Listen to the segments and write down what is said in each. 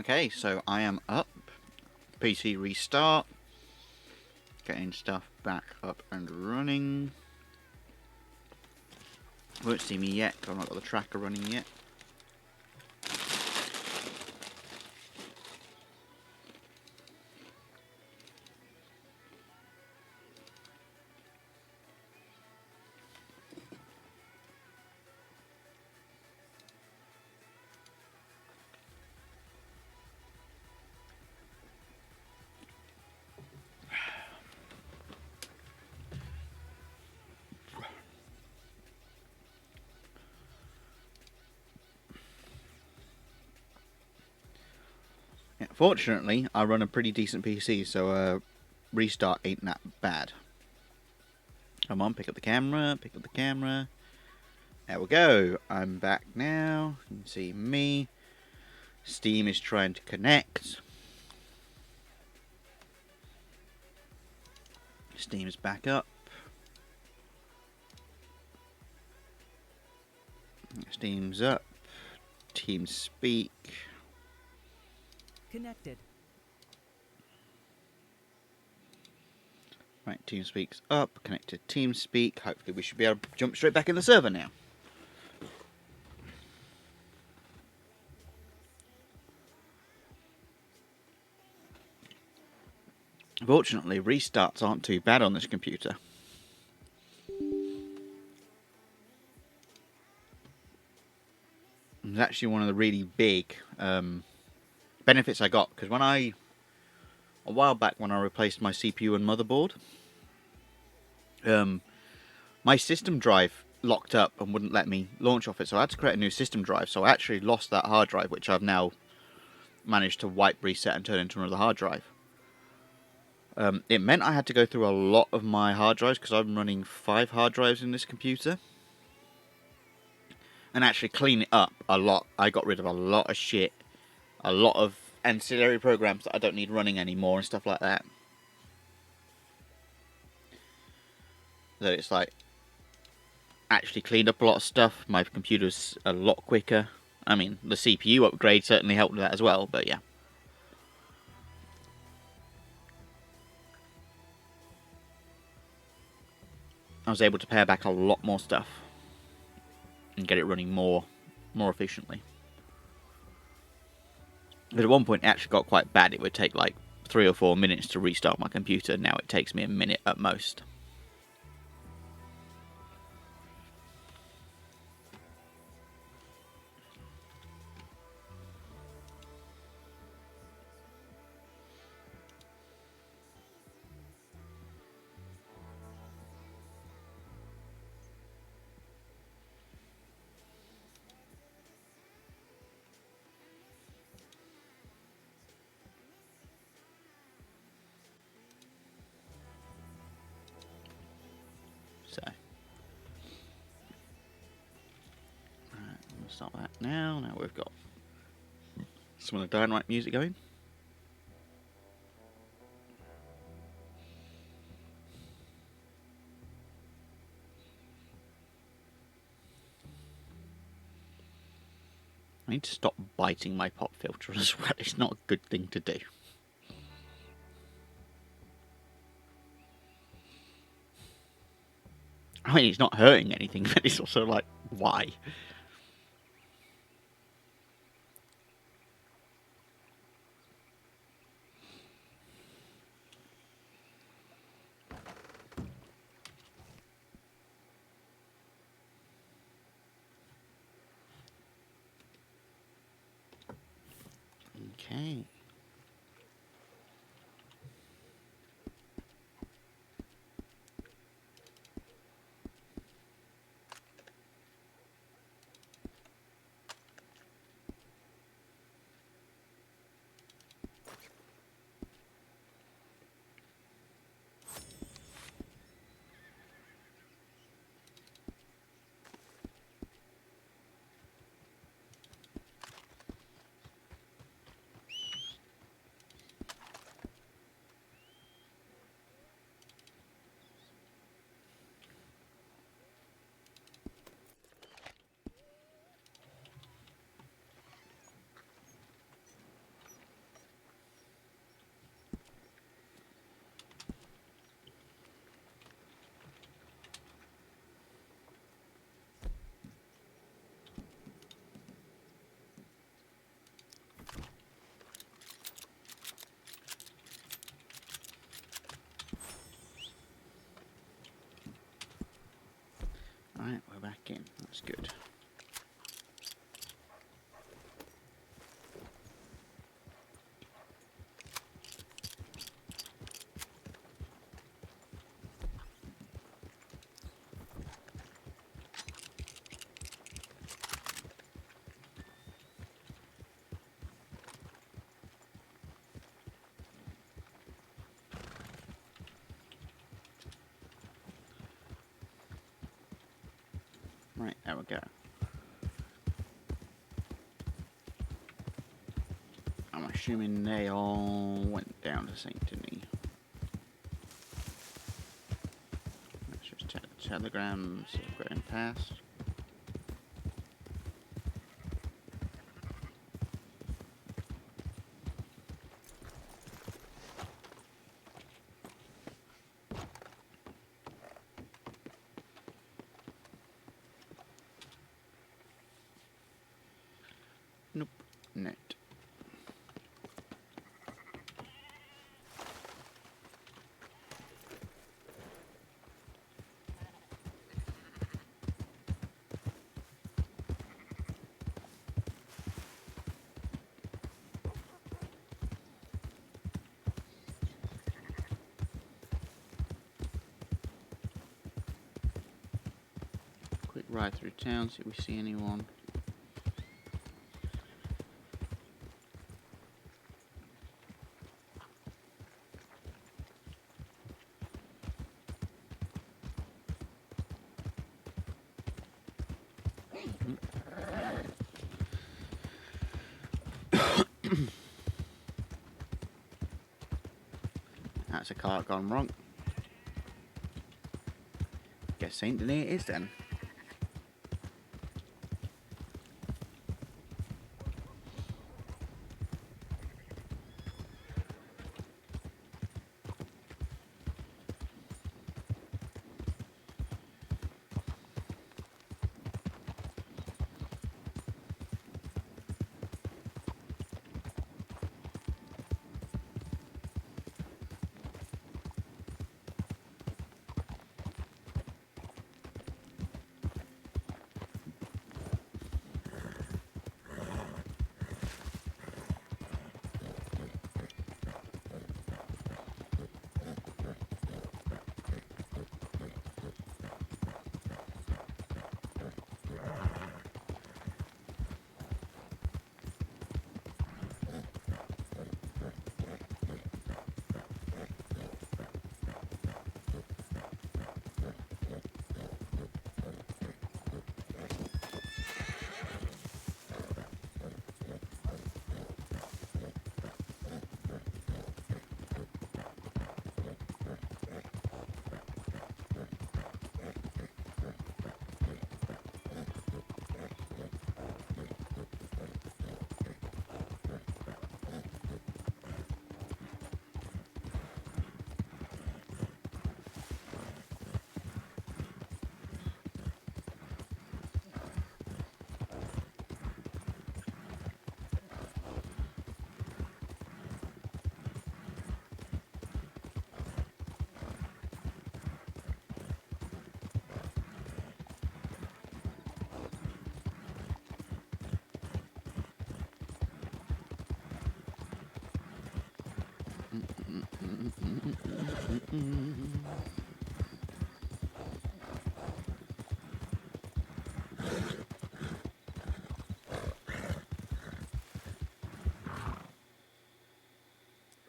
Okay, so I am up. PC restart. Getting stuff back up and running. Won't see me yet, because I've not got the tracker running yet. Yeah, fortunately, I run a pretty decent PC, so restart ain't that bad. Come on, pick up the camera, pick up the camera. There we go. I'm back now. You can see me. Steam is trying to connect. Steam is back up. Steam's up. TeamSpeak. Connected. Right, TeamSpeak's up. Connected TeamSpeak. Hopefully we should be able to jump straight back in the server now. Fortunately, restarts aren't too bad on this computer. It's actually one of the really big benefits I got, because a while back when I replaced my CPU and motherboard, my system drive locked up and wouldn't let me launch off it, so I had to create a new system drive. So I actually lost that hard drive, which I've now managed to wipe, reset, and turn into another hard drive. It meant I had to go through a lot of my hard drives, because I'm running 5 hard drives in this computer, and actually clean it up a lot. I got rid of a lot of shit, a lot of ancillary programs that I don't need running anymore and stuff like that. So it's like actually cleaned up a lot of stuff. My computer's a lot quicker. I mean, the CPU upgrade certainly helped with that as well, but yeah. I was able to pare back a lot more stuff and get it running more efficiently. But at one point it actually got quite bad. It would take like 3 or 4 minutes to restart my computer. Now it takes me a minute at most. So, alright, we'll start that now. Now we've got some of the Dynamite music going. I need to stop biting my pop filter as well. It's not a good thing to do. I mean, it's not hurting anything, but it's also like, why? Okay. Right, we're back in. That's good. Right, there we go. I'm assuming they all went down to St. Denis. Let's just check the telegrams going past. Nope, net. Quick ride through town, see if we see anyone. That's a car gone wrong. Guess St. Denis it is then.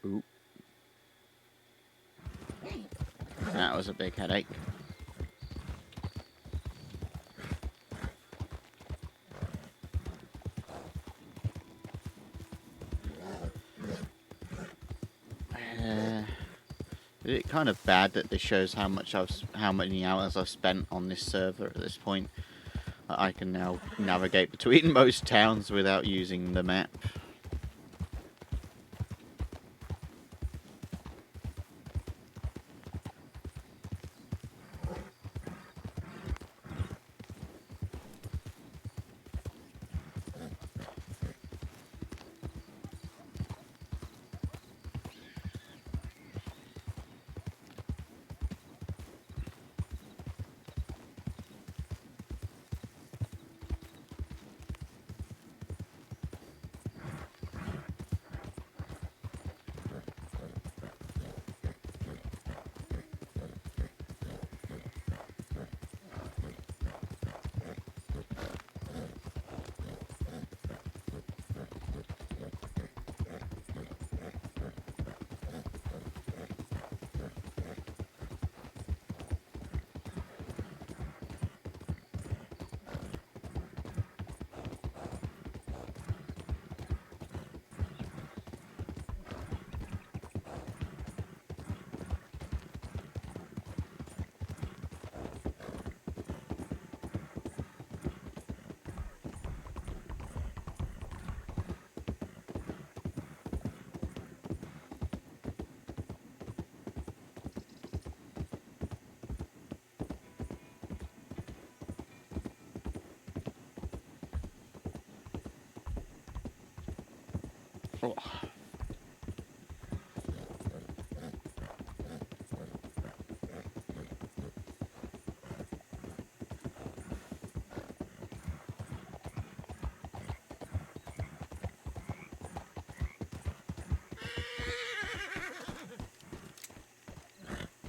Ooh. That was a big headache. It's kind of bad that this shows how many hours I've spent on this server at this point. I can now navigate between most towns without using the map. Oh.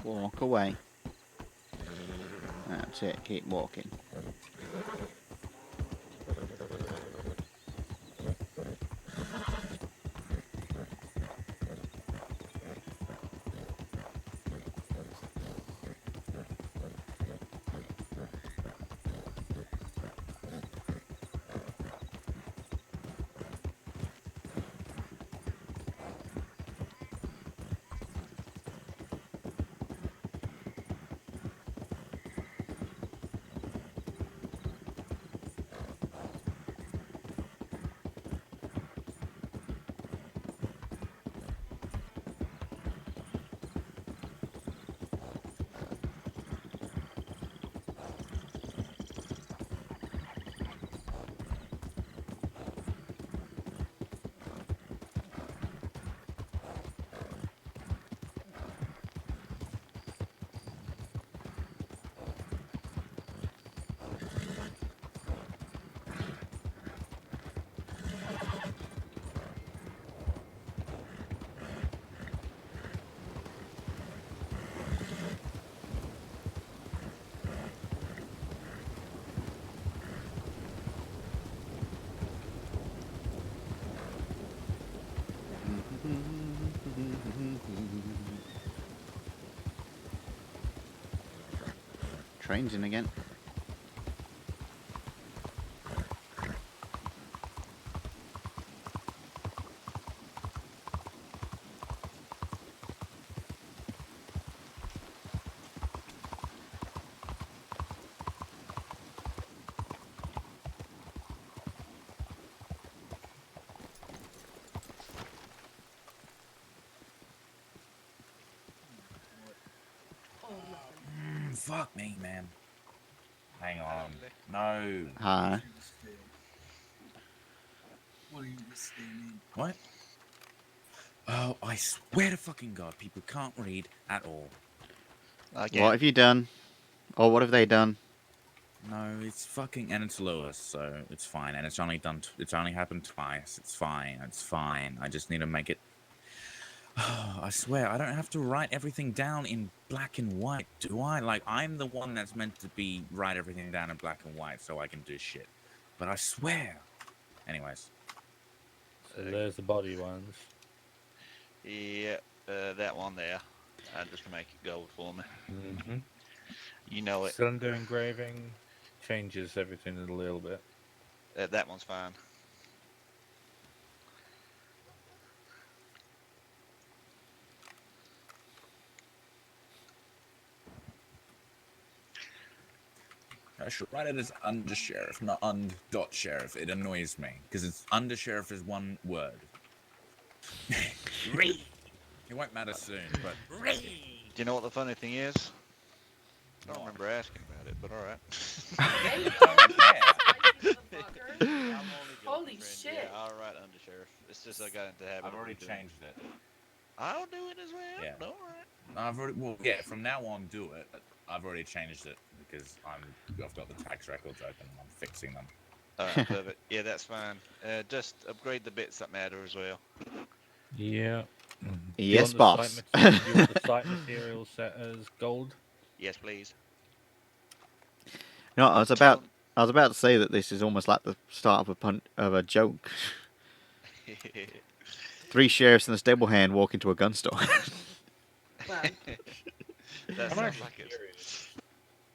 Walk away. That's it, keep walking. Train's in again. Fuck me, man. Hang on. No. Hi. What are you listening? What? Oh, I swear to fucking God, people can't read at all. What have you done? Or what have they done? No, it's fucking, and it's Lewis, so it's fine. And it's only it's only happened twice. It's fine. It's fine. I just need to make it. Oh, I swear, I don't have to write everything down in black and white, do I? Like, I'm the one that's meant to write everything down in black and white so I can do shit. But I swear. Anyways. So there's the body ones. Yeah, that one there. I'm just gonna make it gold for me. Mm-hmm. You know it. Cylinder engraving changes everything a little bit. That one's fine. I should write it as undersheriff, not und.sheriff. It annoys me because it's undersheriff is one word. Read. It won't matter soon, but read. Do you know what the funny thing is? I don't remember asking about it, but all right. Holy shit! Yeah, all right, undersheriff. It's just I got into habit. I've already changed it. I'll do it as well. Yeah. All right. I've already, well, yeah. From now on, do it. I've already changed it because I've got the tax records open and I'm fixing them. All right, perfect. Yeah, that's fine. Just upgrade the bits that matter as well. Yeah. Yes, boss. You want the site material set as gold? Yes, please. No, I was about to say that this is almost like the start of a joke. 3 sheriffs and a stable hand walk into a gun store. Wow. That sounds like it.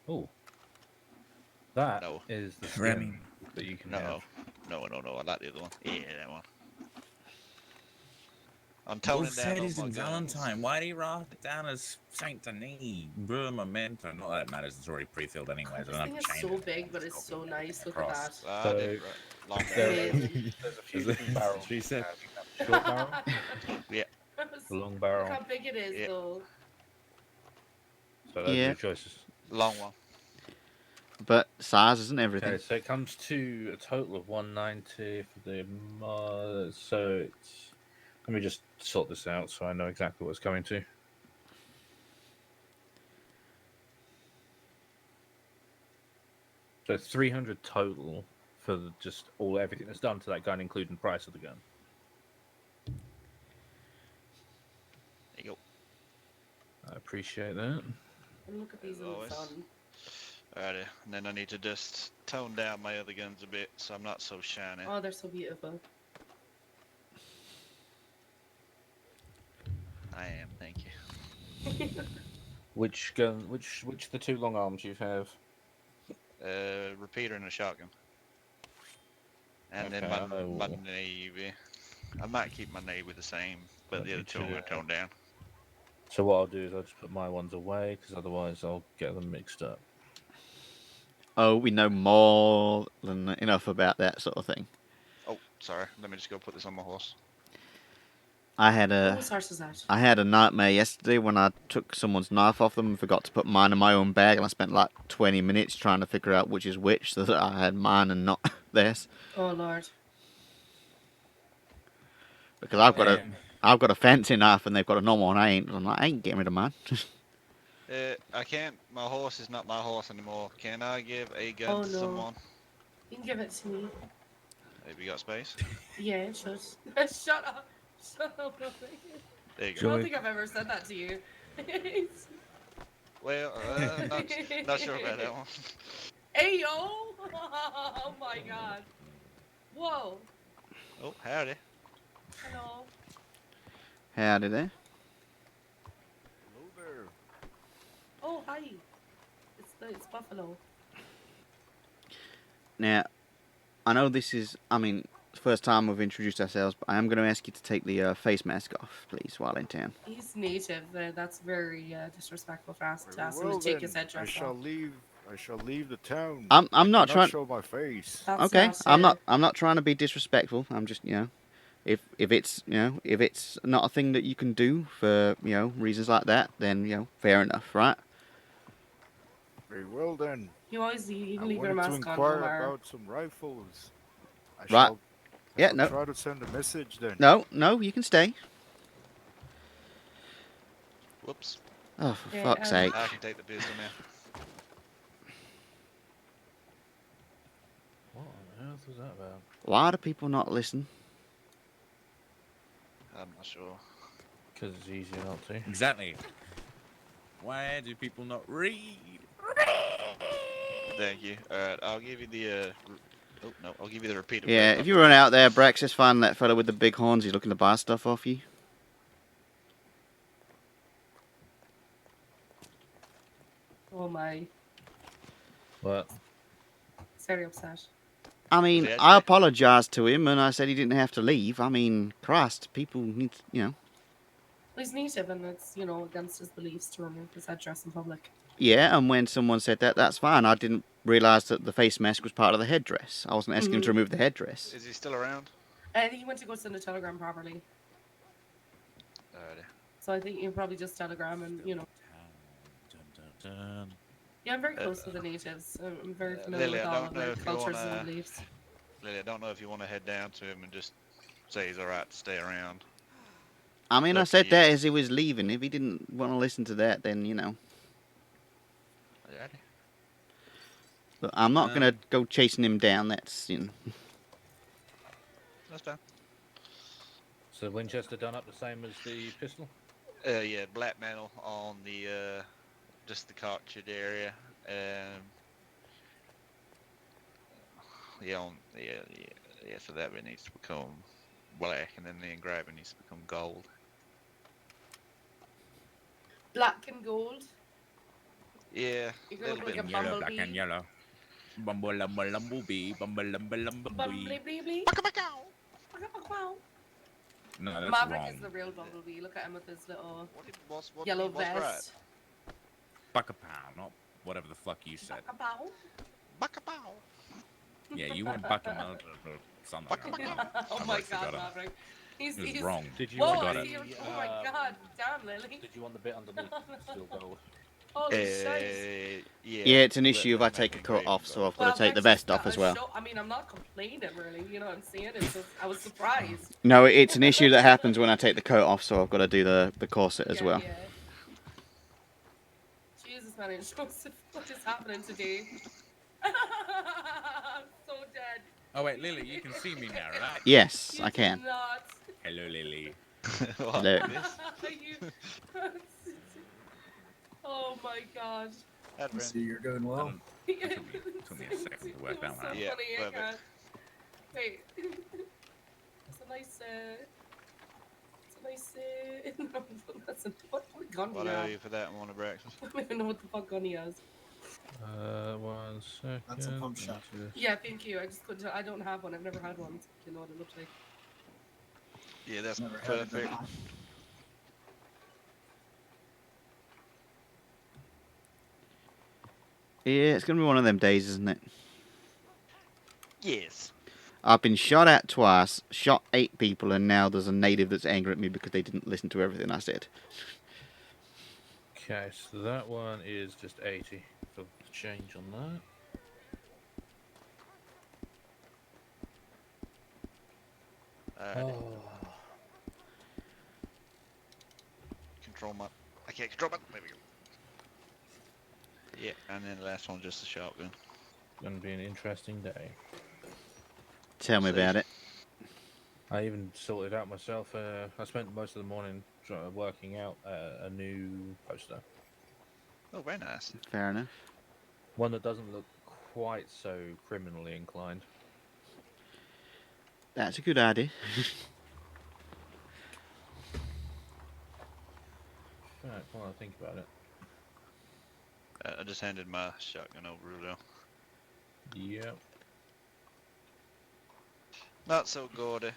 Oh. That No. is the skin that you can have. No. I like the other one. Yeah, that one. I'm toning down said on is my in guns. Valentine. Why do you write it down as Saint Denis? Memento. Not that it matters. It's already pre-filled anyways. This thing is so big, but it's so nice. Look at that. Long There's a few barrels. She said. Short barrel? Yeah. The long barrel. Look how big it is, though. So those are your choices. Long one. But size isn't everything. Okay, so it comes to a total of 190 for the so it's Let me just sort this out so I know exactly what it's coming to. So 300 total for just everything that's done to that gun, including the price of the gun. There you go. I appreciate that. And look at these As in the always. sun. Alrighty, and then I need to just tone down my other guns a bit so I'm not so shiny. Oh, they're so beautiful. I am, thank you. Which gun? Which of the 2 long arms you have? Repeater and a shotgun. And then Okay, my navy. I might keep my navy the same, but the other 2 I'm going to tone down. So what I'll do is I'll just put my ones away because otherwise I'll get them mixed up. Oh, we know more than enough about that sort of thing. Oh, sorry. Let me just go put this on my horse. I had Whose horse is that? I had a nightmare yesterday when I took someone's knife off them and forgot to put mine in my own bag, and I spent like 20 minutes trying to figure out which is which so that I had mine and not theirs. Oh, Lord. Because I've got a fancy knife and they've got a normal one. I ain't getting rid of mine. I can't. My horse is not my horse anymore. Can I give a gun to someone? You can give it to me. Have you got space? Yeah, it should. Shut up. Shut up, nothing. There you I go. don't think I've ever said that to you. Well, not sure about that one. Hey, yo! Oh, my God. Whoa. Oh, howdy. Hello. Howdy there. Hello there. Oh, hi. It's Buffalo. Now, I know this is, the first time we've introduced ourselves, but I am going to ask you to take the face mask off, please, while in town. He's native. That's very disrespectful for us to Very ask him well to take then. his headdress off. I shall leave the town. I'm I not cannot trying. show my face. That's Okay, not, I'm not trying to be disrespectful. I'm just, if it's if it's not a thing that you can do for reasons like that, then fair enough, right? Very well then. You I can leave your wanted to mask on, inquire Omar. about some rifles. I Right. shall Yeah, no, try to send a message then. no, you can stay. Whoops. Oh, for Yeah, fuck's sake! I can take the pistol now. What on earth was that about? Why do people not listen? I'm not sure. Because it's easier not to. Exactly. Why do people not read? Thank you. Alright, I'll give you the, oh, no, I'll give you the repeater. Yeah, if you run out there, Brax, just find that fella with the big horns. He's looking to buy stuff off you. Oh, my. What? He's very upset. I mean, Yeah, I apologised to him and I said he didn't have to leave. I mean, Christ, people need, Well, he's native and it's, against his beliefs to remove his headdress in public. Yeah, and when someone said that, that's fine. I didn't realise that the face mask was part of the headdress. I wasn't asking him to remove the headdress. Is he still around? I think he went to go send a telegram properly. Alrighty. So I think you probably just telegram and, Dun, dun, dun. Yeah, I'm very close to the natives. I'm very familiar Lily, with I all don't of know their if you cultures wanna- and beliefs. Lily, I don't know if you want to head down to him and just say he's alright to stay around. I mean, I Up to said you. that as he was leaving. If he didn't want to listen to that, then, Alrighty. But I'm not going to go chasing him down. That's, That's fine. So Winchester done up the same as the pistol? Yeah, black metal on the, just the cartridge area. Yeah, so that bit needs to become black, and then the engraving needs to become gold. Black and gold. Yeah, You're gonna look like a Yellow, black bumblebee. and yellow. Bumblebee, bumblebee. Bumblebee. No, that's Maverick wrong. is the real bumblebee. Look at him with his little What yellow what's vest. Buckapow, not whatever the fuck you said. Baka-pow. Buckapow. Yeah, you went Buckapow or something. Oh I my forgot god, it. Maverick. It was He's wrong. Did you Whoa, forgot I it. see your, oh my god, damn Lily. Did you want the bit underneath still gold? Holy shit. Yeah, it's an let- issue if let I make take the a coat engraving off, so gold. I've got to take the that's vest off just as well. I mean, I'm not complaining really. You know what I'm saying? It's just I was surprised. No, it's an issue that happens when I take the coat off, so I've got to do the corset as Yeah, well. yeah. Jesus, man, Joseph, what is happening today? I'm so dead. Oh wait, Lily, you can see me now, right? Yes, You I do can. not. Hello, Lily. What, Hello. this? You- oh my god. Adrian. See, you're doing I well. don't, it took me a second to work It that was one so out. Yeah, funny, I perfect. can't. Wait. It's a nice, no, that's a, what gun do What you are have? you for that one of breakfast? I don't even know what the fuck gun he has. 1 second. That's a pump shot. Yeah, thank you. I just couldn't, I don't have one. I've never had one. So you know what it looks like. Yeah, that's Never had it. perfect. Yeah, it's going to be one of them days, isn't it? Yes. I've been shot at twice, shot 8 people, and now there's a native that's angry at me because they didn't listen to everything I said. Okay, so that one is just 80 for the change on that. Alright. Control my. I can't control my. There we go. Yeah, and then the last one just a shotgun. Gonna be an interesting day. Tell me See. about it. I even sorted out myself. I spent most of the morning working out a new poster. Oh, very nice. Fair enough. One that doesn't look quite so criminally inclined. That's a good idea. Right, while I think about it. I just handed my shotgun over though. Yep. Not so gaudy.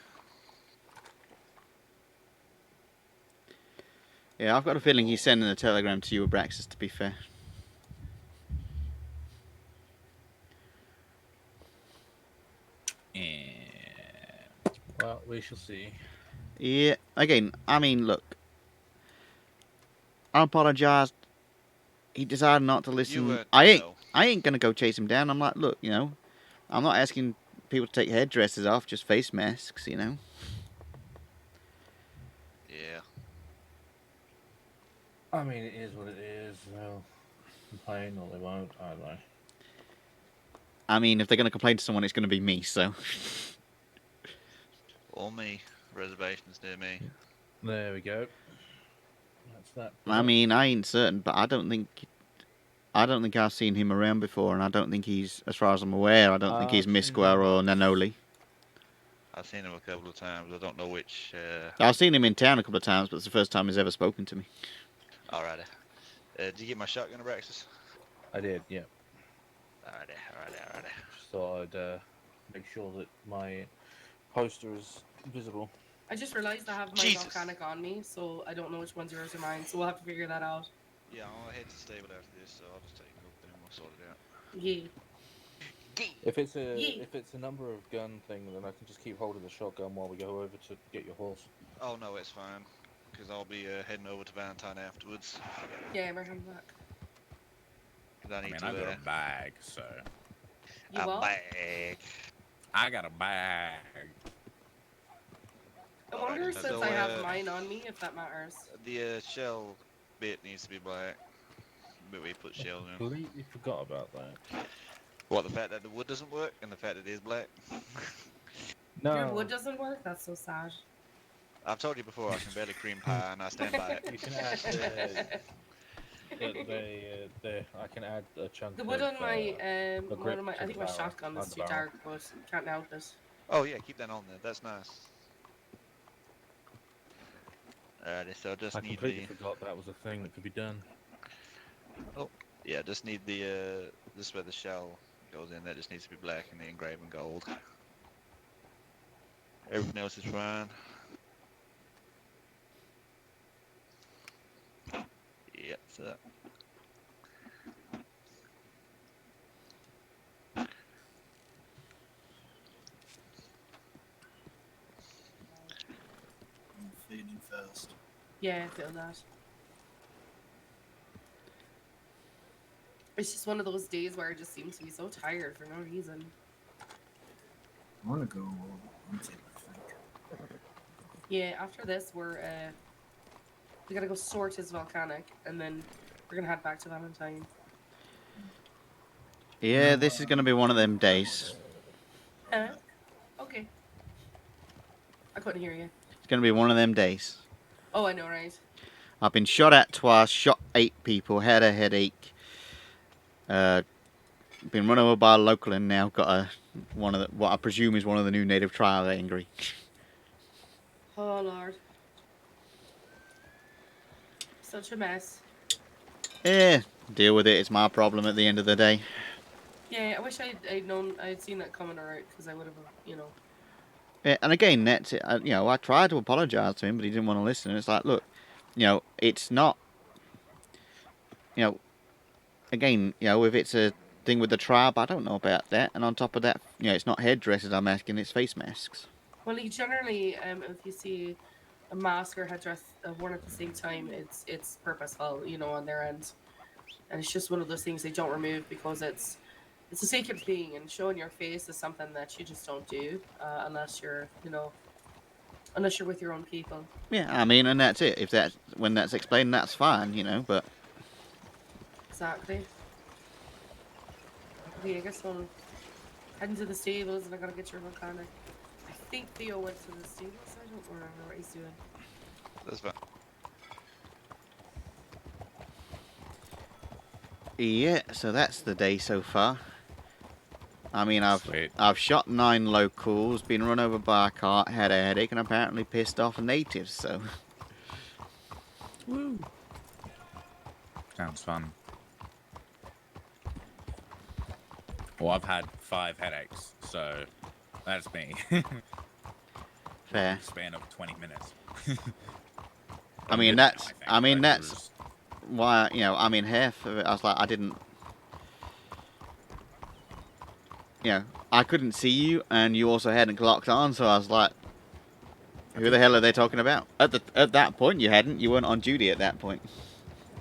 Yeah, I've got a feeling he's sending a telegram to you, Abraxas, to be fair. And Well, we shall see. Yeah, again, I mean, look. I apologise. He decided not to You listen. weren't. I No. ain't gonna go chase him down. I'm like, look, you know, I'm not asking people to take headdresses off, just face masks, you know. Yeah. I mean, it is what it is. They'll complain or they won't. I don't know. I mean, if they're gonna complain to someone, it's gonna be me. So, All me. Reservations near me. There we go. That's that. I mean, I ain't certain, but I don't think I've seen him around before, and I don't think he's, as far as I'm aware, I don't think he's I've seen Misqua him or once. Nanoli. I've seen him a couple of times. I don't know which. I've seen him in town a couple of times, but it's the first time he's ever spoken to me. Alrighty. Did you get my shotgun, Abraxas? I did, yeah. Alrighty. Just thought I'd make sure that my poster is visible. I just realized I have my Jesus. volcanic on me, so I don't know which one's yours or mine. So we'll have to figure that out. Yeah, I'll head to stable after this, so I'll just take a look and we'll sort it out. Yeah. If it's a Yeah. if it's a number of gun thing, then I can just keep holding the shotgun while we go over to get your horse. Oh no, it's fine, because I'll be heading over to Valentine afterwards. Yeah, we're coming back. 'Cause I I need mean, to. I got a bag, so You a what? bag. I got a bag. I wonder Alright, since so, I have mine on me if that matters. The shell bit needs to be black. But we put shells in. Completely forgot about that. What, the fact that the wood doesn't work and the fact that it is black? Your wood doesn't work? That's so sad. I've told you before I can barely cream pie and I stand by it. You can add I can add a chunk. The wood of, on my the grip I to think the my barrel, shotgun on is the too barrel. dark, but can't help it. Oh yeah, keep that on there. That's nice. Alrighty, so I just I need completely the forgot that was a thing that could be done. yeah, just need the this is where the shell goes in. That just needs to be black and the engraving gold. Everything else is fine. Yep, so I'm fading fast. Yeah, I feel that. It's just one of those days where I just seem to be so tired for no reason. I want to go hunting, I think. Yeah, after this, we gotta go sort his volcanic, and then we're gonna head back to Valentine. Yeah, this is gonna be one of them days. Okay. I couldn't hear you. It's gonna be one of them days. Oh, I know, right? I've been shot at twice, shot 8 people, had a headache. Been run over by a local and now got what I presume is one of the new native trials angry. Oh, Lord. Such a mess. Yeah, deal with it. It's my problem at the end of the day. Yeah, I wish I'd seen that coming out, because I would have, Yeah, and again, that's it. I tried to apologise to him, but he didn't want to listen. And it's like, look, it's not, again, if it's a thing with the tribe, I don't know about that. And on top of that, it's not headdresses I'm asking, it's face masks. Well, you generally, if you see a mask or headdress worn at the same time, it's purposeful, on their end, and it's just one of those things they don't remove because it's a sacred thing, and showing your face is something that you just don't do unless you're with your own people. Yeah, I mean, and that's it. When that's explained, that's fine, but Exactly. Okay, I guess we'll head into the stables, and I gotta get your volcanic. I think Theo went to the stables. I don't remember what he's doing. That's fine. yeah. So that's the day so far. I mean, Sweet. I've shot 9 locals, been run over by a cart, had a headache, and apparently pissed off natives. So. Woo. Sounds fun. Well, I've had 5 headaches, so that's me. Fair. Span of 20 minutes. I mean, that's why, half of it, I was like, I didn't, I couldn't see you, and you also hadn't clocked on, so I was like, who the hell are they talking about? At that point, you weren't on duty at that point.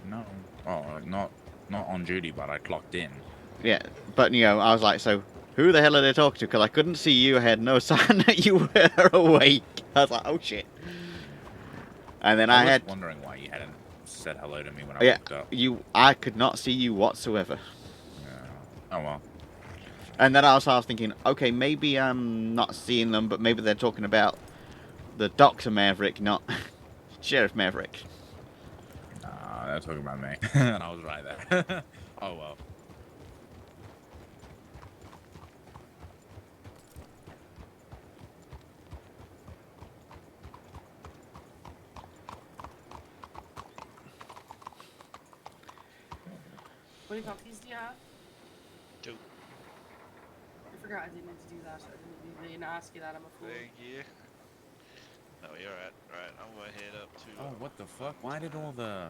No. Oh, not on duty, but I clocked in. Yeah, but, I was like, so, who the hell are they talking to? Because I couldn't see you, I had no sign that you were awake. I was like, oh shit. And then I was wondering why you hadn't said hello to me when I walked up. I could not see you whatsoever. Yeah. Oh well. And then I was thinking, okay, maybe I'm not seeing them, but maybe they're talking about the Dr. Maverick, not Sheriff Maverick. Nah, they're talking about me. And I was right there. Oh well. How many copies do you have? 2. I forgot I didn't need to do that. I didn't ask you that. I'm a fool. Thank you. No, you're right. Right, I'm gonna head up to. Oh, what the fuck? Why did all the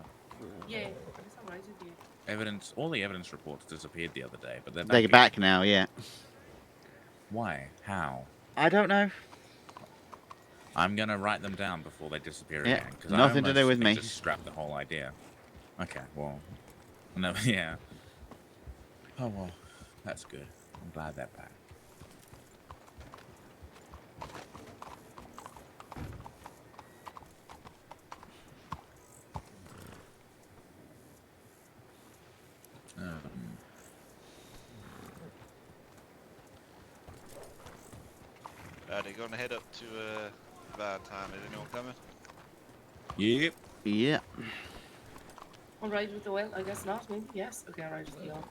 Yeah, I guess I'm right with you. all the evidence reports disappeared the other day, but they're back. They're back now, yeah. Why? How? I don't know. I'm gonna write them down before they disappear Yeah, again. 'Cause nothing to do with me. Just scrap the whole idea. Okay, well, no, yeah. Oh well, that's good. I'm glad they're back. They're gonna head up to Valentine. Is anyone coming? Yep. Yeah. I'll ride with the whale. I guess not. Maybe yes. Okay, I'll ride with the whale.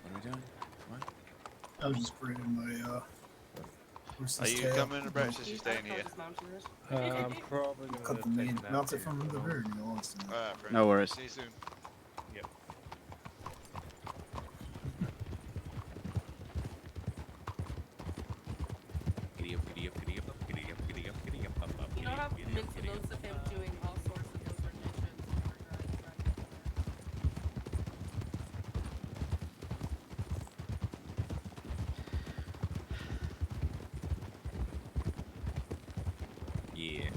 What are we doing? What? I was just braiding my horse's Are you tail. coming to breakfast? You staying here? I'm probably going Cut the to main, melt it from the bird, you know, it's Alright, friend. No worries. See you soon. Giddy up, giddy up, giddy up, giddy up, giddy up, giddy up, up, up, You giddy know, up, I've giddy been up, to giddy up. notes of him doing all sorts of different missions. Yeah.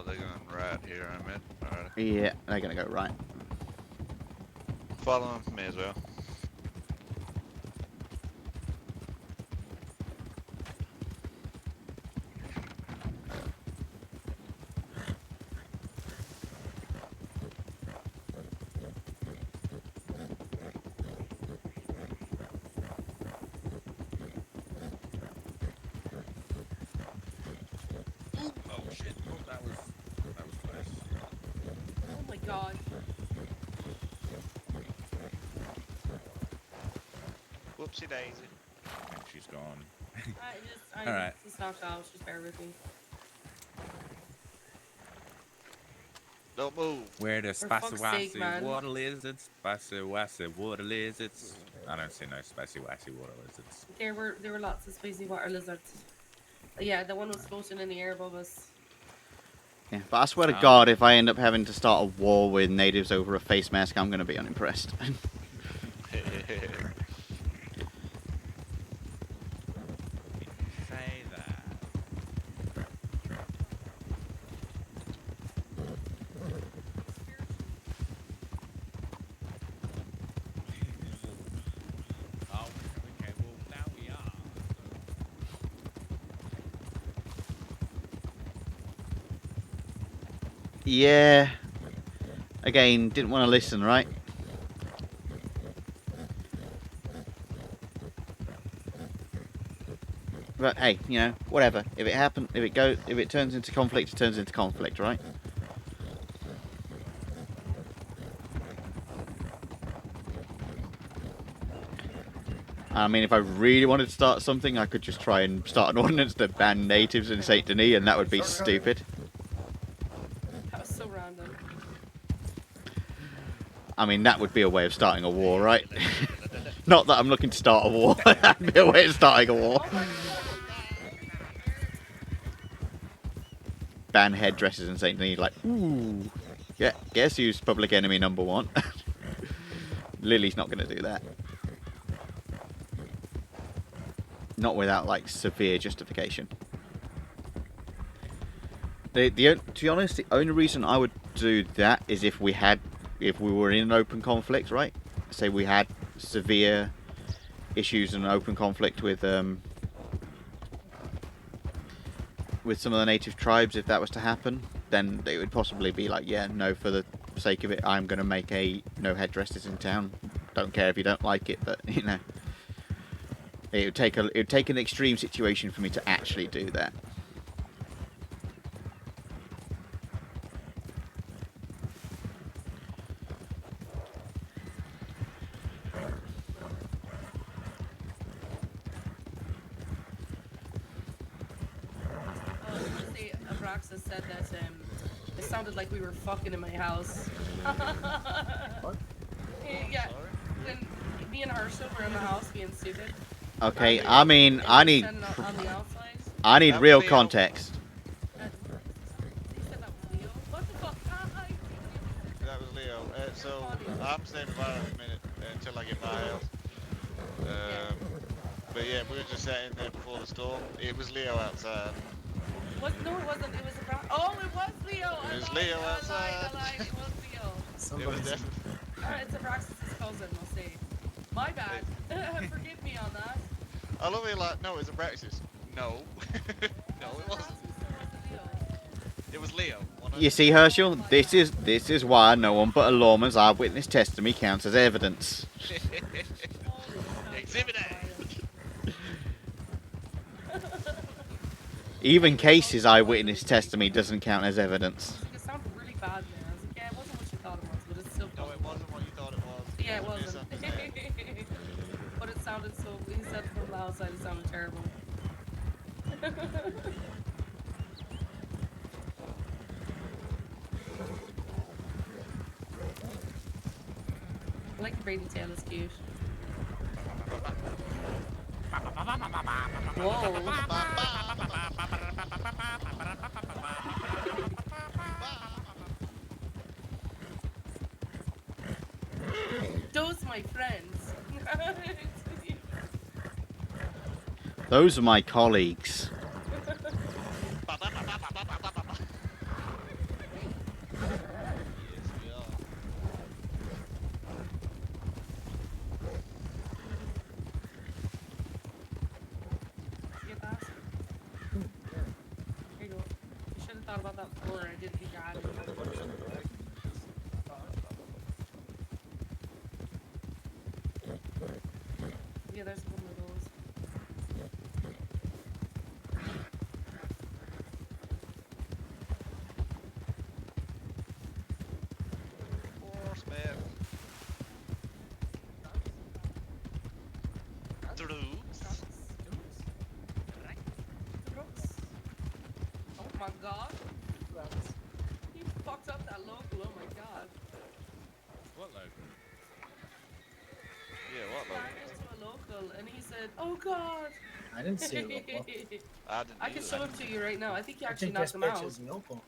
they're going right here in a minute. Alright. Yeah, they're gonna go right. Follow them, me as well. Oh shit! Oh, that was close. Oh my god. Whoopsie daisy. I think she's gone. I Alright. just knocked out. Just bear with me. Don't move. Where the For fuck's sake, spicy man. water lizards? Spicy water lizards. I don't see no spicy water lizards. There were lots of spicy water lizards. Yeah, the one was floating in the air above us. Yeah, but I swear to Ah. God, if I end up having to start a war with natives over a face mask, I'm gonna be unimpressed. Say that. Oh, okay. Well, now we are. Yeah. Again, didn't want to listen, right? But hey, you know, whatever. If it turns into conflict, it turns into conflict, right? I mean, if I really wanted to start something, I could just try and start an ordinance to ban natives in Saint Denis, and that would be stupid. That was so random. I mean, that would be a way of starting a war, right? Not that I'm looking to start a war. That'd be a way of starting a war. Oh my god. Ban headdresses in Saint Denis, like, ooh. Yeah, guess who's public enemy number one? Lily's not going to do that. Not without, like, severe justification. To be honest, the only reason I would do that is if we were in an open conflict, right? Say we had severe issues and an open conflict with some of the native tribes. If that was to happen, then it would possibly be like, yeah, no, for the sake of it, I'm going to make a no headdresses in town. Don't care if you don't like it, but you know, it would take an extreme situation for me to actually do that. See, Abraxas said that it sounded like we were fucking in my house. What? Yeah, when me and Herschel were in the house being stupid. Okay, And I mean, they I were need standing on the outside. I need That real was Leo. context. He said that was Leo. What the fuck? That was Leo. So I'm staying with Vara a minute until I get my health. But yeah, we were just sitting there before the storm. It was Leo outside. What? No, it wasn't. It was Abraxas. Oh, it was Leo. It was I lied, Leo I lied, outside. I lied. It was Leo. It was Somebody's definitely. It's Abraxas' cousin, I'll say. My bad. Forgive me on that. I love it like, no, it was a Brexit. No. No, it wasn't. It was Leo. You see, Herschel, this is why no one but a lawman's eyewitness testimony counts as evidence. Exhibit A. Even Casey's eyewitness testimony doesn't count as evidence. It sounded really bad there. I was like, yeah, it wasn't what you thought it was, but it's still No, it wasn't what you thought it was. Yeah, it was a wasn't. misunderstanding. But it sounded so. He said from the outside, it sounded terrible. I like the Brady tail, it's cute. Whoa. Those my friends. Those are my colleagues. thought about that before. I didn't think I had it. Yeah, there's a couple of those. Horseman. Troops. Oh my god. He fucked up that local, oh my god. What local? Yeah, what local? Banged into a local and he said, oh god. I didn't see it local. I didn't I can either. show him to you right now. I think he I actually think knocked this him bitch out. is local.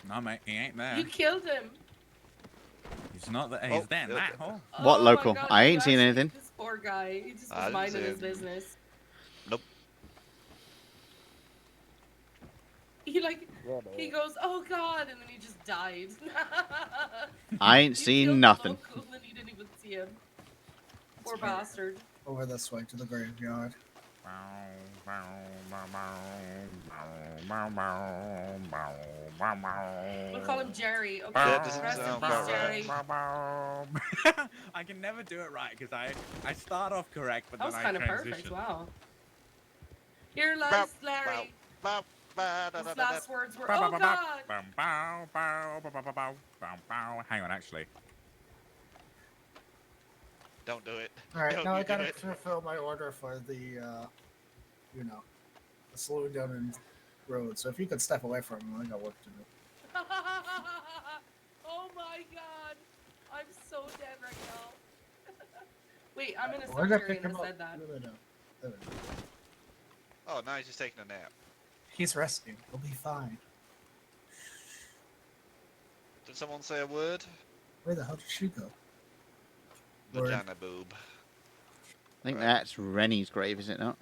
No, mate, he ain't there. You killed him. He's not there. Oh, He's there yeah. now. What Oh local? my god, I you ain't seen actually- anything. This poor guy. He just I was didn't minding see his it. business. Nope. He goes, oh god, and then he just died. I ain't You seen killed the nothing. local and you didn't even see him. Poor bastard. Over this way to the graveyard. We'll call him Jerry. Okay, That doesn't rest in sound peace, about Jerry. right. I can never do it right because I start off correct, but That was then I kind of transition. perfect. Wow. Here lies Larry. Bow, ba, da, His da, da, last da. words were, "Oh God." Hang on, actually. Don't do it. Alright, Don't now you I do gotta it. fulfill my order for the, you know, the slowing down in road. So if you could step away from him, I got work to do. Oh my God. I'm so dead right now. Wait, I'm in a Where'd I cemetery pick and him I up? said that. No, no, no. No, no, no. Oh, now he's just taking a nap. He's resting. He'll be fine. Did someone say a word? Where the hell did she go? Word. Vagina boob. I think Right. that's Rennie's grave, is it not?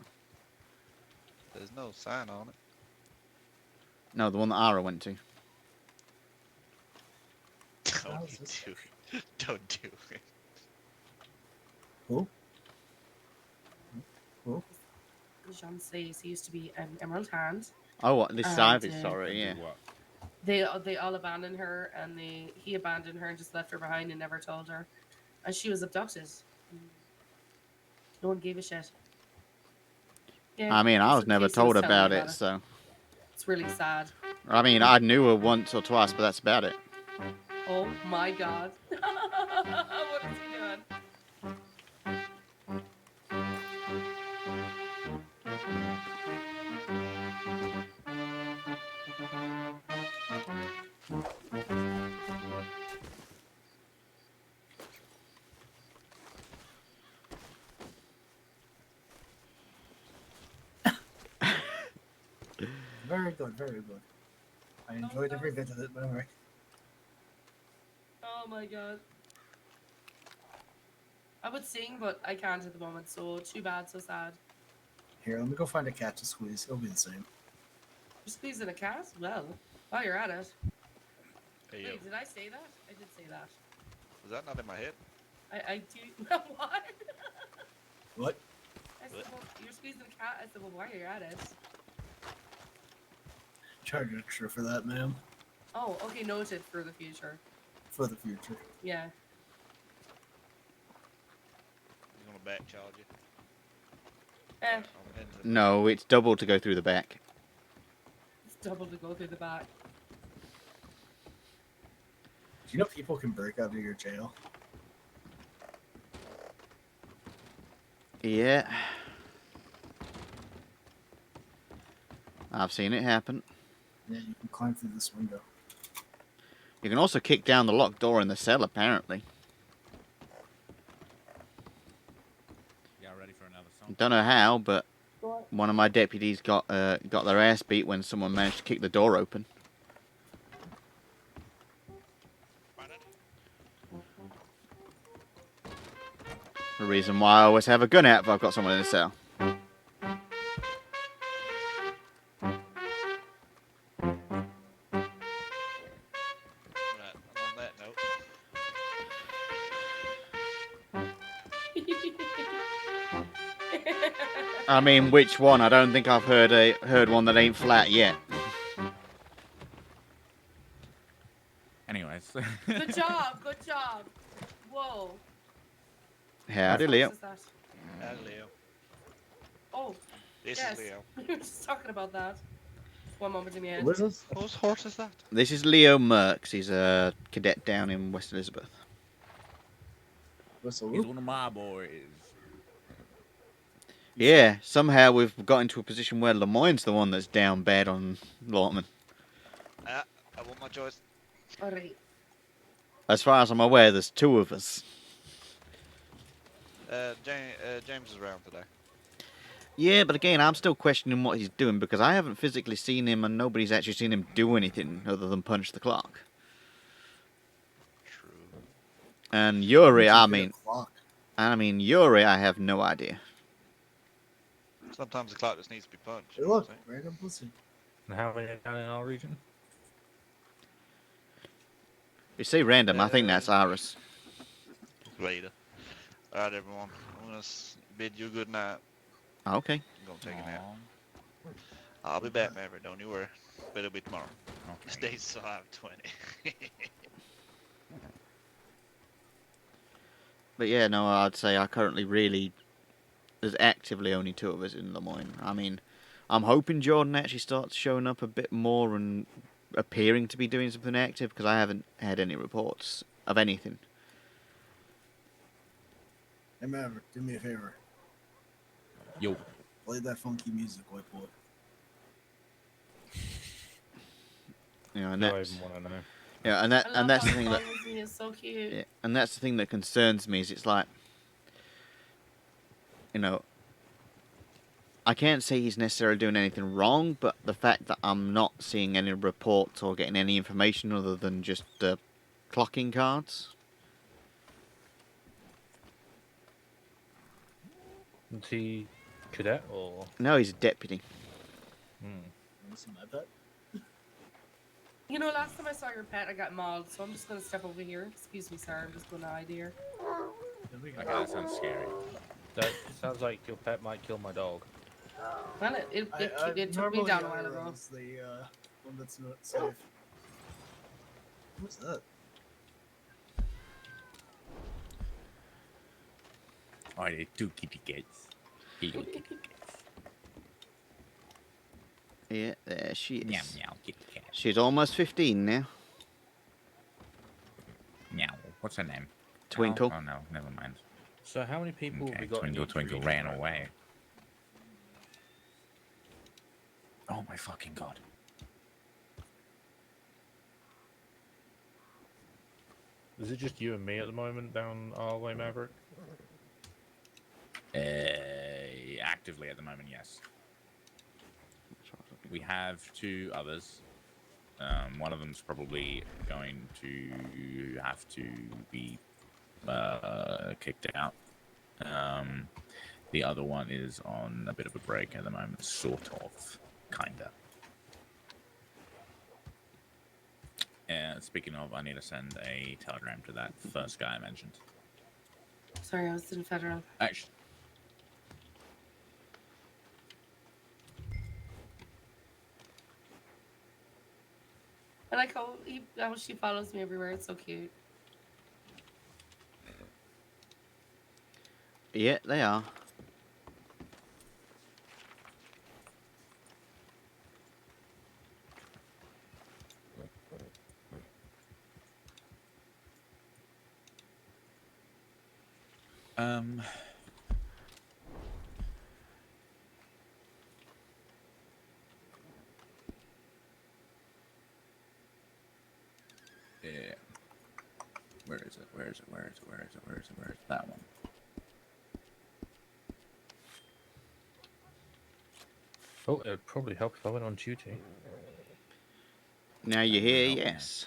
There's no sign on it. No, the one that Ara went to. Don't How's you this? do it. Don't do it. Who? Who? Jean says he used to be an Emerald Hand. Oh, what? This And, side is uh, sorry, yeah. Do what? They all abandoned her, and he abandoned her and just left her behind and never told her, and she was abducted. No one gave a shit. Yeah, I mean, I that's was what never Casey was told telling me about it, so. It's really sad. I mean, I knew her once or twice, but that's about it. Oh my God. What is he doing? Very good, very good. I enjoyed every bit of it, but alright. Oh my God. I would sing, but I can't at the moment, so too bad, so sad. Here, let me go find a cat to squeeze. It'll be the same. You're squeezing a cat? Well, while you're at it. Hey, yo. Wait, did I say that? I did say that. Was that not in my head? I do. What? What? I said, well, you're squeezing a cat. I said, well, while you're at it. Charge extra for that, ma'am. Oh, okay, noted for the future. For the future. Yeah. He's gonna back charge you. Eh, I'm into the- No, it's double to go through the back. it's double to go through the back. Do you know people can break out of your jail? Yeah. I've seen it happen. Yeah, you can climb through this window. You can also kick down the locked door in the cell, apparently. Yeah, ready for another song. Don't know how, but one of my deputies got their ass beat when someone managed to kick the door open. The reason why I always have a gun out if I've got someone in the cell. Right, and on that note, I mean, which one? I don't think I've heard one that ain't flat yet. Anyways. Good job. Good job. Whoa. Howdy, Whose Leo. house is that? Leo. Oh, This yes. is Leo. We were just talking about that. One moment in the end. What is this? Whose horse is that? This is Leo Merckx. He's a cadet down in West Elizabeth. Whistle He's whoop. one of my boys. Yeah, somehow we've got into a position where Lemoyne's the one that's down bad on Lortman. I want my choice. All right. As far as I'm aware, there's two of us. James is around today. Yeah, but again, I'm still questioning what he's doing because I haven't physically seen him and nobody's actually seen him do anything other than punch the clock. True. And Yuri, What's I a mean, clock? Yuri, I have no idea. Sometimes the clock just needs to be punched. Hey, you know what look, I'm saying? random pussy. And how many down in our region? You say random, I think that's Iris. Later. Alright, everyone. I'm going to bid you good night. Okay. I'm going to take a nap. Aw, I'll be back, Maverick. Don't you worry. But it'll be tomorrow. okay. Stay alive, 20. But yeah, no, I'd say I currently really... There's actively only two of us in Lemoyne. I mean, I'm hoping Jordan actually starts showing up a bit more and appearing to be doing something active because I haven't had any reports of anything. Hey, Maverick, do me a favor. Yo. Play that funky music, white boy. You know, and No, I that's... even want to know. Yeah, and I love that's the how thing that... Fonzie is so cute. Yeah, and that's the thing that concerns me is it's like, you know, I can't say he's necessarily doing anything wrong, but the fact that I'm not seeing any reports or getting any information other than just clocking cards. Is he cadet or? No, he's a deputy. Hmm. Listen, I bet. You know, last time I saw your pet, I got mauled, so I'm just gonna step over here. Excuse me, sir. I'm just going to hide here. Here we go. Okay, that sounds scary. That sounds like your pet might kill my dog. Well, it took me normally down a while ago. is the one that's not safe. What's that? Oh, they two kitty cats. Kitty cats. Yeah, there she is. Meow meow kitty cat. She's almost 15 now. Meow. What's her name? Twinkle. Oh no, never mind. So how many people have Okay, we got? in Twinkle each Twinkle region ran right away. Oh my fucking god. now? Is it just you and me at the moment down our way, Maverick? Actively at the moment, yes. We have two others. One of them's probably going to have to be kicked out. The other one is on a bit of a break at the moment, sort of, kinda. And speaking of, I need to send a telegram to that first guy I mentioned. Sorry, I was in federal. Actually, I like how she follows me everywhere. It's so cute. Yeah, they are. um, yeah. Where is it? Where is it? Where is it? Where is it? Where is it? Where is it? That one. Oh, it'd probably help if I went on duty. Now you're here, Oh, yeah. yes.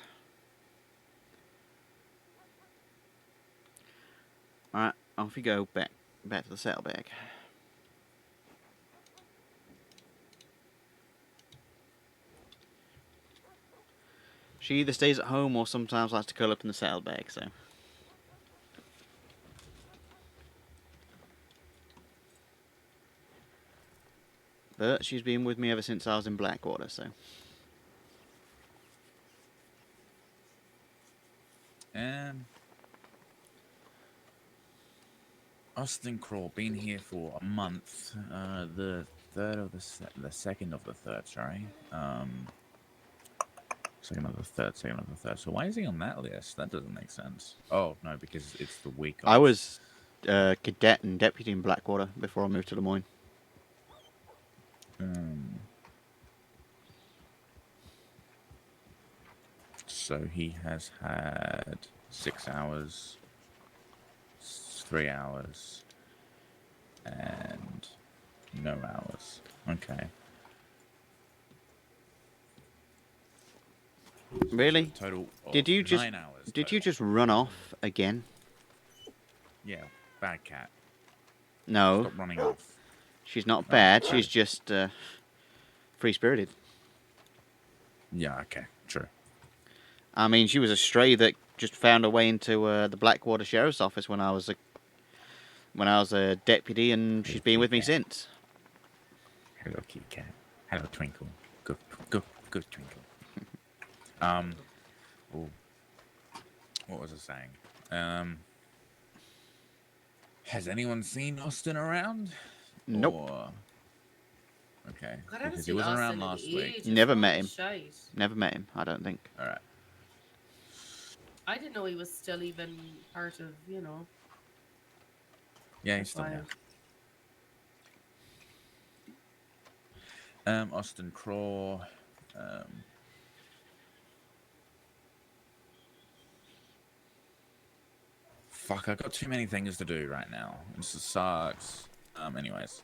Alright, off you go, back to the saddlebag. She either stays at home or sometimes likes to curl up in the saddlebag, so... But she's been with me ever since I was in Blackwater, so. Austin Crawl, been here for a month. The third of the second of the third, sorry. Second of the third, second of the third. So why is he on that list? That doesn't make sense. Oh, no, because it's the week of. I was cadet and deputy in Blackwater before I moved to Des Moines. So he has had 6 hours, 3 hours, and no hours. Okay. Really? So total of Did you 9 hours. Did you total. just run off again? Yeah, bad cat. No, Stop running off. she's not Oh. bad. She's just free-spirited. Yeah, okay, true. I mean, she was a stray that just found her way into the Blackwater Sheriff's Office when I was a deputy, and she's been with me since. Hello, kitty cat. Hello, Twinkle. Good Twinkle. Oh, what was I saying? Has anyone seen Austin around? Nope. Or... Okay, God, I haven't because he seen wasn't Austin around in last week. ages. Never Holy met him. shite. Never met him, I don't think. All right. I didn't know he was still even part of, you know. Yeah, he's still here. Wild. Austin Craw. Fuck, I've got too many things to do right now. This sucks. Anyways.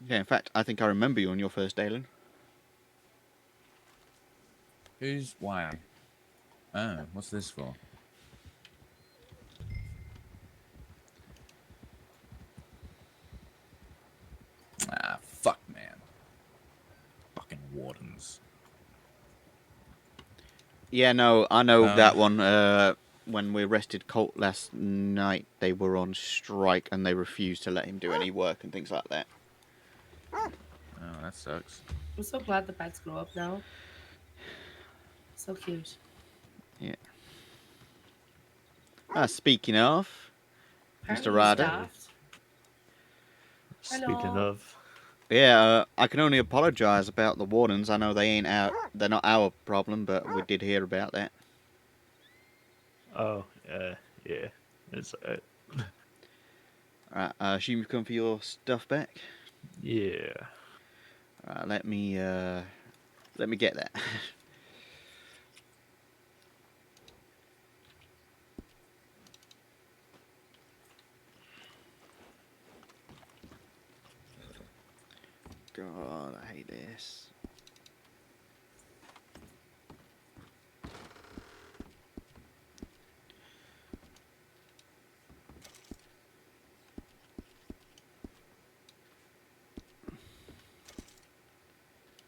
Yeah, in fact, I think I remember you on your first day, Lynn. Who's why? Oh, what's this for? Ah, fuck, man. Fucking wardens. Yeah, no, I know that one. When we arrested Colt last night, they were on strike and they refused to let him do any work and things like that. Oh, that sucks. I'm so glad the pets grow up now. So cute. Yeah. Speaking of, Apparently Mr. he's Ryder. daft. Speaking Hello. of, Yeah, I can only apologise about the wardens. I know they're not our problem, but we did hear about that. oh, yeah, it's Right, I assume you've come for your stuff back. yeah. Right, let me get that. God, I hate this.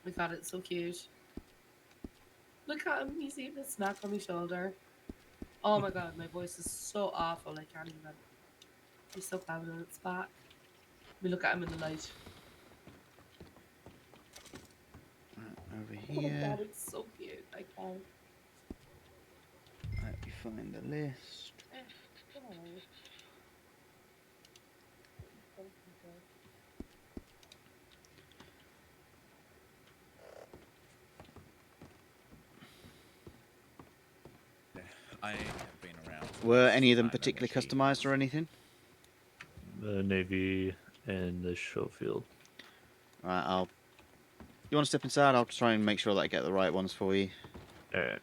We got it. So cute. Look at him. He's even a smack on my shoulder. Oh my god, my voice is so awful. I can't even. He's so proud of its back. We look at him in the light. Right, over Oh my here. god, it's so cute. I can't. Let me find the list. Come on. I have been around. Were any of them I know particularly that she- customised or anything? The Navy and the Schofield. Right, You want to step inside? I'll try and make sure that I get the right ones for you. Alright.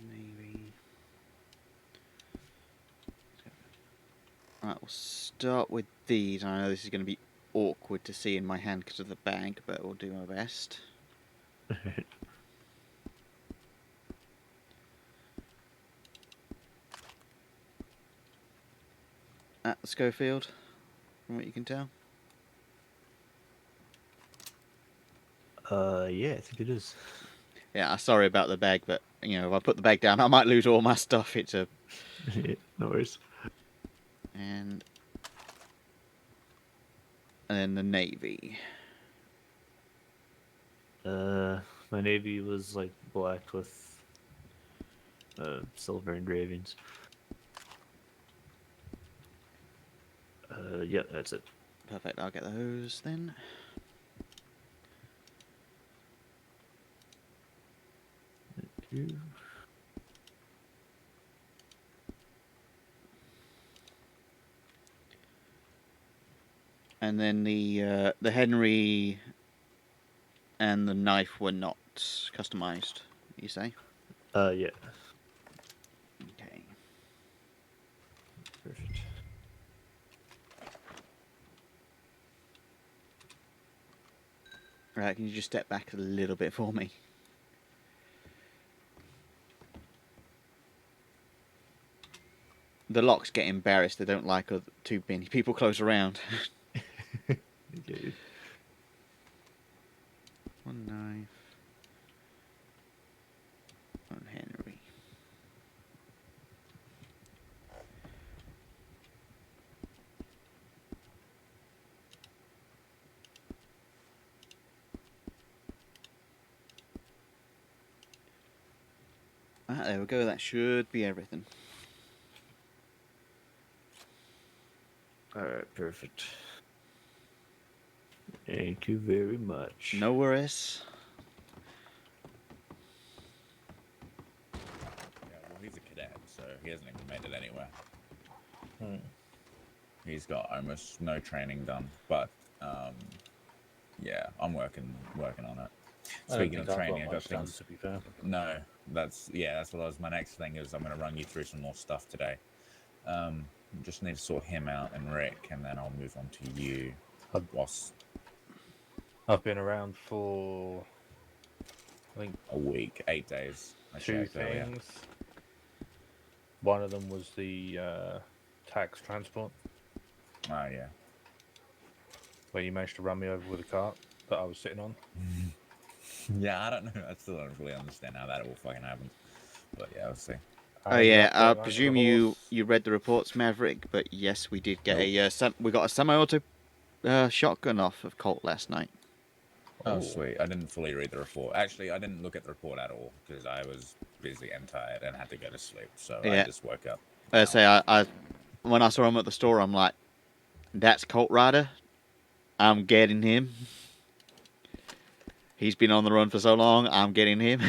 Maybe. Right, we'll start with these. I know this is going to be awkward to see in my hand because of the bag, but we'll do my best. At the Schofield. from what you can tell? Yeah, I think it is. Yeah, sorry about the bag, but you know, if I put the bag down, I might lose all my stuff. It's a Yeah, no worries. and then the navy. My navy was like black with silver engravings. Yeah, that's it. Perfect. I'll get those then. Thank you. And then the Henry and the knife were not customized. You say? Yeah, Okay. perfect. Right. Can you just step back a little bit for me? The locks get embarrassed. They don't like too many people close around. Okay. One knife. One Henry. Ah, there we go. That should be everything. All right, perfect. Thank you very much. No worries. Yeah, well, he's a cadet, so he hasn't even made it anywhere. Hmm. He's got almost no training done, but yeah, I'm working on it. I don't Speaking think of I've got training, I got much done, things. to be fair. No, that's what I was. My next thing is I'm going to run you through some more stuff today. Just need to sort him out and Rick, and then I'll move on to you, boss. I've been around for, I think, A week, 8 days. I two checked earlier. things. One of them was the tax transport, Oh yeah. where you managed to run me over with a cart that I was sitting on. Yeah, I don't know. I still don't really understand how that all fucking happened. But yeah, we'll see. Oh ended yeah, up I getting onto the presume horse. you read the reports, Maverick. But yes, we did get Nope. we got a semi-auto shotgun off of Colt last night. Oh, sweet. I didn't fully read the report. Actually, I didn't look at the report at all because I was busy and tired and had to go to sleep. So I Yeah, just woke up. I now. say I when I saw him at the store, I'm like, that's Colt Rider. I'm getting him. He's been on the run for so long. I'm getting him.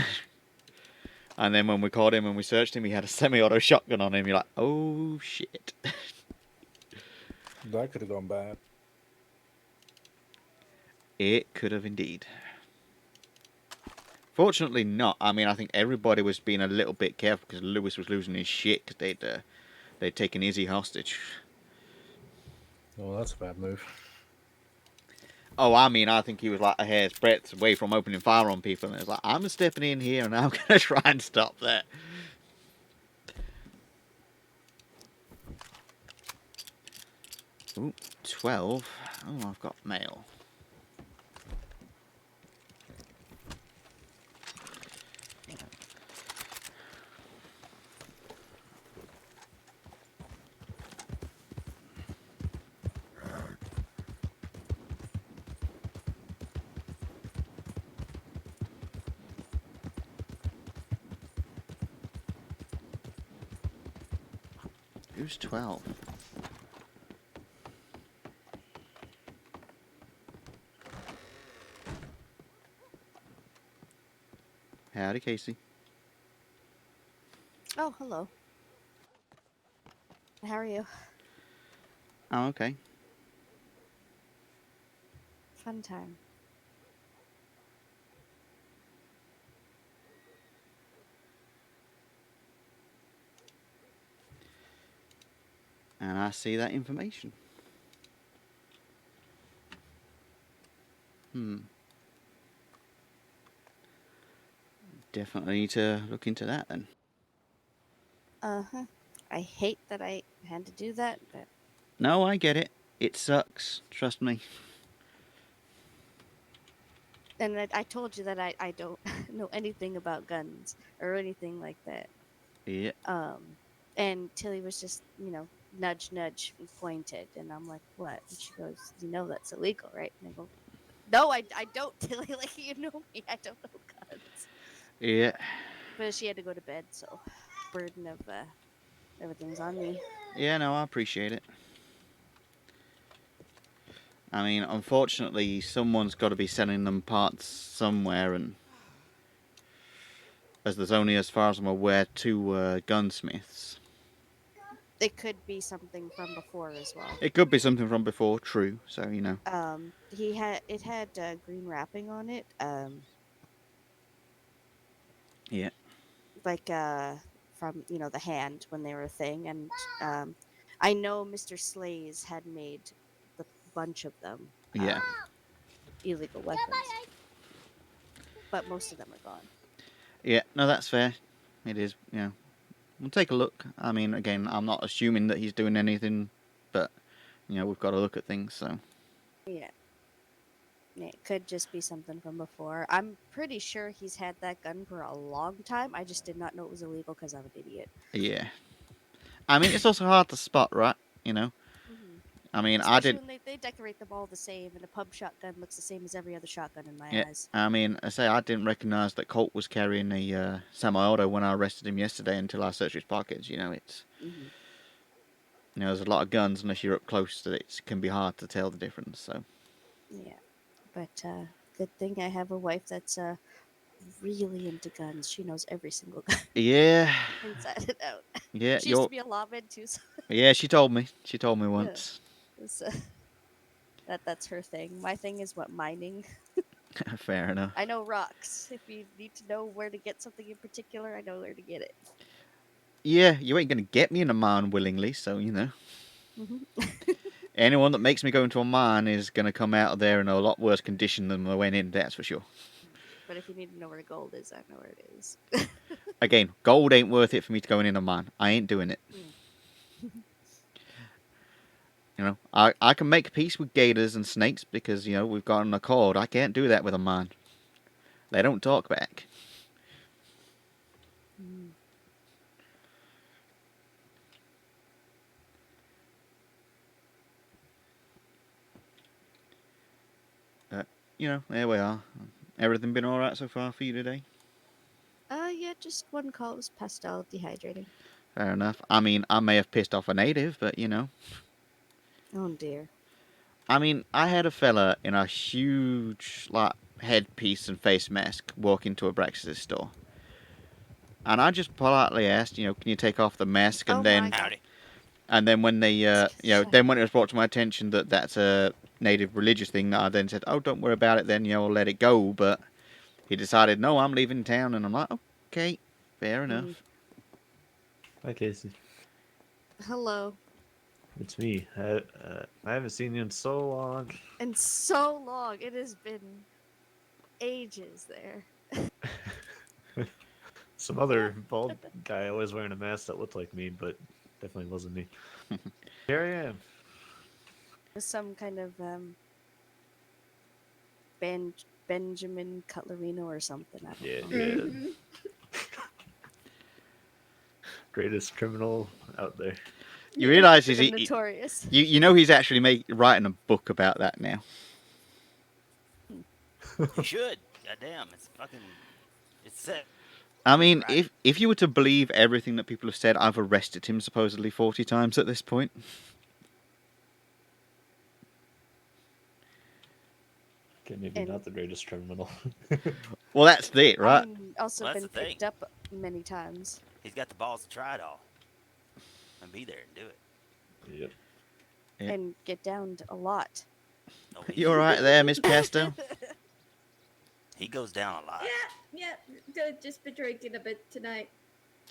And then when we caught him and we searched him, he had a semi-auto shotgun on him. You're like, oh shit. That could have gone bad. It could have indeed. Fortunately not. I mean, I think everybody was being a little bit careful because Lewis was losing his shit because they'd taken Izzy hostage. Oh, that's a bad move. Oh, I mean, I think he was like a hair's breadth away from opening fire on people, and it's like, I'm stepping in here and I'm gonna try and stop that. Ooh, 12. Oh, I've got mail. Who's 12? Howdy, Casey. Oh, hello. How are you? Oh, okay. Fun time. And I see that information. Definitely need to look into that then. Uh-huh. I hate that I had to do that, but No, I get it. It sucks. Trust me. And I told you that I don't know anything about guns or anything like that. Yeah. And Tilly was just, nudge, nudge, and pointed. And I'm like, what? And she goes, you know that's illegal, right? And I go, no, I don't, Tilly. Like, you know me. I don't know guns. Yeah. But she had to go to bed, so burden of everything's on me. Yeah, no, I appreciate it. I mean, unfortunately, someone's got to be selling them parts somewhere, and as there's only, as far as I'm aware, 2 gunsmiths. It could be something from before as well. It could be something from before, true. So It had green wrapping on it. Yeah. Like from the hand when they were a thing, and I know Mr. Slays had made the bunch of them. Yeah. Illegal weapons, but most of them are gone. Yeah. No, that's fair. It is. Yeah. We'll take a look. I mean, again, I'm not assuming that he's doing anything, but we've got to look at things. So. Yeah. It could just be something from before. I'm pretty sure he's had that gun for a long time. I just did not know it was illegal because I'm an idiot. Yeah. I mean, it's also hard to spot, right? Mm-hmm. I mean, Especially I did. when they decorate them all the same, and a pub shotgun looks the same as every other shotgun in my Yeah. eyes. I mean, I didn't recognise that Colt was carrying a semi-auto when I arrested him yesterday until I searched his pockets. It's. Mm-hmm. There's a lot of guns unless you're up close that it can be hard to tell the difference. So. Yeah, but good thing I have a wife that's really into guns. She knows every single gun Yeah. inside and out. Yeah. She used to be a lawman too. So Yeah, she told me. She told me once. it's, that's her thing. My thing is mining. Fair enough. I know rocks. If you need to know where to get something in particular, I know where to get it. Yeah, you ain't gonna get me in a mine willingly, so Mm-hmm. Anyone that makes me go into a mine is gonna come out of there in a lot worse condition than they went in. That's for sure. But if you need to know where gold is, I know where it is. Again, gold ain't worth it for me to go in a mine. I ain't doing it. I can make peace with gators and snakes because we've got an accord. I can't do that with a mine. They don't talk back. Mm. There we are. Everything been all right so far for you today? Yeah, just one call. It was pastel dehydrating. Fair enough. I mean, I may have pissed off a native, but Oh dear. I mean, I had a fella in a huge headpiece and face mask walk into a breakfast store, and I just politely asked, can you take off the mask? And Oh then, my God. and then when they, Shut then when it was brought to my attention that that's a native religious thing, I then said, oh, don't worry about it. Then I'll let it go. But he decided, no, I'm leaving town, and I'm like, okay, fair enough. Hi, Casey. Hello. It's me. I haven't seen you in so long. And so long. It has been ages there. Some other bald guy always wearing a mask that looked like me, but definitely wasn't me. Here I am. Some kind of Benjamin Cutlerino or something. I don't know. Yeah. Greatest criminal out there. You realise The notorious. he's actually writing a book about that now. You should. Goddamn, it's set. I mean, Right. if you were to believe everything that people have said, I've arrested him supposedly 40 times at this point. Okay, maybe not the greatest criminal. Well, that's it, right? I've also Well, that's been the thing. picked up many times. He's got the balls to try it all. And be there and do it. Yep. Yeah. And get downed a lot. No, You all right there, Miss Pesto? He goes down a lot. Yeah. Just been drinking a bit tonight.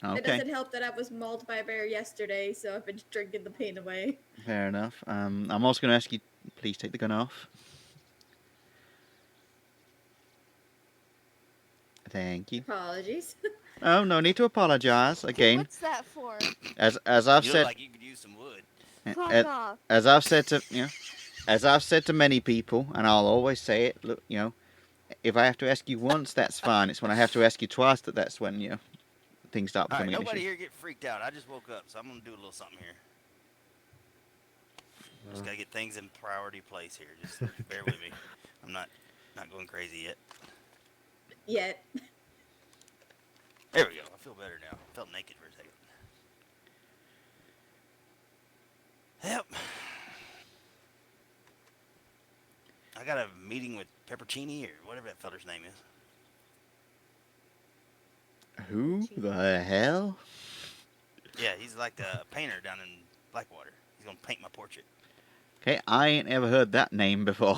It Okay, doesn't help that I was mauled by a bear yesterday, so I've been drinking the pain away. fair enough. I'm also going to ask you, please take the gun off. Thank you. Apologies. Oh, no need to apologise. Again, What's that for? as I've You said, look like you could use some wood. Fuck off. As I've said to as I've said to many people, and I'll always say it. Look, if I have to ask you once, that's fine. It's when I have to ask you twice that's when things start All right, becoming an nobody issue. here get freaked out. I just woke up, so I'm gonna do a little something here. Just gotta get things in priority place here. Just bear with me. I'm not going crazy yet. Yet. There we go. I feel better now. I felt naked for a second. Yep. I got a meeting with Peppercini or whatever that feller's name is. Who the hell? Yeah, he's like a painter down in Blackwater. He's gonna paint my portrait. Okay, I ain't ever heard that name before.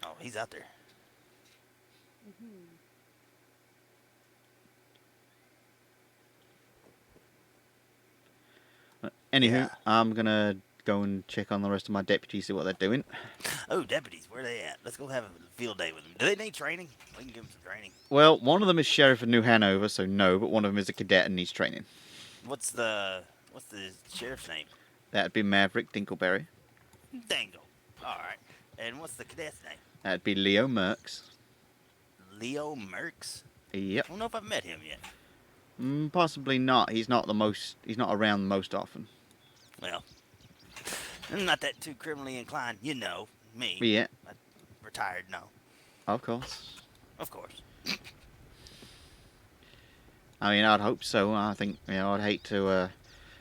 Oh, he's out there. Anywho, Yeah. I'm gonna go and check on the rest of my deputies, see what they're doing. Oh, deputies, where they at? Let's go have a field day with them. Do they need training? We can give them some training. Well, one of them is sheriff of New Hanover, so no, but one of them is a cadet and needs training. What's the sheriff's name? That'd be Maverick Dinkleberry. Dangle. All right. And what's the cadet's name? That'd be Leo Merks. Leo Merks. Yep. I don't know if I've met him yet. Possibly not. He's not around most often. Well, I'm not that too criminally inclined. You know me. Yeah, I'm retired now. of course. Of course. I mean, I'd hope so. I think I'd hate to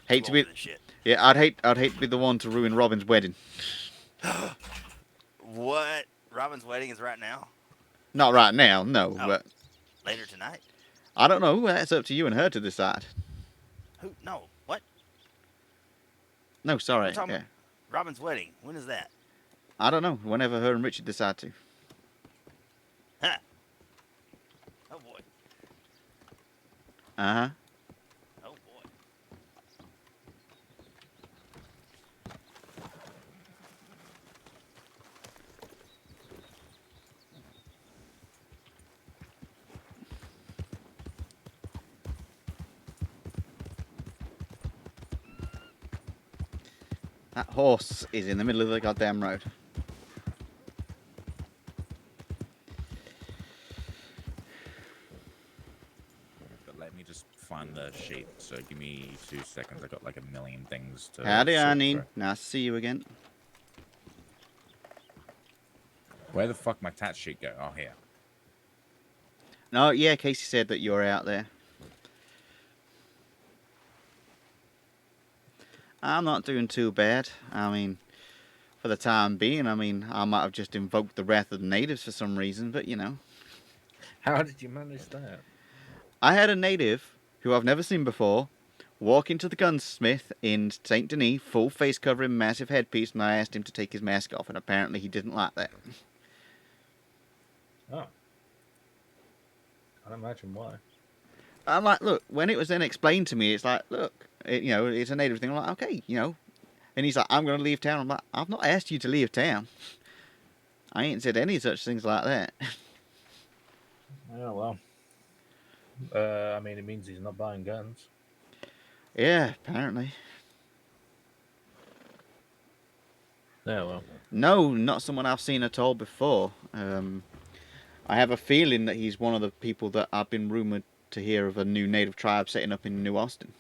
Too be. old for this shit. Yeah, I'd hate to be the one to ruin Robin's wedding. What? Robin's wedding is right now? Not right now, no, Oh. but Later tonight? I don't know. That's up to you and her to decide. Who? No. What? No, sorry. We're talking Yeah. about Robin's wedding. When is that? I don't know. Whenever her and Richard decide to. Huh. Oh boy. Uh-huh. Oh boy. That horse is in the middle of the goddamn road. But let me just find the sheet. So give me 2 seconds. I got like a million things to. Howdy, sort Annie. through. Nice to see you again. Where the fuck my tat sheet go? Oh, here. No, yeah, Casey said that you're out there. I'm not doing too bad. I mean, for the time being, I might have just invoked the wrath of the natives for some reason, but How did you manage that? I had a native who I've never seen before walk into the gunsmith in St. Denis, full face covering, massive headpiece, and I asked him to take his mask off, and apparently he didn't like that. Oh. Can't imagine why. I'm like, look, when it was then explained to me, it's like, look, it's a native thing. I'm like, okay, And he's like, I'm going to leave town. I'm like, I've not asked you to leave town. I ain't said any such things like that. Yeah, well. I mean, it means he's not buying guns. Yeah, apparently. Yeah, well. No, not someone I've seen at all before. I have a feeling that he's one of the people that I've been rumoured to hear of a new native tribe setting up in New Austin.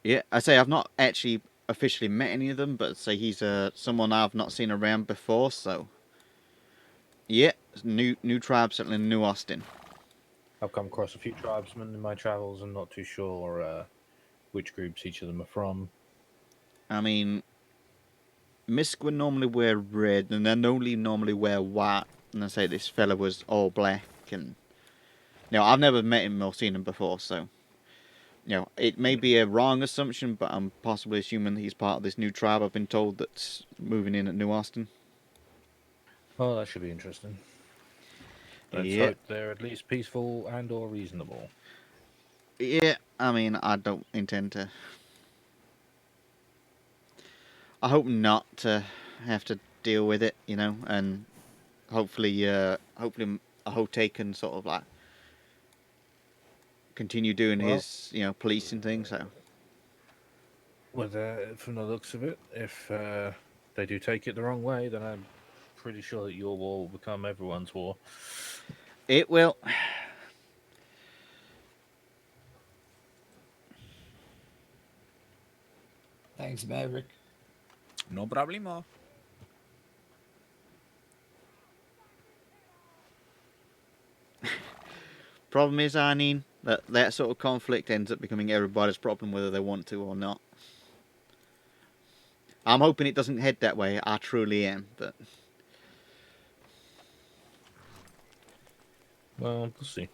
Yeah, I say I've not actually officially met any of them, but say he's someone I've not seen around before, so... Yeah, new tribe settling in New Austin. I've come across a few tribesmen in my travels. I'm not too sure which groups each of them are from. I mean, Miskwa normally wear red, and then only normally wear white. And I say this fella was all black, and I've never met him or seen him before, so it may be a wrong assumption, but I'm possibly assuming that he's part of this new tribe I've been told that's moving in at New Austin. Well, that should be interesting. Let's Yeah. hope they're at least peaceful and or reasonable. Yeah, I mean, I don't intend to. I hope not to have to deal with it, and hopefully Ahote can sort of like continue doing Well- his, policing thing. So From the looks of it, if they do take it the wrong way, then I'm pretty sure that your war will become everyone's war. it will. Thanks, Maverick. No problemo. Problem is, Arnie, that sort of conflict ends up becoming everybody's problem, whether they want to or not. I'm hoping it doesn't head that way. I truly am, but Well, we'll see.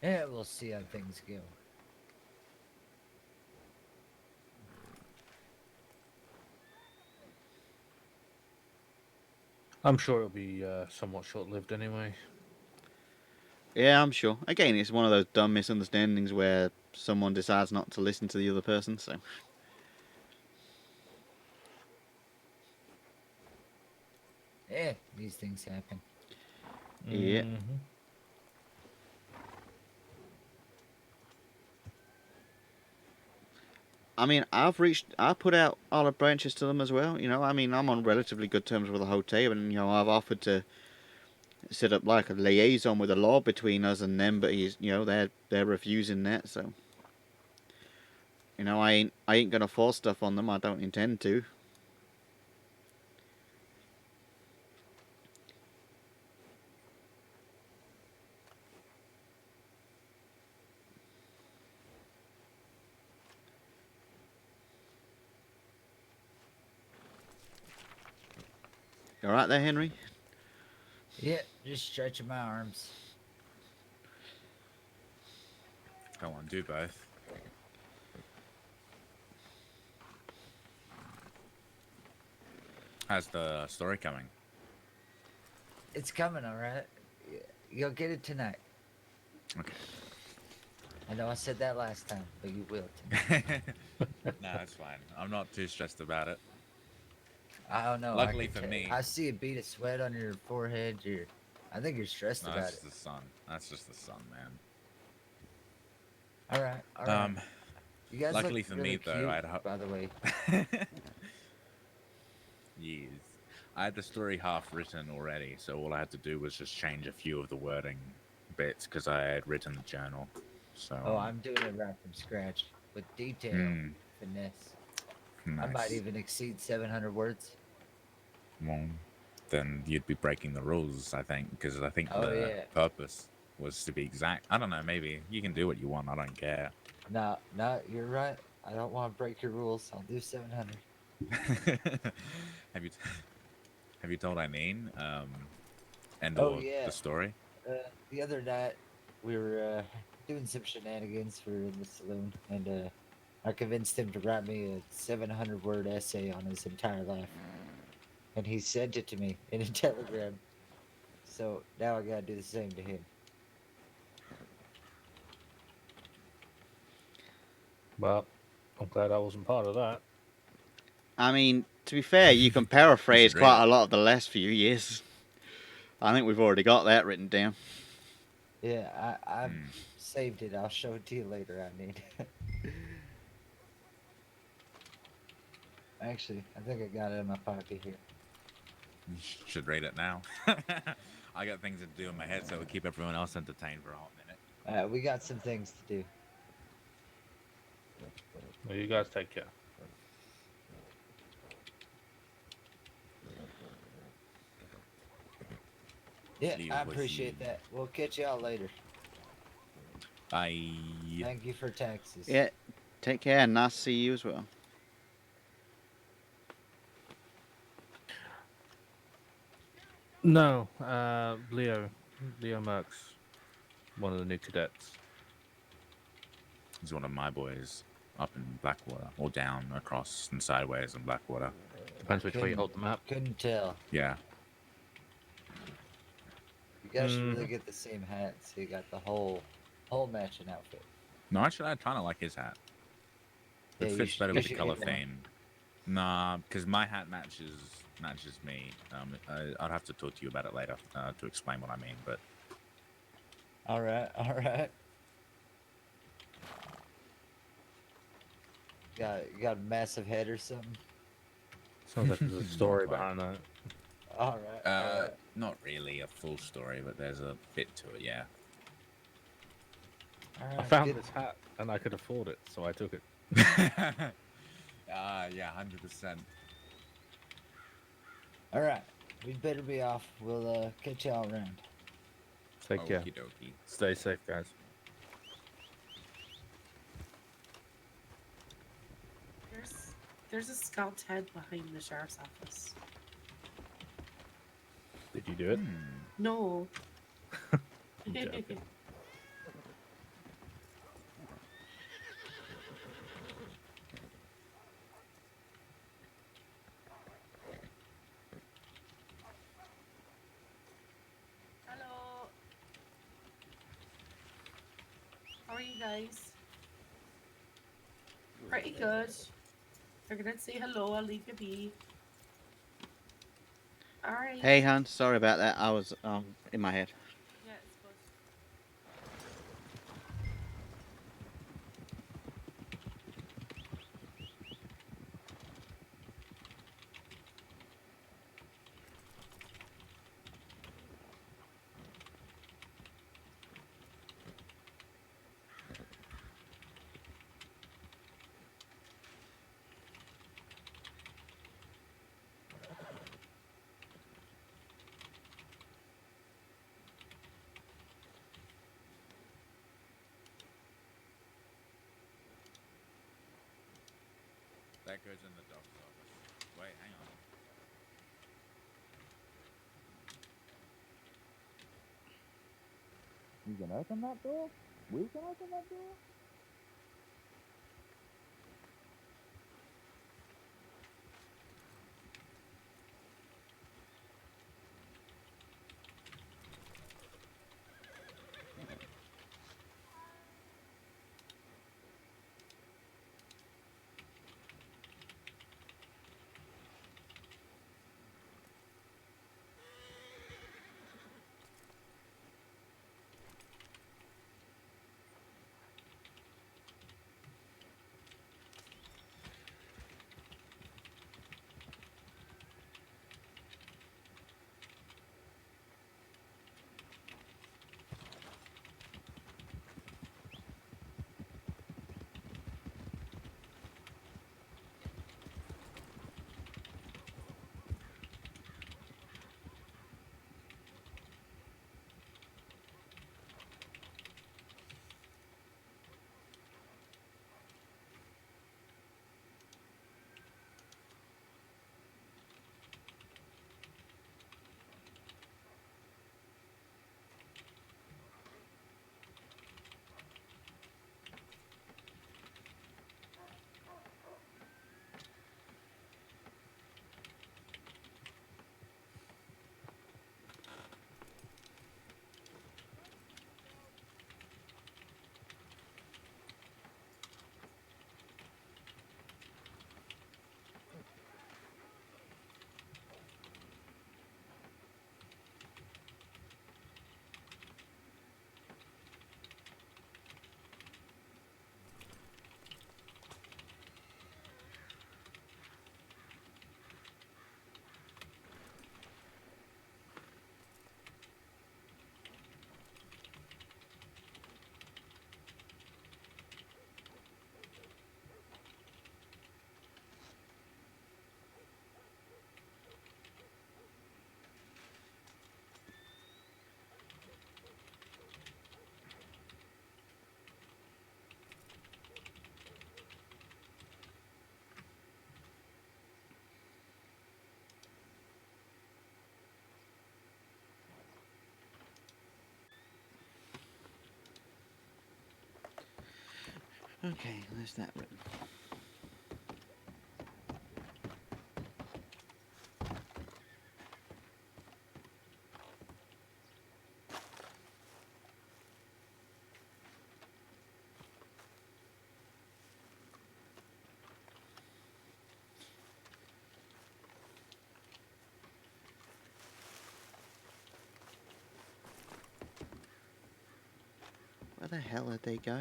Yeah, we'll see how things go. I'm sure it'll be somewhat short-lived anyway. yeah, I'm sure. Again, it's one of those dumb misunderstandings where someone decides not to listen to the other person. So Yeah, these things happen. yeah. Mhm. I mean, I put out olive branches to them as well. I mean, I'm on relatively good terms with the hotel, and I've offered to set up like a liaison with the law between us and them, but they're refusing that. So, I ain't gonna force stuff on them. I don't intend to. You all right there, Henry? Yeah, just stretching my arms. Don't want to do both. How's the story coming? It's coming, all right. You'll get it tonight. Okay. I know I said that last time, but you will tonight. No, it's fine. I'm not too stressed about it. I don't know. Luckily for me. I see a bead of sweat on your forehead. I think you're stressed No, about that's it. just the sun. That's just the sun, man. All right, all right. You guys Luckily look for really me, though, cute, I'd by the way. Yes. I had the story half written already, so all I had to do was just change a few of the wording bits because I had written the journal. So. Oh, I'm doing it right from scratch with detail, finesse. Nice. I might even exceed 700 words. Well, then you'd be breaking the rules, I think, because I think the purpose was to be exact. I don't know, maybe you can do what you want. I don't care. No, you're right. I don't want to break your rules. I'll do 700. Have you told Eileen the story? The other night we were doing some shenanigans for in the saloon, and I convinced him to write me a 700-word essay on his entire life, and he sent it to me in a telegram. So now I gotta do the same to him. Well, I'm glad I wasn't part of that. I mean, to be fair, you can paraphrase read quite it. a lot of the last few years. I think we've already got that written down. Yeah, I've saved it. I'll show it to you later, I need. Actually, I think I got it in my pocket here. You should read it now. I got things to do in my head, so it'll keep everyone else entertained for a hot minute. We got some things to do. Well, you guys take care. Yeah, Leave I with appreciate you. that. We'll catch y'all later. Bye. Thank you for taxes. Yeah, take care, and nice to see you as well. No, Leo Merckx, one of the new cadets. He's one of my boys up in Blackwater, or down, across, and sideways in Blackwater. Depends which way you hold the map. Couldn't tell. Yeah. You guys should really get the same hat, so you got the whole matching outfit. No, actually, I kind of like his hat. It Yeah, fits better with the should color get one. theme. Nah, because my hat matches me. I'd have to talk to you about it later to explain what I mean, but All right, all right. Got a massive head or something? Sounds like there's a Not story quite. behind that. All right, all right. Not really a full story, but there's a bit to it, yeah. All I right, found good. this hat and I could afford it, so I took it. Yeah, 100%. All right, we'd better be off. We'll catch y'all around. Take care. Okie dokie. Stay safe, guys. There's a scout's head behind the sheriff's office. Did you do it? No. I'm joking. Hello. How are you guys? Pretty good. You're gonna say hello, I'll leave you be. Alright. Hey, Hans. Sorry about that. I was in my head. Yeah, it's good. That goes in the doctor's office. Wait, hang on. You can open that door? We can open that door? Okay, there's that written. the hell did they go?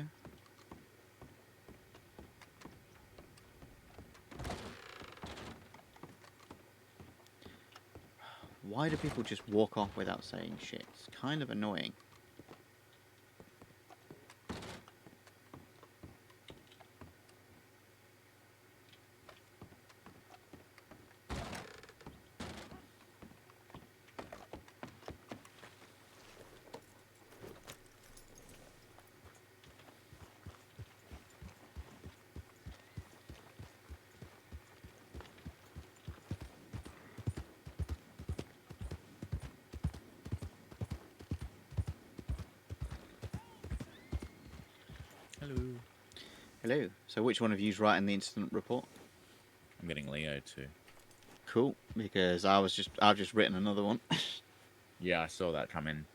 Why do people just walk off without saying shit? It's kind of annoying. Hello. Hello. So which one of you's writing the incident report? I'm getting Leo too. Cool, because I've just written another one. Yeah, I saw that come in.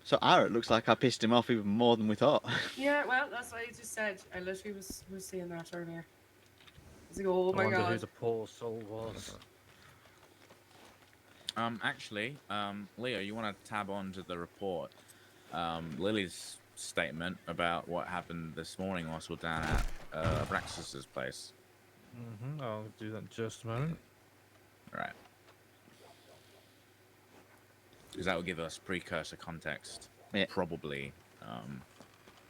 So it looks like I pissed him off even more than we thought. Yeah, well, that's what I just said. I literally was saying that earlier. I was like, oh I my wonder who god. the poor soul was. Actually, Leo, you want to tab on to the report? Lily's statement about what happened this morning whilst we're down at Abraxas's place. I'll do that in just a moment. Right. Because that will give us precursor context. Yeah. Probably.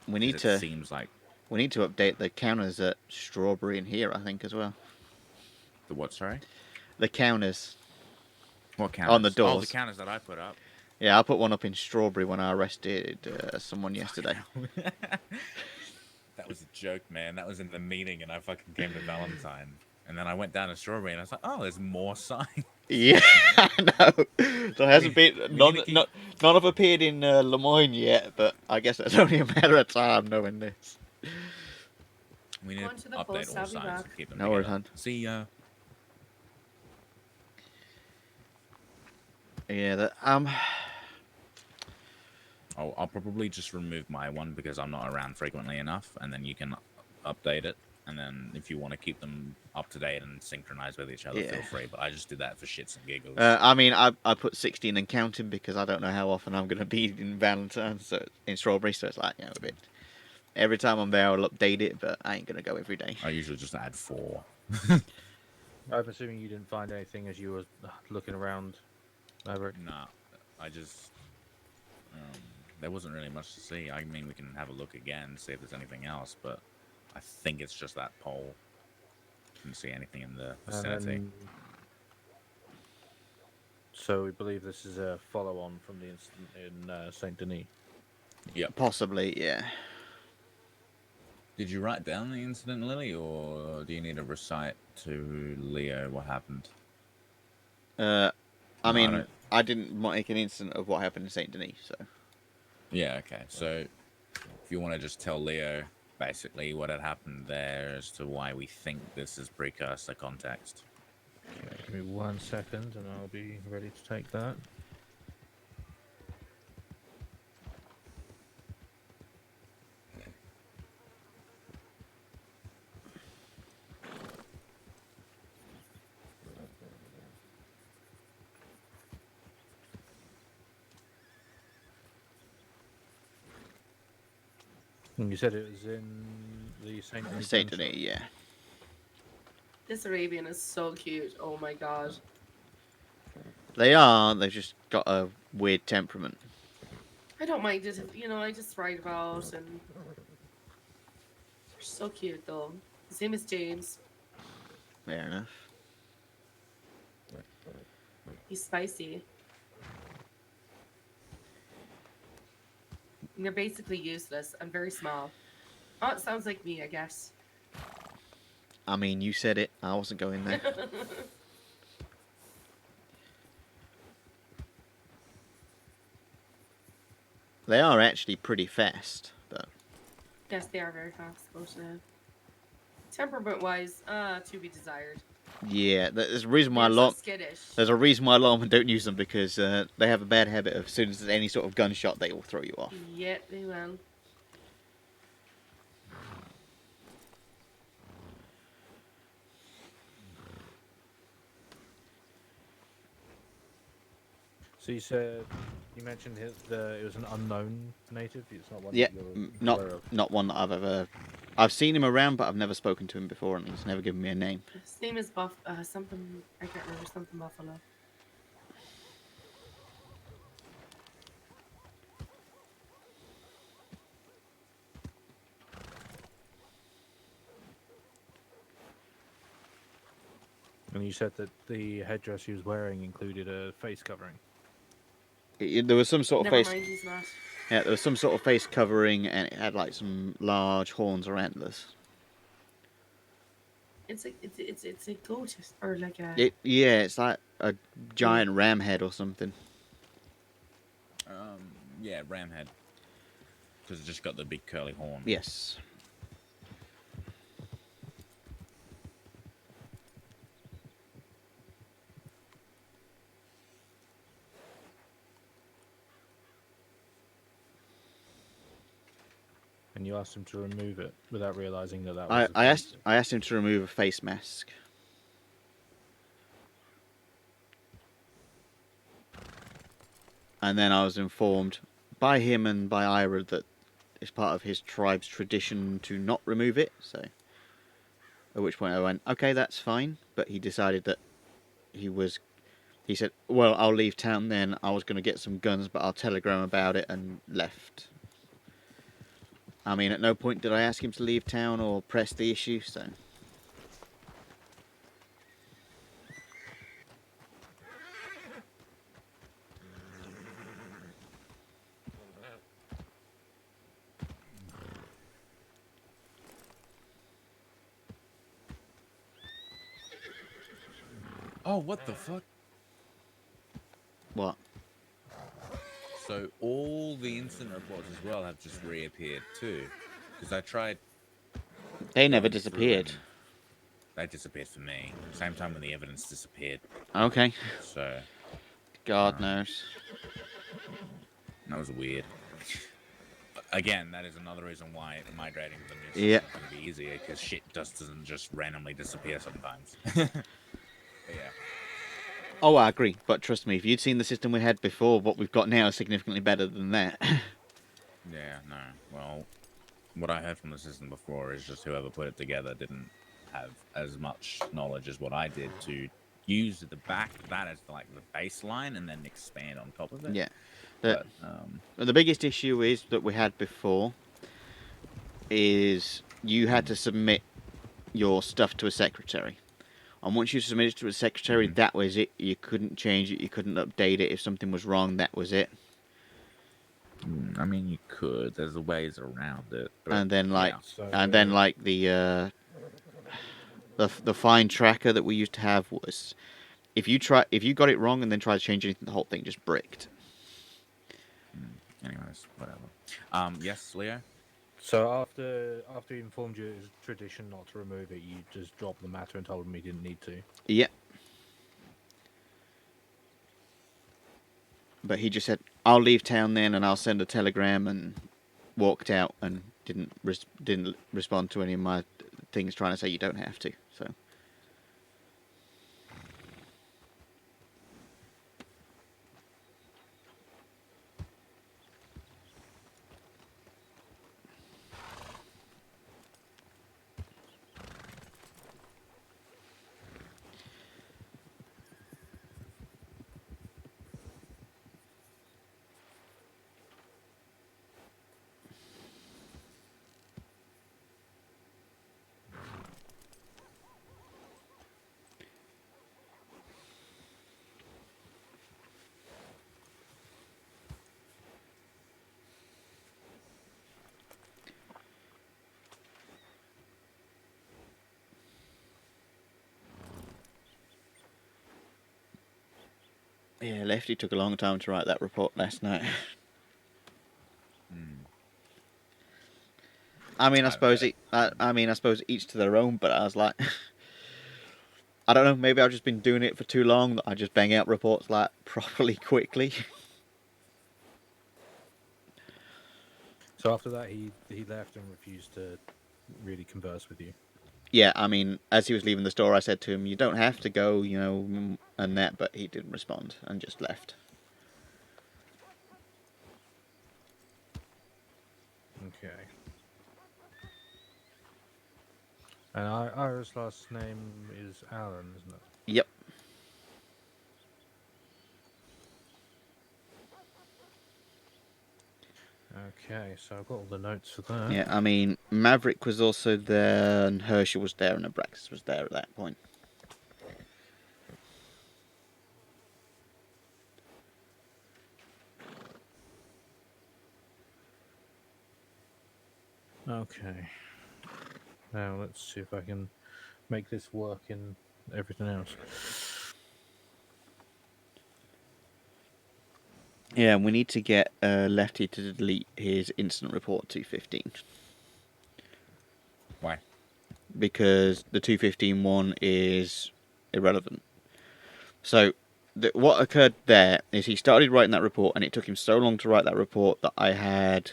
We need it to seems like update the counters at Strawberry and here, I think, as well. the what? Sorry. The counters. What counters? On the doors. Oh, the counters that I put up. Yeah, I put one up in Strawberry when I arrested someone yesterday. That was a joke, man. That was in the meeting, and I fucking came to Valentine. And then I went down to Strawberry, and I was like, oh, there's more signs. Yeah, I know. There hasn't been none have appeared in Lemoyne yet, but I guess it's only a matter of time knowing this. We need Going to to the update post, all I'll be signs back. and keep them No worries, together. hon. See ya. Yeah, I'll probably just remove my one because I'm not around frequently enough, and then you can update it. And then if you want to keep them up to date and synchronized with each other, Yeah. feel free. But I just did that for shits and giggles. I mean, I put 16 and counting because I don't know how often I'm going to be in Valentine, so in Strawberry, so it's like, a bit. Every time I'm there, I'll update it, but I ain't going to go every day. I usually just add 4. I'm assuming you didn't find anything as you were looking around, Maverick. Nah, I just there wasn't really much to see. I mean, we can have a look again, see if there's anything else, but I think it's just that pole. Couldn't see anything in the vicinity. So we believe this is a follow-on from the incident in Saint Denis. Yeah, Possibly, yeah. Did you write down the incident, Lily, or do you need to recite to Leo what happened? I No, mean, I didn't make an incident of what happened in Saint Denis, so. Yeah, okay. So if you want to just tell Leo basically what had happened there as to why we think this is precursor context. Okay, give me 1 second and I'll be ready to take that. And you said it was in the Saint Denis. Saint Denis, yeah. This Arabian is so cute. Oh my god. They are, they've just got a weird temperament. I don't mind it. I just write about and they're so cute though. His name is James. Fair enough. He's spicy. And they're basically useless and very small. Oh, it sounds like me, I guess. I mean, you said it. I wasn't going there. They are actually pretty fast, though. Yes, they are very fast, but temperament-wise, to be desired. Yeah, there's a reason why They're so skittish. There's a reason why lawmen don't use them because they have a bad habit of as soon as there's any sort of gunshot, they will throw you off. Yeah, they will. So you said You mentioned it was an unknown native. It's not one Yeah, that you're not aware of. not one that I've ever. I've seen him around, but I've never spoken to him before, and he's never given me a name. His name is something I can't remember, something Buffalo. And you said that the headdress he was wearing included a face covering. There was some sort of Never face. mind, he's not. Yeah, there was some sort of face covering, and it had like some large horns or antlers. It's like it's a goat or like a. It's like a giant ram head or something. Yeah, ram head. Because it's just got the big curly horn. Yes. And you asked him to remove it without realizing that was. I asked him to remove a face mask. And then I was informed by him and by Ira that it's part of his tribe's tradition to not remove it. So, at which point I went, okay, that's fine. But he decided that he said, well, I'll leave town then. I was going to get some guns, but I'll telegram about it, and left. I mean, at no point did I ask him to leave town or press the issue, so. Oh, what the fuck? What? So all the incident reports as well have just reappeared too. Because I tried. They never going through disappeared. and They disappeared for me. Same time when the evidence disappeared. Okay. So. God knows. That was weird. Again, that is another reason why migrating to the new system Yeah. is going to be easier, because shit just doesn't just randomly disappear sometimes. But yeah. Oh, I agree. But trust me, if you'd seen the system we had before, what we've got now is significantly better than that. Yeah, no. Well, what I heard from the system before is just whoever put it together didn't have as much knowledge as what I did to use that as like the baseline and then expand on top of it. Yeah. The biggest issue is that we had before is you had to submit your stuff to a secretary. And once you submitted it to a secretary, that was it. You couldn't change it. You couldn't update it. If something was wrong, that was it. I mean, you could. There's ways around it. But And then, like, yeah. the fine tracker that we used to have was, if you got it wrong and then tried to change anything, the whole thing just bricked. Anyways, whatever. Yes, Leo. So after he informed you it was tradition not to remove it, you just dropped the matter and told him he didn't need to. Yep. But he just said, "I'll leave town then, and I'll send a telegram," and walked out and didn't respond to any of my things trying to say you don't have to. So. Yeah, Lefty took a long time to write that report last night. I mean, I suppose each to their own, but I was like, I don't know, maybe I've just been doing it for too long that I just bang out reports like properly quickly. So after that, he left and refused to really converse with you. Yeah, I mean, as he was leaving the store, I said to him, "You don't have to go, and that," but he didn't respond and just left. Okay. And Ira's last name is Allen, isn't it? Yep. Okay, so I've got all the notes for that. Yeah, I mean, Maverick was also there, and Herschel was there, and Abraxas was there at that point. Okay. Now let's see if I can make this work in everything else. Yeah, we need to get Lefty to delete his incident report 215. Why? Because the 215 one is irrelevant. So, what occurred there is he started writing that report, and it took him so long to write that report that I had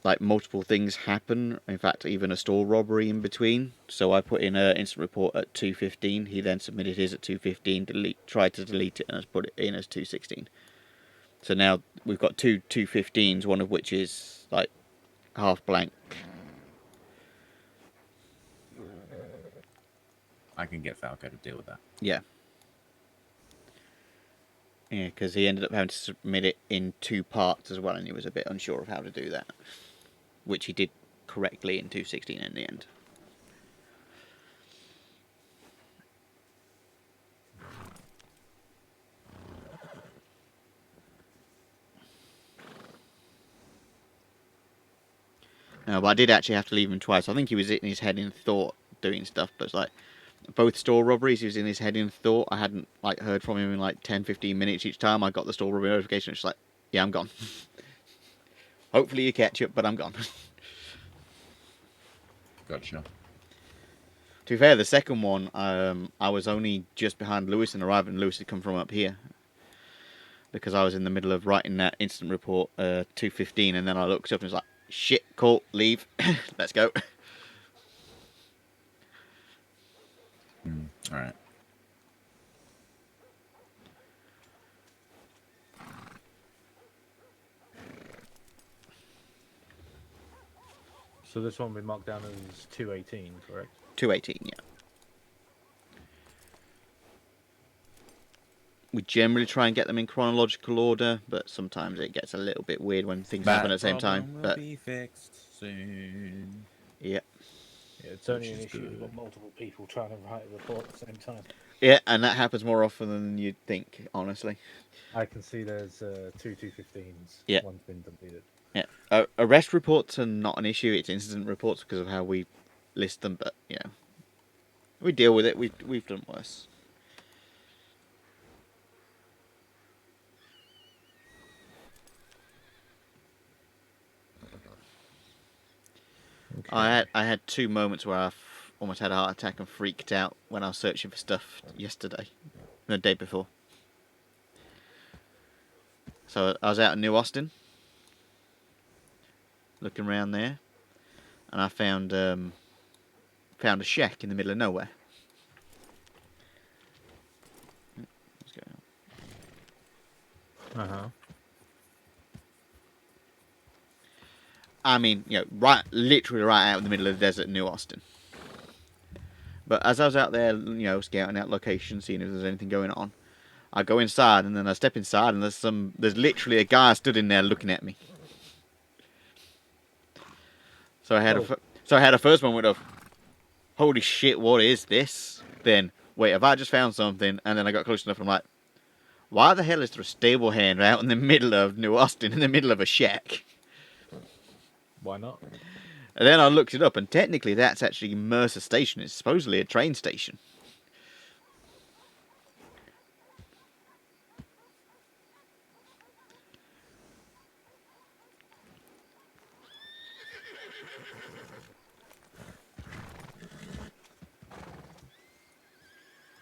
like multiple things happen. In fact, even a store robbery in between. So I put in an instant report at 215. He then submitted his at 215. Tried to delete it and has put it in as 216. So now we've got two 215s, one of which is like half blank. I can get Falco to deal with that. Yeah. Yeah, because he ended up having to submit it in 2 parts as well, and he was a bit unsure of how to do that. Which he did correctly in 216 in the end. No, but I did actually have to leave him twice. I think he was in his head in thought doing stuff, but it's like both store robberies, he was in his head in thought. I hadn't like heard from him in like 10-15 minutes each time. I got the store robbery notification. It's like, yeah, I'm gone. Hopefully you catch up, but I'm gone. Gotcha. To be fair, the second one, I was only just behind Lewis and arrived, and Lewis had come from up here. Because I was in the middle of writing that incident report 215, and then I looked up and was like, shit, cool, leave, let's go. Alright. So this one will be marked down as 218, correct? 218, yeah. We generally try and get them in chronological order, but sometimes it gets a little bit weird when things happen at the same time. Will But be fixed soon. yeah. Yeah, it's only Which an is issue if you've good. got multiple people trying to write a report at the same time. Yeah, and that happens more often than you'd think, honestly. I can see there's 215s. Yeah. One's been deleted. Yeah. Arrest reports are not an issue, it's incident reports because of how we list them, but, you know, we deal with it, we've done worse. Okay. I had 2 moments where I almost had a heart attack and freaked out when I was searching for stuff yesterday, the day before. So I was out in New Austin, looking around there, and I found a shack in the middle of nowhere. What's going on? Uh-huh. I mean, you know, literally right out in the middle of the desert in New Austin. But as I was out there, you know, scouting out locations, seeing if there's anything going on, I go inside, and then I step inside, and there's literally a guy stood in there looking at me. So I had a first moment of, holy shit, what is this? Then, wait, have I just found something? And then I got close enough, and I'm like, why the hell is there a stable hand out in the middle of New Austin, in the middle of a shack? Why not? And then I looked it up, and technically that's actually Mercer Station. It's supposedly a train station.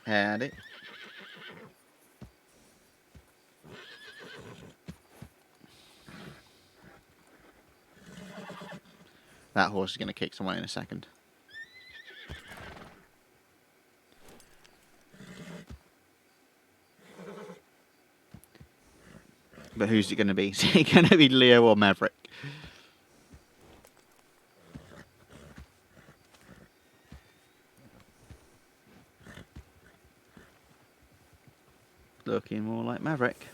Had it. That horse is going to kick someone in a second. But who's it going to be? Is it going to be Leo or Maverick? looking more like Maverick.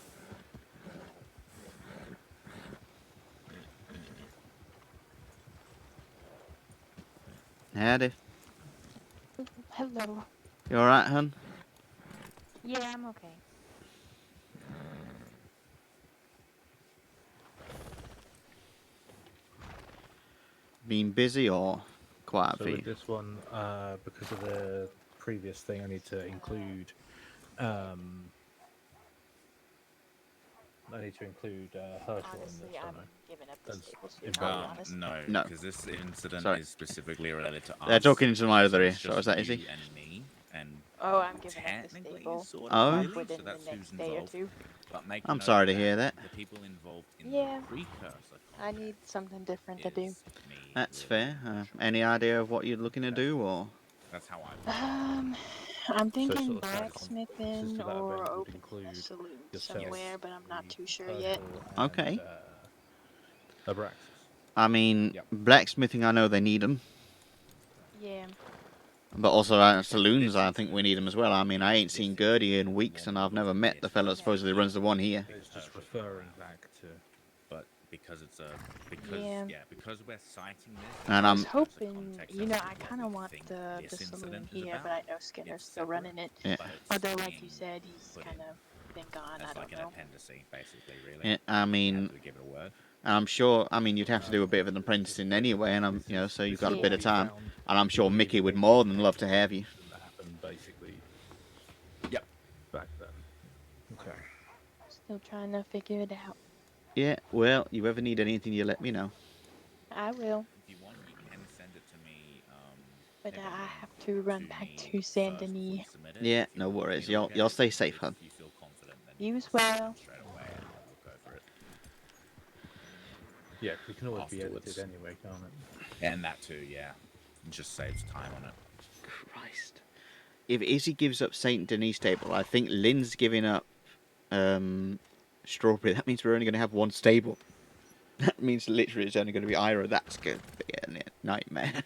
Howdy. Hello. You alright, hun? Yeah, I'm okay. Been busy or quiet So for you? with this one, because of the previous thing, I need to include. I need to include Herschel in Honestly, this, I'm don't I? giving up the As stables, to be totally honest. No, No. because this incident Sorry. is specifically related to us. They're talking into my other ear. it's So just is that easy? you and me, and Oh, I'm giving up the technically, stable sort Oh. of, really, within so the that's who's next day or involved. two. But make I'm note sorry to that hear that. the people involved in Yeah. the precursor I need something different to do. is me. That's really. fair. Any idea of what you're looking to do, or? That's how I. I'm thinking sort of blacksmithing to that or event would opening include a saloon yourself, somewhere, but I'm not me, too sure Herschel, yet. and, Okay. Abraxas. I mean, Yep. blacksmithing, I know they need them. Yeah. But also saloons, I think we need them as well. I mean, I ain't seen Gertie in weeks, and I've never met the fellow that supposedly runs the one here. It's just referring back to. But because it's Yeah. because we're citing this. And I I'm was hoping, context you as know, to I what kind of we want think the this saloon incident is here, about. but I know Skinner's It's still running it. Yeah. But it's Although, like being you said, he's put kind in of been gone. I as don't like an know. appendice, basically, really. Yeah, I We mean, have to give it a word. I'm sure. I mean, you'd have to do a bit of an apprenticing anyway, and so you've got a bit of time. And I'm sure Mickey would more than love to have you. That happened basically. Yep. Back then. Okay. Still trying to figure it out. Yeah. Well, you ever need anything, you let me know. I will. If you want, you can send it to me. But I everything have to run to back me to Saint first before you Denis. submit it. Yeah, If you no want me worries. to look at You'll it, stay safe, if hun. you feel confident, then You can as just send it well. straight away, and I'll look over it. Yeah, it can always be Afterwards. edited anyway, can't it? And that too, yeah. It just saves time on it. Christ. If Izzy gives up Saint Denis stable, I think Lynn's giving up Strawberry. That means we're only going to have one stable. That means literally it's only going to be Ira. That's going to be a nightmare.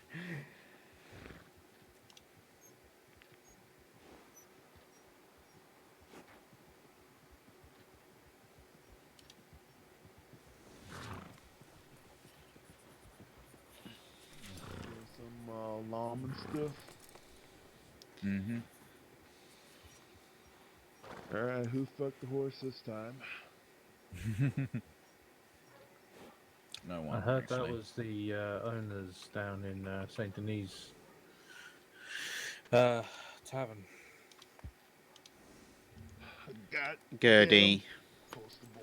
Some alarm and stuff. Mm-hmm. Alright, who fucked the horse this time? No one. I heard actually. that was the owners down in Saint Denis tavern. God Gertie. damn, poster boy.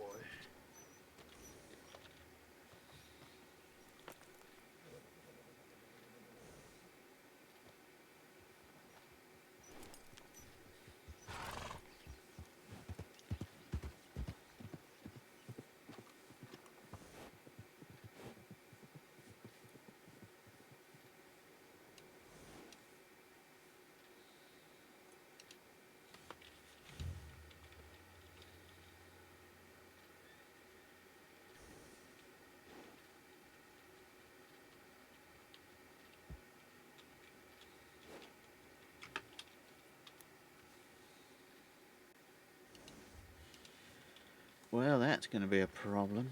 Well, that's going to be a problem.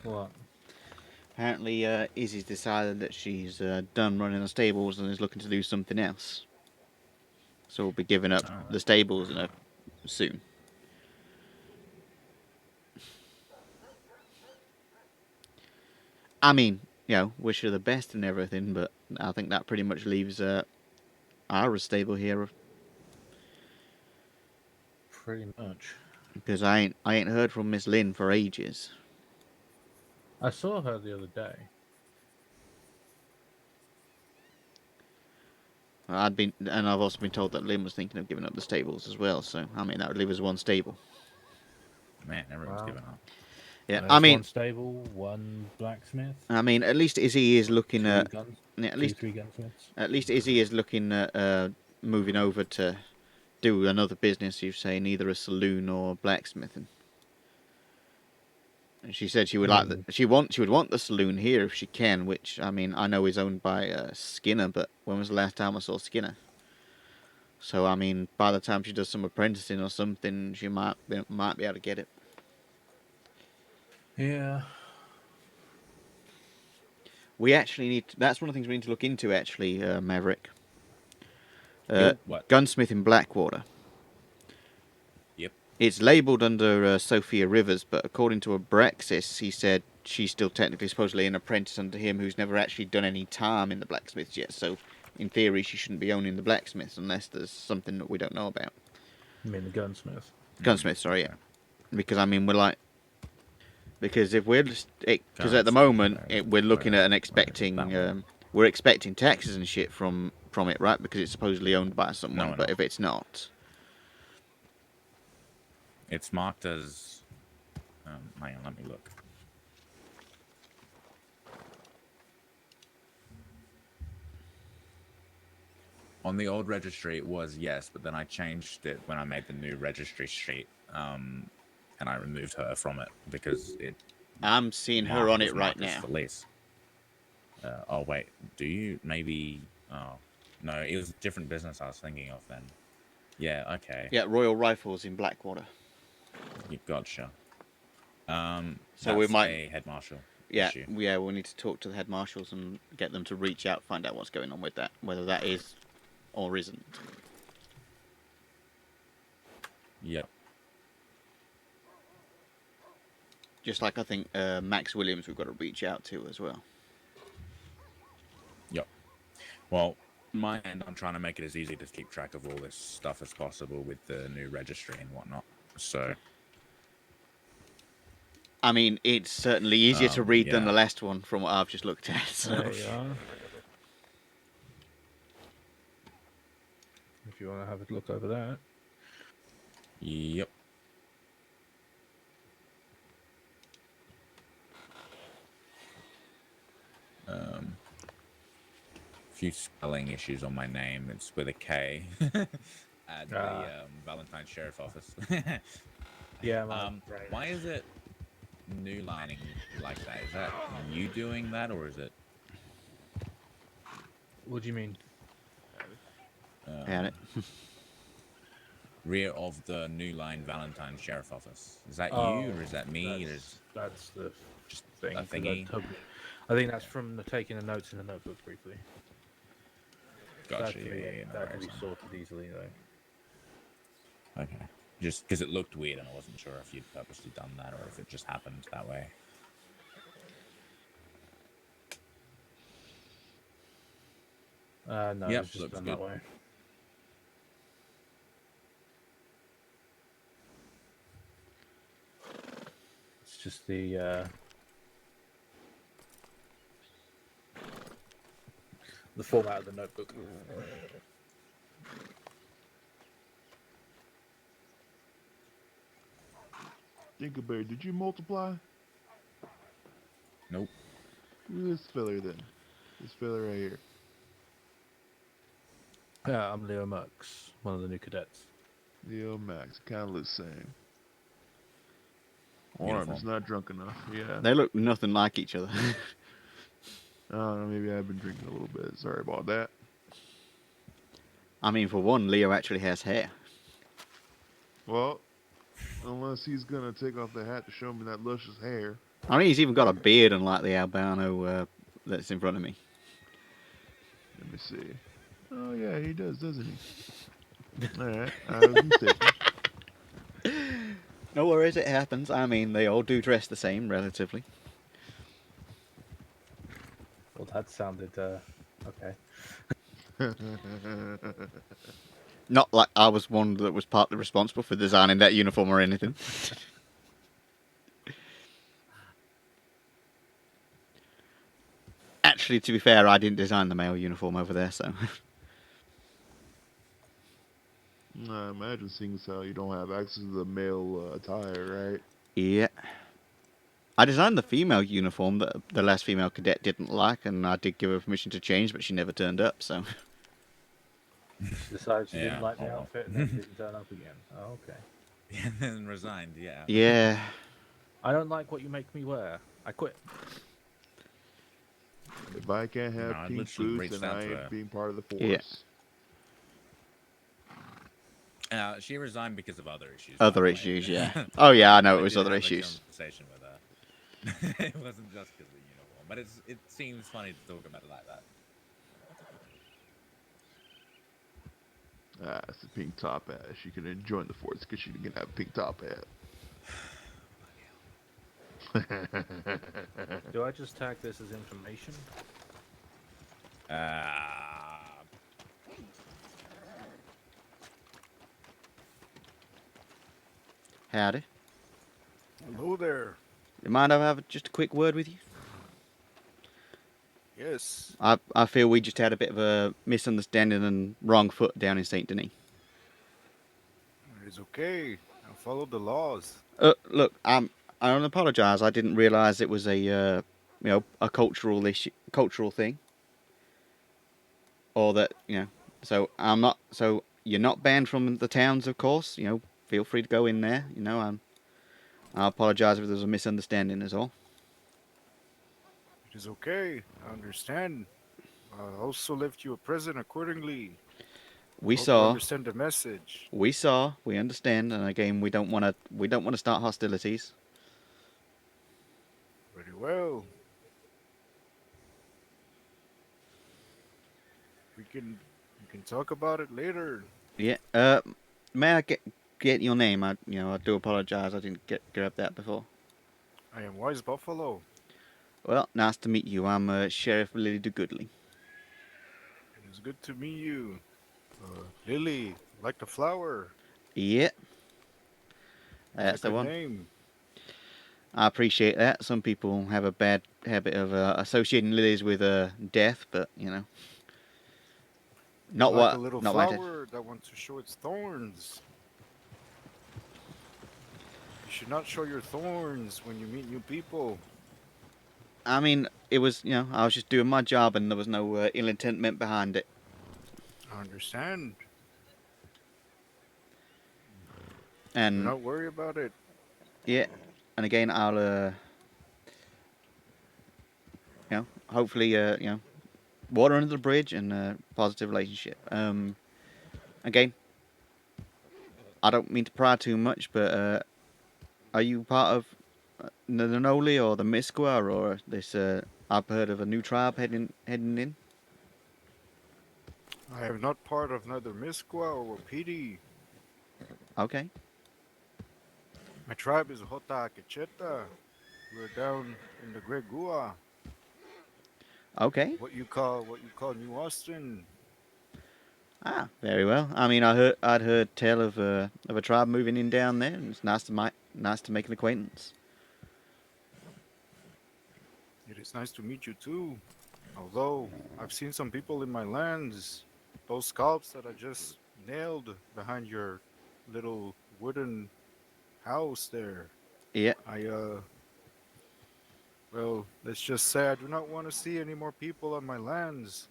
What? Apparently, Izzy's decided that she's done running the stables and is looking to do something else. So we'll be giving up the stables soon. I mean, wish her the best and everything, but I think that pretty much leaves our stable here. Pretty much. Because I ain't heard from Miss Lynn for ages. I saw her the other day. And I've also been told that Lynn was thinking of giving up the stables as well. So I mean, that would leave us one stable. Man, everyone's Wow. giving up. Yeah, There's I mean, one stable, one blacksmith. I mean, at least Izzy is looking two at guns, at least 3 gunsmiths. At least Izzy is looking at moving over to do another business. You say either a saloon or blacksmithing. And she said she would she would want the saloon here if she can. Which I mean, I know is owned by Skinner, but when was the last time I saw Skinner? So I mean, by the time she does some apprenticing or something, she might be able to get it. Yeah. We actually need. That's one of the things we need to look into. Actually, Maverick. What? Gunsmith in Blackwater. Yep. It's labelled under Sophia Rivers, but according to Abraxas, he said she's still technically supposedly an apprentice under him who's never actually done any time in the blacksmiths yet. So, in theory, she shouldn't be owning the blacksmiths unless there's something that we don't know about. You mean the gunsmith? Gunsmith, sorry, yeah. Because I mean, because if we're just because at the Gunsmith, moment right, we're looking at and right, expecting that one. we're expecting taxes and shit from it, right? Because it's supposedly owned by someone. No, But no. if it's not, It's marked as. Hang on, let me look. On the old registry, it was yes, but then I changed it when I made the new registry sheet, and I removed her from it because it. I'm seeing her on it right now. For lease. Oh wait, do you maybe? Oh no, it was a different business I was thinking of then. Yeah, okay. Yeah, Royal Rifles in Blackwater. You gotcha. So we that's might a head marshal. Yeah, issue. yeah, we'll need to talk to the head marshals and get them to reach out, find out what's going on with that, whether that is or isn't. Yep. Just like I think Max Williams, we've got to reach out to as well. Yep. Well, my end, I'm trying to make it as easy to keep track of all this stuff as possible with the new registry and whatnot. So. I mean, it's certainly easier to read than yeah. the last one from what I've just looked at. So. There you are. If you want to have a look over that. Yep. Few spelling issues on my name. It's with a K at the Valentine Sheriff Office. Yeah. Right. Why is it new lining like that? Is that you doing that, or is it? What do you mean? Had it. Rear of the New Line Valentine Sheriff Office. Is that Oh, you, or is that me? That's the just thing. a thingy. I think that's from the taking the notes in the notebook briefly. Gotcha. That can be sorted easily, though. Okay. Just because it looked weird, and I wasn't sure if you'd purposely done that or if it just happened that way. No, Yep, it's just looks done good. that way. It's just the format of the notebook. Dinkelberry, did you multiply? Nope. Who is this filler then? This filler right here. Yeah, I'm Leo Merckx, one of the new cadets. Leo Max, kind of looks the same. Warren is not drunk enough. Yeah. They look nothing like each other. I don't know, maybe I've been drinking a little bit. Sorry about that. I mean, for one, Leo actually has hair. Well, unless he's gonna take off the hat to show me that luscious hair. I mean, he's even got a beard, unlike the albino that's in front of me. Let me see. Oh yeah, he does, doesn't he? All right, I was mistaken. No worries, it happens. I mean, they all do dress the same, relatively. Well, that sounded okay. Not like I was one that was partly responsible for designing that uniform or anything. Actually, to be fair, I didn't design the male uniform over there, so... I imagine seeing as how you don't have access to the male attire, right? Yeah. I designed the female uniform that the last female cadet didn't like, and I did give her permission to change, but she never turned up, so... She decided she didn't like the outfit and then didn't turn up again. Oh, okay. And then resigned, yeah. Yeah. I don't like what you make me wear. I quit. If I can't have I pink literally boots, reached then out I to ain't her. being part of the force. Yeah. She resigned because of other issues. Other by the issues, way. yeah. Oh yeah, I know I it was did other have issues. a conversation with her. It wasn't just because of the uniform, but it seems funny to talk about it like that. Ah, it's a pink top hat. She couldn't join the force because she didn't have a pink top hat. Do I just tag this as information? Howdy. Hello there. You mind if I have just a quick word with you? Yes. I feel we just had a bit of a misunderstanding and wrong foot down in Saint Denis. It's okay. I follow the laws. Look, I don't apologise. I didn't realise it was a a cultural issue, cultural thing, or that So I'm not. So you're not banned from the towns, of course. Feel free to go in there. I apologise if there was a misunderstanding, is all. It is okay. I understand. I also left you a present accordingly. We Hope you saw. understand the message. We saw. We understand. And again, we don't want to. We don't want to start hostilities. Very well. We can talk about it later. Yeah. May I get your name? I do apologise. I didn't grab that before. I am Wise Buffalo. Well, nice to meet you. I'm Sheriff Lily DeGoodley. It is good to meet you. Lily, like the flower. Yeah. That's It's a the good one. name. I appreciate that. Some people have a bad habit of associating lilies with death, but not like what. a little Not what I did. flower that wants to show its thorns. You should not show your thorns when you meet new people. I mean, it was I was just doing my job, and there was no ill intent meant behind it. I understand. And Do not worry about it. yeah, and again, I'll hopefully water under the bridge and positive relationship. Again, I don't mean to pry too much, but are you part of the Noli or the Misqua or this? I've heard of a new tribe heading in. I am not part of neither Misqua or Wapiti. Okay. My tribe is Hota Akecheta. We're down in the Great Gua. Okay. What you call New Austin. Ah, very well. I mean, I'd heard tell of a tribe moving in down there, and it's nice to make an acquaintance. It is nice to meet you too. Although I've seen some people in my lands, those scalps that I just nailed behind your little wooden house there. Yeah. Well, let's just say I do not want to see any more people on my lands.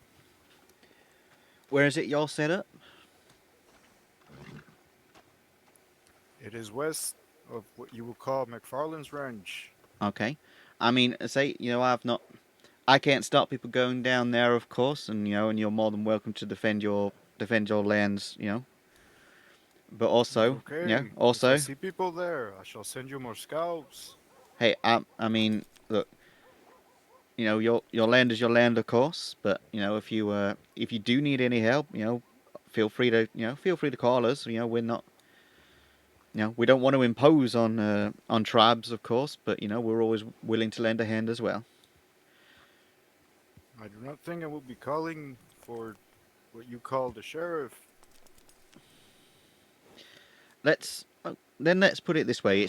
Where is it y'all set up? It is west of what you would call McFarland's Ranch. Okay. I mean, say I can't stop people going down there, of course, and and you're more than welcome to defend your lands, But also, Okay. If I see people there, I shall send you more scalps. hey, I mean, look, your land is your land, of course. But if you do need any help, feel free to call us. We're not, we don't want to impose on tribes, of course. But we're always willing to lend a hand as well. I do not think I will be calling for what you call the sheriff. Let's put it this way: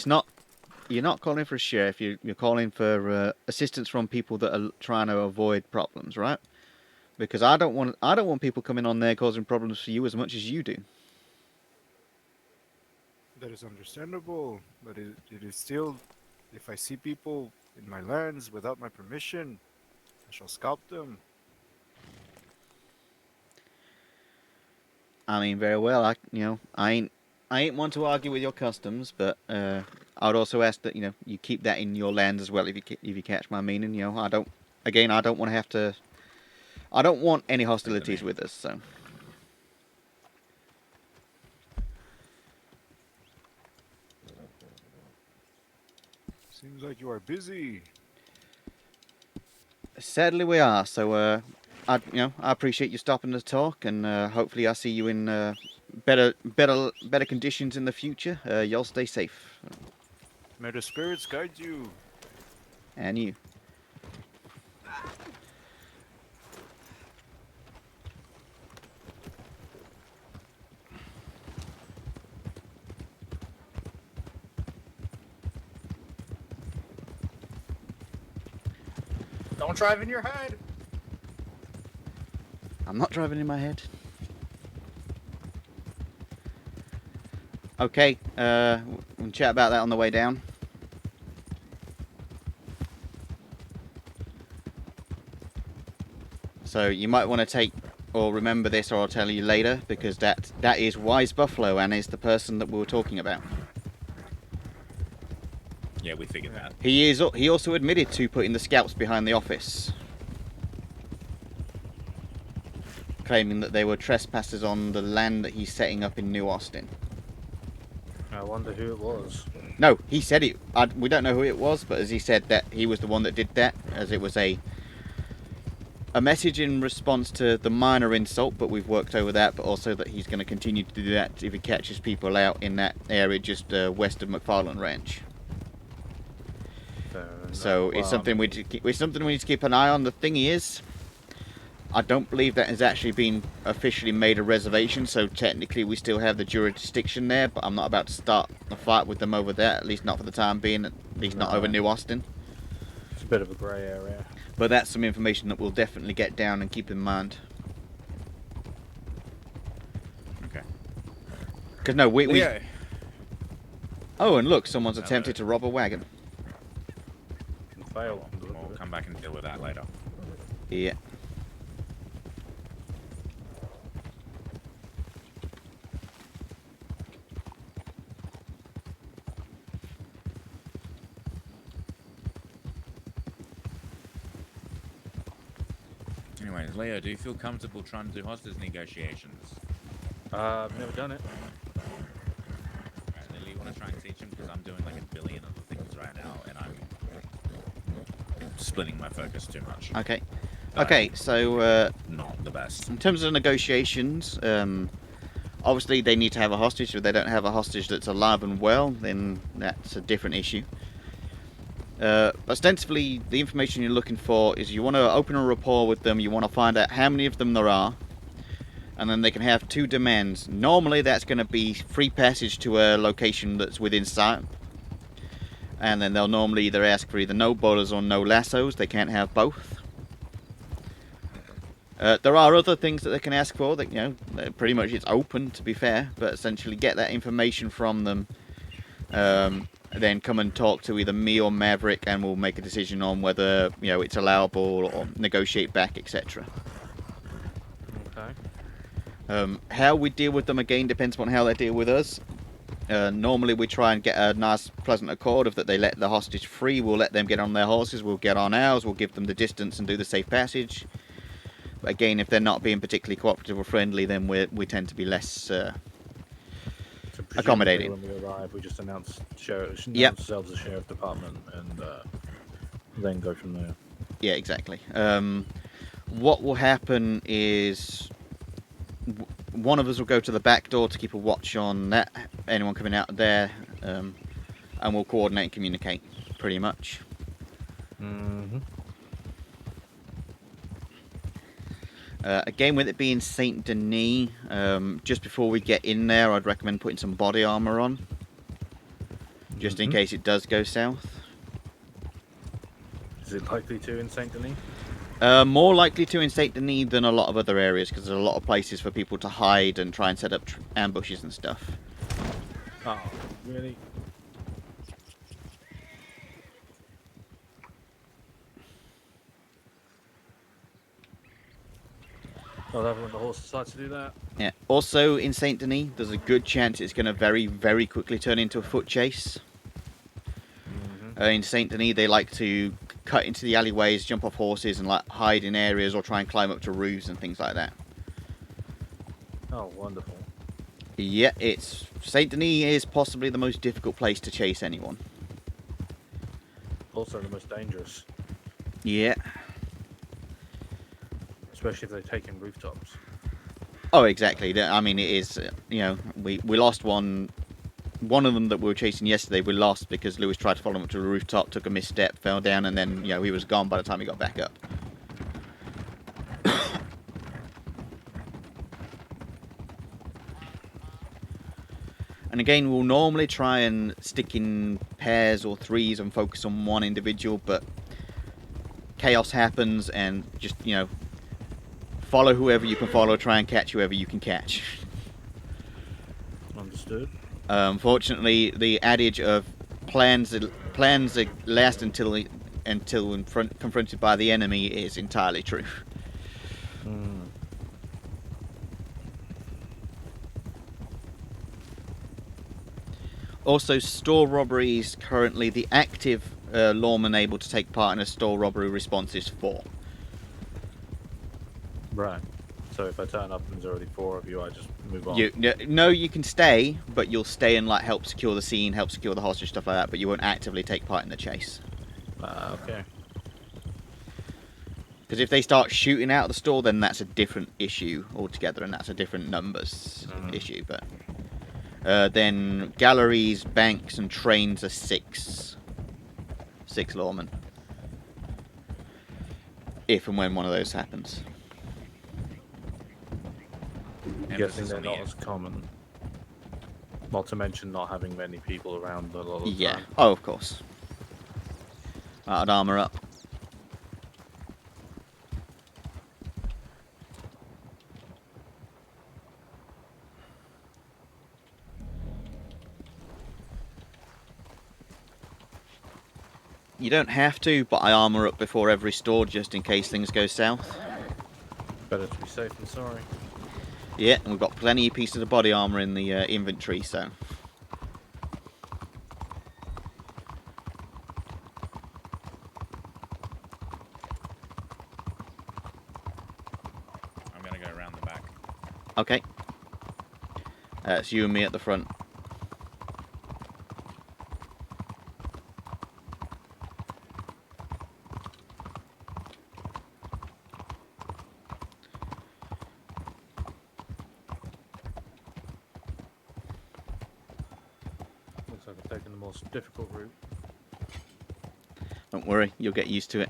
you're not calling for a sheriff. You're calling for assistance from people that are trying to avoid problems, right? Because I don't want people coming on there causing problems for you as much as you do. That is understandable, but it is still, if I see people in my lands without my permission, I shall scalp them. I mean, very well. I ain't one to argue with your customs, but I would also ask that you keep that in your lands as well. If you catch my meaning, I don't want to have to. I don't want any hostilities with us. So Seems like you are busy. Sadly, we are. So, I appreciate you stopping to talk, and hopefully, I see you in better conditions in the future. Y'all stay safe, May the spirits guide you. and you. Don't drive in your head. I'm not driving in my head. Okay, we'll chat about that on the way down. So you might want to take or remember this, or I'll tell you later, because that is Wise Buffalo and is the person that we were talking about. Yeah, we figured that. He also admitted to putting the scouts behind the office, claiming that they were trespassers on the land that he's setting up in New Austin. I wonder who it was. No, he said it. We don't know who it was, but as he said that he was the one that did that, as it was a message in response to the minor insult, but we've worked over that, but also that he's going to continue to do that if he catches people out in that area just west of McFarland Ranch. So it's something we need to keep an eye on. The thing is, I don't believe that has actually been officially made a reservation, so technically we still have the jurisdiction there, but I'm not about to start a fight with them over there, at least not for the time being, at least not over New Austin. It's a bit of a grey area. But that's some information that we'll definitely get down and keep in mind. Okay. Because no, we... Yeah. Oh, and look, someone's attempted to rob a wagon. Fail. We'll come back and deal with that later. Yeah. Anyways, Leo, do you feel comfortable trying to do hostage negotiations? I've never done it. Alright, Lily, you want to try and teach him? Because I'm doing like a billion other things right now, and I'm splitting my focus too much. Okay. Okay, so... not the best. In terms of negotiations, obviously they need to have a hostage. If they don't have a hostage that's alive and well, then that's a different issue. Ostensibly, the information you're looking for is you want to open a rapport with them, you want to find out how many of them there are, and then they can have two demands. Normally that's going to be free passage to a location that's within sight, and then they'll normally either ask for either no borders or no lassos. They can't have both. There are other things that they can ask for, that, you know, pretty much it's open, to be fair, but essentially get that information from them, then come and talk to either me or Maverick, and we'll make a decision on whether, you know, it's allowable or negotiate back, etc. Okay. How we deal with them, again, depends on how they deal with us. Normally we try and get a nice pleasant accord of that they let the hostage free. We'll let them get on their horses, we'll get on ours, we'll give them the distance and do the safe passage. But again, if they're not being particularly cooperative or friendly, then we tend to be less accommodating. When we arrive, we just announce ourselves as sheriff department, and then go from there. Yeah, exactly. What will happen is one of us will go to the back door to keep a watch on that anyone coming out of there, and we'll coordinate and communicate, pretty much. Mm-hmm. Again, with it being Saint Denis, just before we get in there, I'd recommend putting some body armor on, just in case it does go south. Is it likely to in Saint Denis? More likely to in Saint Denis than a lot of other areas, because there's a lot of places for people to hide and try and set up ambushes and stuff. Oh, really? I'll have when the horse decides to do that. Yeah. Also, in Saint Denis, there's a good chance it's going to very, very quickly turn into a foot chase. In Saint Denis, they like to cut into the alleyways, jump off horses, and like hide in areas or try and climb up to roofs and things like that. Oh, wonderful. Yeah, Saint Denis is possibly the most difficult place to chase anyone. Also the most dangerous, Yeah. especially if they take in rooftops. Oh, exactly. I mean, it is. You know, we lost one. One of them that we were chasing yesterday, we lost because Lewis tried to follow him up to the rooftop, took a misstep, fell down, and then he was gone by the time he got back up. And again, we'll normally try and stick in pairs or threes and focus on one individual, but chaos happens, and just follow whoever you can follow, try and catch whoever you can catch. Understood. Unfortunately, the adage of plans last until confronted by the enemy is entirely true. Also, store robberies currently the active lawman able to take part in a store robbery response is 4. Right. So if I turn up and there's already 4 of you, I just move on. You can stay, but you'll stay and help secure the scene, help secure the hostage, stuff like that. But you won't actively take part in the chase. Okay. Because if they start shooting out of the store, then that's a different issue altogether, and that's a different numbers issue. But then galleries, banks, and trains are 6 lawmen. If and when one of those happens. I'm guessing they're not as common. Not to mention not having many people around a lot of the time. Oh, of course. I'd armor up. You don't have to, but I armor up before every store just in case things go south. Better to be safe than sorry. Yeah, and we've got plenty of pieces of body armor in the inventory, so. I'm gonna go around the back. Okay. It's you and me at the front. Looks like I've taken the most difficult route. Don't worry, you'll get used to it.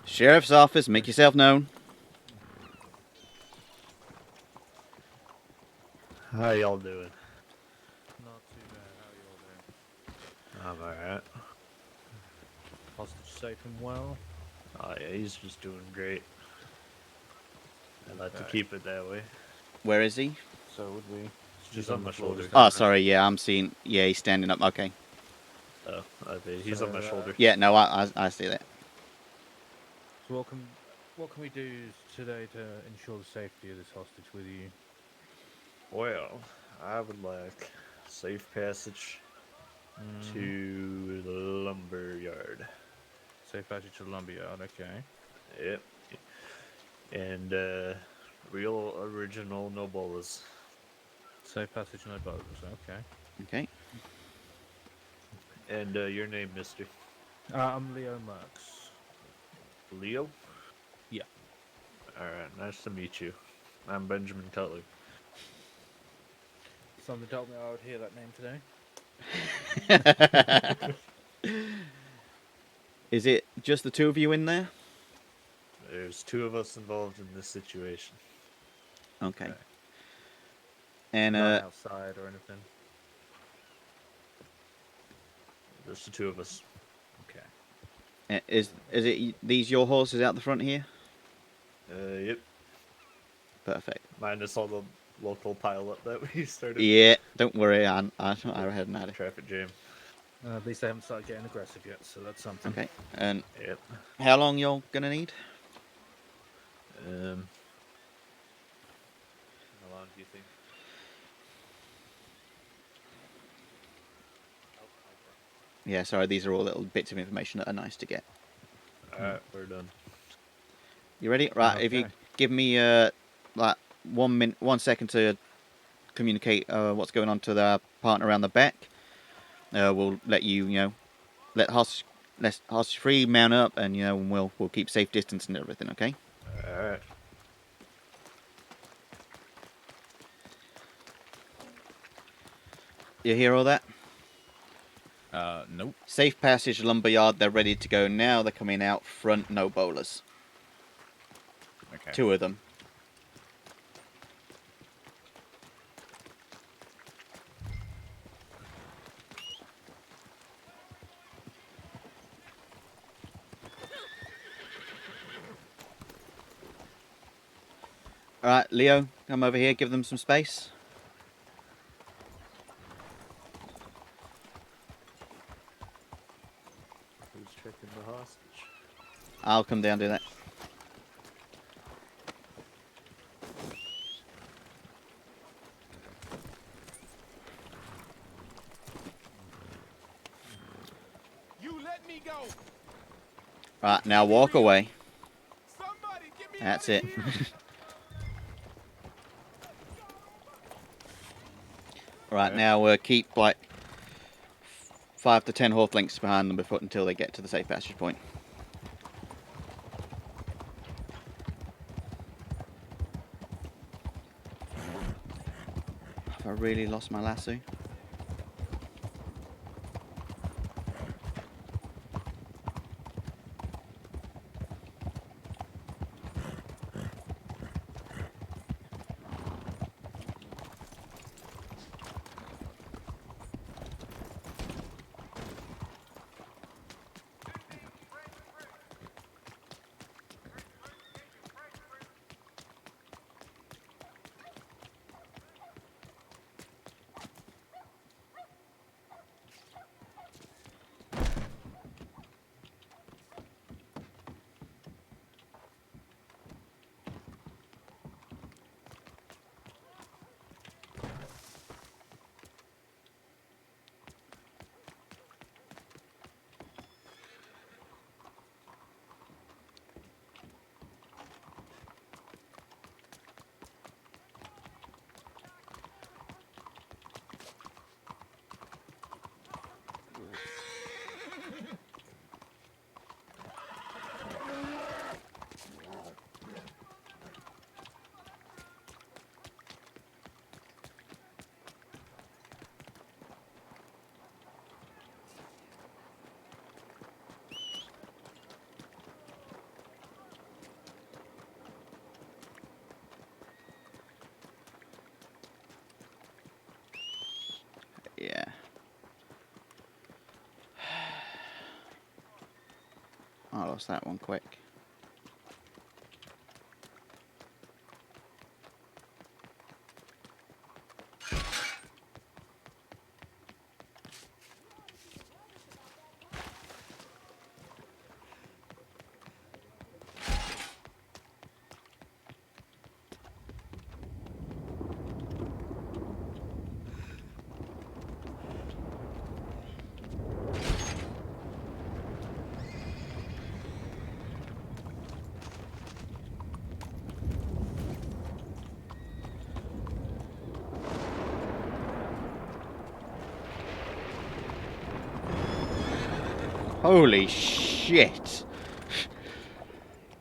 Sheriff's office, make yourself known. How y'all doing? Not too bad. How are you all doing? I'm alright. Hostage safe and well? Oh yeah, he's just doing great. I'd like to keep it that way. Where is he? So would we. He's on my shoulder. Oh, sorry, yeah, I'm seeing. Yeah, he's standing up. Okay. Oh, okay, he's on my shoulder. Yeah, no, I see that. So what can we do today to ensure the safety of this hostage with you? Well, I would like safe passage to the lumberyard. Safe passage to the lumberyard, okay. Yep. And real original no bolas. Safe passage, no bolas, okay. Okay. And your name, mister? I'm Leo Marks. Leo? Yeah. Alright, nice to meet you. I'm Benjamin Cutler. Something told me I would hear that name today. Is it just the two of you in there? There's 2 of us involved in this situation. Okay. And Not outside or anything. Just the 2 of us. Okay. is it these your horses out the front here? Yep. Perfect. Minus all the local pile up that we started. Yeah, don't worry, I hadn't had it. Traffic jam. At least they haven't started getting aggressive yet, so that's something. Okay. And Yep. how long you're gonna need? How long do you think? Yeah, sorry, these are all little bits of information that are nice to get. Alright, we're done. You ready? Right, if you Okay. give me like 1 second to communicate what's going on to the partner around the back, we'll let let hostage free mount up, and we'll keep safe distance and everything. Okay. Alright. You hear all that? Nope. Safe passage, lumberyard. They're ready to go now. They're coming out front. No bowlers. Okay. 2 of them. All right, Leo, come over here. Give them some space. Who's checking the hostage? I'll come down and do that. You let me go. Right, now walk away. That's it. Right, now keep like 5 to 10 horse lengths behind them until they get to the safe passage point. Have I really lost my lasso? Yeah. I lost that one quick. Holy shit!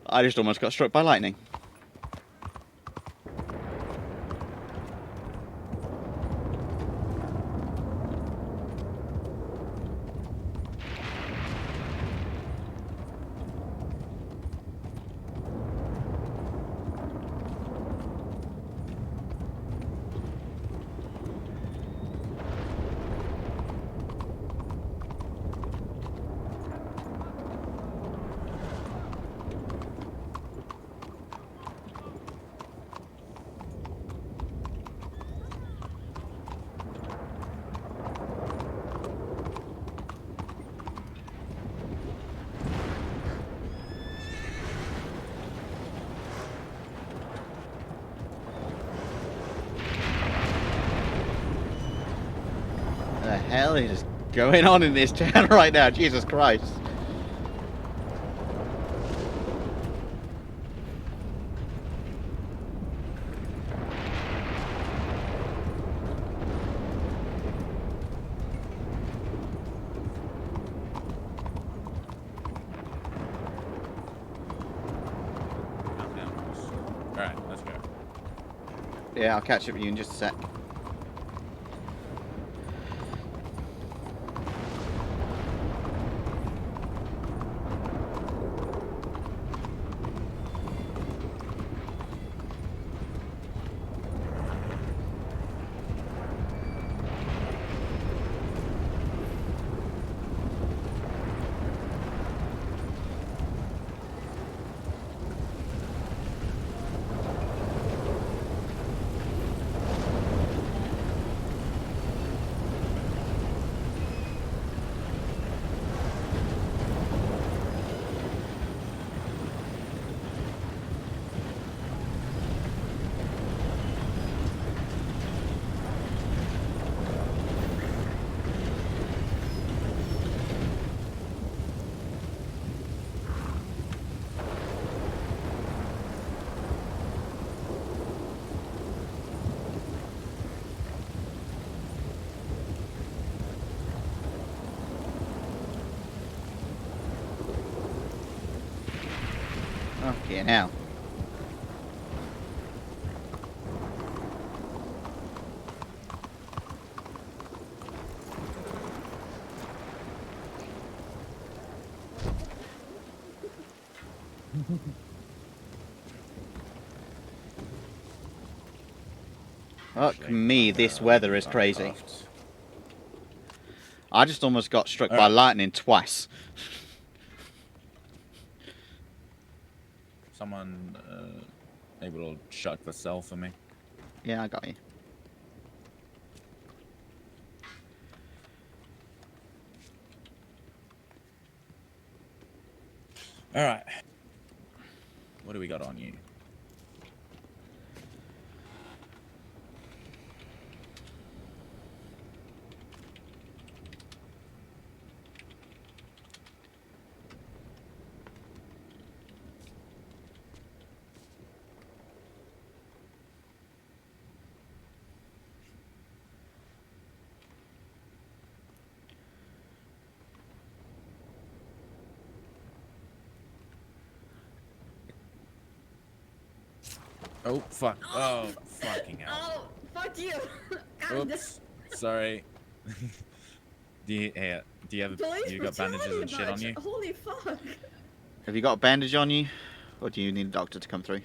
I just almost got struck by lightning. The hell? He just going on in this town right now? Jesus Christ. Alright, let's go. Yeah, I'll catch up with you in just a sec. Okay, now. Fuck me, this weather is crazy. I just almost got struck by lightning twice. Someone able to shut the cell for me? Yeah, I got you. Alright. What do we got on you? Oh, fuck. Oh, fucking hell. Oh, fuck you. God. Oops. Sorry. Do you have Police you got bandages and shit on you? Holy fuck. Have you got a bandage on you? Or do you need a doctor to come through?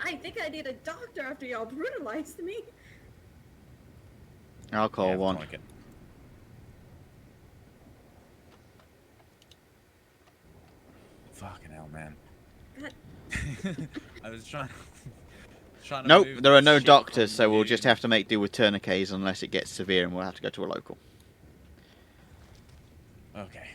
I think I need a doctor after y'all brutalized me. I'll call one. Fucking hell, man. God. I was trying to Nope, move there are this no shit doctors, from so we'll you. just have to make do with tourniquets unless it gets severe and we'll have to go to a local. Okay.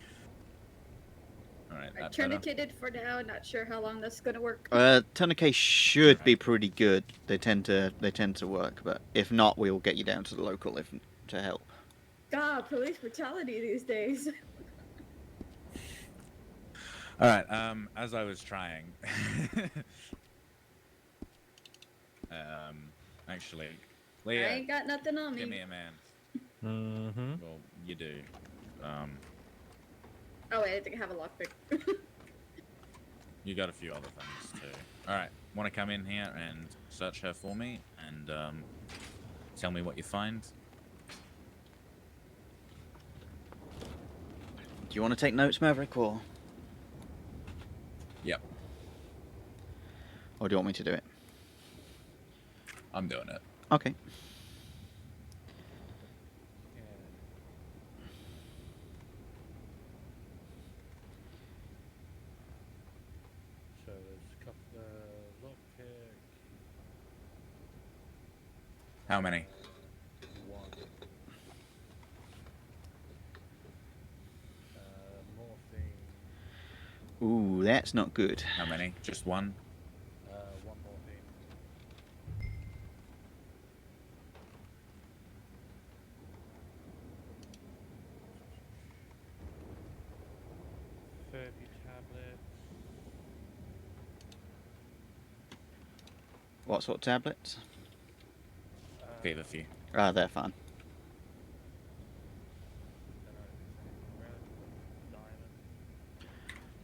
Alright, I that better? tourniqueted for now, not sure how long that's gonna work. Tourniquets should be pretty good. They tend to work, but if not, we'll get you down to the local to help. God, police brutality these days. Alright, as I was trying. Actually, Leah, I ain't got nothing on me. give me a man. Mm-hmm. Well, you do. Oh wait, I think I have a lockpick. You got a few other things too. Alright, want to come in here and search her for me and tell me what you find? Do you want to take notes, Maverick, or Yep, do you want me to do it? I'm doing it. Okay. So there's a couple lockpick. How many? One. Morphine. Ooh, that's not good. How many? Just one? One morphine. What sort of tablets? Fever few. Ah, they're fine.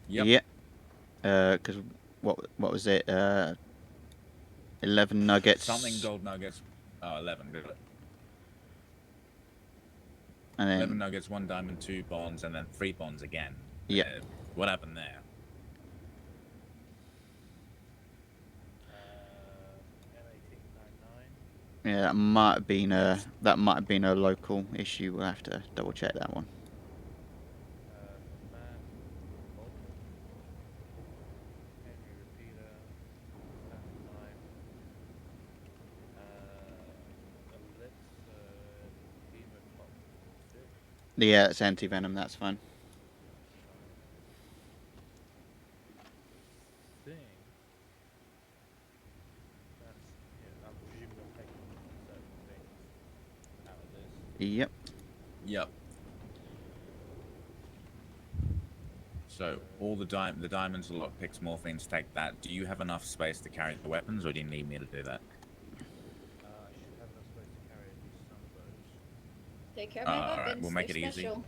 Yep. Yeah. Because what was it? 11 nuggets. Something gold nuggets. Oh, 11. Good. And then 11 nuggets, 1 diamond, 2 bonds, and then 3 bonds again. Yeah. What happened there? Yeah, that might have been a local issue. We'll have to double check that one. Yeah, it's anti-venom, that's fine. Yep. Yep. So all the diamonds, the lockpicks, morphines, take that. Do you have enough space to carry the weapons, or do you need me to do that? Take care of my All weapons. right, we'll make it They're easy. special.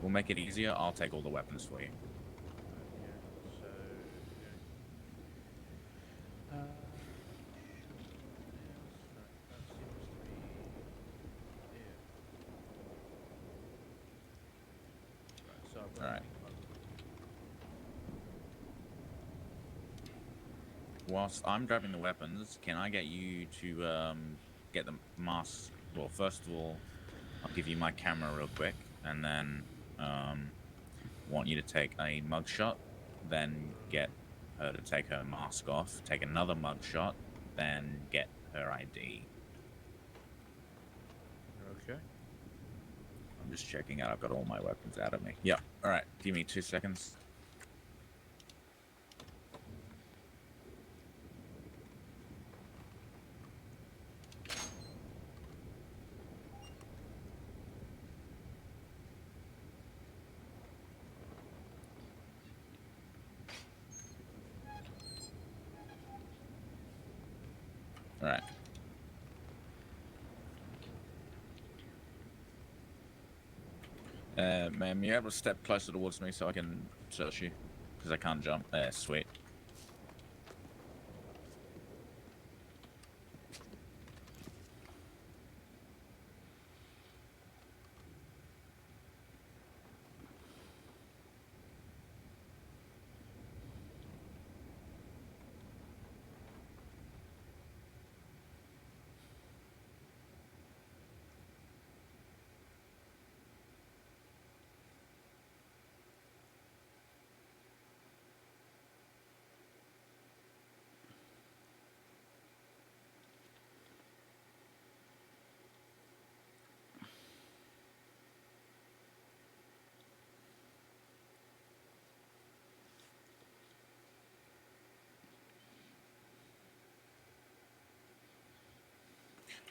We'll make it easier. I'll take all the weapons for you. All right. Whilst I'm grabbing the weapons, can I get you to get the mask? Well, first of all, I'll give you my camera real quick, and then want you to take a mugshot, then get her to take her mask off, take another mugshot, then get her ID. Okay. I'm just checking out. I've got all my weapons out of me. Yeah. All right. Give me 2 seconds. All right. Ma'am, you able to step closer towards me so I can search you? Because I can't jump. Sweet.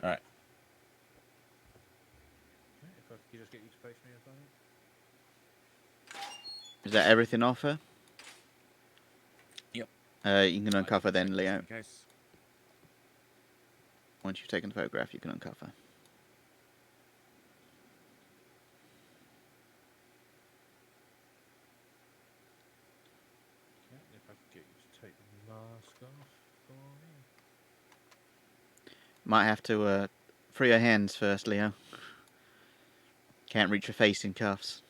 All right. If I could just get you to face me or something. Is that everything off her? Yep. You can uncover then, Leo. In case. Once you've taken the photograph, you can uncover. Yeah, if I could get you to take the mask off for me. Might have to free her hands first, Leo. Can't reach her face in cuffs.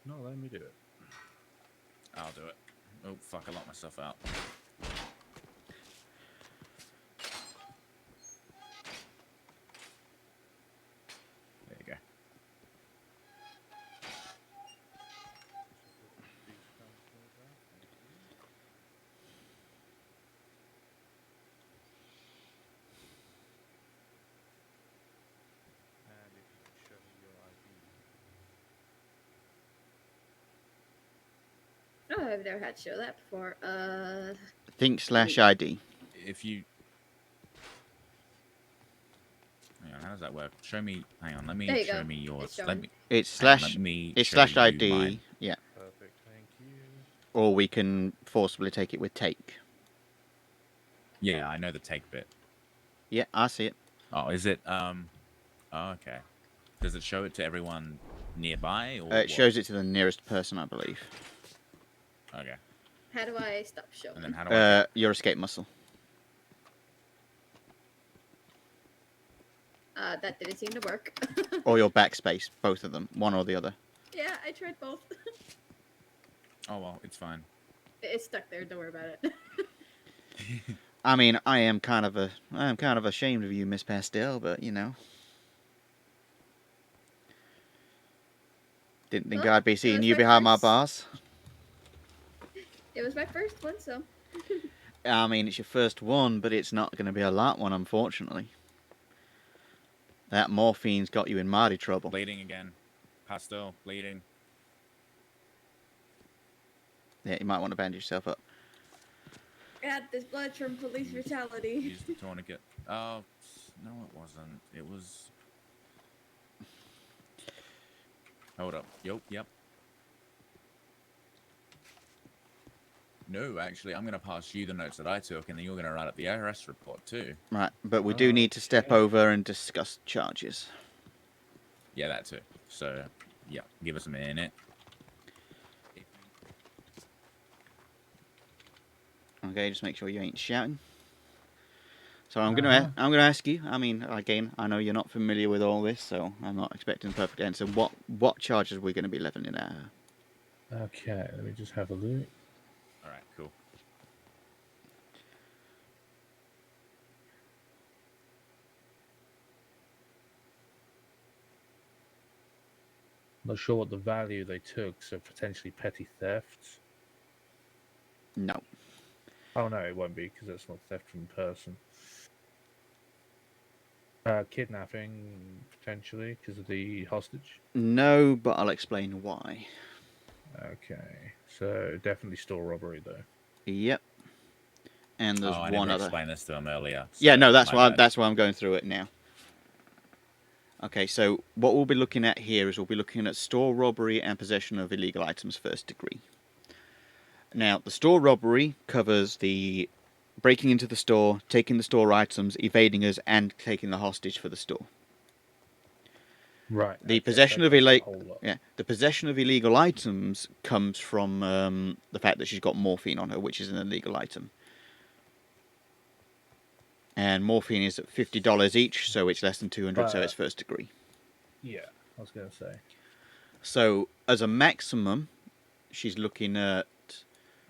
No, let me do it. I'll do it. Oh, fuck, I locked myself out. There you go. And if you could show me your ID. Oh, I've never had to show that before. Think/ID. If you... Hang on. how does that work? Show me. Hang on. Let me There you show go. me It's yours. showing. Let me. It's hang on, slash. let me It's show slash you ID. mine. Yeah. Perfect, thank you. Or we can forcibly take it with take. Yeah, I know the take bit. Yeah, I see it. Oh, is it? Oh, okay. Does it show it to everyone nearby, or It what? shows it to the nearest person, I believe. Okay. How do I stop showing? And then how do I? Your escape muscle. That didn't seem to work. Or your backspace, both of them, one or the other. Yeah, I tried both. Oh well, it's fine. It's stuck there. Don't worry about it. I mean, I am kind of ashamed of you, Miss Pastel, but you know, didn't think Well, I'd be it seeing was you my behind my first. bars. It was my first one, so. I mean, it's your first one, but it's not going to be a lot one, unfortunately. That morphine's got you in mighty trouble. Bleeding again. Pastel, bleeding. Yeah, you might want to bandage yourself up. Got this blood from police brutality. Use the tourniquet. Oh, no, it wasn't. It was. Hold up. Yep. No, actually, I'm going to pass you the notes that I took, and then you're going to write up the arrest report too. Right, but we do need to step over and discuss charges. Yeah, that too. So, yeah, give us a minute. Okay, just make sure you ain't shouting. So I'm gonna ask you. I mean, again, I know you're not familiar with all this, so I'm not expecting a perfect answer. What charges are we going to be leveling at? Okay, let me just have a look. All right, cool. Not sure what the value they took, so potentially petty theft. No. Oh no, it won't be because that's not theft from person. Kidnapping potentially because of the hostage. No, but I'll explain why. Okay, so definitely store robbery though. Yep. And there's I one never other. explained this to him earlier. So Yeah, no, that's why I'm going through it now. Okay, so what we'll be looking at here is we'll be looking at store robbery and possession of illegal items first degree. Now, the store robbery covers the breaking into the store, taking the store items, evading us, and taking the hostage for the store. Right. The possession of the possession of illegal items comes from the fact that she's got morphine on her, which is an illegal item. And morphine is at $50 each, so it's less than 200, so it's first degree. Yeah, I was going to say. So, as a maximum, she's looking at...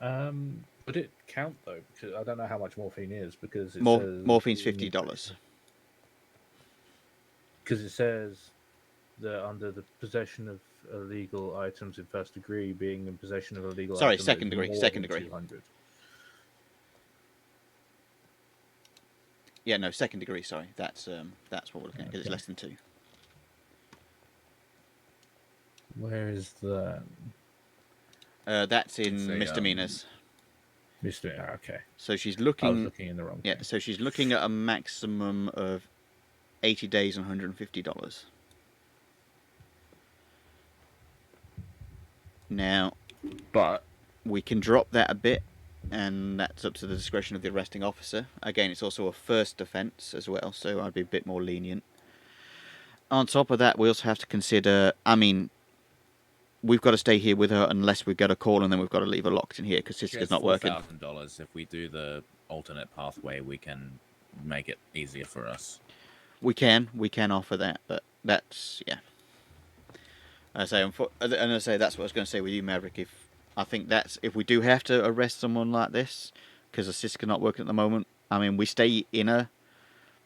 Would it count, though? Because I don't know how much morphine is, because it says... Morphine's $50. Because it says that under the possession of illegal items in first degree, being in possession of illegal Sorry, items second degree, more second than degree. 200. Yeah, no, second degree, sorry. That's what we're looking at, because it's less than 2. Where is that? That's in misdemeanors. Misdemeanor, okay. So she's looking... I was looking in the wrong Yeah, so she's looking at a maximum of 80 days and $150. Now, but we can drop that a bit, and that's up to the discretion of the arresting officer. Again, it's also a first offence as well, so I'd be a bit more lenient. On top of that, we also have to consider, I mean, we've got to stay here with her unless we've got a call, and then we've got to leave her locked in here because Siska's not working. $4,000. If we do the alternate pathway, we can make it easier for us. We can offer that, but that's, yeah. I say, that's what I was going to say with you, Maverick. If we do have to arrest someone like this, because the Siska not working at the moment, I mean, we stay in her,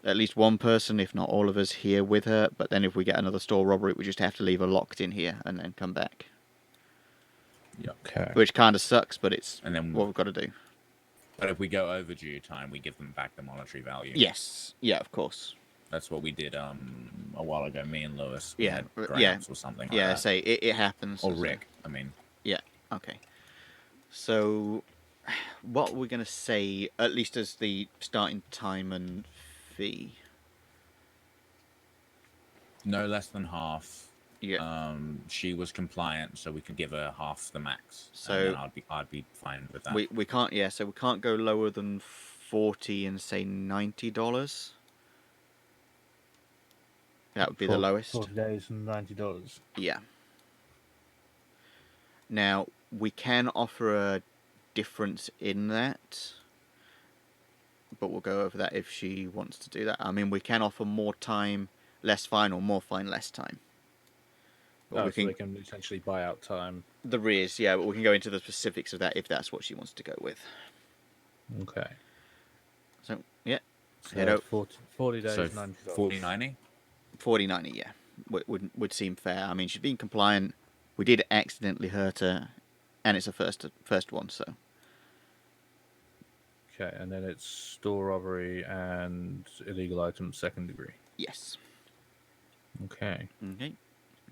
at least one person, if not all of us, here with her. But then if we get another store robbery, we just have to leave her locked in here and then come back. Yeah. Okay. Which kind of sucks, but it's and then what we've got to do. But if we go overdue time, we give them back the monetary value. Yes. Yeah, of course. That's what we did a while ago. Me and Lewis. Yeah. Yeah. Or something. Like that. Say it happens. Or Rick. I mean. Yeah. Okay. So, what we're going to say, at least as the starting time and fee. No less than half. Yeah. She was compliant, so we could give her half the max. So and then I'd be fine with that. we can't. Yeah. So we can't go lower than 40 and say $90. That would be the lowest. 40 days and $90. Yeah. Now we can offer a difference in that, but we'll go over that if she wants to do that. I mean, we can offer more time, less fine, or more fine, less time. But we So they can essentially buy out time. There is, yeah, but we can go into the specifics of that if that's what she wants to go with. Okay. So, yeah. So 40 days, So $90. 40.90? 40.90, yeah. Would seem fair. I mean, she's been compliant. We did accidentally hurt her, and it's a first one, so. Okay, and then it's store robbery and illegal items second degree. Yes. Okay. Okay.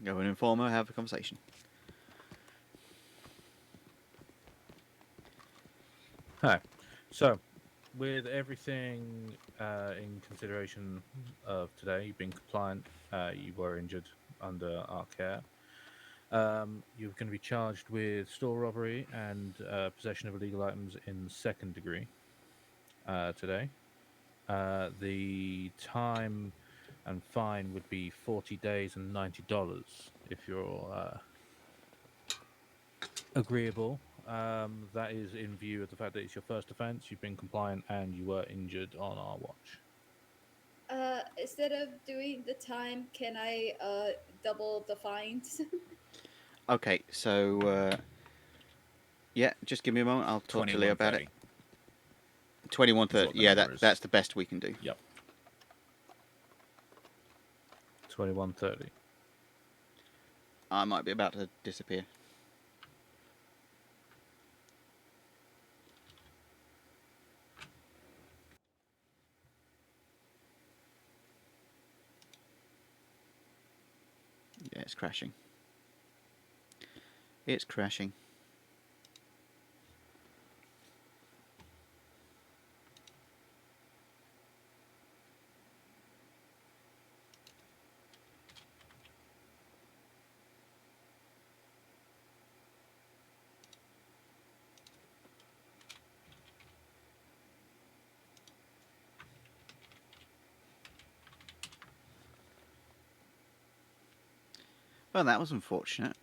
Go and inform her, have a conversation. Hi. So, with everything in consideration of today, you've been compliant, you were injured under our care. You're going to be charged with store robbery and possession of illegal items in second degree today. The time and fine would be 40 days and $90 if you're agreeable. That is in view of the fact that it's your first offence, you've been compliant, and you were injured on our watch. Instead of doing the time, can I double the fines? Okay, so, yeah, just give me a moment. I'll talk to Leo about it. 21.30. Yeah, that's the best we can do. Yep. 21.30. I might be about to disappear. Yeah, it's crashing. It's crashing. Well, that was unfortunate.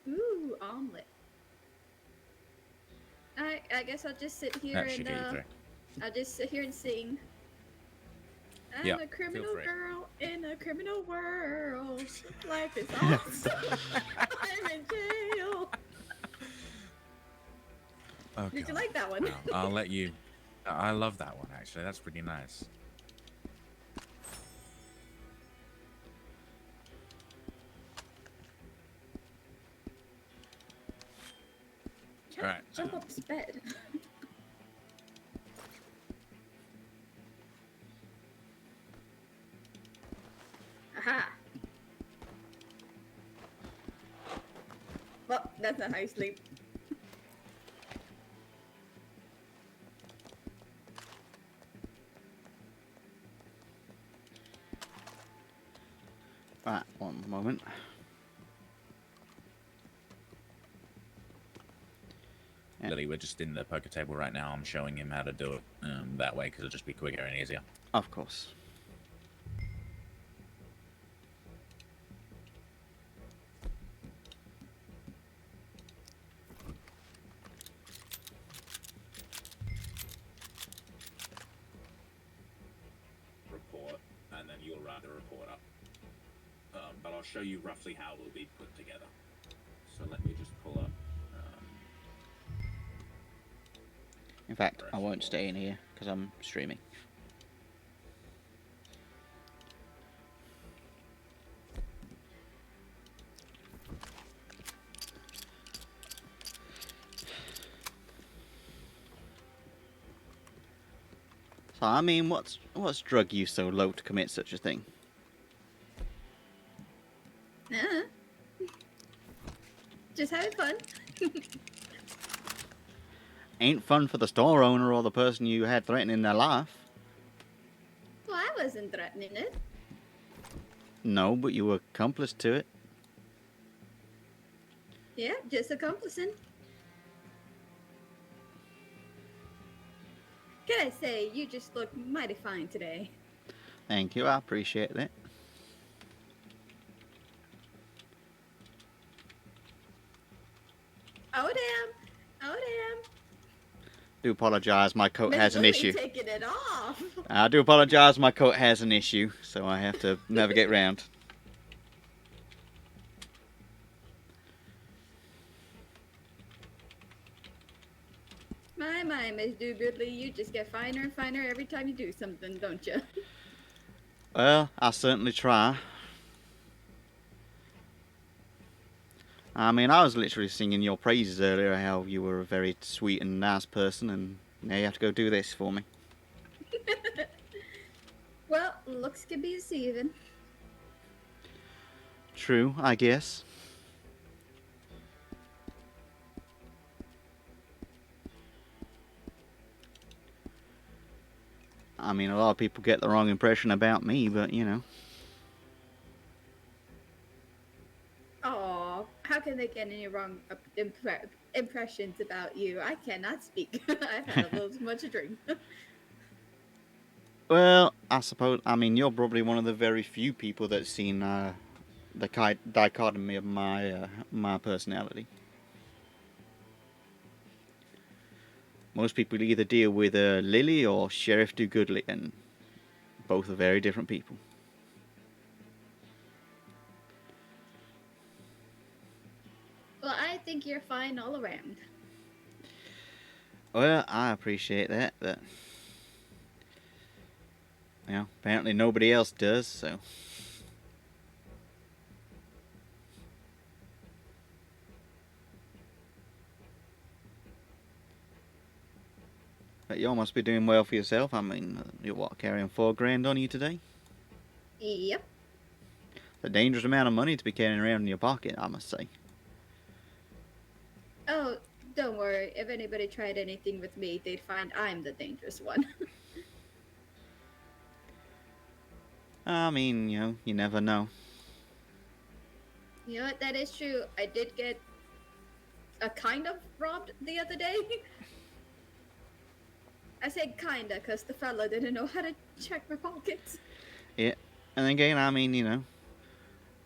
Ooh, omelet. I guess I'll just sit here That should get you through. I'll just sit here and sing. I'm Yeah, a criminal feel free. girl in a criminal world. Life is awesome. I'm in jail. Oh, Did you God. like that one? Wow. I'll let you. I love that one, actually. That's pretty nice. Can't Alright. jump up his bed. Aha. Well, that's not how you sleep. Right, one moment. Yeah. Lily, we're just in the poker table right now. I'm showing him how to do it that way because it'll just be quicker and easier. Of course. Report, and then you'll write the report up. But I'll show you roughly how it will be put together. So let me just pull up. In fact, I won't stay in here because I'm streaming. So, I mean, what's drug you so low to commit such a thing? Just having fun. Ain't fun for the store owner or the person you had threatening their life. Well, I wasn't threatening it. No, but you were accomplice to it. Yeah, just accomplishing. Can I say, you just look mighty fine today. Thank you, I appreciate that. Oh damn! Oh damn! Do apologise, my coat Miss has an Lily issue. taking it off. I do apologise, my coat has an issue, so I have to navigate round. My, Miss Do Goodly, you just get finer and finer every time you do something, don't you? Well, I certainly try. I mean, I was literally singing your praises earlier, how you were a very sweet and nice person, and now you have to go do this for me. Well, looks can be deceiving. True, I guess. I mean, a lot of people get the wrong impression about me, but, you know. Oh, how can they get any wrong impressions about you? I cannot speak. I've had a little too much to drink. Well, I suppose, I mean, you're probably one of the very few people that's seen the dichotomy of my personality. Most people either deal with Lily or Sheriff Dogoodly, and both are very different people. Well, I think you're fine all around. Well, I appreciate that, but well, apparently nobody else does, so. But you all must be doing well for yourself. I mean, you're what, carrying $4 grand on you today? Yep. A dangerous amount of money to be carrying around in your pocket, I must say. Oh, don't worry. If anybody tried anything with me, they'd find I'm the dangerous one. I mean, you know, you never know. You know what? That is true. I did get kind of robbed the other day. I said kinda because the fella didn't know how to check my pockets. Yeah, and again, I mean, you know,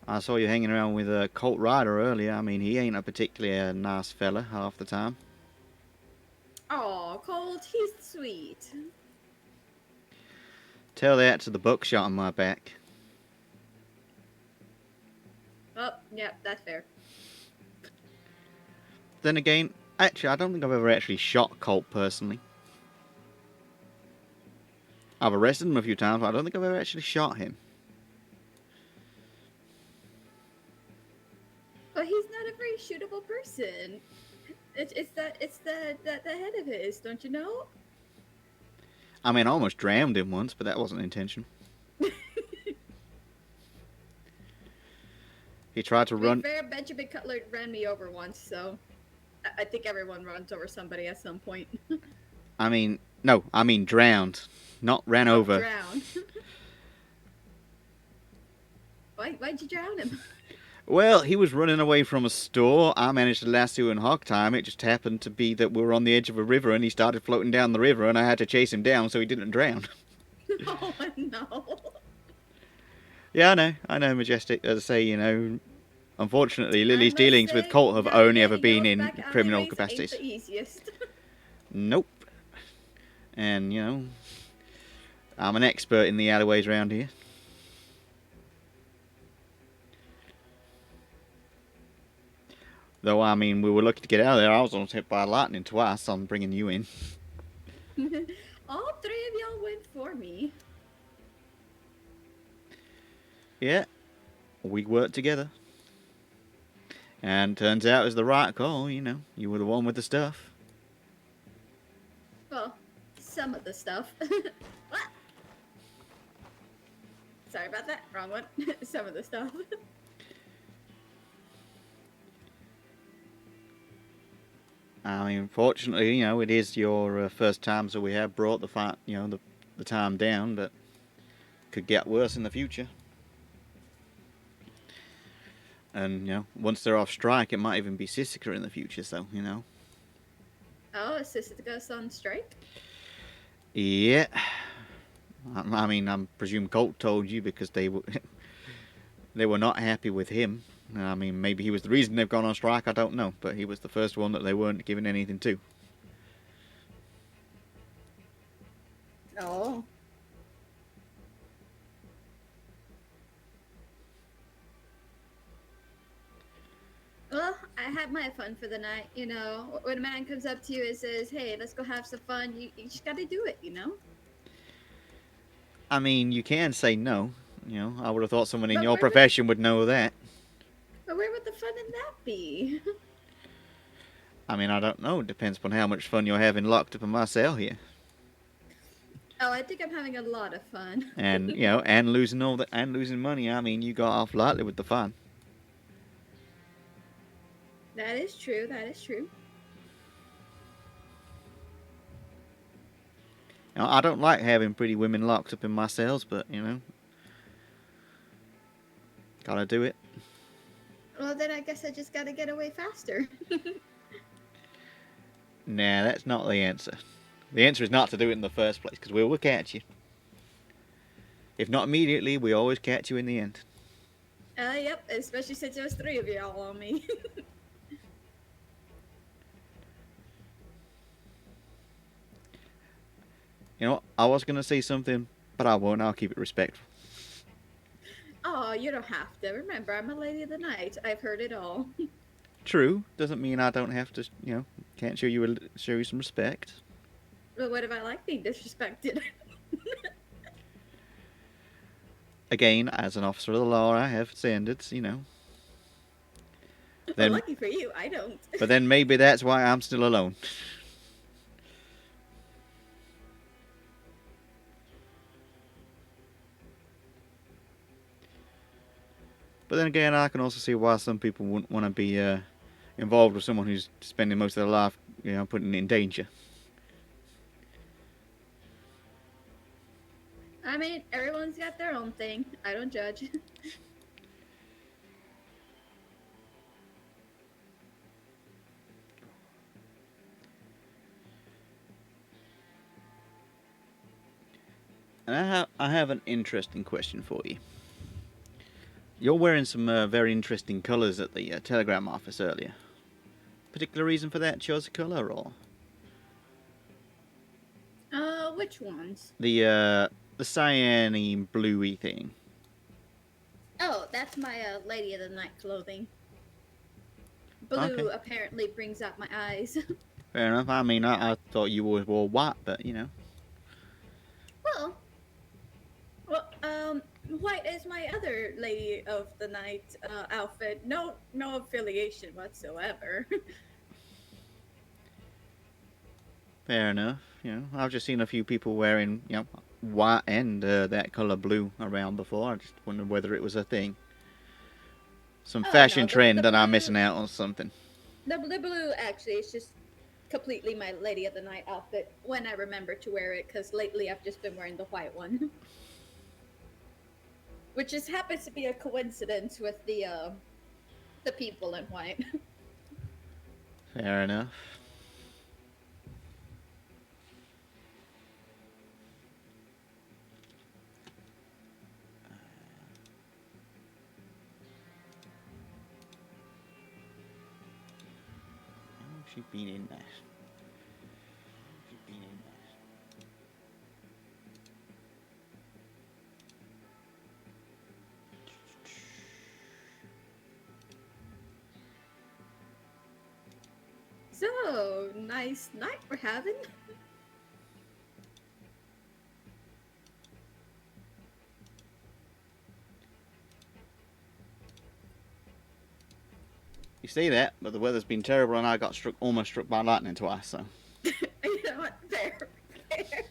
I saw you hanging around with Colt Ryder earlier. I mean, he ain't a particularly nice fella half the time. Aw, Colt, he's sweet. Tell that to the buckshot on my back. Oh, yeah, that's fair. Then again, actually, I don't think I've ever actually shot Colt personally. I've arrested him a few times, but I don't think I've ever actually shot him. But he's not a very shootable person. It's the head of his, don't you know? I mean, I almost drowned him once, but that wasn't intentional. He tried to run. Fair, Benjamin Cutler ran me over once, so I think everyone runs over somebody at some point. I mean, no, I mean drowned, not ran over. Drown. Why'd you drown him? Well, he was running away from a store. I managed to lasso and hog tie him. It just happened to be that we were on the edge of a river and he started floating down the river and I had to chase him down so he didn't drown. Oh no. Yeah, I know, Majestic. As I say, unfortunately, Lily's must dealings with say, Colt have only ever navigating been those in back criminal alleyways ain't capacities. the easiest. Nope. And, I'm an expert in the alleyways around here. Though, I mean, we were lucky to get out of there. I was almost hit by lightning twice on bringing you in. All three of y'all went for me. Yeah, we worked together. And turns out it was the right call, you were the one with the stuff. Well, some of the stuff. What? Sorry about that. Wrong one. Some of the stuff. I mean, fortunately, it is your first time, so we have brought the time down, but could get worse in the future. And, once they're off strike, it might even be Sissika in the future, so. Oh, is Sissica's on strike? Yeah. I mean, I presume Colt told you because they were not happy with him. I mean, maybe he was the reason they've gone on strike, I don't know. But he was the first one that they weren't giving anything to. Oh. Well, I had my fun for the night, When a man comes up to you and says, hey, let's go have some fun, you just gotta do it, I mean, you can say no. I would have thought someone in But your where would- profession would know that. But where would the fun in that be? I mean, I don't know. It depends upon how much fun you're having locked up in my cell here. Oh, I think I'm having a lot of fun. And, and losing losing money. I mean, you got off lightly with the fun. That is true, that is true. I don't like having pretty women locked up in my cells, but, gotta do it. Well, then I guess I just gotta get away faster. Nah, that's not the answer. The answer is not to do it in the first place, because we will catch you. If not immediately, we always catch you in the end. Yep, especially since there was three of y'all on me. I was going to say something, but I won't. I'll keep it respectful. Oh, you don't have to. Remember, I'm a lady of the night. I've heard it all. True. Doesn't mean I don't have to, can't show you some respect. But what if I like being disrespected? Again, as an officer of the law, I have standards, Well, Then, lucky for you, I don't. but then maybe that's why I'm still alone. But then again, I can also see why some people wouldn't want to be involved with someone who's spending most of their life, putting in danger. I mean, everyone's got their own thing. I don't judge. And I have an interesting question for you. You're wearing some very interesting colours at the telegram office earlier. Particular reason for that? Chose a colour or? Which ones? The cyane bluey thing. Oh, that's my Lady of the Night clothing. Blue Okay. apparently brings out my eyes. Fair enough. I mean, I thought you always wore white, but Well, white is my other Lady of the Night outfit. No affiliation whatsoever. Fair enough. I've just seen a few people wearing, white and that colour blue around before. I just wondered whether it was a thing. Some Oh, fashion no, the trend that I'm blue- missing out on something. The blue actually is just completely my Lady of the Night outfit when I remember to wear it, because lately I've just been wearing the white one. Which just happens to be a coincidence with the The people in white. Fair enough. Oh, she's been in there. She's been in there. So, nice night we're having. You see that, but the weather's been terrible and I got almost struck by lightning twice, so. You know what? Fair. Fair.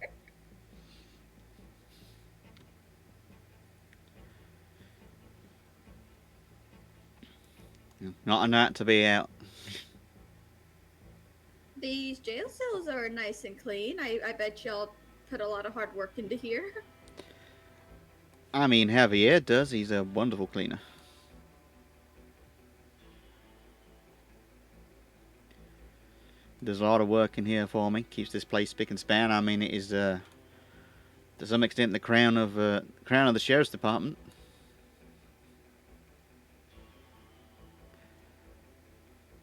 Not a night to be out. These jail cells are nice and clean. I bet y'all put a lot of hard work into here. I mean, Javier does. He's a wonderful cleaner. Does a lot of work in here for me. Keeps this place spick and span. I mean, it is to some extent the crown of the sheriff's department.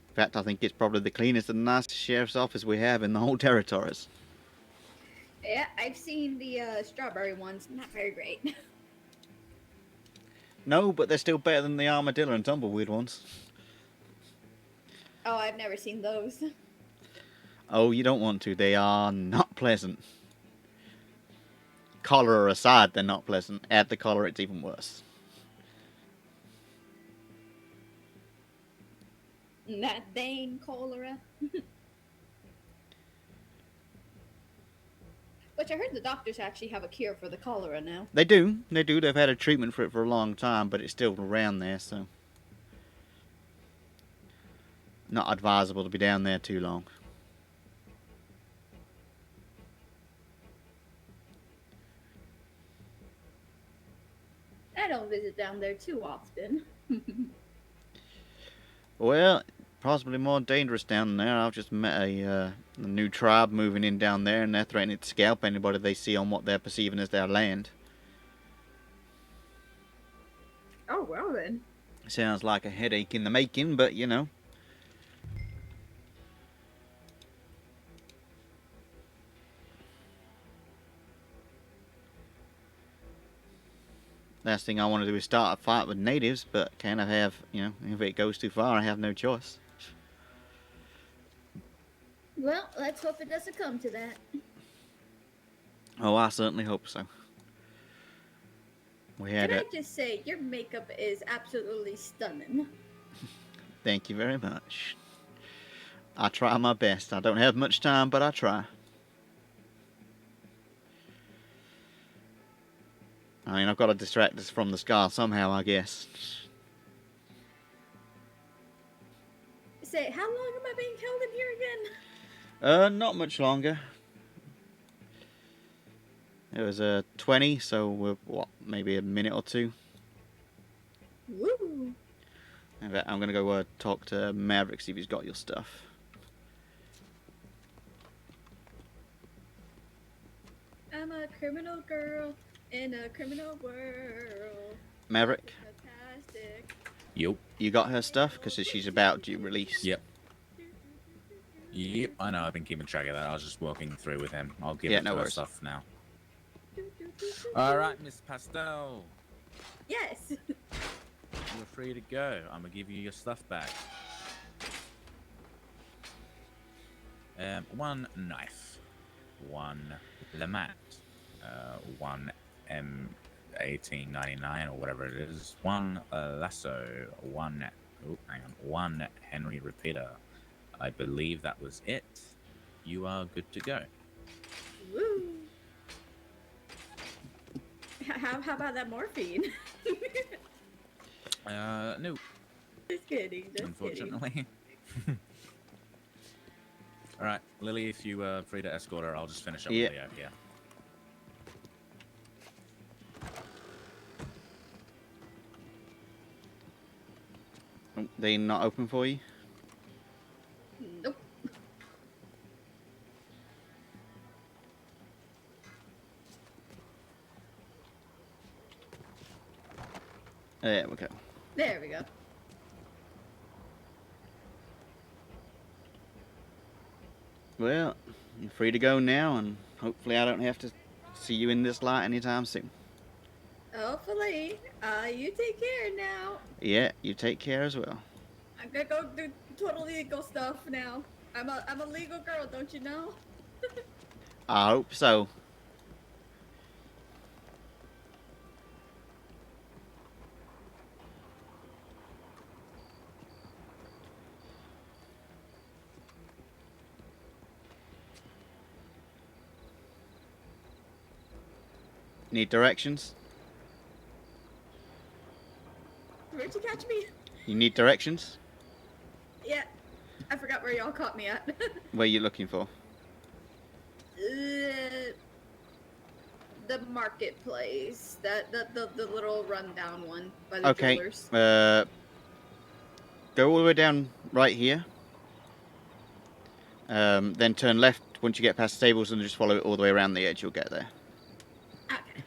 In fact, I think it's probably the cleanest and nicest sheriff's office we have in the whole territories. Yeah, I've seen the strawberry ones. Not very great. No, but they're still better than the armadillo and tumbleweed ones. Oh, I've never seen those. Oh, you don't want to. They are not pleasant. Cholera aside, they're not pleasant. Add the cholera, it's even worse. That dang cholera. Which I heard the doctors actually have a cure for the cholera now. They do. They do. They've had a treatment for it for a long time, but it's still around there, so. Not advisable to be down there too long. I don't visit down there too often. Well, possibly more dangerous down there. I've just met a new tribe moving in down there, and they're threatening to scalp anybody they see on what they're perceiving as their land. Oh, well then. Sounds like a headache in the making, but you know. Last thing I want to do is start a fight with natives, but kind of have, you know, if it goes too far, I have no choice. Well, let's hope it doesn't come to that. Oh, I certainly hope so. We had Can a... I just say, your makeup is absolutely stunning. Thank you very much. I try my best. I don't have much time, but I try. I mean, I've got to distract us from the scar somehow, I guess. Say, how long am I being held in here again? Not much longer. It was 20, so we're, what, maybe a minute or two. Woo! In fact, I'm going to go talk to Maverick, see if he's got your stuff. I'm a criminal girl in a criminal world. Maverick, Fantastic. Yup. you got her stuff? Because she's about to release. Yep. Yep, I know. I've been keeping track of that. I was just walking through with him. I'll give Yeah, it no to her worries. stuff now. All right, Miss Pastel. Yes. You're free to go. I'm gonna give you your stuff back. One knife, one lamette, one M1899 or whatever it is, one lasso, one one Henry repeater. I believe that was it. You are good to go. Woo. How about that morphine? No. Just kidding. Just Unfortunately. All right, Lily, if you are free to escort her, I'll just finish up with Leo here. Oh, they not open for you? Nope. There we go. There we go. Well, you're free to go now, and hopefully I don't have to see you in this light anytime soon. Hopefully. You take care now. Yeah, you take care as well. I'm gonna go do total legal stuff now. I'm a legal girl, don't you know? I hope so. Need directions? Where'd you catch me? You need directions? Yeah. I forgot where y'all caught me at. Where you looking for? The marketplace. The little rundown one by the Okay. jewelers. Go all the way down right here. Then turn left once you get past the stables and just follow it all the way around the edge. You'll get there. Okay.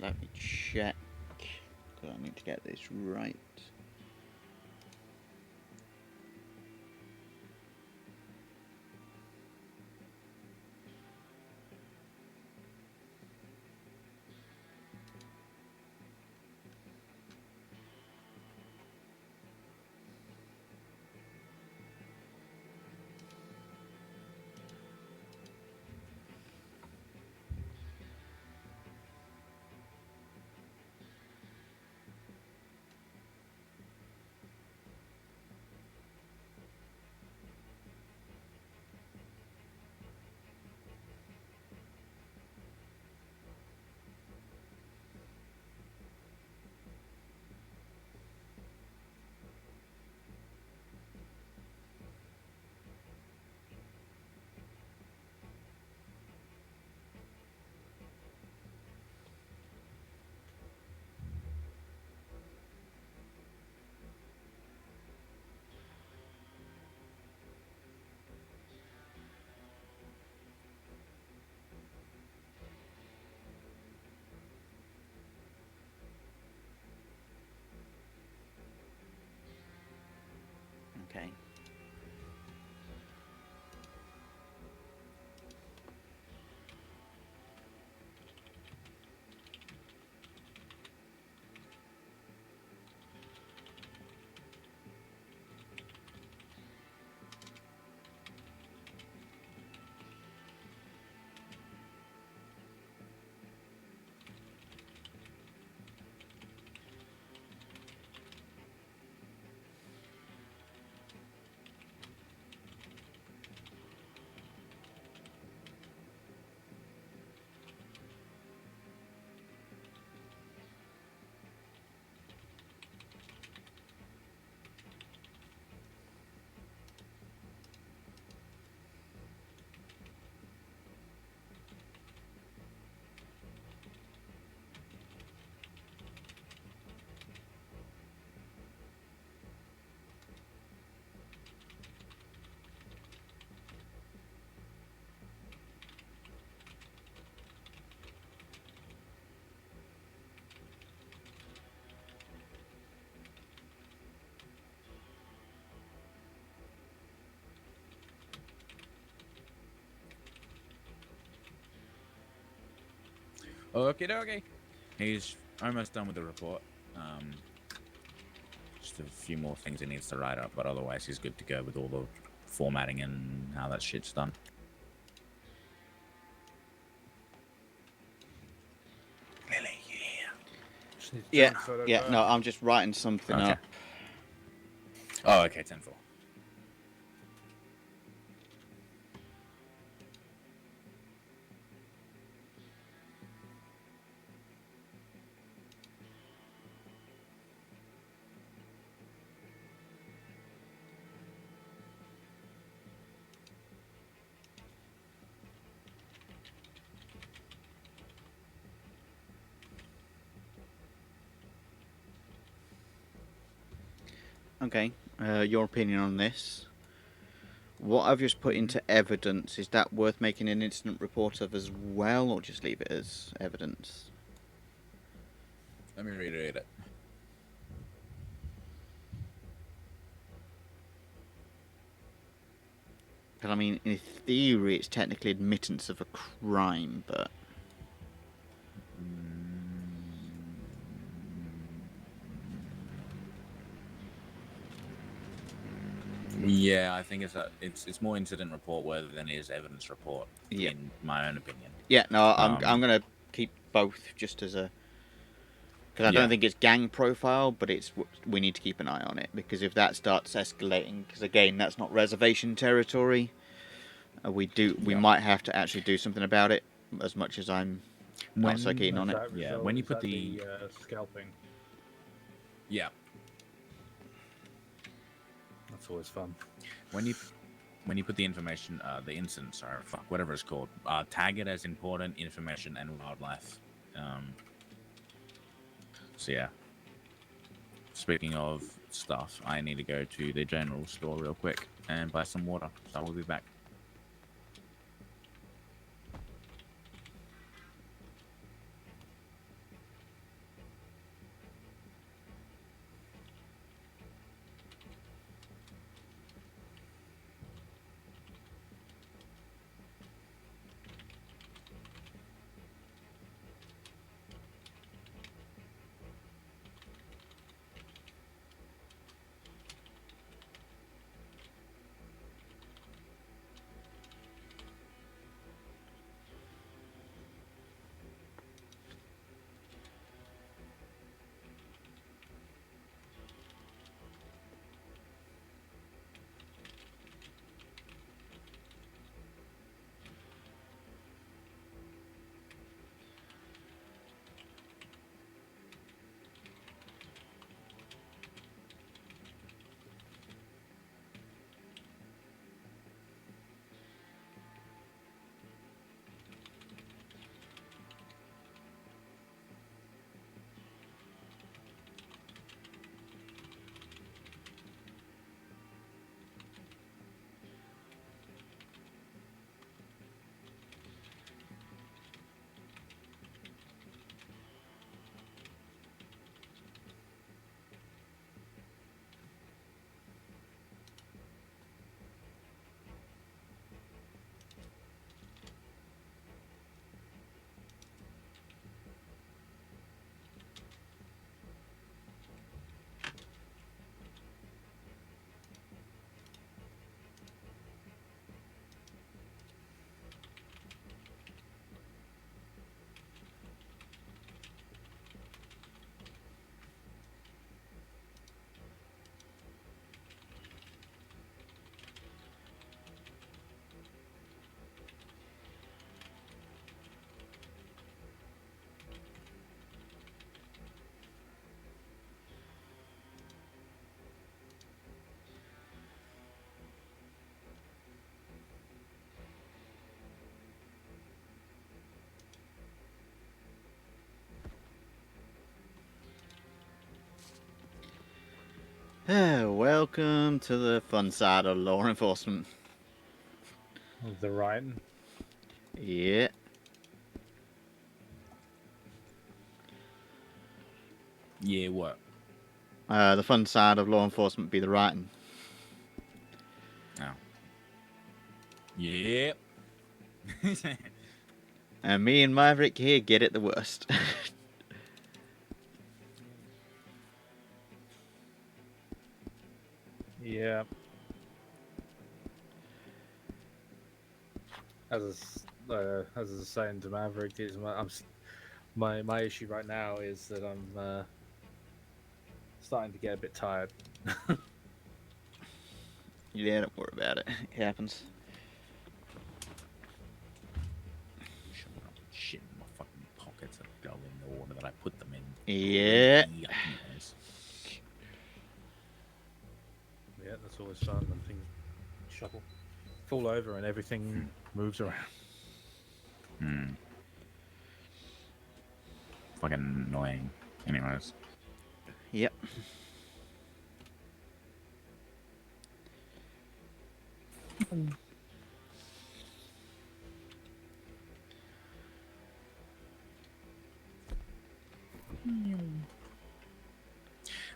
Let me check, because I need to get this right. Okay. Okay, dokie. He's almost done with the report. Just a few more things he needs to write up, but otherwise he's good to go with all the formatting and how that shit's done. Lily, Yeah, no, I'm just writing something Okay. up. Oh, okay, 10-4. Okay, your opinion on this. What I've just put into evidence, is that worth making an incident report of as well, or just leave it as evidence? Let me reiterate it. Because, I mean, in theory, it's technically admittance of a crime, but... Yeah, I think it's more incident report worthy than it is evidence report, in my own opinion. Yeah, no, I'm going to keep both just as a... Because I don't think it's gang profile, but it's we need to keep an eye on it. Because if that starts escalating, because again, that's not reservation territory, we might have to actually do something about it. As much as I'm not so keen on it. Yeah, when you put the scalping, yeah, that's always fun. When you put the information, the incidents, or fuck, whatever it's called, tag it as important information and wildlife. So yeah. Speaking of stuff, I need to go to the general store real quick and buy some water. So I will be back. Welcome to the fun side of law enforcement. The writing. Yeah. Yeah, what? The fun side of law enforcement be the writing. Oh. Yep. And me and Maverick here get it the worst. Yeah. As I was saying to Maverick, is my issue right now is that I'm starting to get a bit tired. Yeah, don't worry about it. It happens. Shit in my fucking pockets that go in the order that I put them in. Yeah. Yes. Yeah, that's always fun when things shuffle, fall over, and everything moves around. Hmm. Fucking annoying. Anyways. Yep.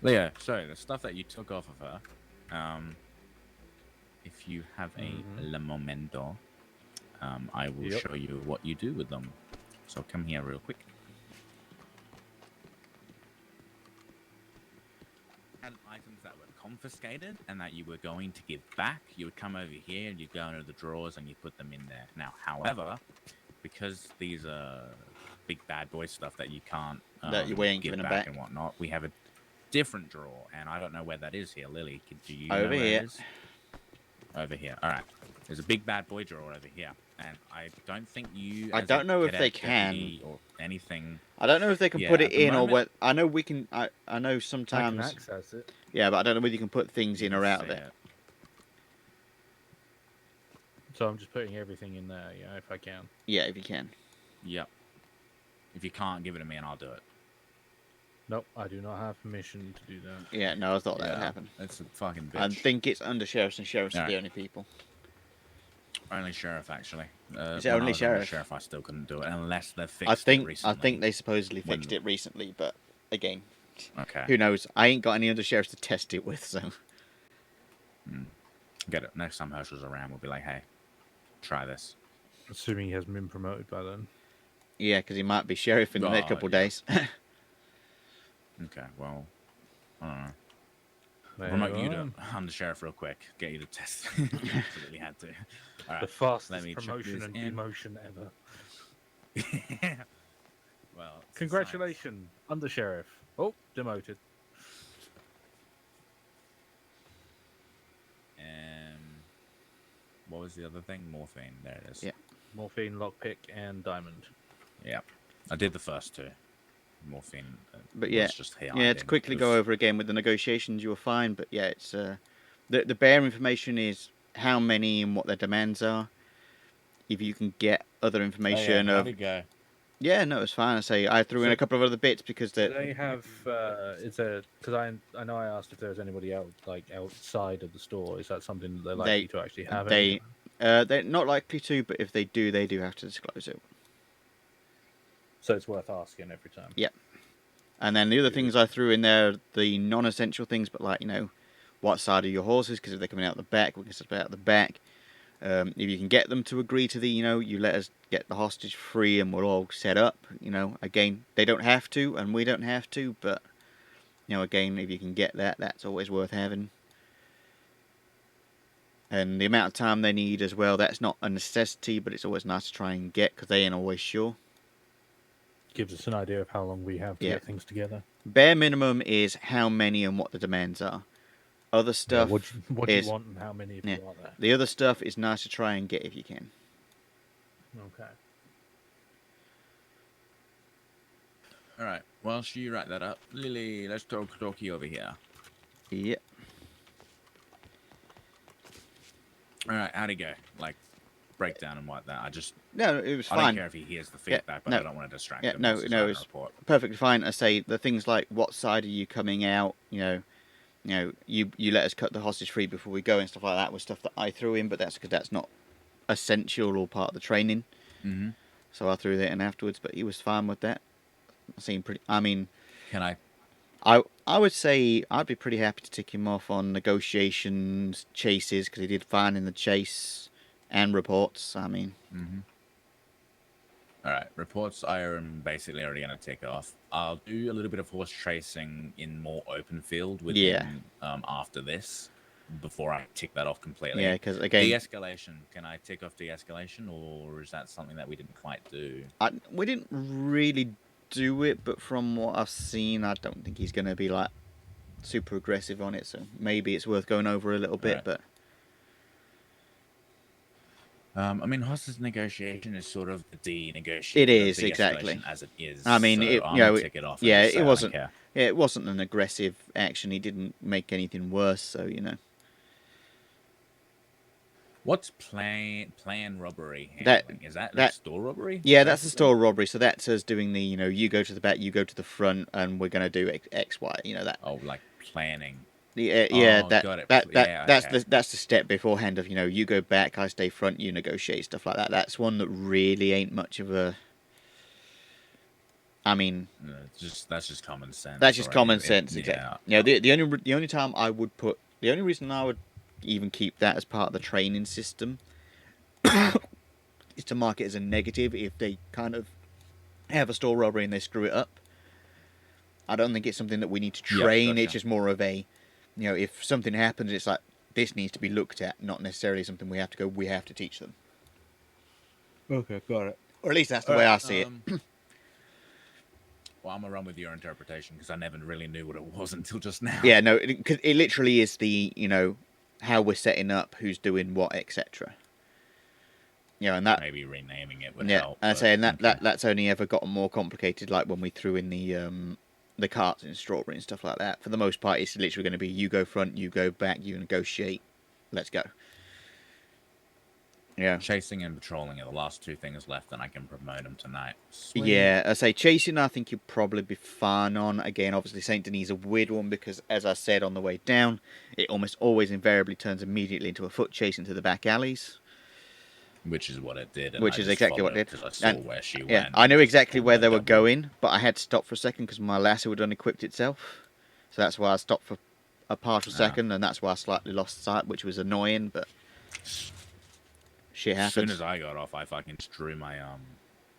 Leo, so the stuff that you took off of her, if you have a le momento, I will show you what you do with them. So come here real quick. Had items that were confiscated and that you were going to give back, you would come over here and you go into the drawers and you put them in there. Now, however, because these are big bad boy stuff that you can't That you ain't give giving back them back. and whatnot, we have a different drawer, and I don't know where that is here. Lily, do you Over know where here. it is? Over here. All right. There's a big bad boy drawer over here, and I don't think you. I as don't a know if they cadet can. deputy or anything. I don't know if they can Yeah, put at it the in or moment- what. I know we can. I know I sometimes. can access it. Yeah, but I don't know whether you can put things in or out of See it. So I'm just putting everything in there, yeah, if I can. Yeah, if you can. Yep. If you can't, give it to me and I'll do it. Nope, I do not have permission to do that. Yeah, no, I thought that would Yeah, happen. That's a fucking bitch. I think it's under sheriffs, and sheriffs are the Alright. only people. Only sheriff, actually. Is it When only I was under sheriff? sheriff, I still couldn't do it unless they fixed I it think recently. they supposedly When- fixed it recently, but again, Okay. who knows? I ain't got any other sheriffs to test it with, so. Get it. Next time Herschel's around, we'll be like, hey, try this. Assuming he hasn't been promoted by then. Yeah, because he might be sheriff in the next couple of days. Okay, well, I don't know. There Promote you you to are. I'm the sheriff real quick. Get you to test. Absolutely had to. All right. The fastest let me check promotion this and in. demotion ever. Well, it's Congratulations, under sheriff. Oh, demoted. What was the other thing? Morphine. There it is. Yeah. Morphine, lockpick, and diamond. Yeah. I did the first two. Morphine. But yeah, was just here. to quickly go over again with the negotiations, you were fine. But yeah, it's the bare information is how many and what their demands are. If you can get other information how'd of it go? yeah, no, it's fine. I say I threw in a couple of other bits because Do they have? Is there? Because I know I asked if there was anybody out outside of the store. Is that something they're likely to actually have? They're not likely to, but if they do have to disclose it. So it's worth asking every time. Yep. And then the other things I threw in there, the non-essential things, but like, what side are your horses? Because if they're coming out the back, we can start out the back. If you can get them to agree to the, you let us get the hostage free and we're all set up, again, they don't have to and we don't have to, but, again, if you can get that, that's always worth having. And the amount of time they need as well, that's not a necessity, but it's always nice to try and get because they ain't always sure. Gives us an idea of how long we have to get things together. Bare minimum is how many and what the demands are. Other stuff what do is you want and how many of you are there? the other stuff is nice to try and get if you can. Okay. All right. Whilst you write that up, Lily, let's talkie over here. Yep. All right. How'd it go? Like, breakdown and what that. I just No, it was I fine. don't care if he hears the feedback, but I don't want to distract him. No, This is no, our it's report. perfectly fine. I say the things like what side are you coming out, you let us cut the hostage free before we go and stuff like that was stuff that I threw in, but that's because that's not essential or part of the training. Mm-hmm. So I threw that in afterwards, but he was fine with that. I mean, Can I? I would say I'd be pretty happy to tick him off on negotiations, chases, because he did fine in the chase and reports. I mean, All right, reports I am basically already going to tick off. I'll do a little bit of horse chasing in more open field with him after this, before I tick that off completely. Yeah, because again, de-escalation. Can I tick off de-escalation, or is that something that we didn't quite do? We didn't really do it, but from what I've seen, I don't think he's going to be like super aggressive on it. So maybe it's worth going over a little bit, but. I mean, hostage negotiation is sort of the de-negotiation. It is exactly as it is. I mean, so tick it off. Yeah, it wasn't. Yeah, it wasn't an aggressive action. He didn't make anything worse, so What's plan robbery handling? Is that store robbery? Yeah, that's the store robbery. So that's us doing the you go to the back, you go to the front, and we're gonna do X, Y. That. Oh, like planning. Yeah, got it. That's the step beforehand of you go back, I stay front, you negotiate, stuff like that. That's one that really ain't much of a. I mean, that's just common sense. That's just common sense, exactly. Yeah. The only time I would put the only reason I would even keep that as part of the training system is to mark it as a negative if they kind of have a store robbery and they screw it up. I don't think it's something that we need to train. Gotcha. It's just more of a. If something happens, it's like, this needs to be looked at, not necessarily something we have to teach them. Okay, got it. Or at least that's the way I see it. Well, I'm going to run with your interpretation, because I never really knew what it was until just now. Yeah, no, because it literally is the, how we're setting up, who's doing what, etc. And that... Maybe renaming it would help. And I'm saying that's only ever gotten more complicated, like when we threw in the carts in Strawberry and stuff like that. For the most part, it's literally going to be you go front, you go back, you negotiate. Let's go. Yeah. Chasing and patrolling are the last two things left, and I can promote them tonight. Sweet. Yeah, I say chasing, I think you'll probably be fine on. Again, obviously, St. Denis is a weird one because, as I said on the way down, it almost always invariably turns immediately into a foot chase into the back alleys. Which is what it did. Which is exactly what it did. Because I saw where she went. I knew exactly where they were going, but I had to stop for a second because my lasso had unequipped itself. So that's why I stopped for a partial second, and that's why I slightly lost sight, which was annoying, but shit happens. As soon as I got off, I fucking just drew my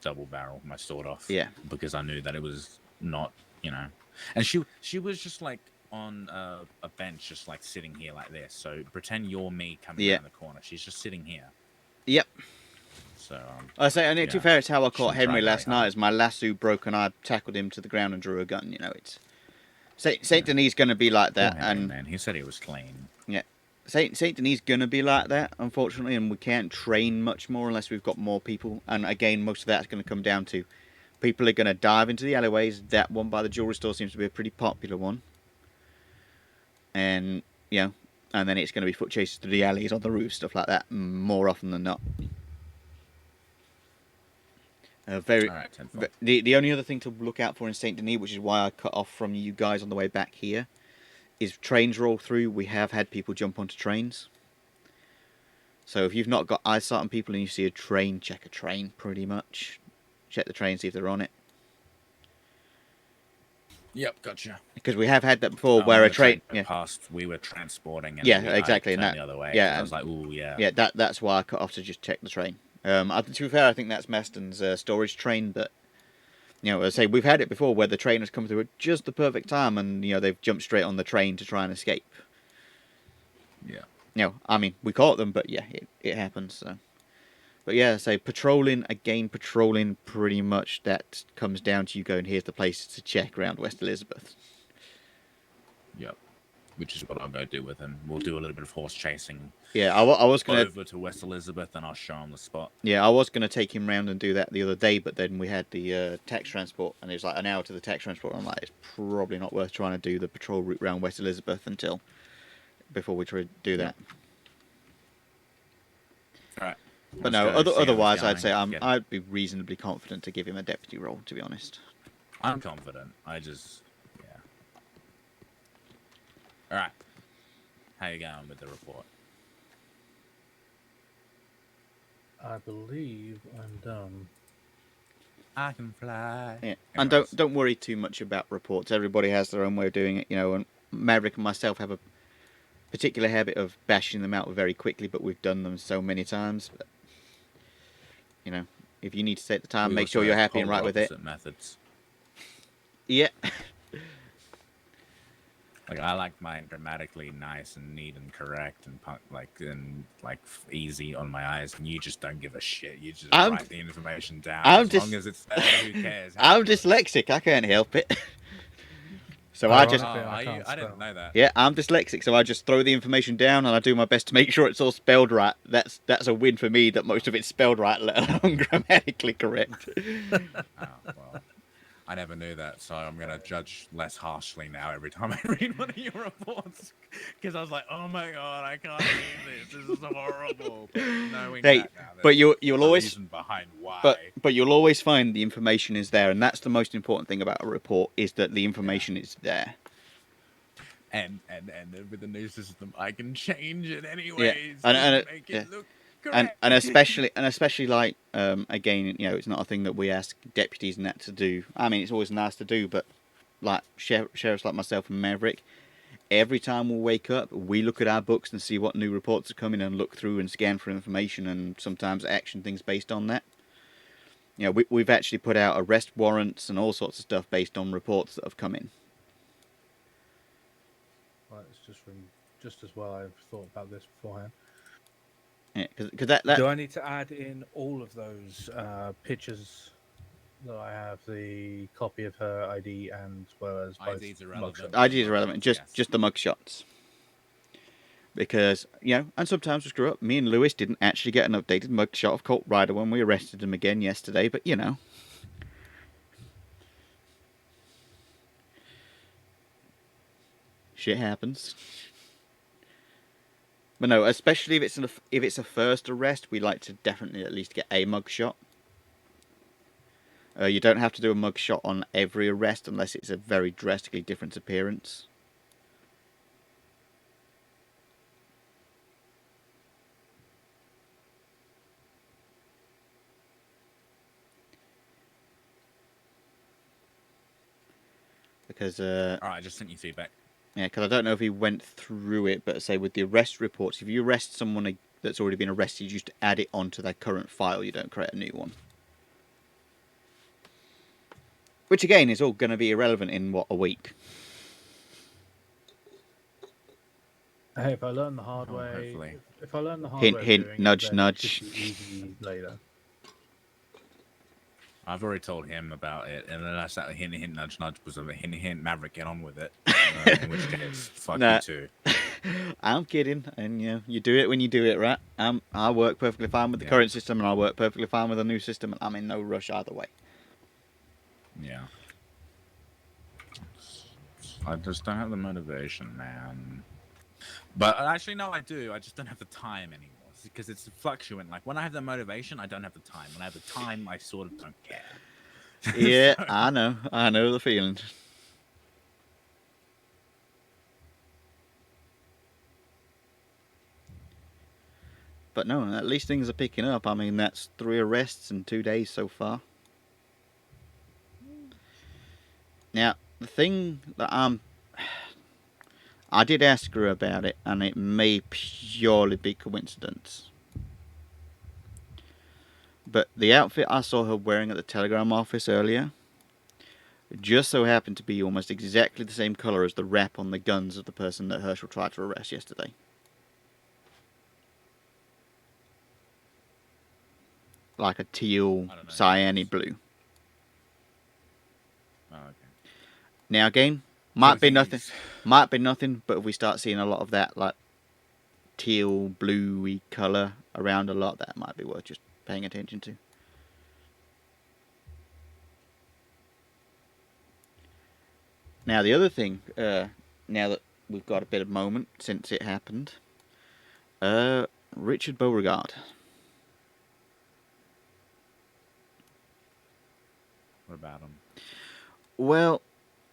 double barrel, my sword off. Yeah. Because I knew that it was not, And she was just like on a bench, just like sitting here like this. So pretend you're me coming around the corner. She's just sitting here. Yep. So I say, and to be fair, it's how I caught Henry last night. As my lasso broke and I tackled him to the ground and drew a gun. It's Saint Denis going to be like that, and man, he said he was clean. Yeah, Saint Denis going to be like that, unfortunately, and we can't train much more unless we've got more people. And again, most of that's going to come down to people are going to dive into the alleyways. That one by the jewelry store seems to be a pretty popular one, and and then it's going to be foot chases through the alleys, on the roof, stuff like that, more often than not. The only other thing to look out for in Saint Denis, which is why I cut off from you guys on the way back here, is trains roll through. We have had people jump onto trains. So if you've not got eyesight on people and you see a train, check a train, pretty much. Check the train, see if they're on it. Yep, gotcha. Because we have had that before, where a train passed, we were transporting, and exactly, and that the other way. I was like, ooh, yeah. That's why I cut off to just check the train. To be fair, I think that's Maston's storage train, but as I say, we've had it before where the train has come through at just the perfect time, and they've jumped straight on the train to try and escape. Yeah. I mean, we caught them, but it happens. So. But yeah, so patrolling pretty much that comes down to you going, here's the places to check around West Elizabeth. Yep. Which is what I'll go do with him. We'll do a little bit of horse chasing. Yeah, I was going to... over to West Elizabeth, and I'll show him the spot. Yeah, I was going to take him round and do that the other day, but then we had the tax transport, and it was like an hour to the tax transport. I'm like, it's probably not worth trying to do the patrol route around West Elizabeth before we try to do that. All right. But no, otherwise, I'd say I'd be reasonably confident to give him a deputy role, to be honest. I'm confident. I just, All right. How you going with the report? I believe I'm done. I can fly. Yeah, and don't worry too much about reports. Everybody has their own way of doing it, you know. And Maverick and myself have a particular habit of bashing them out very quickly, but we've done them so many times. But, you know, if you need to take the time, We make also sure you're have happy and polar right with it. opposite methods. Yeah. Like I like mine dramatically nice and neat and correct and easy on my eyes, and you just don't give a shit. You just write the information down. As long as it's there, who cares? I'm dyslexic. I can't help it. So I just. I didn't know that. Yeah, I'm dyslexic, so I just throw the information down and I do my best to make sure it's all spelled right. That's a win for me. That most of it's spelled right, let alone grammatically correct. Well, I never knew that, so I'm gonna judge less harshly now every time I read one of your reports, because I was like, oh my god, I can't read this. This is horrible. But knowing Hey, that now, but you'll a always reason behind why. But you'll always find the information is there, and that's the most important thing about a report is that the information is there. And with the new system, I can change it anyways. Yeah, and to make it look and correct. especially like again, you know, it's not a thing that we ask deputies and that to do. I mean, it's always nice to do, but like sheriffs like myself and Maverick, every time we wake up, we look at our books and see what new reports are coming and look through and scan for information and sometimes action things based on that. You know, we've actually put out arrest warrants and all sorts of stuff based on reports that have come in. Well, it's just as well I've thought about this beforehand. Yeah, because that. Do I need to add in all of those pictures that I have, the copy of her ID and as well as both ID's irrelevant. ID is irrelevant. Just the mugshots. Because, you know, and sometimes we screw up. Me and Lewis didn't actually get an updated mugshot of Colt Ryder when we arrested him again yesterday, but you know. Shit happens. But no, especially if it's a first arrest, we like to definitely at least get a mugshot. You don't have to do a mugshot on every arrest unless it's a very drastically different appearance. Because Alright, I just sent you feedback. Yeah, because I don't know if he went through it, but say with the arrest reports, if you arrest someone that's already been arrested, you just add it onto their current file. You don't create a new one. Which again is all going to be irrelevant in a week. Hey, if I learn the hard way, hopefully. if I learn the hard Hint, way, of hint, doing nudge, it, then nudge. It should be easy later. I've already told him about it, and then I started hint, nudge, was a hint, Maverick, get on with it. In which case, fuck you too. I'm kidding, and you know, you do it when you do it, right? I work perfectly fine with the current system, and I work perfectly fine with the new system, and I'm in no rush either way. Yeah. I just don't have the motivation, man. But actually, no, I do. I just don't have the time anymore because it's fluctuant. Like when I have the motivation, I don't have the time. When I have the time, I sort of don't care. Yeah, so... I know the feeling. But no, at least things are picking up. I mean, that's 3 arrests in 2 days so far. Now, the thing that I did ask her about it, and it may purely be coincidence. But the outfit I saw her wearing at the telegram office earlier just so happened to be almost exactly the same colour as the wrap on the guns of the person that Herschel tried to arrest yesterday. Like a teal, cyan blue. Oh, okay. Now again, might be nothing, but if we start seeing a lot of that like teal, bluey colour around a lot, that might be worth just paying attention to. Now the other thing, now that we've got a bit of moment since it happened, Richard Beauregard. What about him? Well,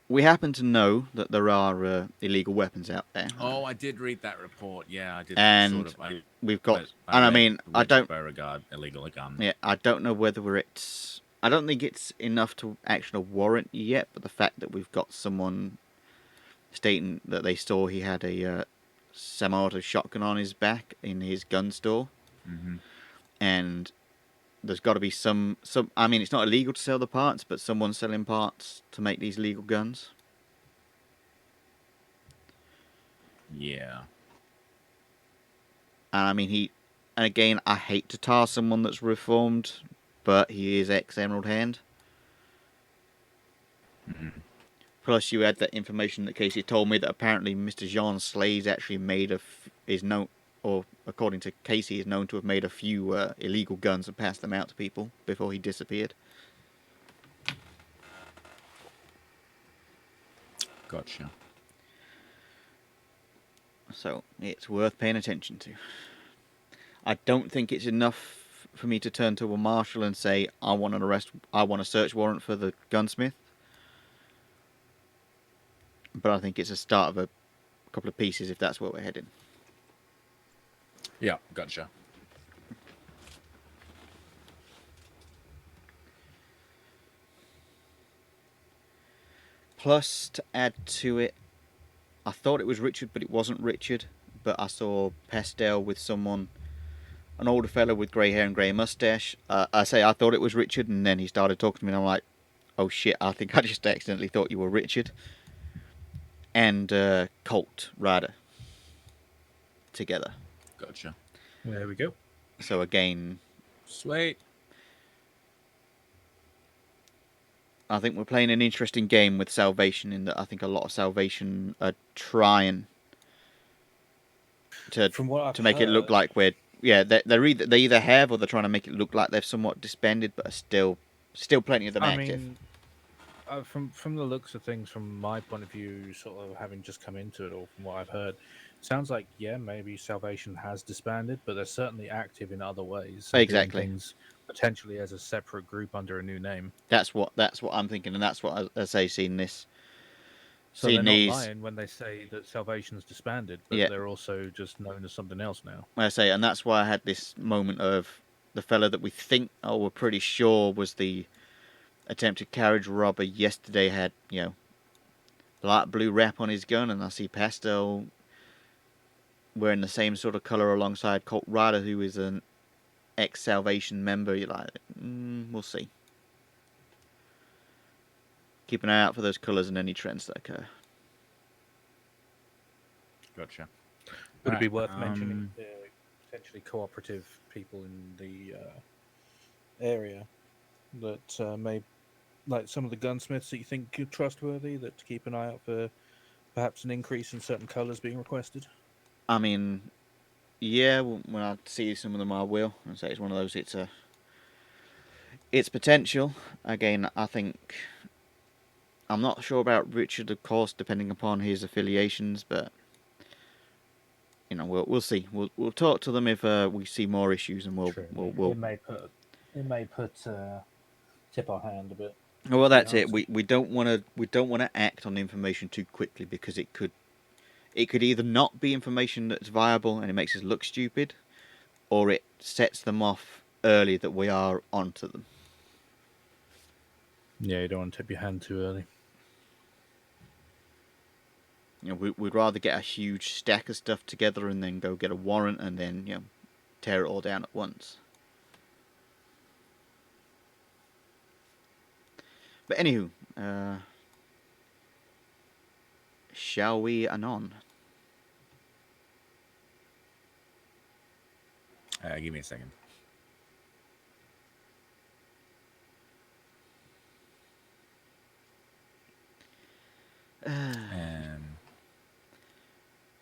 we happen to know that there are illegal weapons out there. Oh, I did read that report. Yeah, I did. And sort of. we've got, but and I read mean, I Richard don't. Beauregard illegal gun. Yeah, I don't know whether it's. I don't think it's enough to action a warrant yet, but the fact that we've got someone stating that they saw he had a semi-auto shotgun on his back in his gun store, and there's got to be some. I mean, it's not illegal to sell the parts, but someone's selling parts to make these legal guns. Yeah. And I mean, and again, I hate to tar someone that's reformed, but he is ex-Emerald Hand. Plus, you had that information that Casey told me that apparently Mr. Jean Slays actually is known, or according to Casey, is known to have made a few illegal guns and passed them out to people before he disappeared. Gotcha. So it's worth paying attention to. I don't think it's enough for me to turn to a marshal and say I want a search warrant for the gunsmith. But I think it's a start of a couple of pieces if that's where we're heading. Yeah, gotcha. Plus, to add to it, I thought it was Richard, but it wasn't Richard. But I saw Pastel with someone, an older fellow with grey hair and grey mustache. I thought it was Richard, and then he started talking to me, and I'm like, oh shit, I think I just accidentally thought you were Richard. And Colt Rider together. Gotcha. There we go. So again, sweet. I think we're playing an interesting game with Salvation in that I think a lot of Salvation are trying to make it look like they either have or they're trying to make it look like they've somewhat disbanded, but are still plenty of them active. I mean, from the looks of things, from my point of view, sort of having just come into it all, from what I've heard, sounds like maybe Salvation has disbanded, but they're certainly active in other ways. Exactly. Doing things potentially as a separate group under a new name. That's what I'm thinking, and that's what I say. Seeing this, so they're not lying when they say that Salvation's disbanded, but they're also just known as something else now. I say, and that's why I had this moment of the fella that we think, we're pretty sure was the attempted carriage robber yesterday had, light blue wrap on his gun, and I see Pastel wearing the same sort of colour alongside Colt Rider, who is an ex-Salvation member. You're like, we'll see. Keep an eye out for those colours and any trends that occur. Gotcha. Would it be worth mentioning potentially cooperative people in the area that may, like some of the gunsmiths that you think are trustworthy, that to keep an eye out for perhaps an increase in certain colours being requested? I mean, yeah, when I see some of them, I will. I say it's one of those. It's potential. Again, I think I'm not sure about Richard, of course, depending upon his affiliations, but we'll see. We'll talk to them if we see more issues, and we'll. It may put tip our hand a bit. Well, that's it. We don't want to act on information too quickly, because it could either not be information that's viable and it makes us look stupid, or it sets them off early that we are onto them. Yeah, you don't want to tip your hand too early. We'd rather get a huge stack of stuff together and then go get a warrant and then tear it all down at once. But anywho, shall we anon? Give me a second.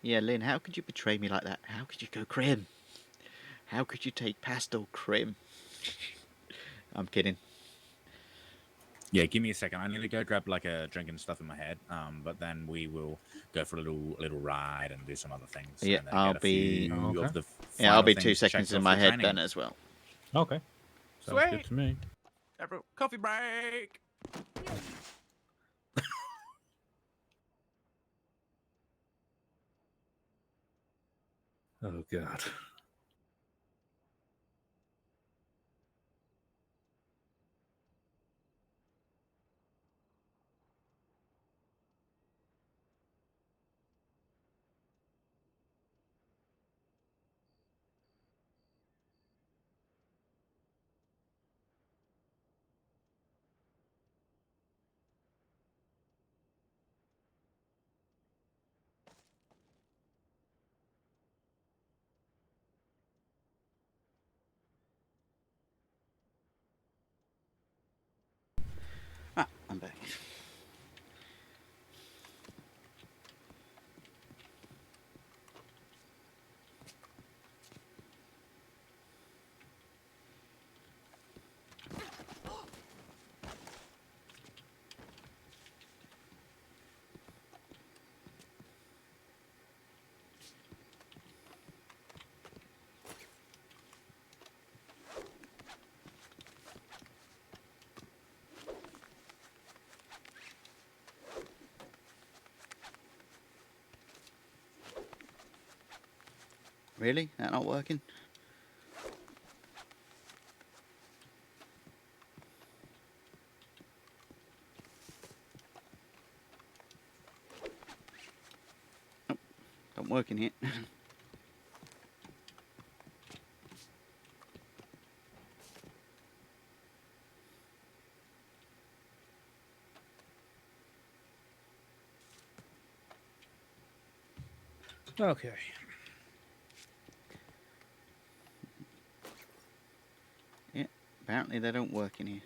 Yeah, Lynn, how could you betray me like that? How could you go Crim? How could you take Pastel Crim? I'm kidding. Yeah, give me a second. I need to go grab like a drink and stuff in my head. But then we will go for a little ride and do some other things. Yeah, and then I'll get a be. few of the Yeah, I'll be final 2 things seconds checked in off my the head training. then as well. Okay. Sounds good to me. Coffee break. God. Ah, I'm back. Really? That not working? Nope. Don't work in here. Okay. Yeah, apparently they don't work in here.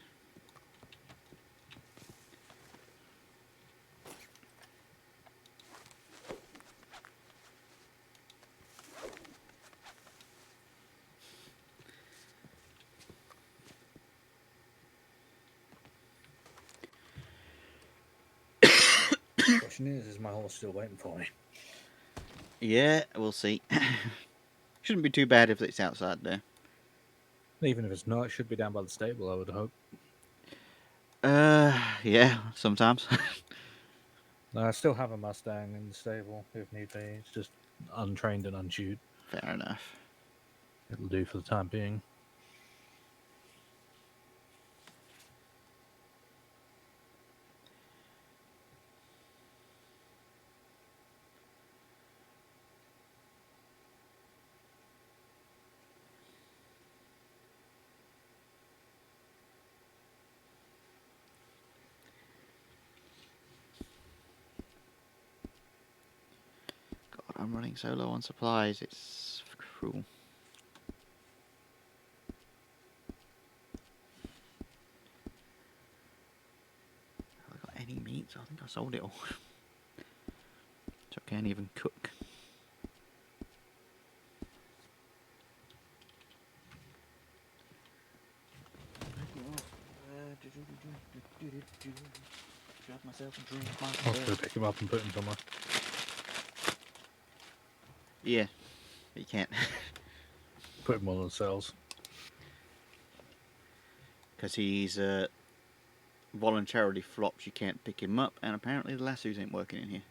Question is my horse still waiting for me? Yeah, we'll see. Shouldn't be too bad if it's outside there. Even if it's not, it should be down by the stable, I would hope. Yeah, sometimes. I still have a Mustang in the stable if need be. It's just untrained and unshoed. Fair enough. It'll do for the time being. God, I'm running so low on supplies. It's cruel. Have I got any meat? I think I sold it all. So I can't even cook. Grab myself a drink. I'll have to pick him up and put him somewhere. Yeah, but you can't. Put him on the cells. Because he's voluntarily flops, you can't pick him up, and apparently the lassos ain't working in here.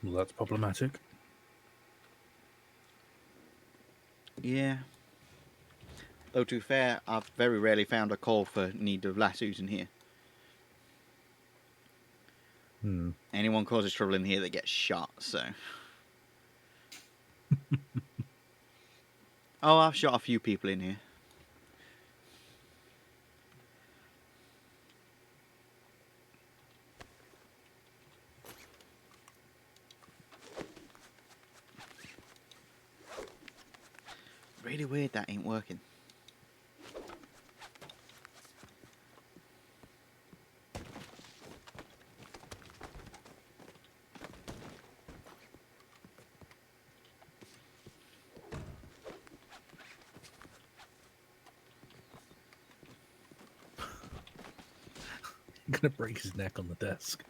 Well, that's problematic. Yeah. Though to be fair, I've very rarely found a call for need of lassos in here. Anyone causes trouble in here, they get shot, so... Oh, I've shot a few people in here. Really weird that ain't working. I'm gonna break his neck on the desk.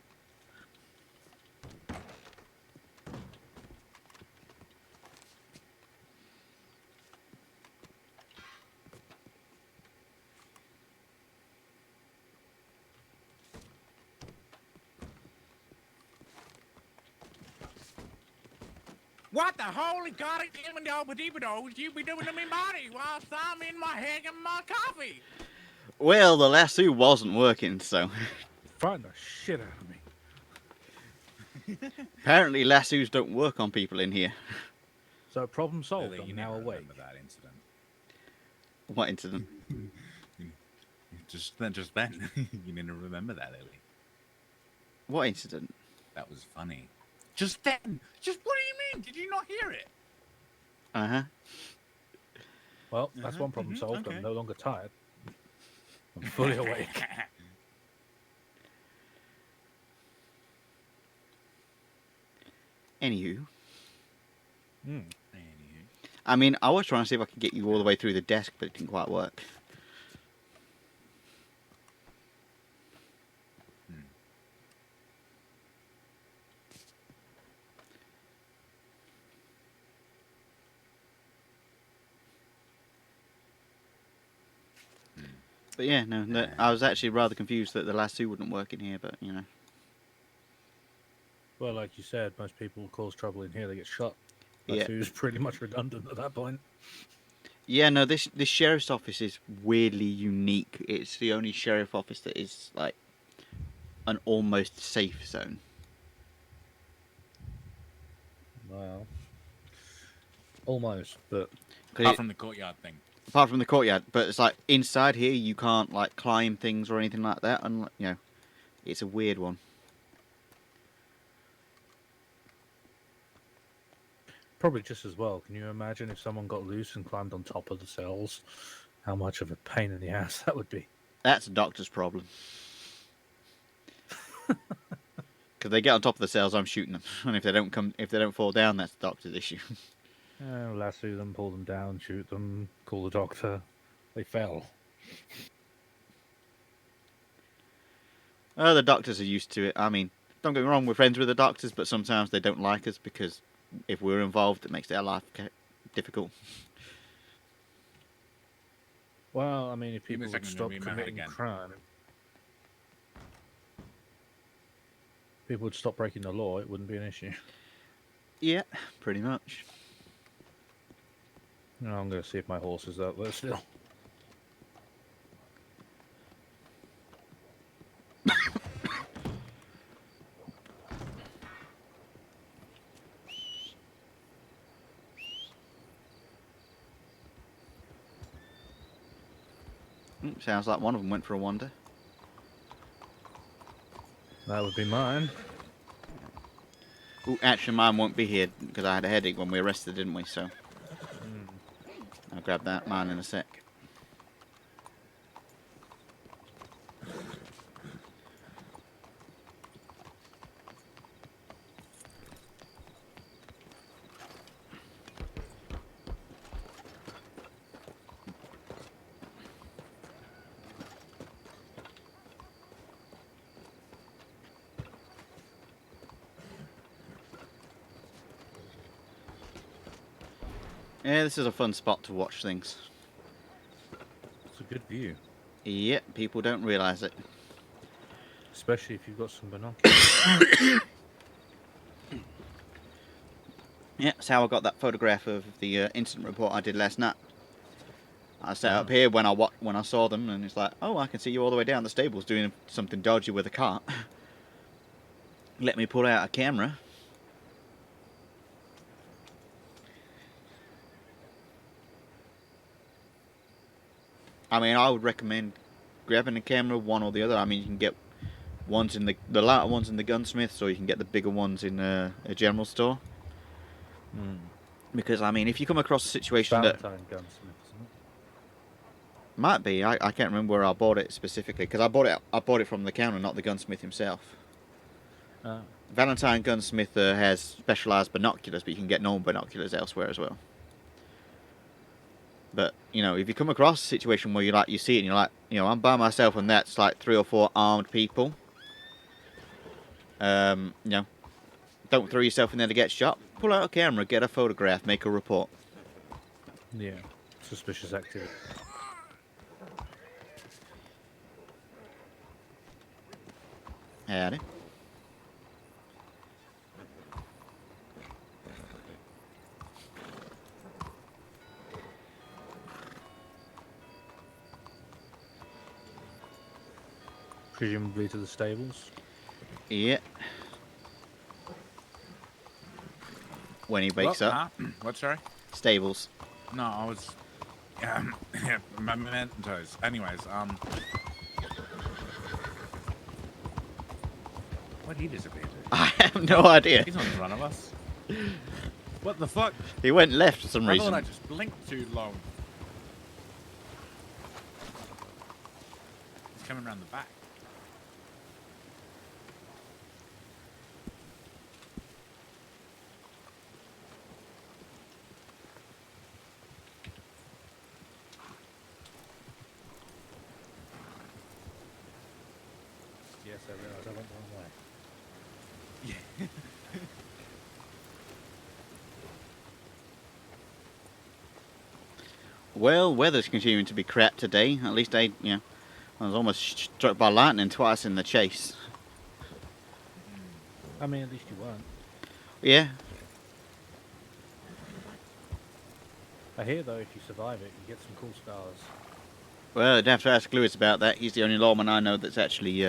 What the holy god would you be doing to me body whilst I'm in my head and my coffee? Well, the lasso wasn't working, so Frighten the shit out of me. apparently lassos don't work on people in here. So problem solved. Lily, I'm you now never awake. remember that incident. What incident? Just then, you need to remember that, Lily. What incident? That was funny. Just then. Just what do you mean? Did you not hear it? Uh-huh. Well, that's one problem solved. okay. I'm no longer tired. I'm fully awake. Anywho. Mm. I mean, I was trying to see if I could get you all the way through the desk, but it didn't quite work. But yeah, no, I was actually rather confused that the lasso wouldn't work in here, but, you know. Well, like you said, most people who cause trouble in here, they get shot. Yeah. That's who's pretty much redundant at that point. Yeah, no, this sheriff's office is weirdly unique. It's the only sheriff office that is, like, an almost safe zone. Well, almost, but... Apart from the courtyard thing. Apart from the courtyard, but it's like, inside here, you can't, like, climb things or anything like that, and, you know, it's a weird one. Probably just as well. Can you imagine if someone got loose and climbed on top of the cells? How much of a pain in the ass that would be. That's a doctor's problem. Because they get on top of the cells, I'm shooting them, and if they don't fall down, that's the doctor's issue. Lasso them, pull them down, shoot them, call the doctor. They fell. The doctors are used to it. I mean, don't get me wrong, we're friends with the doctors, but sometimes they don't like us because if we're involved, it makes their life difficult. Well, I mean, if Give me people a would second, stop let me read my head committing again. crime, people would stop breaking the law, it wouldn't be an issue. Yeah, pretty much. No, I'm going to see if my horse is out there still. Sounds like one of them went for a wander. That would be mine. Ooh, actually, mine won't be here because I had a headache when we arrested, didn't we? So I'll grab mine in a sec. Yeah, this is a fun spot to watch things. It's a good view. Yep, people don't realise it. Especially if you've got some binoculars. Yeah, that's how I got that photograph of the incident report I did last night. I sat up here when I saw them, and it's like, oh, I can see you all the way down the stables doing something dodgy with a cart. Let me pull out a camera. I mean, I would recommend grabbing a camera, one or the other. I mean, you can get ones in the lighter ones in the gunsmiths, or you can get the bigger ones in a general store. Because I mean, if you come across a situation Valentine gunsmith, isn't it? might be, I can't remember where I bought it specifically, because I bought it from the counter, not the gunsmith himself. Valentine Gunsmith has specialised binoculars, but you can get normal binoculars elsewhere as well. But, you know, if you come across a situation where you see it and you're like, you know, I'm by myself and that's like 3 or 4 armed people, you know, don't throw yourself in there to get shot. Pull out a camera, get a photograph, make a report. Yeah, suspicious activity. Howdy. Presumably to the stables. Yeah. When he wakes What? up. Huh? What, sorry? Stables. No, I was... mementos. Anyways, Where'd he disappear to? I have no idea. He's not in front of us. What the fuck? He went left for some I reason. thought I just blinked too long. He's coming around the back. Yes, I realised I went the wrong way. Yeah. Well, weather's continuing to be crap today. At least I was almost struck by lightning twice in the chase. I mean, at least you weren't. Yeah. I hear though, if you survive it, you get some cool scars. Well, I'd have to ask Lewis about that. He's the only lawman I know that's actually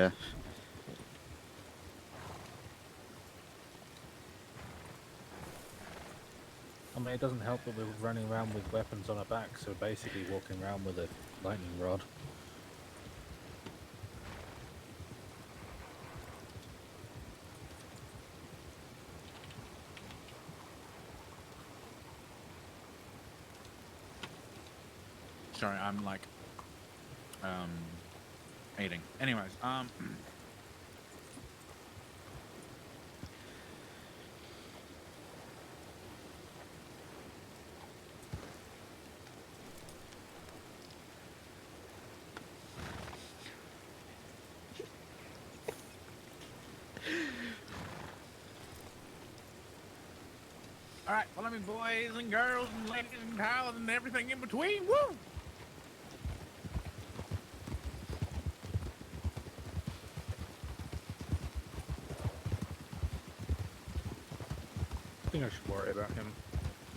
I mean, it doesn't help that we're running around with weapons on our back, so basically walking around with a lightning rod. Sorry, I'm like, eating. Anyways, Alright, follow me, boys and girls and ladies and cows and everything in between. Woo! I think I should worry about him.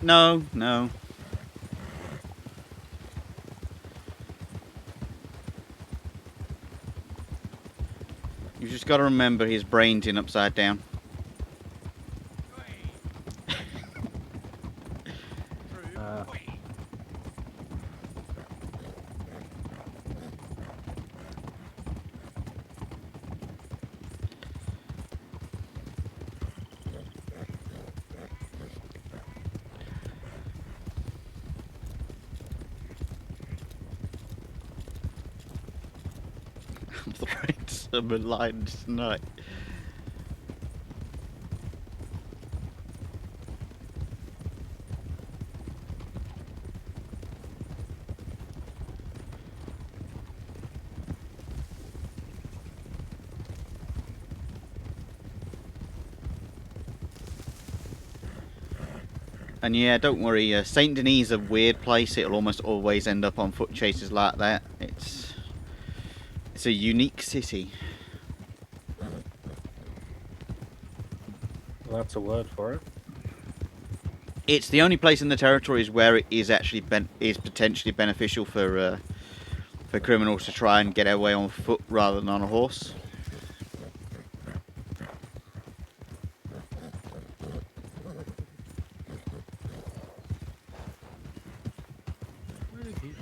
No, no. You've just got to remember his brain's in upside down. The brains are maligned tonight. And yeah, don't worry, Saint Denis is a weird place. It'll almost always end up on foot chases like that. It's a unique city. Well, that's a word for it. It's the only place in the territories where it is actually potentially beneficial for criminals to try and get away on foot rather than on a horse. Where did he go?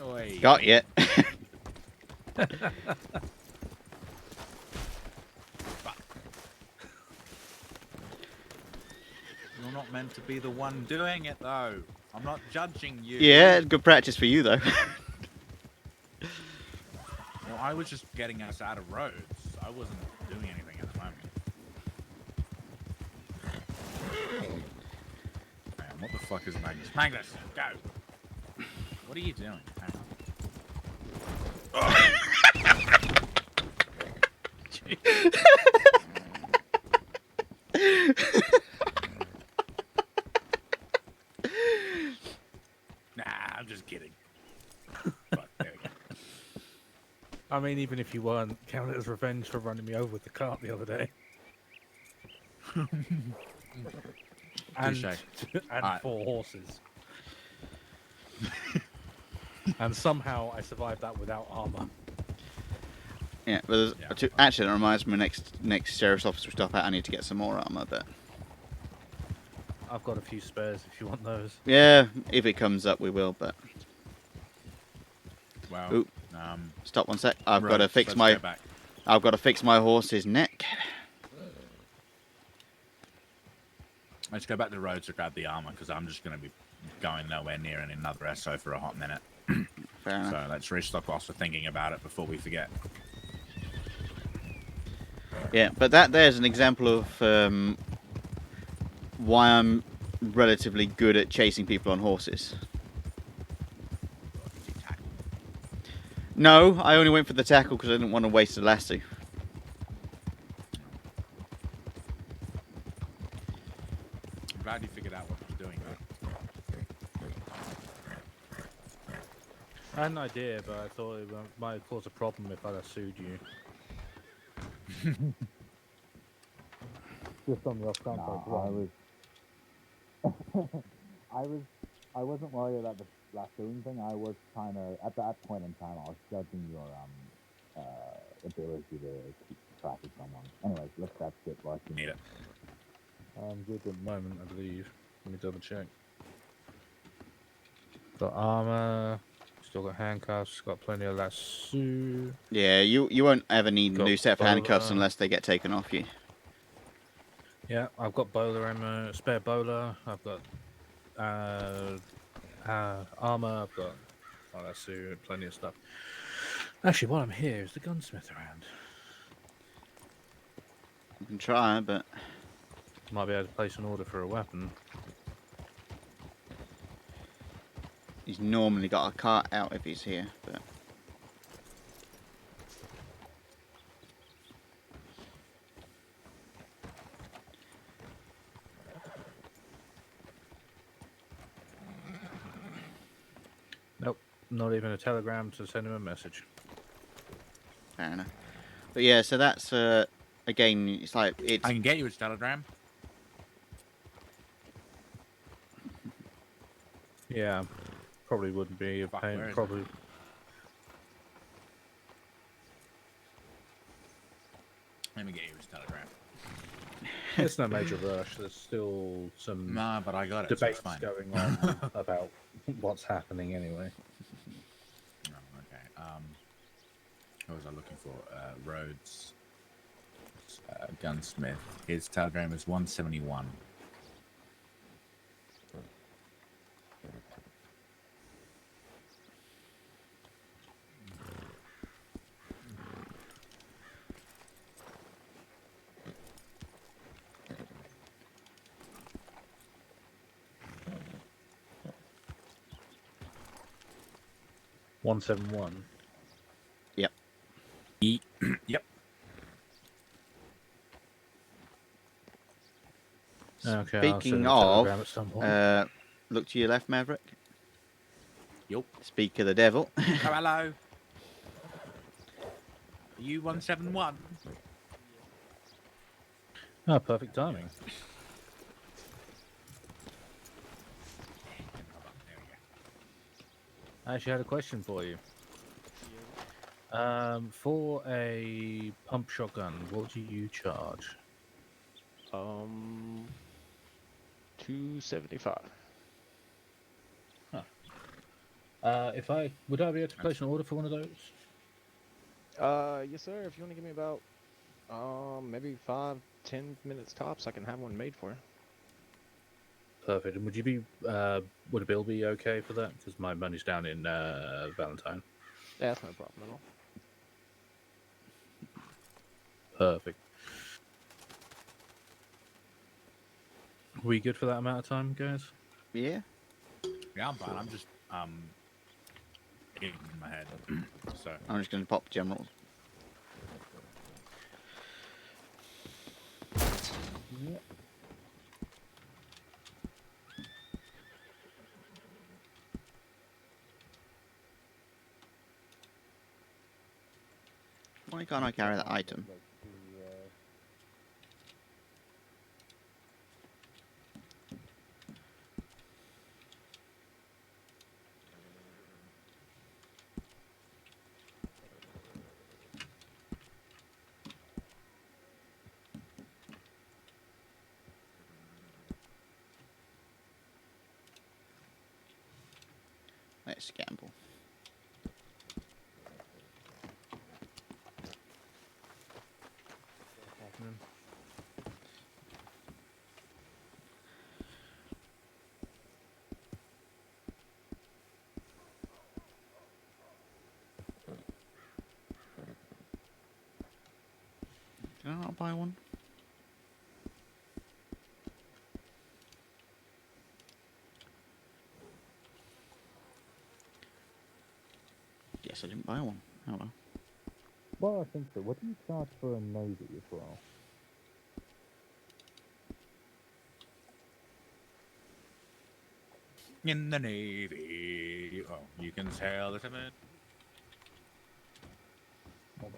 Oi. Got you. You're not meant to be the one doing it, though. I'm not judging you. Yeah, good practice for you though. Well, I was just getting us out of roads. I wasn't doing anything at the moment. Hang on, what the fuck is Magnus? Magnus, go! What are you doing? Hang on. Nah, I'm just kidding. Fuck, there we go. I mean, even if you weren't, count it as revenge for running me over with the cart the other day. and Touche. and 4 horses. And somehow I survived that without armor. Yeah, but actually, that reminds me. Next sheriff's officer stuff out. I need to get some more armor, but I've got a few spares if you want those. yeah, if it comes up, we will. But Wow. Ooh. Stop 1 sec. I've got to fix my. Go back. I've got to fix my horse's neck. Let's go back to the road to grab the armor because I'm just going to be going nowhere near another SO for a hot minute. Fair enough. So let's restock whilst we're thinking about it before we forget. Yeah, but there's an example of why I'm relatively good at chasing people on horses. No, I only went for the tackle because I didn't want to waste a lasso. I'm glad you figured out what you're doing, though. I had an idea, but I thought it might cause a problem if I'd have sued you. Just on the off chance I wasn't worried about the lassoing thing. I was trying to, at that point in time, I was judging your ability to keep track of someone. Anyways, let's grab shit while you need it. Good at the moment, I believe. Let me double check. Got armor. Still got handcuffs. Got plenty of lasso. Yeah, you won't ever need a Got new set of handcuffs bowler. unless they get taken off you. Yeah, I've got bowler ammo, spare bowler. I've got armor. I've got lasso, plenty of stuff. Actually, while I'm here, is the gunsmith around? You can try, but Might be able to place an order for a weapon. he's normally got a cart out if he's here. But Nope, not even a telegram to send him a message. fair enough. But yeah, so that's again, it's like it's. I can get you a telegram. Yeah, probably wouldn't be a pain. where is it? Probably. Let me get you a telegram. It's no major rush. There's still some Nah, but I got it, so it's debates fine. going on about what's happening anyway. Oh, okay. What was I looking for? Rhodes. Gunsmith. His telegram is 171. $171. Yep. Yep. Okay, I'll Speaking send a of, telegram at some point. look to your left, Maverick. Yup. Speak of the devil. Oh, hello. Are you 171? Oh, perfect timing. I actually had a question for you. For a pump shotgun, what do you charge? 275. Huh. Would I be able to place an order for one of those? Yes, sir. If you want to give me about, maybe 5-10 minutes tops, I can have one made for you. Perfect. And would you be, would a bill be okay for that? Because my money's down in Valentine. Yeah, that's no problem at all. Perfect. We good for that amount of time, guys? Yeah. Yeah, I'm fine. I'm just in my head. So I'm just going to pop generals. Yeah. Why can't I carry that item? Let's gamble. Can I not buy one? Yes, I didn't buy one. Oh well. Well, I think so. What do you charge for a navy as well? in the Navy, oh, you can sail the seven. Oh,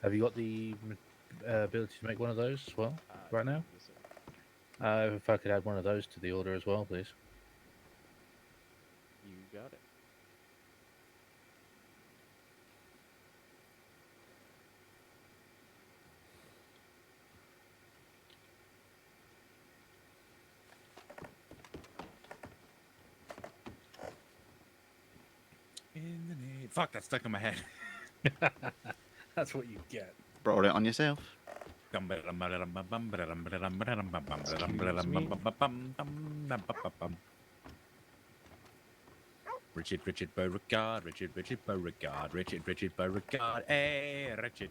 have you got the ability to make one of those as well right now? Yes, sir. If I could add one of those to the order as well, please. You got it. In the Navy. Fuck, that's stuck in my head. That's what you get. Brought it on yourself. Richard Beauregard, Richard Beauregard, Richard Beauregard, hey, Richard.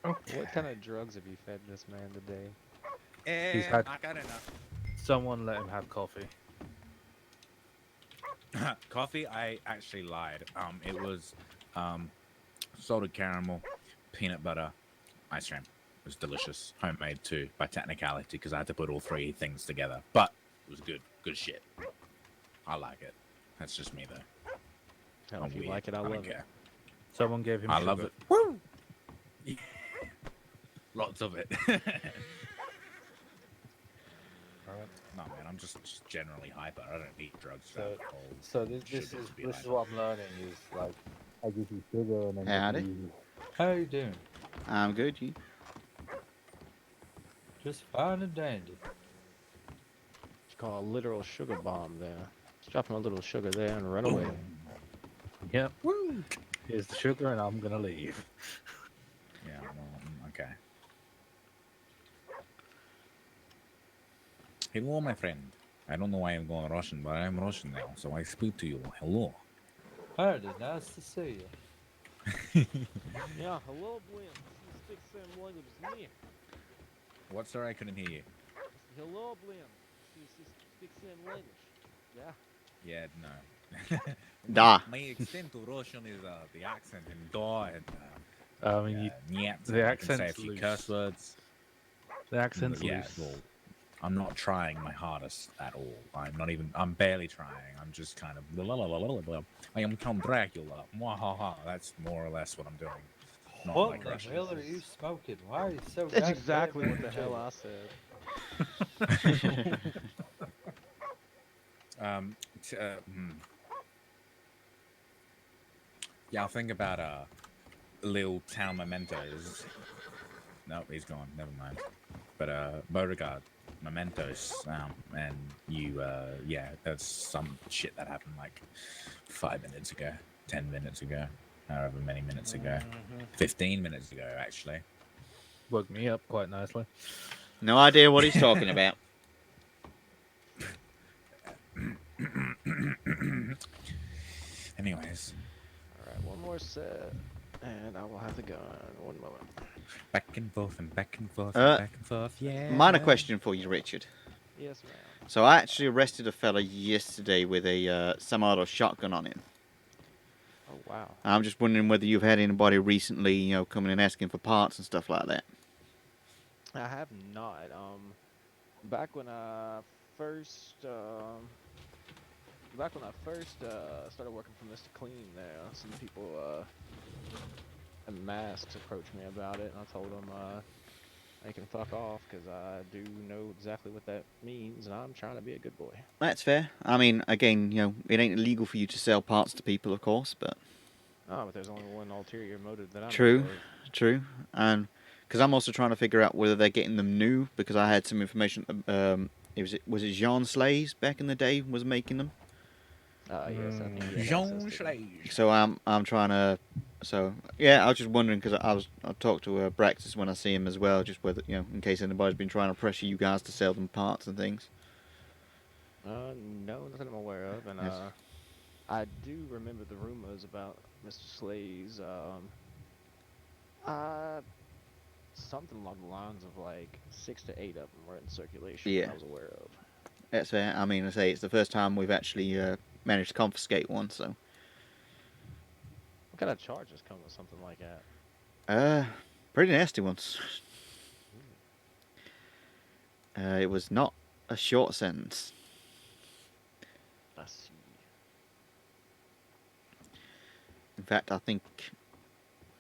What kind of drugs have you fed this man today? He's had I got enough. someone let him have coffee. Coffee, I actually lied. It was salted caramel, peanut butter, ice cream. It was delicious. Homemade too, by technicality, because I had to put all three things together. But it was good. Good shit. I like it. That's just me, though. Hell, I'm if you weird. like it, I don't love it. care. Someone gave him I sugar. love it. Woo! Lots of it. No, man, I'm just generally hyper. I don't need drugs. So this is what I'm learning is like I give you sugar and then Howdy. you how you doing? I'm good, you? Just fine and dandy. It's called a literal sugar bomb there. Just drop him a little sugar there and run away. Yep. Woo! Here's the sugar, and I'm gonna leave. Yeah, well, okay. Hello, my friend. I don't know why I'm going Russian, but I'm Russian now, so I speak to you. Hello. Howdy, nice to see you. Yeah, hello, Blin. You speak same language as me. What, sir? I couldn't hear you. Hello, Blin. You speak same language. Yeah. Yeah, no. Da. My extent to Russian is the accent and da and I mean, niet. the I can say a accent's few loose. curse words. The accent's Yeah, loose. well, I'm not trying my hardest at all. I'm barely trying. I'm just kind of I am Count Dracula. Mwahaha. That's more or less what I'm doing. Not What like the Russian. hell are you smoking? Why are you so That's goddamn exactly what the hell energetic? I said. Yeah, I'll think about little town mementos. Nope, he's gone. Never mind. But Beauregard mementos, and you, yeah, that's some shit that happened like 5 minutes ago, 10 minutes ago, however many minutes ago, 15 minutes ago, actually. Woke me up quite nicely. No idea what he's talking about. anyways. All right, one more set, and I will have the gun. One moment. Back and forth and back and forth and back and forth. Yeah. Minor question for you, Richard. Yes, ma'am. So I actually arrested a fella yesterday with a semi-auto shotgun on him. Oh wow. I'm just wondering whether you've had anybody recently, coming and asking for parts and stuff like that. I have not. Back when I first, started working for Mr. Clean, there, some people in masks approached me about it, and I told them they can fuck off because I do know exactly what that means, and I'm trying to be a good boy. That's fair. I mean, again, it ain't illegal for you to sell parts to people, of course, but... Oh, but there's only one ulterior motive that I know True, of. true. And because I'm also trying to figure out whether they're getting them new, because I had some information. Was it Jean Slays back in the day was making them? Yes, I think Jean Slays. So I'm trying to. So yeah, I was just wondering because I talked to Braxis when I see him as well, just whether in case anybody's been trying to pressure you guys to sell them parts and things. No, nothing I'm aware of, and Yes. I do remember the rumors about Mr. Slays. Something along the lines of like 6 to 8 of them were in circulation. Yeah. That I was aware of. That's fair. I mean, I say it's the first time we've actually managed to confiscate one, so. What kind of charges come with something like that? Pretty nasty ones. It was not a short sentence. I see. In fact, I think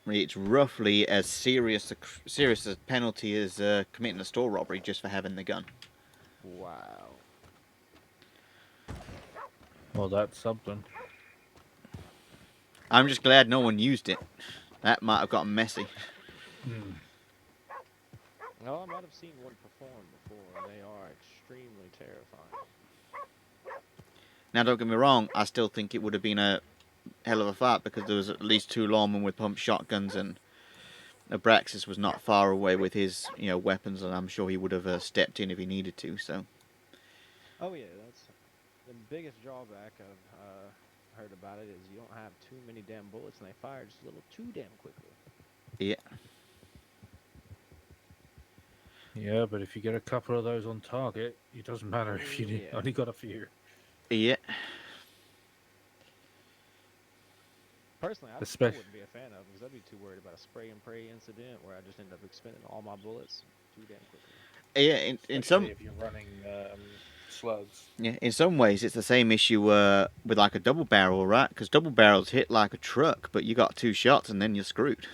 it's roughly as serious a penalty as committing a store robbery just for having the gun. Wow. Well, that's something. I'm just glad no one used it. That might have gotten messy. No, I might have seen one perform before, and they are extremely terrifying. Now, don't get me wrong, I still think it would have been a hell of a fight because there was at least 2 lawmen with pump shotguns, and Abraxas was not far away with his weapons, and I'm sure he would have stepped in if he needed to. So. Oh yeah, that's the biggest drawback I've heard about it is you don't have too many damn bullets, and they fire just a little too damn quickly. Yeah. Yeah, but if you get a couple of those on target, it doesn't matter if you only got a few. Yeah. Personally, I wouldn't be a fan of them because I'd be too worried about a spray and pray incident where I just end up expending all my bullets too damn quickly. Yeah, in some. If you're running slugs. Yeah, in some ways it's the same issue with like a double barrel, right? Because double barrels hit like a truck, but you got 2 shots and then you're screwed.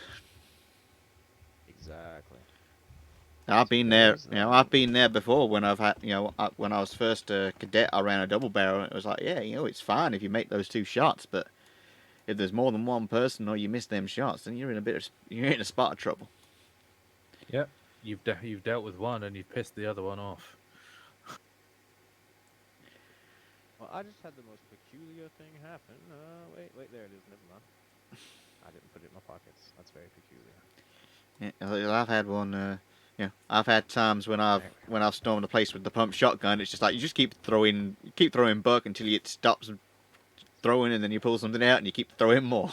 Exactly. I've been there. I've been there before when I've had. When I was first a cadet, I ran a double barrel. And it was like, yeah, it's fine if you make those 2 shots, but if there's more than one person or you miss them shots, then you're in a spot of trouble. Yep, you've dealt with one and you've pissed the other one off. Well, I just had the most peculiar thing happen. Wait, there it is. Never mind. I didn't put it in my pockets. That's very peculiar. Yeah, I've had one. I've had times when I've stormed a place with the pump shotgun. It's just like you just keep throwing buck until it stops throwing, and then you pull something out and you keep throwing more.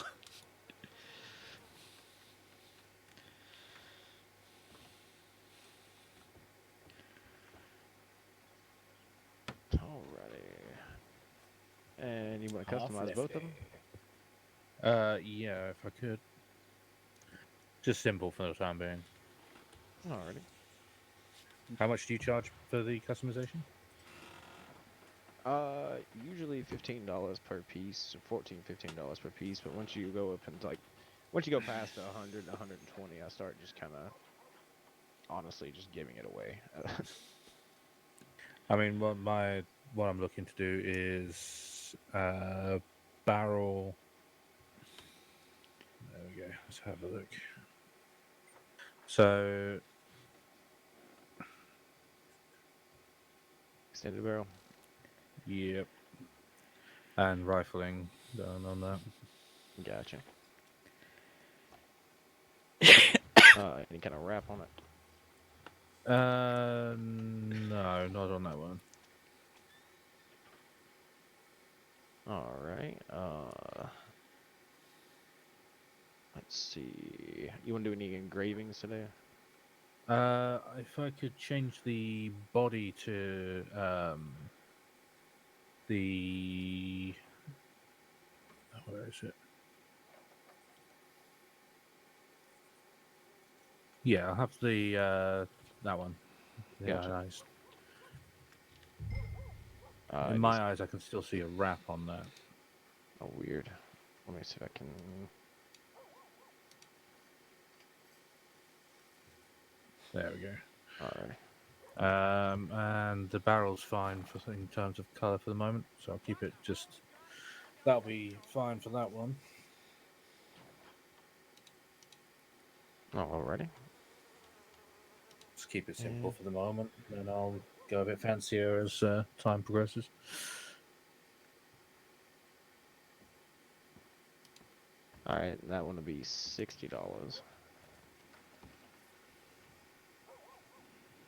And you want to customize both of them? Yeah, if I could. Just simple for the time being. Alrighty. How much do you charge for the customization? Usually $15 per piece, $15 per piece. But once you go up and once you go past 100, 120, I start just kind of, honestly, just giving it away. I mean, what I'm looking to do is barrel. There we go. Let's have a look. So, extended barrel. Yep. And rifling done on that. Gotcha. Any kind of wrap on it? No, not on that one. All right. Let's see. You want to do any engravings today? If I could change the body to the where is it? Yeah, I'll have the that one. The Gotcha. eyes. I In my just- eyes, I can still see a wrap on that. Oh, weird. Let me see if I can. There we go. Alright. And the barrel's fine for in terms of color for the moment, so I'll keep it just. That'll be fine for that one. Alrighty. Just keep it simple for the moment, and I'll go a bit fancier as time progresses. Alright, that one will be $60.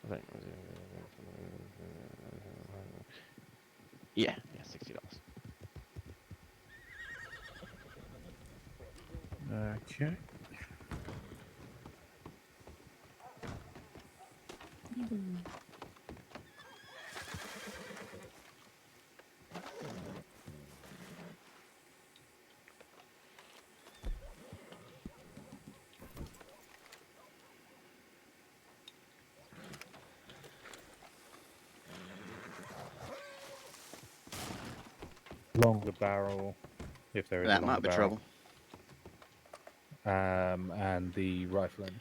I think. Yeah, $60. Okay. Longer barrel, if there is a That longer might be barrel. trouble. And the rifling.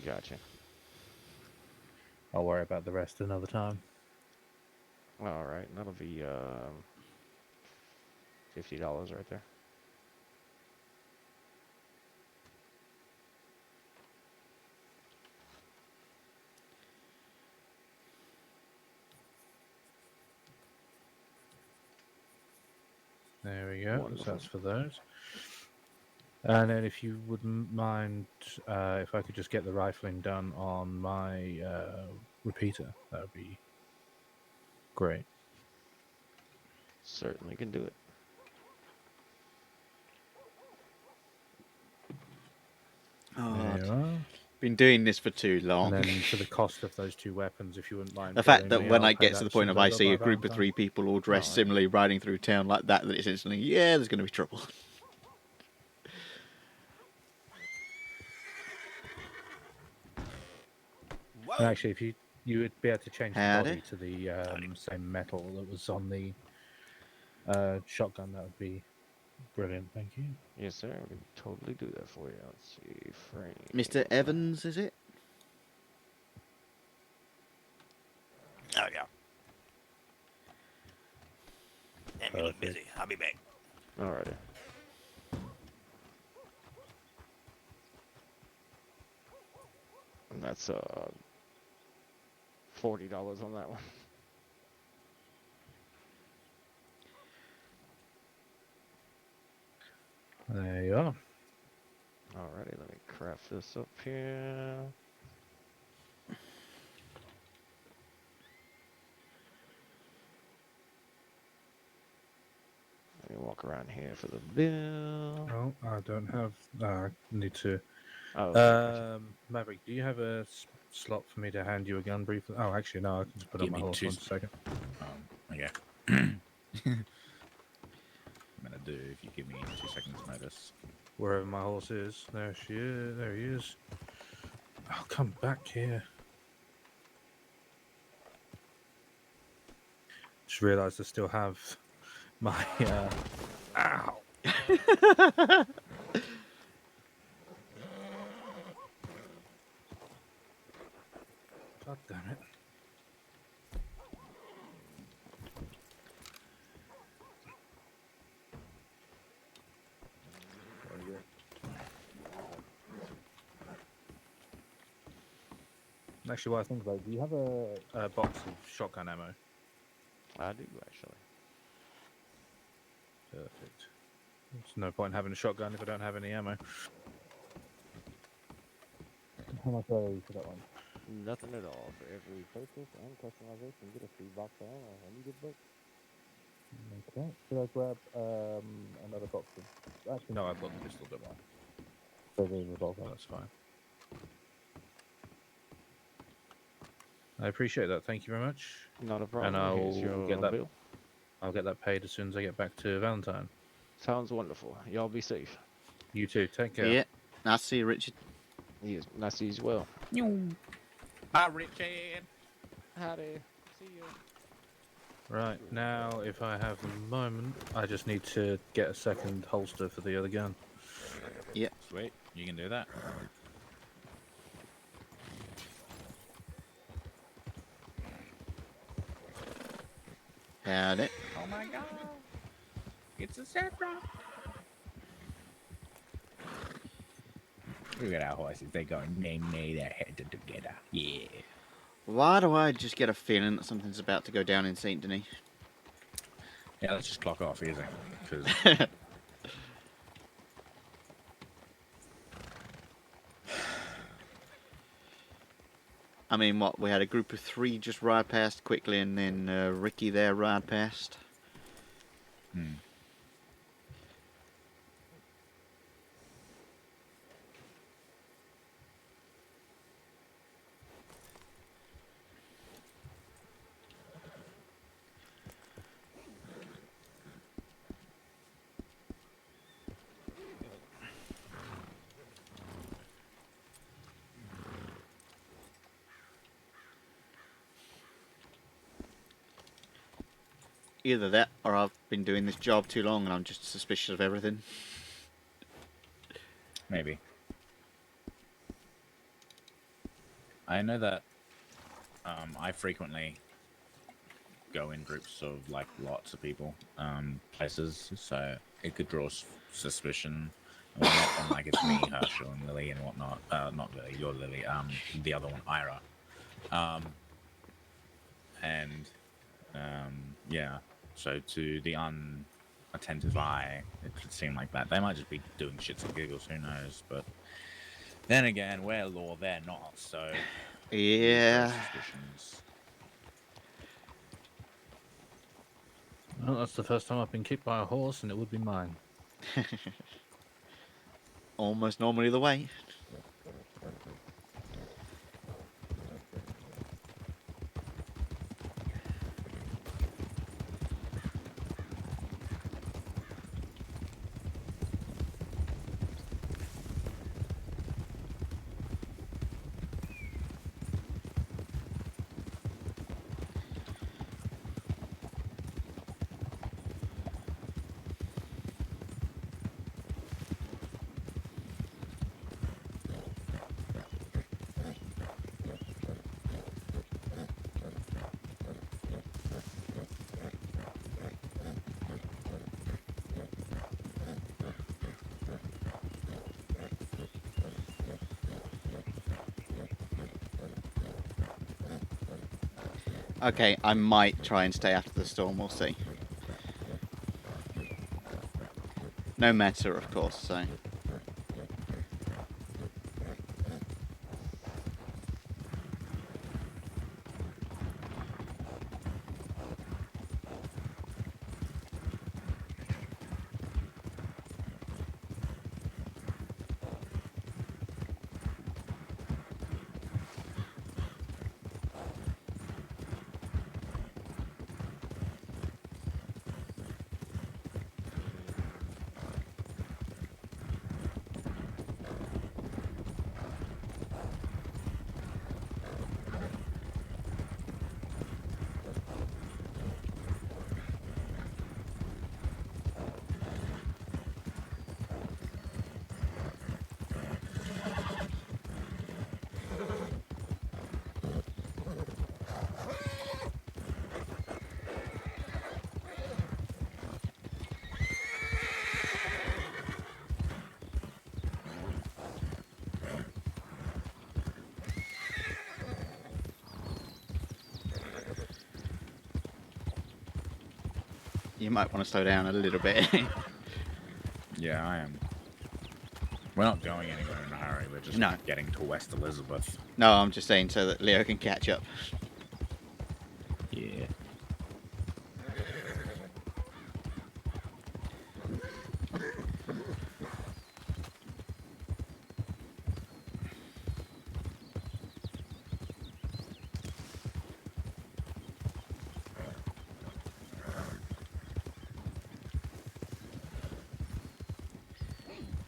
Gotcha. I'll worry about the rest another time. Alright, that'll be $50 right there. There we go. Wonderful. So that's for those. And then, if you wouldn't mind, if I could just get the rifling done on my repeater, that would be great. Certainly can do it. There you are. Been doing this for too long. And then for the cost of those two weapons, if you wouldn't mind. The fact telling that me, when I'll I pay get to that the as point soon of as I got see my a group of Valentine. 3 people all dressed similarly riding through town like that it's instantly, yeah, there's going to be trouble. And actually, if you would be able to change the Howdy. body to the same metal that was on the shotgun, that would be brilliant. Thank you. Yes, sir. We can totally do that for you. Let's see. Frame. Mr. Evans, is it? Oh, yeah. Damn, you look busy. I'll be back. Alrighty. And that's $40 on that one. There you are. Alrighty, let me craft this up here. Let me walk around here for the bill. Oh, I don't have. I need to. Oh, okay, gotcha. Maverick, do you have a slot for me to hand you a gun briefly? Oh, actually, no. I can just put on Give my me horse two one second. Okay. I'm gonna do if you give me 2 seconds notice. Wherever my horse is, there she is. There he is. I'll come back here. Just realised I still have my. Ow! God damn it. Actually, what I think about, do you have a box of shotgun ammo? I do, actually. Perfect. There's no point in having a shotgun if I don't have any ammo. How much are you for that one? Nothing at all. For every purchase and customization, get a free box of ammo. Any good book? Okay. Should I grab another box of? Actually, no. I've got the pistol. Don't worry. So the revolver. That's fine. I appreciate that. Thank you very much. Not a problem. And Here's I'll your get that. bill. I'll get that paid as soon as I get back to Valentine. Sounds wonderful. Y'all be safe. You too. Take care. Yeah. Nice to see you, Richard. Yes, nice to see you as well. Bye, Richard. Howdy. See you. Right, now, if I have a moment, I just need to get a second holster for the other gun. Yep. Sweet. You can do that. Howdy. Oh my god. It's a zebra. Look at our horses. They go nay, they're headed together. Yeah. Why do I just get a feeling that something's about to go down in Saint Denis? Yeah, let's just clock off, easy. Because I mean, what, we had a group of 3 just ride past quickly, and then Ricky there ride past. Either that, or I've been doing this job too long and I'm just suspicious of everything. maybe. I know that I frequently go in groups of like lots of people, places, so it could draw suspicion. And like it's me, Herschel, and Lily, and whatnot. Not Lily, you're Lily. The other one, Ira. Yeah. So to the unattentive eye, it could seem like that. They might just be doing shits and giggles. Who knows? But then again, we're law, they're not. So yeah. Suspicions. Well, that's the first time I've been kicked by a horse, and it would be mine. Almost normally the way. Okay, I might try and stay after the storm, we'll see. No matter, of course, so... You might want to slow down a little bit. Yeah, I am. We're not going anywhere in a hurry. We're just getting to West Elizabeth. No, I'm just saying so that Leo can catch up. Yeah.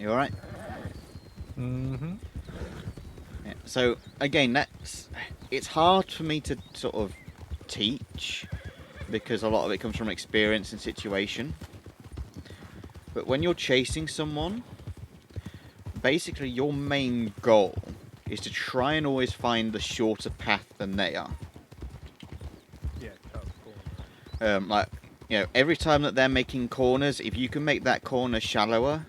You all right? Mm-hmm. Yeah. So again, it's hard for me to sort of teach because a lot of it comes from experience and situation. But when you're chasing someone, basically your main goal is to try and always find the shorter path than they are. Yeah, cut the corner. Like, you know, every time that they're making corners, if you can make that corner shallower,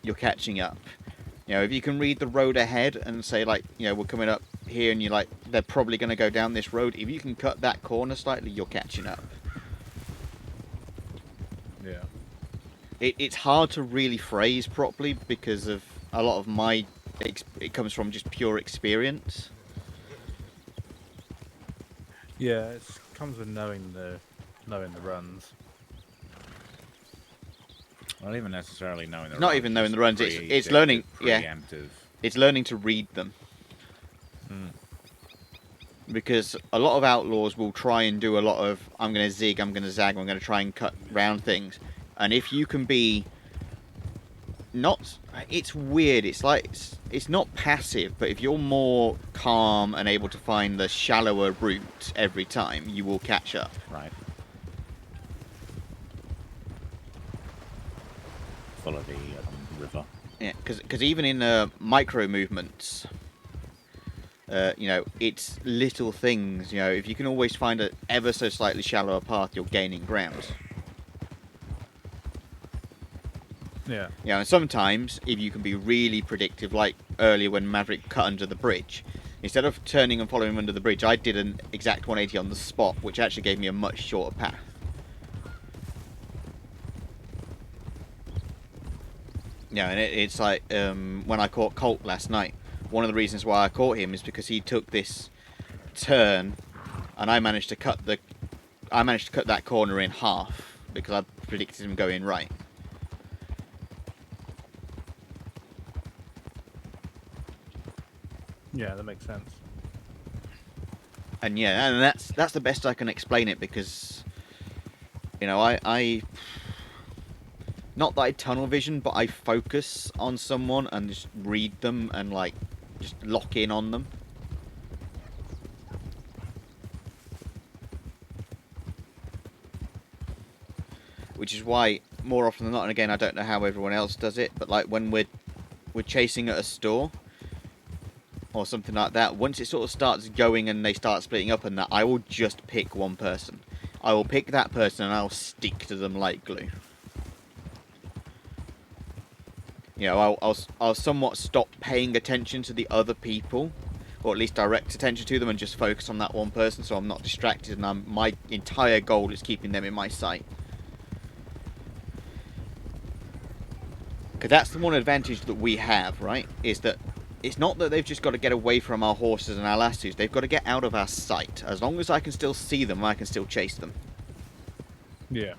you're catching up. You know, if you can read the road ahead and say, like, you know, we're coming up here and you're like, they're probably going to go down this road. If you can cut that corner slightly, you're catching up. Yeah. It's hard to really phrase properly because of a lot of my... It comes from just pure experience. Yeah, it comes with knowing the runs. Not even necessarily knowing the Not runs. even knowing just the runs. It's learning. Yeah. Preemptive. It's learning to read them. Because a lot of outlaws will try and do a lot of, I'm going to zig, I'm going to zag, I'm going to try and cut round things. And if you can be not... It's weird. It's like... It's not passive, but if you're more calm and able to find the shallower route every time, you will catch up. Right. Follow the river. Yeah, because even in micro movements... you know, it's little things. You know, if you can always find an ever so slightly shallower path, you're gaining ground. Yeah. You know, and sometimes, if you can be really predictive, like earlier when Maverick cut under the bridge, instead of turning and following him under the bridge, I did an exact 180 on the spot, which actually gave me a much shorter path. Yeah, and it's like when I caught Colt last night. One of the reasons why I caught him is because he took this turn, and I managed to cut that corner in half because I predicted him going right. Yeah, that makes sense. And yeah, and that's the best I can explain it because, you know, I not that I tunnel vision, but I focus on someone and just read them and like just lock in on them. Which is why more often than not, and again I don't know how everyone else does it, but like when we're chasing at a store or something like that, once it sort of starts going and they start splitting up and that, I will just pick one person. I will pick that person and I'll stick to them like glue. You know, I'll somewhat stop paying attention to the other people, or at least direct attention to them and just focus on that one person so I'm not distracted and my entire goal is keeping them in my sight. Because that's the one advantage that we have, right? Is that it's not that they've just got to get away from our horses and our lassos. They've got to get out of our sight. As long as I can still see them, I can still chase them. Yeah.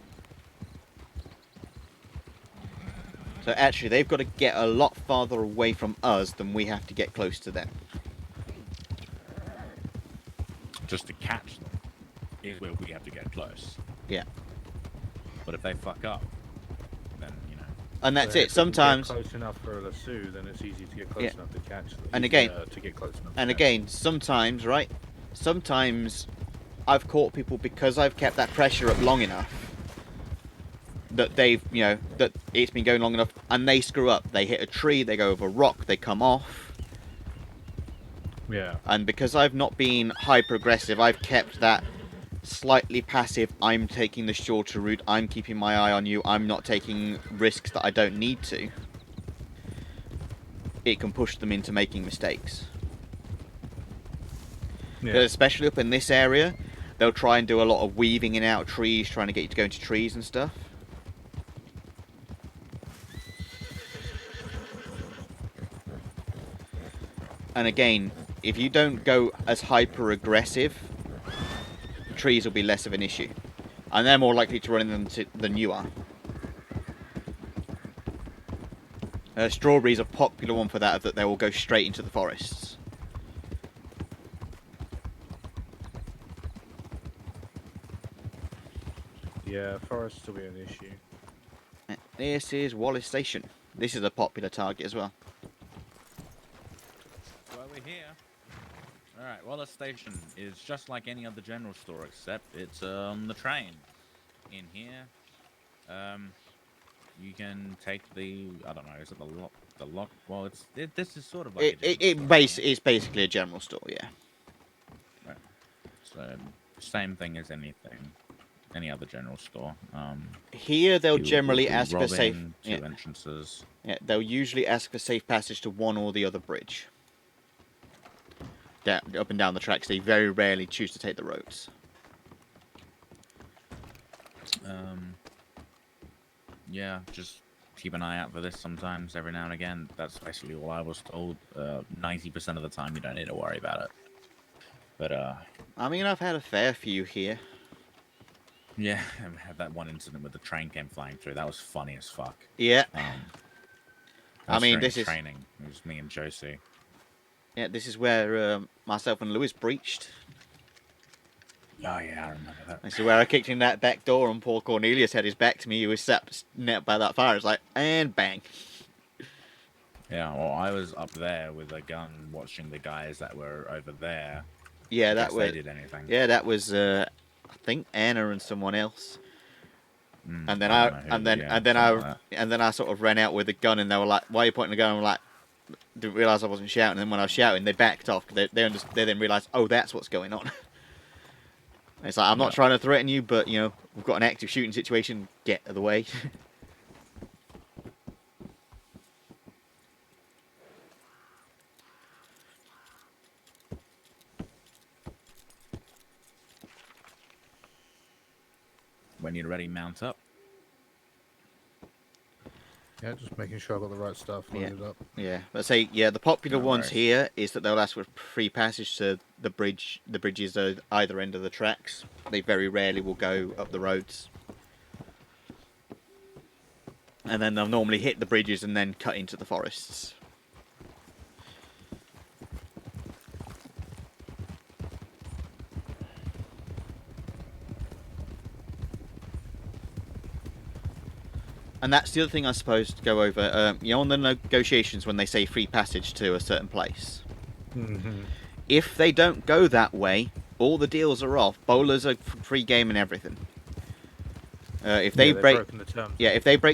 So actually, they've got to get a lot farther away from us than we have to get close to them. Just to catch them is where we have to get close. Yeah. But if they fuck up, then, you know... And that's So it. if we can Sometimes... get close enough for a lasso, then it's easy to get close enough to catch them. And again... to get close enough And again, sometimes, right? Sometimes I've caught people because I've kept that pressure up long enough that they've, you know, that it's been going long enough and they screw up. They hit a tree, they go over a rock, they come off. Yeah. And because I've not been hyper aggressive, I've kept that slightly passive, I'm taking the shorter route, I'm keeping my eye on you, I'm not taking risks that I don't need to. It can push them into making mistakes. Yeah. Especially up in this area, they'll try and do a lot of weaving in and out of trees, trying to get you to go into trees and stuff. And again, if you don't go as hyper aggressive, trees will be less of an issue. And they're more likely to run into them than you are. Strawberry's a popular one for that they will go straight into the forests. Yeah, forests will be an issue. This is Wallace Station. this is a popular target as well. Well, we're here. Alright, well, the station is just like any other general store, except it's on the train. In here, you can take the, I don't know, is it the lock? Well, this is sort of like a general store. It's basically a general store, yeah. Right. So, same thing as any other general store. Here they'll you will generally be ask for safe. robbing two entrances. Yeah, they'll usually ask for safe passage to one or the other bridge. Up and down the tracks, they very rarely choose to take the roads. Yeah, just keep an eye out for this sometimes, every now and again. That's basically all I was told. 90% of the time, you don't need to worry about it. But, I mean, I've had a fair few here. yeah, I had that one incident where the train came flying through. That was funny as fuck. Yeah. I mean, this is training. It was me and Josie. Yeah, this is where myself and Lewis breached. Oh, yeah, I remember that. This is where I kicked in that back door and poor Cornelius had his back to me. He was sat by that fire. It's like, and bang. Yeah, well, I was up there with a gun watching the guys that were over there. Yeah, in that case was. they did anything. Yeah, that was. I think Anna and someone else. And then I sort of ran out with a gun, and they were like, "Why are you pointing the gun?" I'm like, didn't realise I wasn't shouting. And then when I was shouting, they backed off. They then realised, oh, that's what's going on. It's like, I'm not trying to threaten you, but, you know, we've got an active shooting situation. Get out of the way. When you're ready, mount up. Yeah, just making sure I got the right stuff loaded up. Yeah, let's say, the popular No ones worries. here is that they'll ask for free passage to the bridges at either end of the tracks. They very rarely will go up the roads. And then they'll normally hit the bridges and then cut into the forests. And that's the other thing I was supposed to go over. You know, on the negotiations when they say free passage to a certain place. Mm-hmm. If they don't go that way, all the deals are off. Bowlers are free game and everything. If they break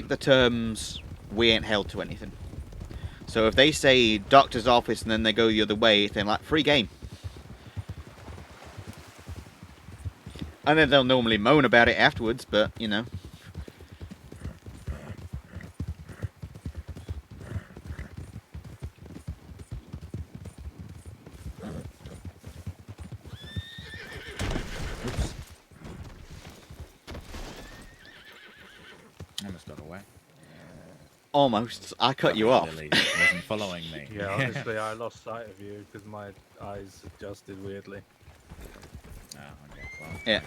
the terms, we ain't held to anything. So if they say doctor's office and then they go the other way, then like free game. And then they'll normally moan about it afterwards, but you know. Almost got away. Almost. I cut you off. Lily wasn't following me. Yeah, honestly, I lost sight of you because my eyes adjusted weirdly. Oh, okay. Well, yeah.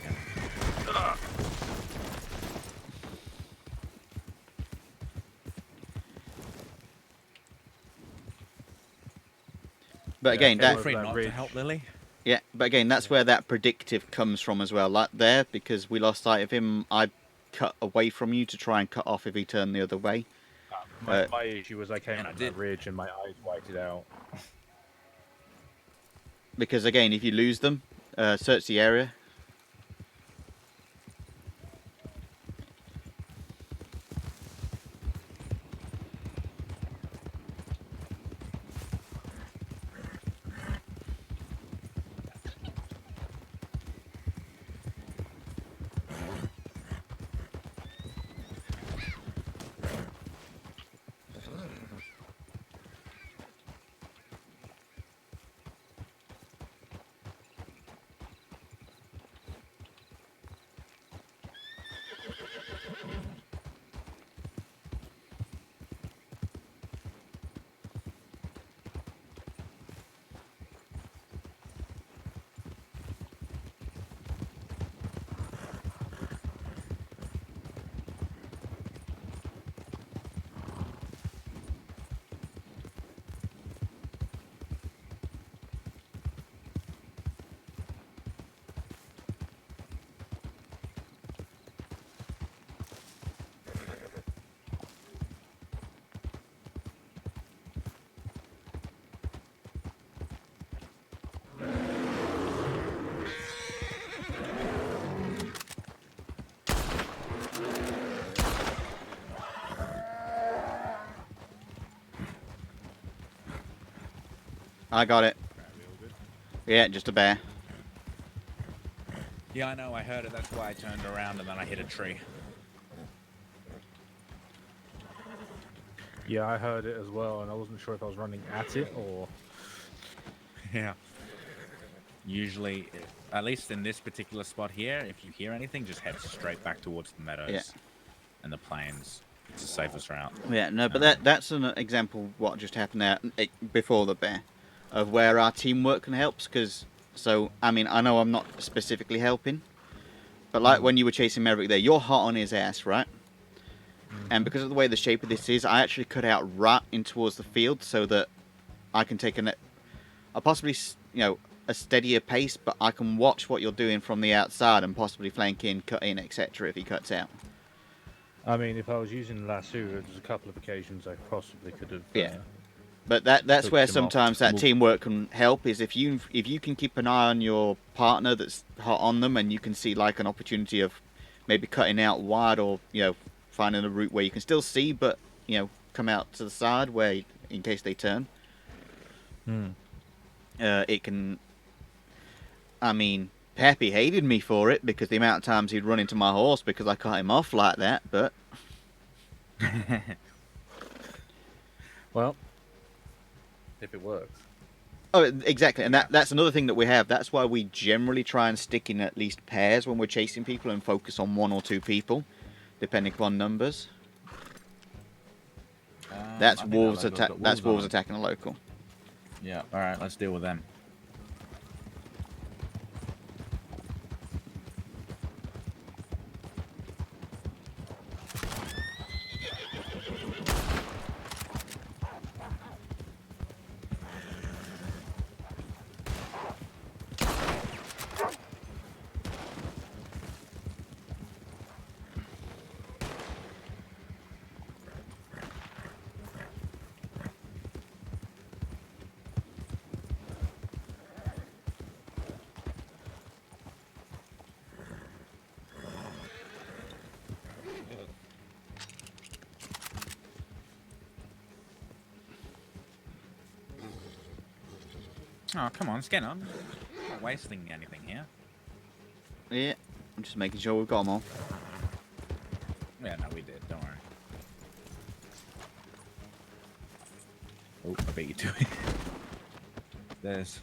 But again, feel free not to help Lily. Yeah, but again, that's where that predictive comes from as well. Like there, because we lost sight of him, I cut away from you to try and cut off if he turned the other way. My issue was I came on that ridge and my eyes whited out. Because again, if you lose them, search the area. I got it. Yeah, just a bear. Yeah, I know. I heard it. That's why I turned around and then I hit a tree. Yeah, I heard it as well, and I wasn't sure if I was running at it or. Yeah. Usually, at least in this particular spot here, if you hear anything, just head straight back towards the meadows and the plains. It's the safest route. Yeah, no, but that's an example of what just happened there before the bear, of where our teamwork can help. Because, so, I mean, I know I'm not specifically helping, but like when you were chasing Maverick there, you're hot on his ass, right? And because of the way the shape of this is, I actually cut out right in towards the field so that I can take a possibly, a steadier pace, but I can watch what you're doing from the outside and possibly flank in, cut in, etc. if he cuts out. I mean, if I was using lasso, there's a couple of occasions I possibly could have. Yeah. But that's where sometimes that Well, teamwork can help, is if you can keep an eye on your partner that's hot on them, and you can see like an opportunity of maybe cutting out wide, or finding a route where you can still see but come out to the side where in case they turn. It can. I mean, Peppy hated me for it because the amount of times he'd run into my horse because I cut him off like that, but well, if it works. Oh, exactly, and that's another thing that we have. That's why we generally try and stick in at least pairs when we're chasing people and focus on 1 or 2 people, depending upon numbers. That's wolves attack. That's wolves attacking a local. Yeah. All right. Let's deal with them. Oh, come on, Skinner. I'm not wasting anything here. Yeah, I'm just making sure we've got them all. Yeah, no, we did. Don't worry. Oh, I beat you to it. There's...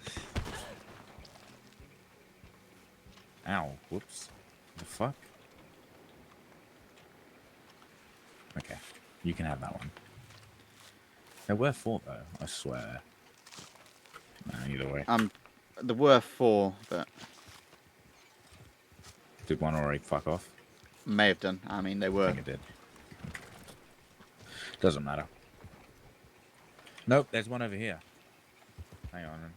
Ow. Whoops. The fuck? Okay. You can have that one. There were 4, though. I swear. No, either way. There were 4, but... Did one already fuck off? May have done. I mean, they were. I think it did. Doesn't matter. Nope, there's one over here. Hang on.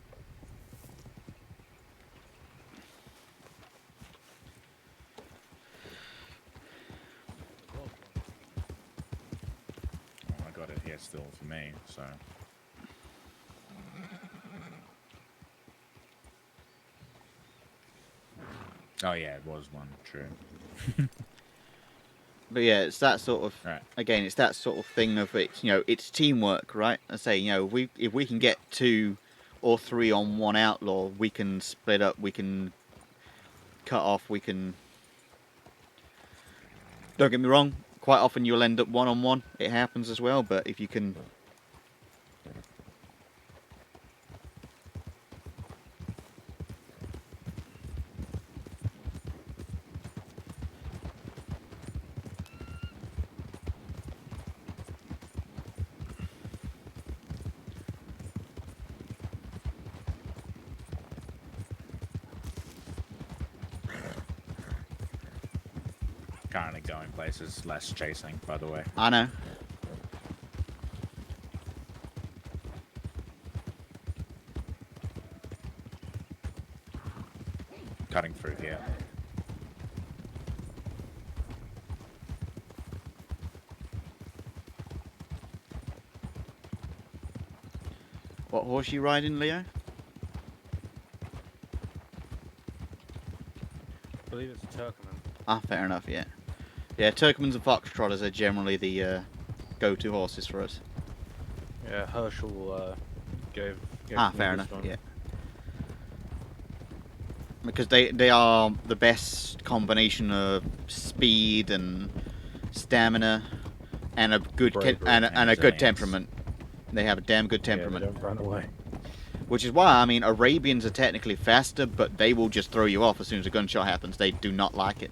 Oh, I got it here still for me, so... Oh yeah, it was one, true. But yeah, it's that sort of again, it's that sort of thing of it's teamwork, right? I say, if we can get 2 or 3 on one outlaw, we can split up, we can cut off, we can. Don't get me wrong. Quite often you'll end up 1-on-1. It happens as well, but if you can. Currently going places, less chasing, by the way. I know. Cutting through here. What horse you riding, Leo? I believe it's a Turkman. Ah, fair enough, yeah. Yeah, Turkmans and Foxtrotters are generally the go-to horses for us. Yeah, Herschel gave Yeah, Fair this enough. one. Yeah. Because they are the best combination of speed and stamina and a good Bravery and and a good resilience. temperament. They have a damn good Yeah, they temperament. don't run away. Which is why, I mean, Arabians are technically faster, but they will just throw you off as soon as a gunshot happens. They do not like it.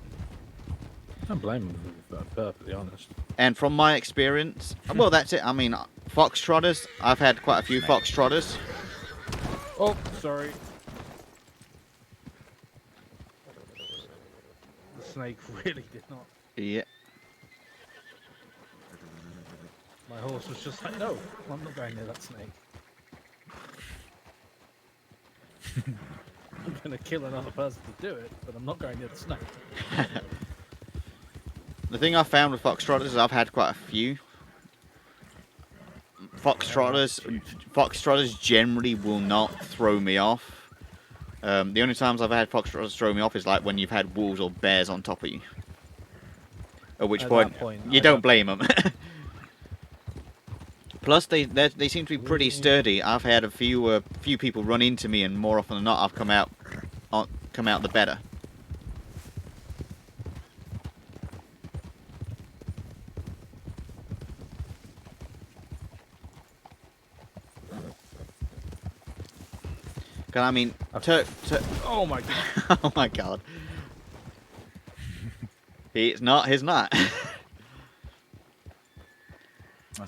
I don't blame them, if I'm perfectly honest. And from my experience, well, that's it. I mean, foxtrotters, I've had quite a few foxtrotters. Oh, sorry. The snake really did not. Yeah. My horse was just like, no, I'm not going near that snake. I'm going to kill another person to do it, but I'm not going near the snake. The thing I've found with foxtrotters is I've had quite a few. Foxtrotters generally will not throw me off. The only times I've had foxtrotters throw me off is like when you've had wolves or bears on top of you. At which point you don't blame them. Plus, they seem to be pretty sturdy. I've had a few people run into me, and more often than not, I've come out the better. I mean, oh my god! Oh my god! He's not. That's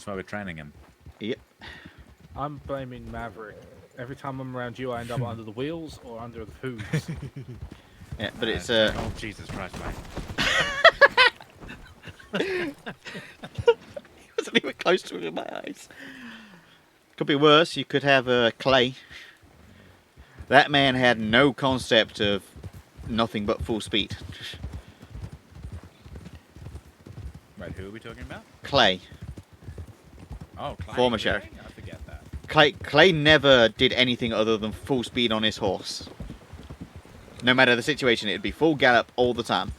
why we're training him. Yep. I'm blaming Maverick. Every time I'm around you, I end up under the wheels or under the hooves. Yeah, but it's Oh Jesus Christ, mate! He wasn't even close to it in my eyes. Could be worse. You could have Clay. That man had no concept of nothing but full speed. Right, who are we talking about? Clay. Oh, Clay. Former really? sheriff. I forget that. Clay never did anything other than full speed on his horse. No matter the situation, it'd be full gallop all the time.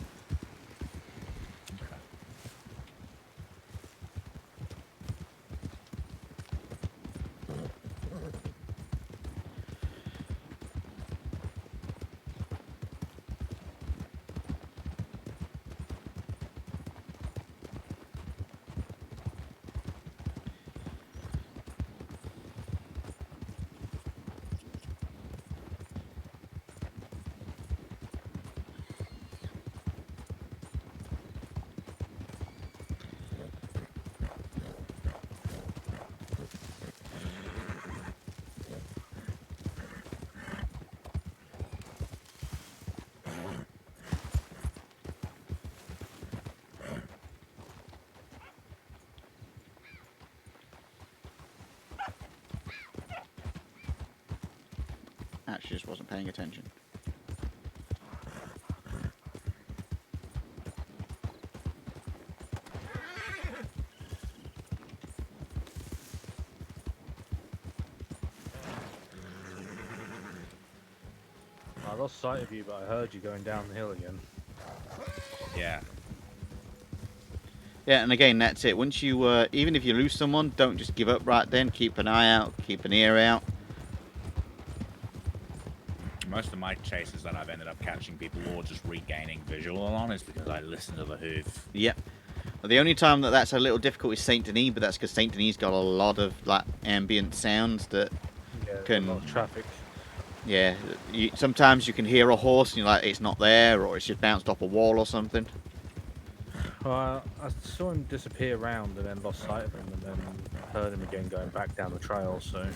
Actually, just wasn't paying attention. I lost sight of you, but I heard you going down the hill again. Yeah. Yeah, and again, that's it. Once you, even if you lose someone, don't just give up right then. Keep an eye out, keep an ear out. Most of my chases that I've ended up catching people or just regaining visual on is because I listen to the hoof. Yep. Well, the only time that's a little difficult is Saint Denis, but that's because Saint Denis got a lot of like ambient sounds that a lot of traffic. Yeah, sometimes you can hear a horse and you're like, it's not there, or it's just bounced off a wall or something. Well, I saw him disappear around and then lost sight of him, and then heard him again going back down the trail. So.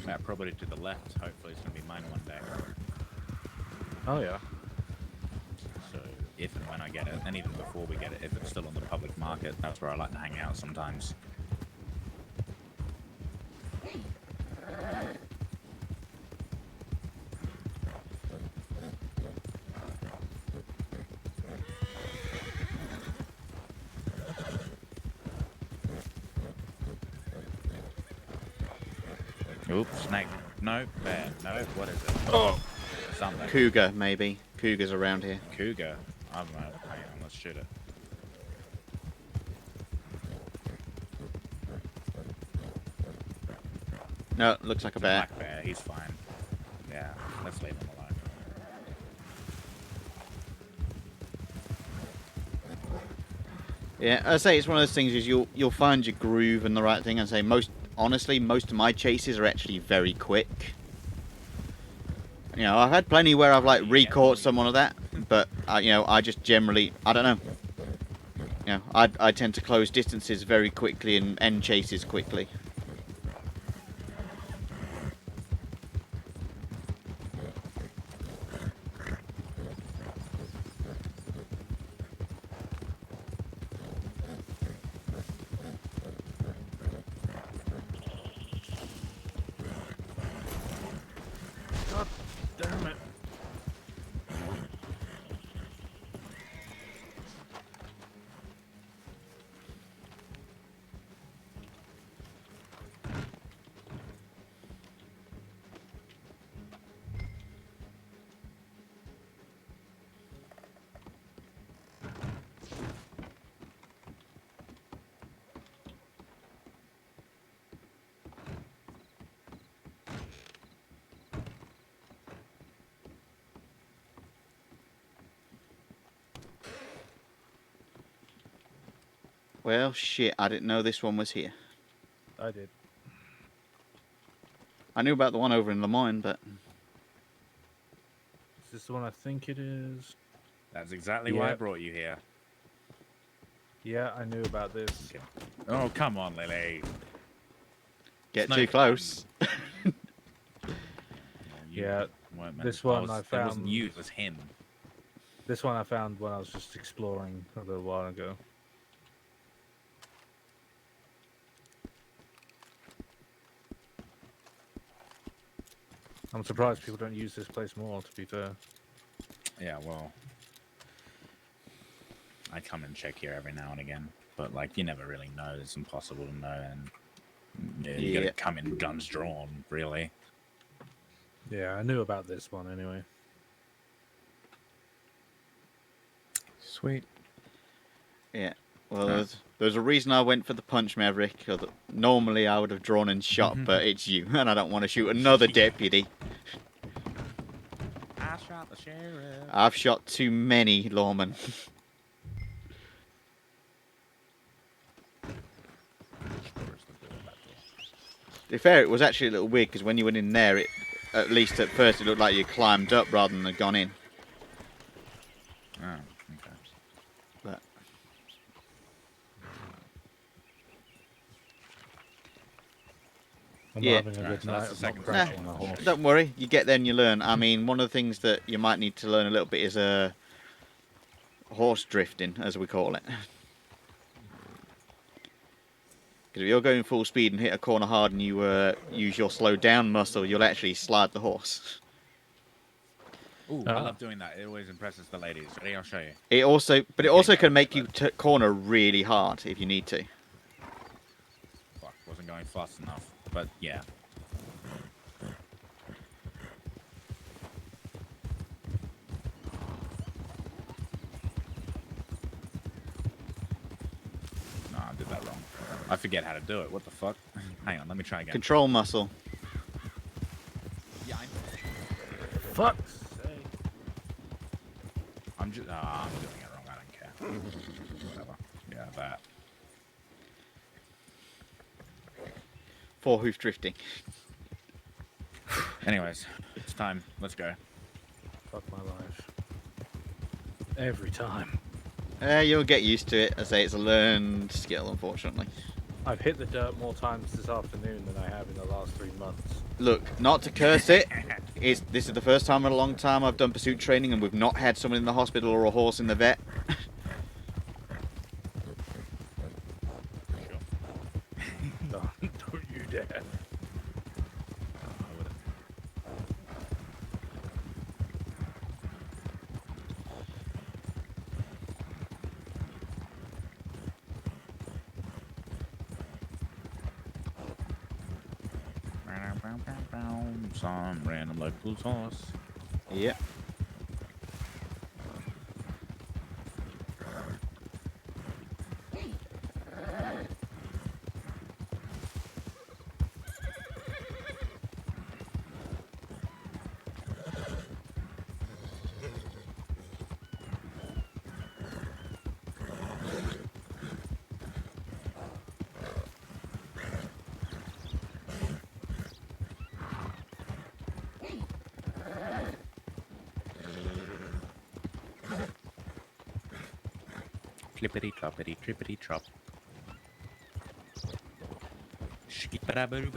Yeah, probably to the left. Hopefully it's going to be mine one day. Oh yeah. So if and when I get it, and even before we get it, if it's still on the public market, that's where I like to hang out sometimes. Oops, snake. No, bear. No, what is it? Oh! Something. Cougar, maybe. Cougar's around here. Cougar? I don't know. Hang on, let's shoot it. No, looks like a bear. Black bear, he's fine. Yeah, let's leave him alone. Yeah, I say it's one of those things is you'll find your groove and the right thing. I say honestly, most of my chases are actually very quick. You know, I've had plenty where I've like re-caught someone of that, but you know, I just generally, I don't know. You know, I tend to close distances very quickly and end chases quickly. God damn it. Well, shit, I didn't know this one was here. I did. I knew about the one over in Lemoyne, but... Is this the one I think it is? That's exactly why I brought you here. Yeah, I knew about this. Okay. Oh, come on, Lily. Get too close. Yeah, this one one I It found. wasn't you, it was him. This one I found when I was just exploring a little while ago. I'm surprised people don't use this place more, to be fair. Yeah, well, I come and check here every now and again, but like you never really know. It's impossible to know, and you gotta come in guns drawn, really. Yeah, I knew about this one anyway. Sweet. Yeah. Well, there's a reason I went for the punch, Maverick. Normally I would have drawn and shot, but it's you, and I don't want to shoot another deputy. I shot the sheriff. I've shot too many lawmen. To be fair, it was actually a little weird because when you went in there, at least at first, it looked like you climbed up rather than had gone in. Oh, okay. But I'm yeah, having a good night of not crashing on a horse. don't worry, you get there and you learn. I mean, one of the things that you might need to learn a little bit is horse drifting, as we call it. Because if you're going full speed and hit a corner hard and you use your slow down muscle, you'll actually slide the horse. Ooh, I love doing that. It always impresses the ladies. Ready? I'll show you. It also can make you corner really hard if you need to. Fuck, wasn't going fast enough, but yeah. No, I did that wrong. I forget how to do it. What the fuck? Hang on, let me try again. Control muscle. Yeah, I know. Fuck's sake. I'm doing it wrong. I don't care. Whatever. Yeah, that. Four hoof drifting. Anyways, it's time. Let's go. Fuck my life. Every time. You'll get used to it. I say it's a learned skill, unfortunately. I've hit the dirt more times this afternoon than I have in the last 3 months. Look, not to curse it, this is the first time in a long time I've done pursuit training and we've not had someone in the hospital or a horse in the vet. Don't you dare. Some random local horse. Yep. Clippity cloppity trippity trop. Skipperaboo.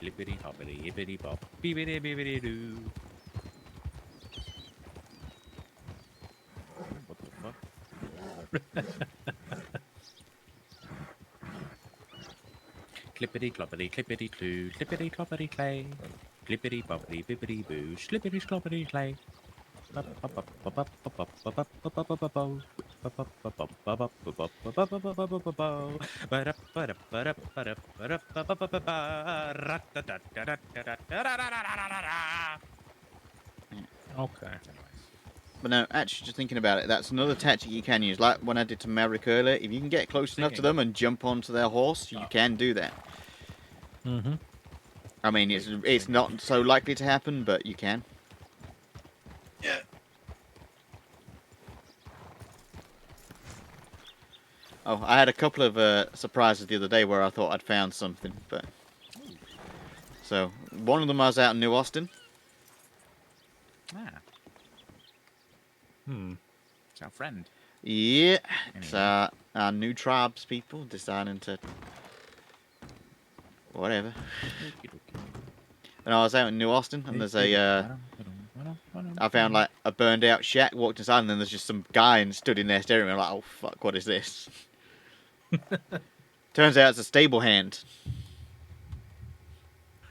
Clippity hoppity hippity bop. Beepity beepity doo. What the fuck? Clippity cloppity clippity cloo. Clippity cloppity clay. Clippity boppity bippity boo. Slippity cloppity clay. Okay. But no, actually, just thinking about it, that's another tactic you can use. Like when I did to Maverick earlier, if you can get close enough to them and jump onto their horse, you can do that. Mm-hmm. I mean, it's not so likely to happen, but you can. Yeah. Oh, I had a couple of surprises the other day where I thought I'd found something, but... So, one of them I was out in New Austin. Ah. It's our friend. Yeah, it's Anyway. our new tribes people deciding to... Whatever. And I was out in New Austin, and there's a... I found, like, a burned-out shack, walked inside, and then there's just some guy and stood in there staring at me. I'm like, oh, fuck, what is this? Turns out it's a stable hand.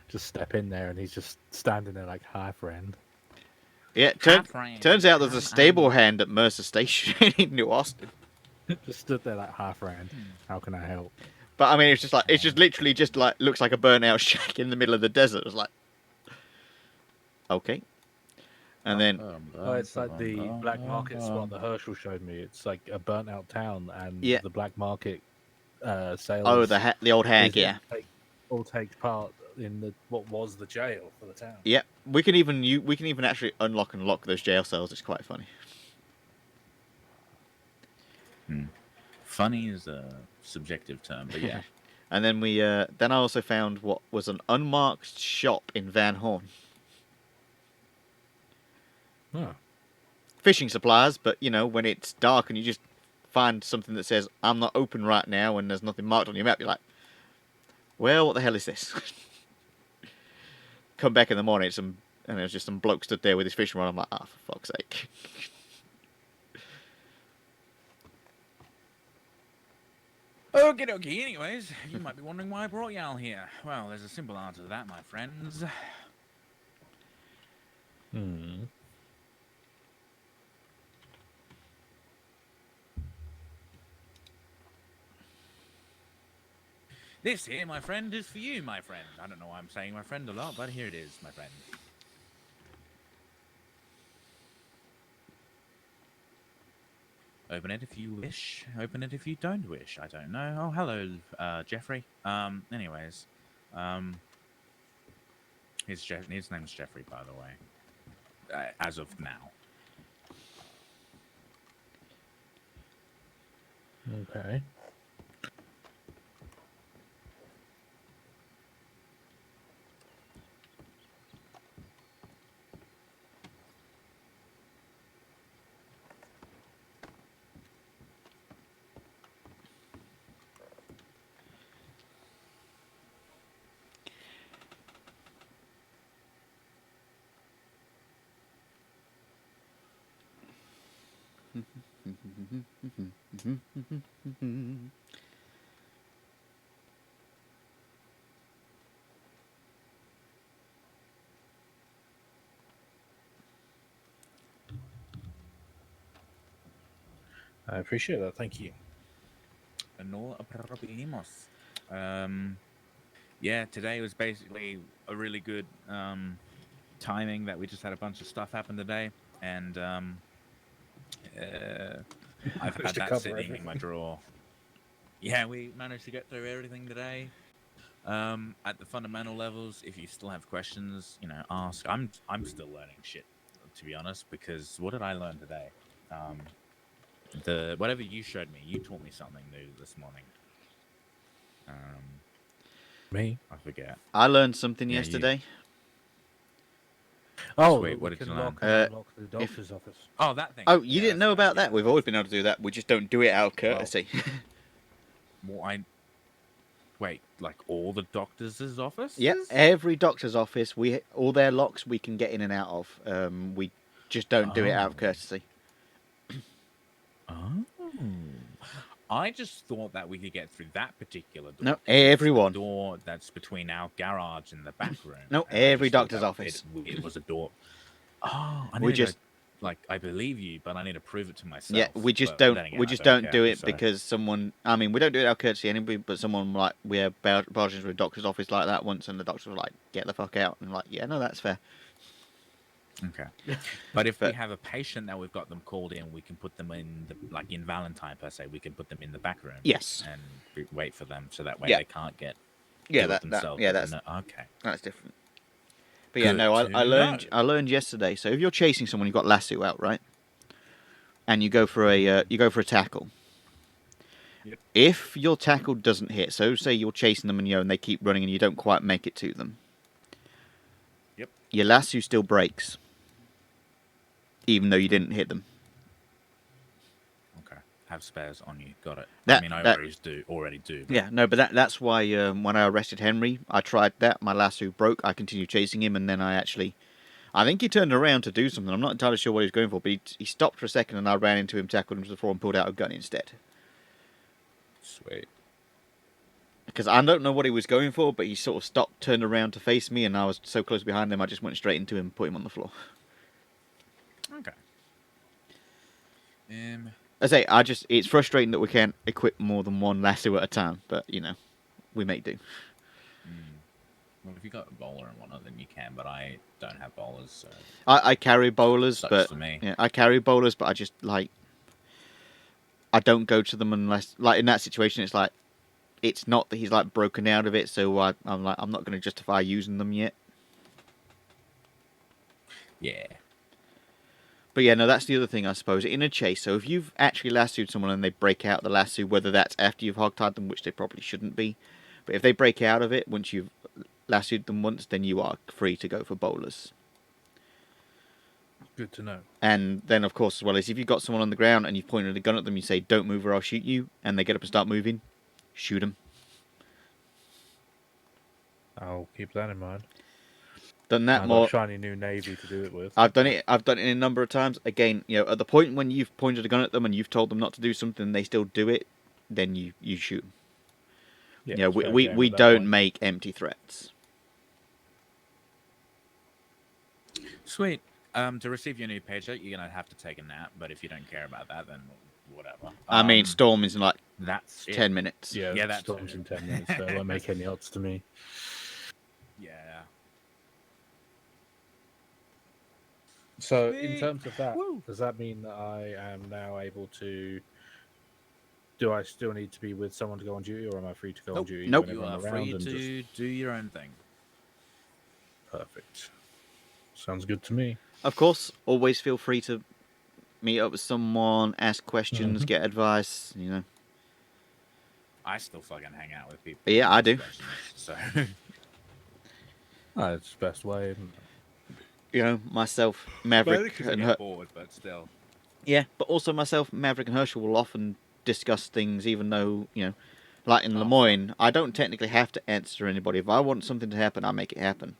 Just step in there and he's just standing there like, hi, friend. Yeah, turns out there's a stable hand at Mercer Station in New Austin. Just stood there like, hi, friend. How can I help? But I mean, it's just literally just like looks like a burnt-out shack in the middle of the desert. It's like, okay. And then, Oh, it's like the black market spot that Herschel showed me. It's like a burnt-out town, and Yeah. the black market sales. Oh, the old hag, yeah. All take part in what was the jail for the town. Yeah, we can even actually unlock and lock those jail cells. It's quite funny. Funny is a subjective term, but yeah. And then then I also found what was an unmarked shop in Van Horn. Oh. Fishing supplies, but you know, when it's dark and you just find something that says "I'm not open right now" and there's nothing marked on your map, you're like, well, what the hell is this? Come back in the morning, and there's just some bloke stood there with his fishing rod. I'm like, ah, for fuck's sake. Okie dokie, anyways, you might be wondering why I brought y'all here. Well, there's a simple answer to that, my friends. This here, my friend, is for you, my friend. I don't know why I'm saying my friend a lot, but here it is, my friend. Open it if you wish. Open it if you don't wish. I don't know. Oh, hello, Jeffrey. Anyways, his name's Jeffrey, by the way. As of now. Okay. I appreciate that. Thank you. No problemos. Yeah, today was basically a really good timing that we just had a bunch of stuff happen today, and I've had that sitting in my drawer. Yeah, we managed to get through everything today. At the fundamental levels, if you still have questions, you know, ask. I'm still learning shit, to be honest, because what did I learn today? Whatever you showed me, you taught me something new this morning. Me? I forget. I learned something yesterday. Oh, Sweet, we what did can you lock learn? and unlock the doctor's office. Oh, that thing. Oh, you Yeah, didn't that's know right, about yeah. that? We've always been able to do that. We just don't do it out of courtesy. Well, wait, like all the doctors' offices? Yep, every doctor's office, all their locks we can get in and out of. We just don't do it out of courtesy. Oh. I just thought that we could get through that particular door. No, 'cause it's everyone. the door that's between our garage and the back room. No, and I every just thought doctor's that office. It was a door. Oh, I We need to just- go, like, I believe you, but I need to prove it to myself. Yeah, we just but don't. then again, We I just don't do care, it so- because someone. I mean, we don't do it out of courtesy anyway. But someone like we have barged into a doctor's office like that once, and the doctor was like, "Get the fuck out!" And I'm like, "Yeah, no, that's fair." Okay. But if we have a patient that we've got them called in, we can put them in in Valentine per se. We can put them in the back room. Yes. And wait for them so that way Yeah. they can't get. Yeah, do it that themselves. yeah, but that's okay. That's different. But yeah, Good no, to I learned know. I learned yesterday. So if you're chasing someone, you've got lasso out, right? And you go for a tackle. Yep. If your tackle doesn't hit, so say you're chasing them and they keep running and you don't quite make it to them. Yep. Your lasso still breaks, even though you didn't hit them. Okay. Have spares on you. Got it. That- I mean, I that- already do. Yeah, no, but that's why when I arrested Henry, I tried that. My lasso broke. I continued chasing him, and then I think he turned around to do something. I'm not entirely sure what he was going for, but he stopped for a second, and I ran into him, tackled him to the floor, and pulled out a gun instead. Sweet. Because I don't know what he was going for, but he sort of stopped, turned around to face me, and I was so close behind him, I just went straight into him, put him on the floor. Okay. I say, it's frustrating that we can't equip more than one lasso at a time, but, we make do. Well, if you got a bowler and whatnot, then you can. But I don't have bowlers, so I carry bowlers, sucks but for me. yeah, I carry bowlers, but I just I don't go to them unless in that situation it's not that he's broken out of it, so I'm not going to justify using them yet. Yeah. But yeah, no, that's the other thing I suppose in a chase. So if you've actually lassoed someone and they break out the lasso, whether that's after you've hogtied them, which they probably shouldn't be, but if they break out of it once you've lassoed them once, then you are free to go for bowlers. Good to know. And then, of course, as well as if you've got someone on the ground and you've pointed a gun at them, you say, "Don't move or I'll shoot you," and they get up and start moving, shoot them. I'll keep that in mind. Done that I've more. got a shiny new navy to do it with. I've done it a number of times. Again, at the point when you've pointed a gun at them and you've told them not to do something and they still do it, then you shoot them. Yeah, it's fair we game at that don't point. make empty threats. Sweet. To receive your new paycheck, you're gonna have to take a nap. But if you don't care about that, then whatever. I mean, Storm is in that's 10 minutes. Yeah, Yeah, that's storms in 10 minutes, so it won't make any odds to me. Yeah. So, in Sweet. terms of that, does that mean that I am now able to? Do I still need to be with someone to go on duty, or am I free to go on duty Nope. whenever You I'm are around? free and to do your own thing. Perfect. Sounds good to me. Of course, always feel free to meet up with someone, ask questions, Mhm. get advice. I still fucking hang out with people. Yeah, I do. So That's the best way. Myself, Maverick, because I and get her. bored, but still. Yeah, but also myself, Maverick, and Herschel will often discuss things, even though like in Lemoyne, I don't technically have to answer anybody. If I want something to happen, I make it happen.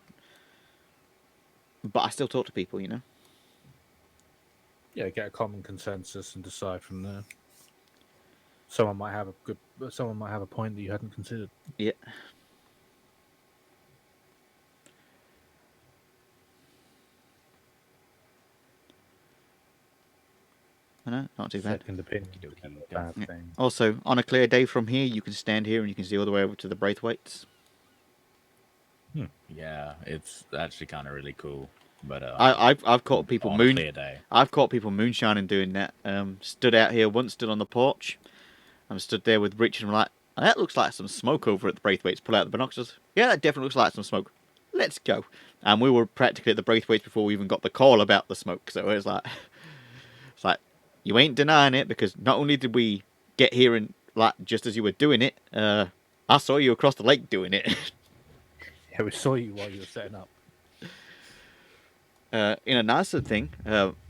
But I still talk to people, Yeah, get a common consensus and decide from there. Someone might have a point that you hadn't considered. Yeah. I know, not too bad. Second opinion is never a bad Yeah. thing. Also, on a clear day from here, you can stand here and you can see all the way over to the Braithwaites. Yeah, it's actually kind of really cool. But I've caught people on a clear day. I've caught people moonshining doing that. Stood out here once, stood on the porch. I'm stood there with Richard and I'm like, that looks like some smoke over at the Braithwaites. Pull out the binoculars. Yeah, that definitely looks like some smoke. Let's go. And we were practically at the Braithwaites before we even got the call about the smoke. So it was like, you ain't denying it, because not only did we get here and just as you were doing it, I saw you across the lake doing it. Yeah, we saw you while you were setting up. In a nicer thing,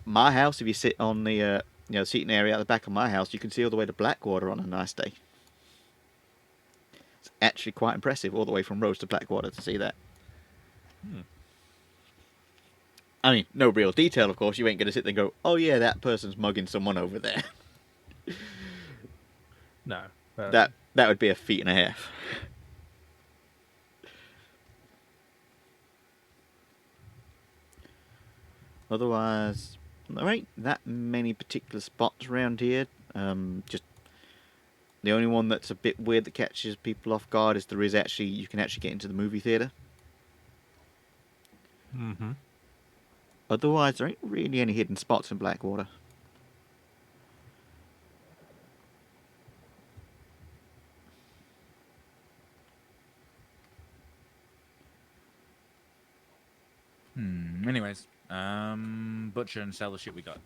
my house, if you sit on the seating area at the back of my house, you can see all the way to Blackwater on a nice day. It's actually quite impressive, all the way from Rose to Blackwater to see that. I mean, no real detail, of course. You ain't going to sit there and go, oh yeah, that person's mugging someone over there. No. That would be a feet and a half. Otherwise, there ain't that many particular spots around here. Just the only one that's a bit weird that catches people off guard is you can actually get into the movie theater. Mm-hmm. Otherwise, there ain't really any hidden spots in Blackwater. Anyways, butcher and sell the shit we got.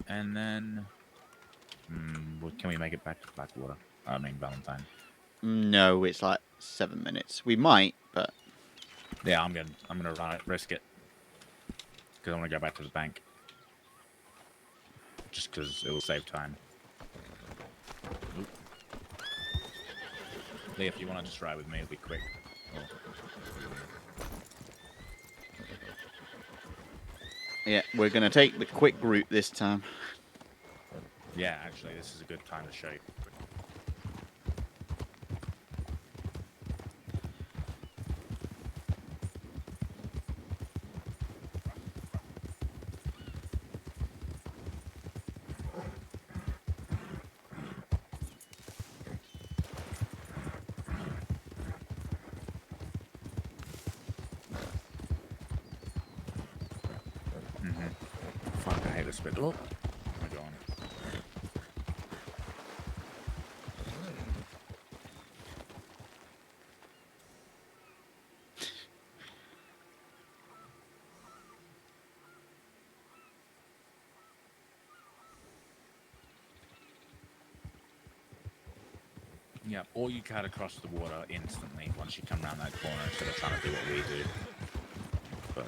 And then, can we make it back to Blackwater? I mean, Valentine. No, it's like 7 minutes. We might, but yeah, I'm gonna risk it because I want to go back to the bank, just because it will save time. Oop. Lee, if you want to just ride with me, it'll be quick. yeah, we're gonna take the quick route this time. Yeah, actually, this is a good time to show you. Fuck, I hate this bit. Oh, my God. Yeah, or you cut across the water instantly once you come around that corner instead of trying to do what we do. But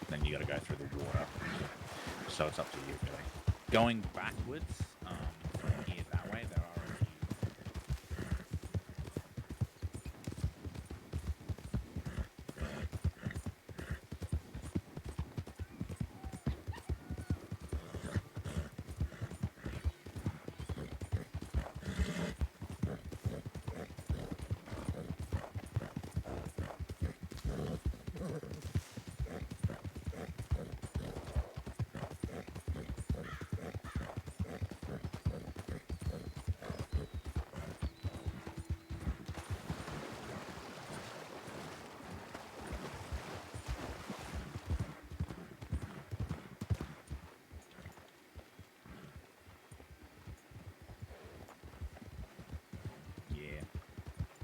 then you got to go through the water. So it's up to you, really. Going backwards from here that way, there are a few.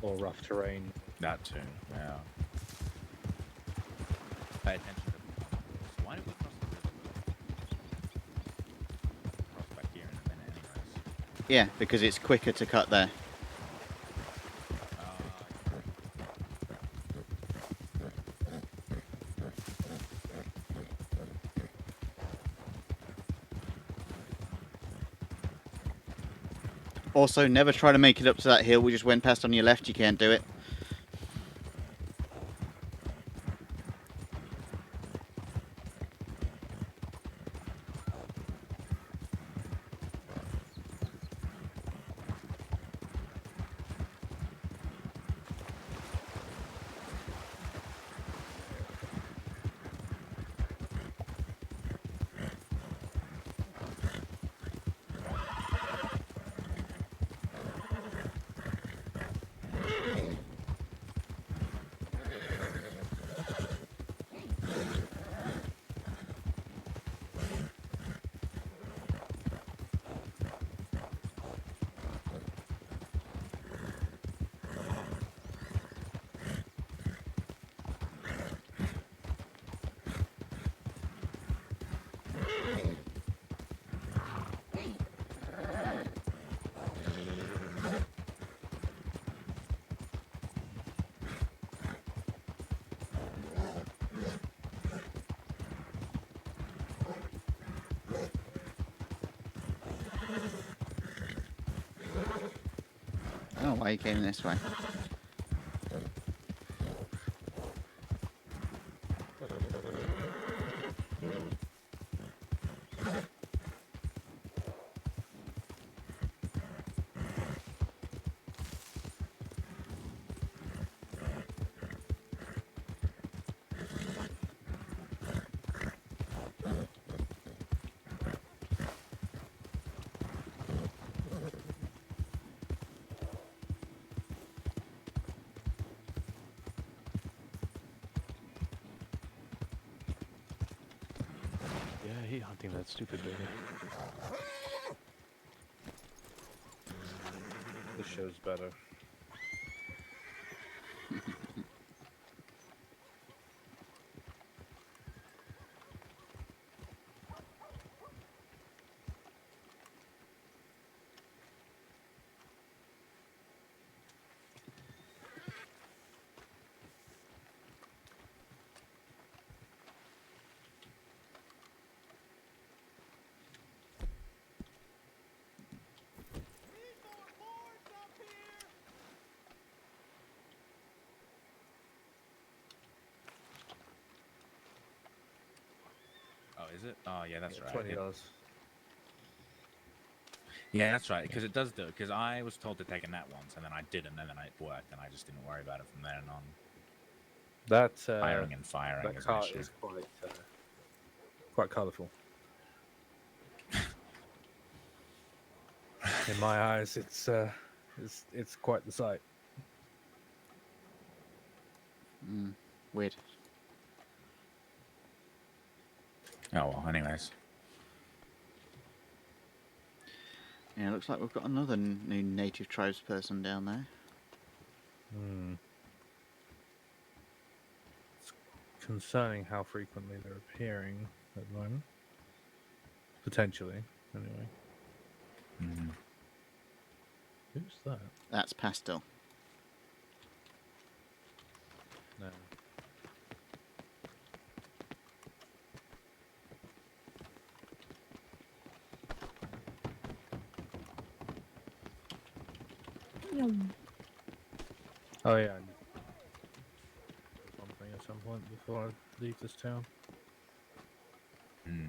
Or rough terrain. That too, yeah. Pay attention to the compass. Why did we cross the river? Cross back here in a minute anyways. Yeah, because it's quicker to cut there. Also, never try to make it up to that hill we just went past on your left. You can't do it. I don't know why you came this way. Yeah, I hate hunting that stupid baby. This show's better. Oh, is it? Oh, yeah, that's right. $20. Yeah, that's right. Because it does do it. Because I was told to take a nap once, and then I didn't, and then it worked, and I just didn't worry about it from then on. That Hiring and firing that is an cart issue. is quite colourful. In my eyes, it's quite the sight. Weird. Oh well. Anyways. Yeah, looks like we've got another new native tribes person down there. Hmm. It's concerning how frequently they're appearing at the moment. Potentially, anyway. Mm-hmm. Who's that? That's Pastel. No. Oh yeah, I need something at some point before I leave this town. Hmm.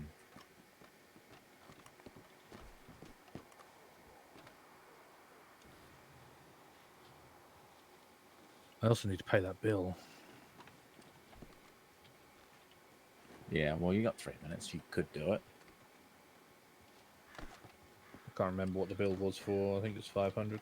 I also need to pay that bill. Yeah. Well, you got 3 minutes. You could do it. I can't remember what the bill was for. I think it's 500.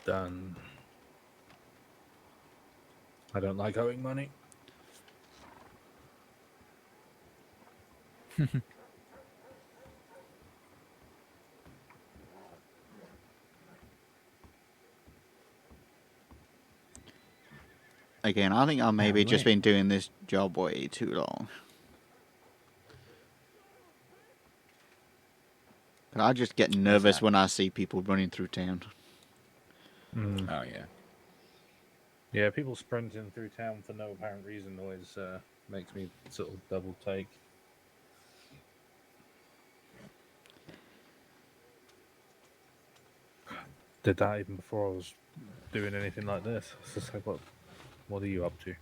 Done. I don't like owing money. Again, I think I've maybe just right. been doing this job way too long. But I just get nervous that? when I see people running through town. Mm. Oh yeah. Yeah, people sprinting through town for no apparent reason always makes me sort of double take. Did that even before I was doing anything like this. It's just like, what are you up to?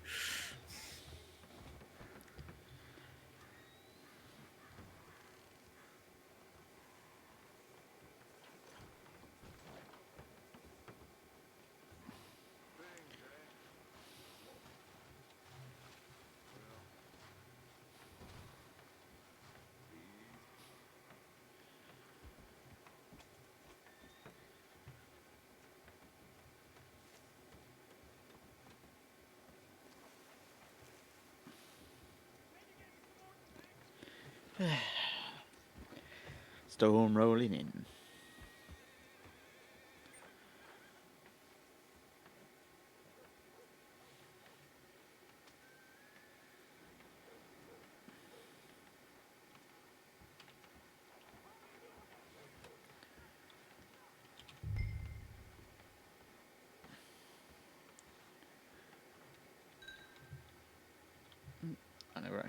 Storm rolling in.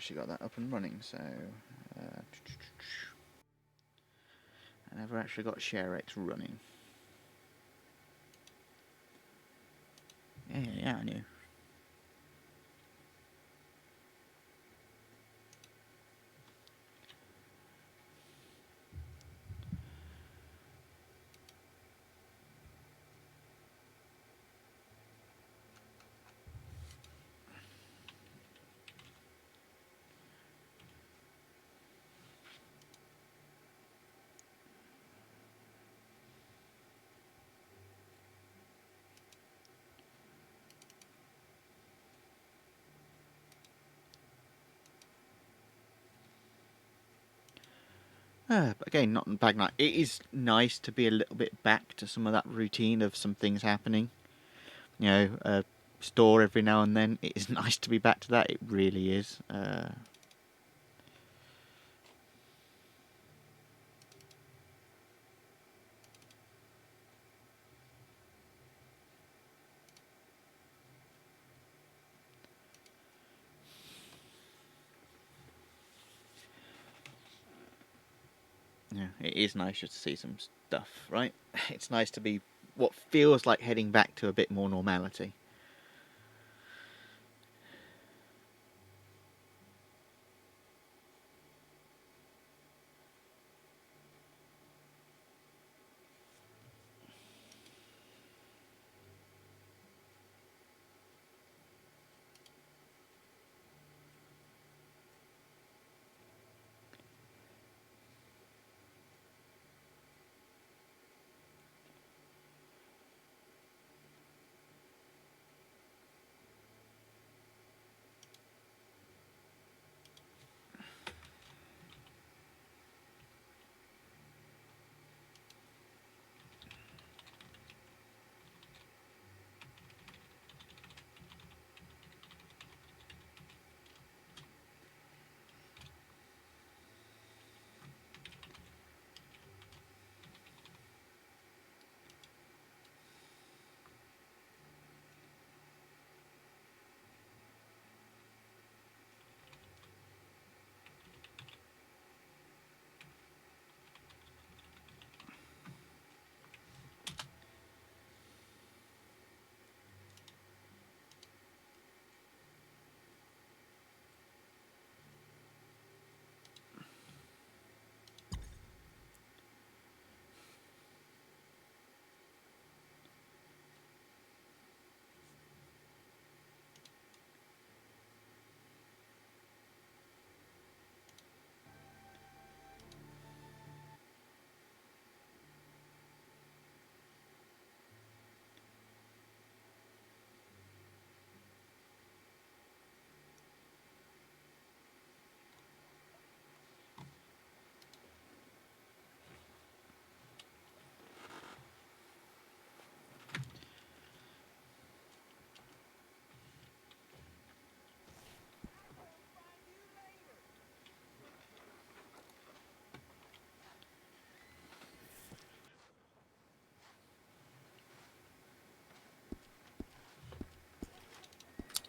actually got that up and running, so I never actually got ShareX running. Yeah, I knew. But again, not in bad night. It is nice to be a little bit back to some of that routine of some things happening. You know, store every now and then. It is nice to be back to that. It really is. Yeah, it is nice just to see some stuff, right? It's nice to be what feels like heading back to a bit more normality.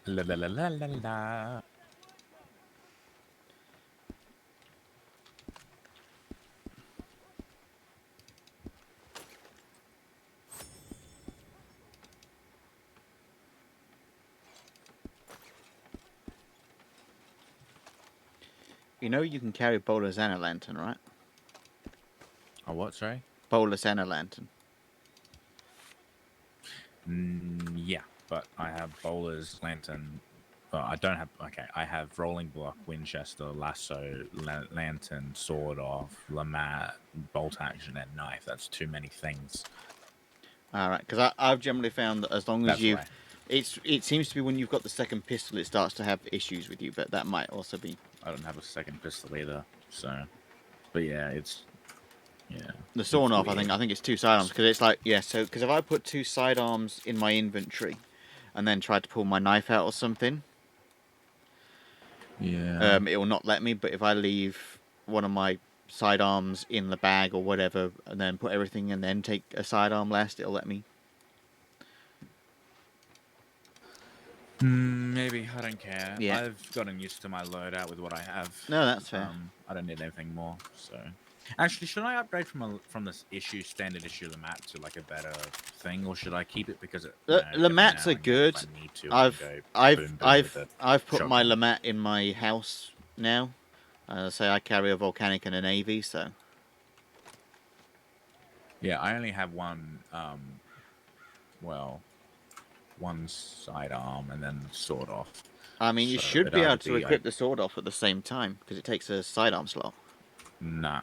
La la la la la la. You know you can carry bowlers and a lantern, right? A what, sorry? Bowlers and a lantern. Yeah, but I have bowler's lantern. I don't have. Okay, I have rolling block, Winchester, lasso, lantern, sword off, lamat, bolt action, and knife. That's too many things. Alright, because I've generally found that as long as That's you've... why. It seems to be when you've got the second pistol it starts to have issues with you, but that might also be... I don't have a second pistol either, so... But yeah, it's... Yeah. The sawn off, weird. I think it's two sidearms, because it's like, yeah, so, because if I put two sidearms in my inventory, and then try to pull my knife out or something, yeah, it will not let me, but if I leave one of my sidearms in the bag or whatever, and then put everything and then take a sidearm last, it'll let me. Maybe I don't care. Yeah. I've gotten used to my loadout with what I have. No, that's fair. I don't need anything more. So, actually, should I upgrade from this standard issue Lamat to like a better thing, or should I keep it because it? Lamats are good. If I need to, I can go boom with I've the put my shotgun. Lamat in my house now. So I carry a volcanic and a navy. So Yeah, I only have one. Well, one sidearm and then sword off. I mean, you So should it'd be able either to equip the sword off at the same time because it takes a sidearm slot. Nah,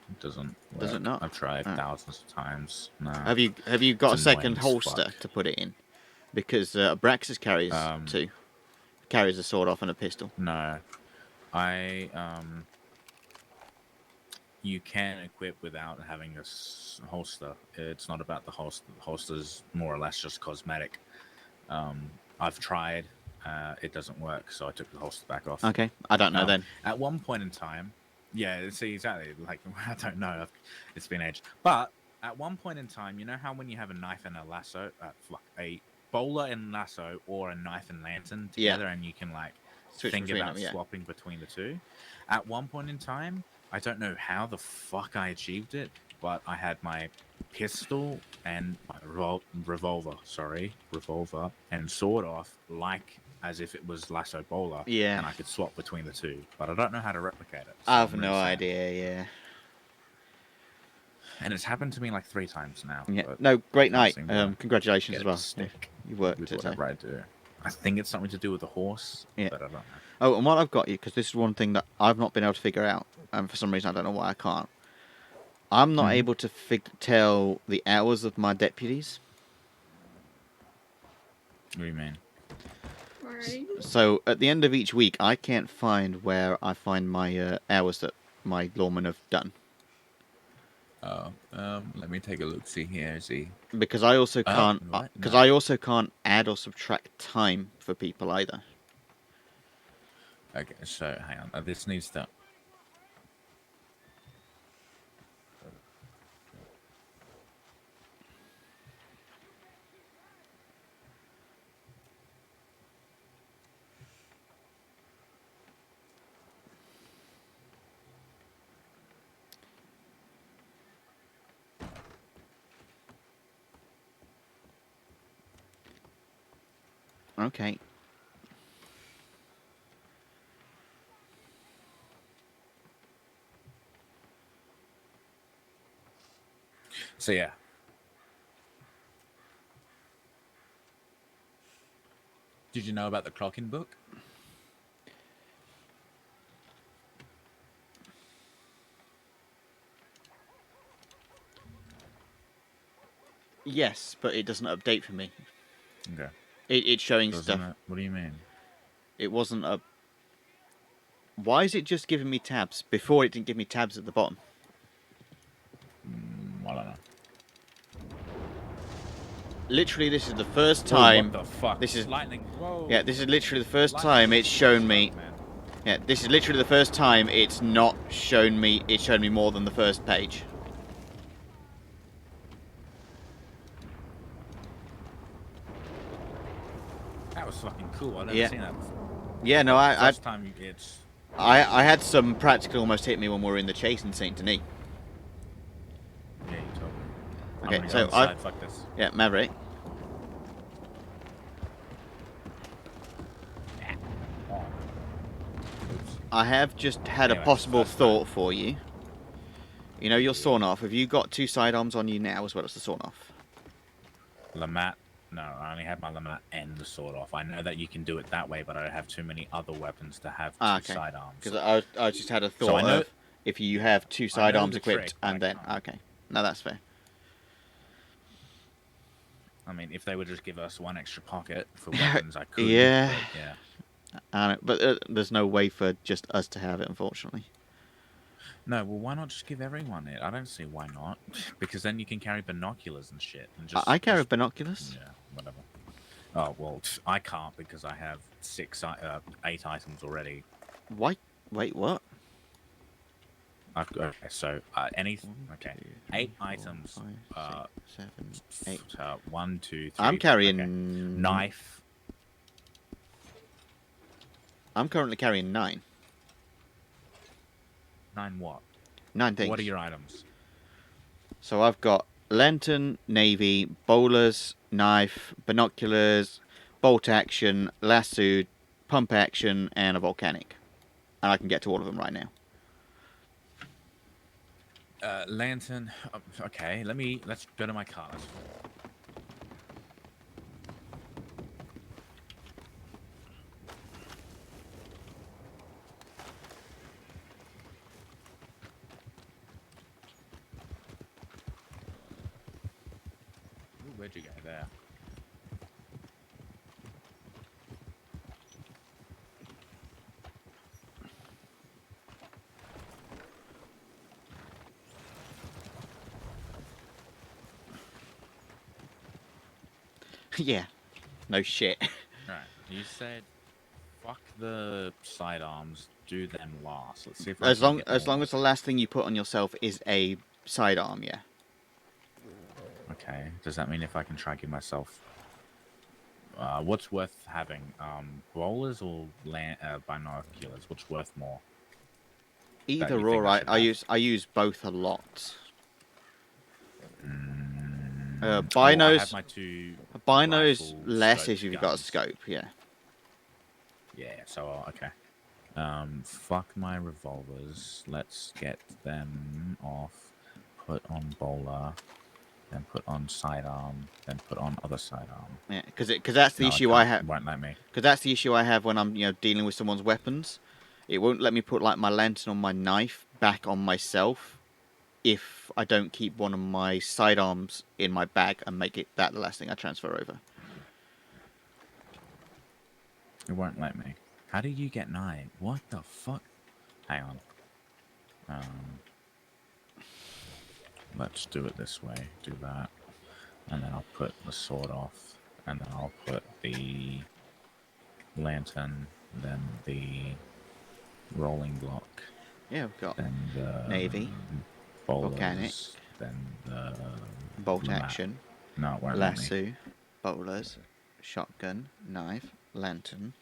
it doesn't work. Does it not? I've tried Oh. thousands of times. No. Have you got a It's second annoying as holster fuck. to put it in? Because Abraxas carries two. Carries a sword off and a pistol. No, you can equip without having a holster. It's not about the holster. The holster's more or less just cosmetic. I've tried. It doesn't work, so I took the holster back off. Okay, I don't know then. At one point in time, yeah, see, exactly. Like, I don't know. It's been aged. But at one point in time, you know how when you have a knife and a lasso, a bowler and lasso, or a knife and lantern together, and you can like Switch think between about them, yeah. swapping between the two. At one point in time, I don't know how the fuck I achieved it, but I had my pistol and my revolver, and sword off, like as if it was lasso bowler. Yeah. And I could swap between the two, but I don't know how to replicate it. I have no idea. Yeah. And it's happened to me like 3 times now. Yeah. but No, great I night. can't seem to Congratulations get as it to well. stick You worked with today. whatever I do. I think it's something to do with the horse, Yeah. but I don't know. Oh, and what I've got you, because this is one thing that I've not been able to figure out, and for some reason I don't know why I can't. I'm not able to tell the hours of my deputies. What do you mean? So at the end of each week, I can't find where I find my hours that my lawmen have done. Oh, let me take a look. See here. See. Because I also can't. What? Because No. I also can't add or subtract time for people either. Okay, so hang on. This needs to. Okay. So yeah. Did you know about the clocking book? Yes, but it doesn't update for me. Okay. It's showing Doesn't stuff. it? What do you mean? It wasn't a. Why is it just giving me tabs? Before it didn't give me tabs at the bottom. I don't know. Literally, this is the first Whoa, time. what the fuck? This is lightning. Whoa. Yeah, this is literally the first time it's shown me. Yeah, this is literally the first time it's not shown me. It's shown me more than the first page. That was fucking cool. I've never Yeah. seen that before. Yeah, no, First time it's. I had some practical almost hit me when we were in the chase in Saint Denis. Yeah, you told me. I'm Okay, gonna go so inside, fuck this. Yeah, Maverick. I have just had Anyway, a possible thought for you. You know your sawn off. Have you got 2 sidearms on you now as well as the sawn off? Lamat. No, I only have my Lamat and the sword off. I know that you can do it that way, but I have too many other weapons to have 2 Okay. sidearms. Because I just had a thought So I know- of if you have 2 I know sidearms the equipped trick, but and then okay, no, that's fair. I mean, if they would just give us 1 extra pocket for weapons, I could. Yeah. But yeah. I know, but there's no way for just us to have it, unfortunately. No, well, why not just give everyone it? I don't see why not. Because then you can carry binoculars and shit. And just, I carry binoculars. Yeah, whatever. Oh, well, I can't because I have 8 items already. Why? Wait, what? Okay, so okay, 8 items. 5, 6, 7, 8. 1, 2, 3. I'm carrying okay. Knife. I'm currently carrying 9. 9 what? 9 things. What are your items? So I've got lantern, navy, bowlers, knife, binoculars, bolt action, lasso, pump action, and a volcanic. And I can get to all of them right now. Lantern. Okay, let's go to my car. Ooh, where'd you go there? Yeah. No shit. Right. You said, fuck the sidearms. Do them last. Let's see if I As can long get as more. long as the last thing you put on yourself is a sidearm, yeah. Okay. Does that mean if I can try give myself what's worth having? Bowlers or binoculars? What's worth more? Either you or, think I should have? I use both a lot. I have my 2 binos rifle less scoped if you've got a guns. scope, yeah. Yeah, so okay. Fuck my revolvers. Let's get them off. Put on bowler, then put on sidearm, then put on other sidearm. Yeah, because that's the issue I have. Won't let me. Because that's the issue I have when I'm dealing with someone's weapons. It won't let me put like my lantern on my knife back on myself if I don't keep one of my sidearms in my bag and make it that the last thing I transfer over. It won't let me. How do you get 9? What the fuck? Hang on. Let's do it this way. Do that. And then I'll put the sword off. And then I'll put the lantern. Then the rolling block. Yeah, we've got then the navy, bowlers, volcanic, then the bolt map. action, No, it won't let me. lasso, bowlers, shotgun, knife, lantern.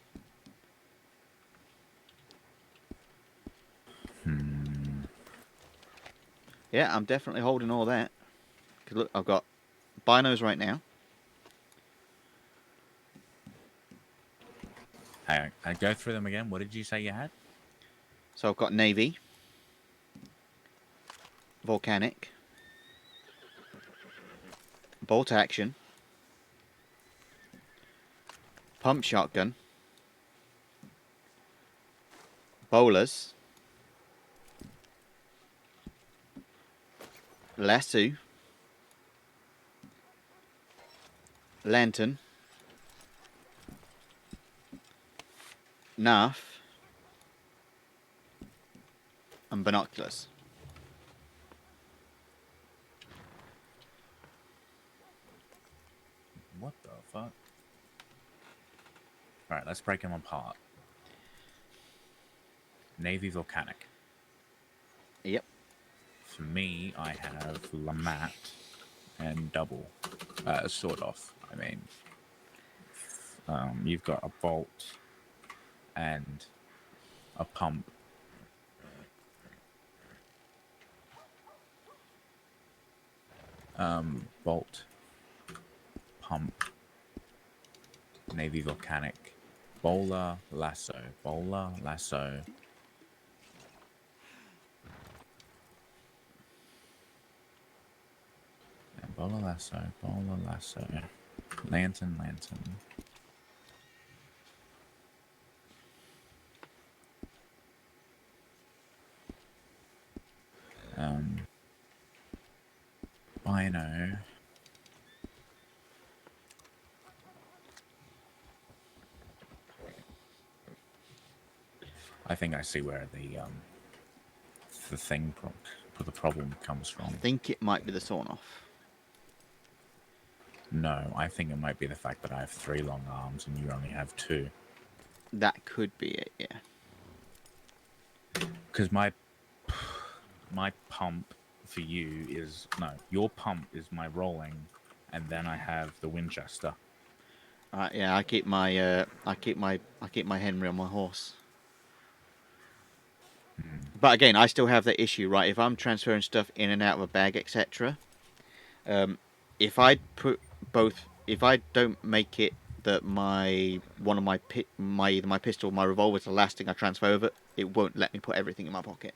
Yeah, I'm definitely holding all that. 'Cause look, I've got binos right now. Hang on, I go through them again. What did you say you had? So I've got navy, volcanic, bolt action, pump shotgun, bowlers, lasso, lantern, knife, and binoculars. What the fuck? Alright, let's break them apart. Navy volcanic. Yep. For me, I have Lamat and double. Sort of. I mean, you've got a bolt and a pump. Bolt, pump, Navy volcanic, bowler, lasso, bowler, lasso. And bowler, lasso, lantern, lantern. Bino. I think I see where the thing the problem comes from. I think it might be the sawn off. No, I think it might be the fact that I have 3 long arms and you only have 2. That could be it, yeah. Because my pump for you is your pump is my rolling, and then I have the Winchester. Yeah, I keep my Henry on my horse. But again, I still have that issue, right? If I'm transferring stuff in and out of a bag, etc. If I put both, if I don't make it that one of my either my pistol or my revolver is the last thing I transfer over, it won't let me put everything in my pocket.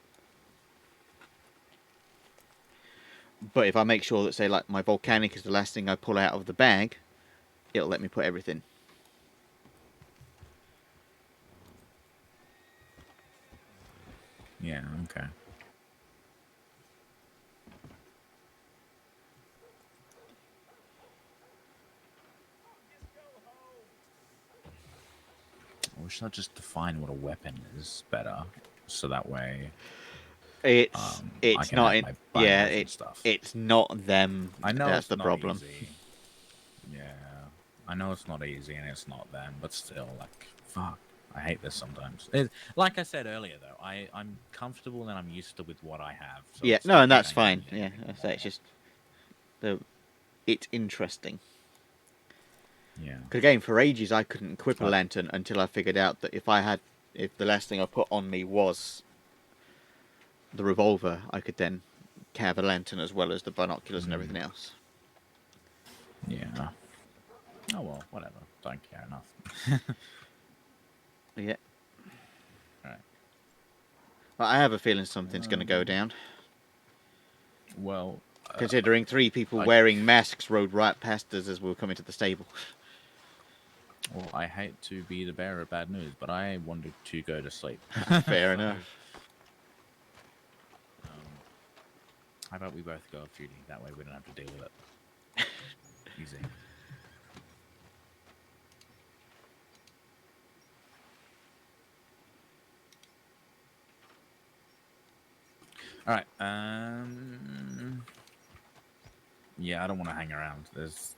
But if I make sure that, say, like my volcanic is the last thing I pull out of the bag, it'll let me put everything. Yeah, okay. We should just define what a weapon is better, so that way It's I can not have in, my yeah, binders and stuff. it's not them. I know That's it's the not problem. easy. Yeah, I know it's not easy and it's not them, but still, like, fuck. I hate this sometimes. Like I said earlier, though, I'm comfortable and I'm used to with what I have. So Yeah, it's no, not and that's changing fine. Yeah, anything I say it's more. just it's interesting. Yeah. Because again, for ages I couldn't equip a Right. lantern until I figured out that if the last thing I put on me was the revolver, I could then have a lantern as well as the binoculars and everything else. Yeah. Oh well, whatever. Don't care enough. Yeah. Right. But I have a feeling something's going to go down. Well, considering 3 people wearing masks rode right past us as we were coming to the stable. Well, I hate to be the bearer of bad news, but I wanted to go to sleep. Fair enough. How about we both go off duty? That way we don't have to deal with it. Easy. All right. Yeah, I don't want to hang around. There's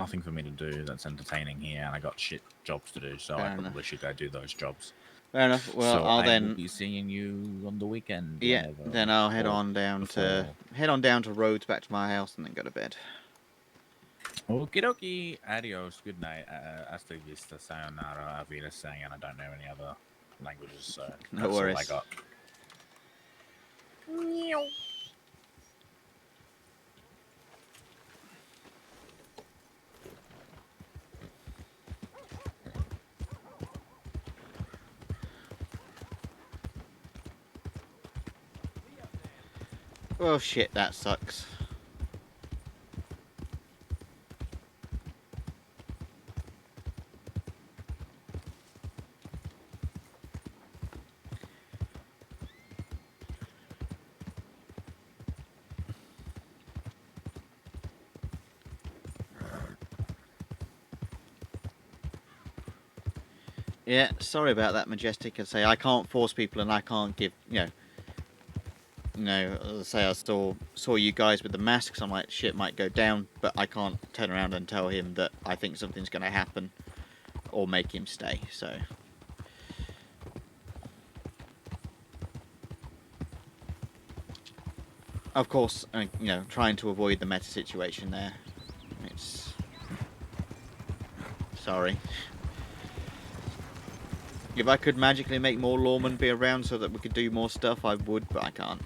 nothing for me to do that's entertaining here, and I got shit jobs to do, so Fair I probably enough. should go do those jobs. Fair enough. Well, so I'll I then will be seeing you on the weekend. Yeah, whenever, then I'll head or on down before. to Rhodes back to my house and then go to bed. Okie dokie. Adios. Good night. Hasta vista. Sayonara. Auf Wiedersehen. And I don't know any other languages, so No that's all I worries. got. Oh shit, that sucks. Yeah, sorry about that, Majestic. I say I can't force people, and I can't give say I saw you guys with the masks. I'm like, shit might go down, but I can't turn around and tell him that I think something's going to happen, or make him stay. So, of course, trying to avoid the meta situation there. It's sorry. If I could magically make more lawmen be around so that we could do more stuff, I would, but I can't.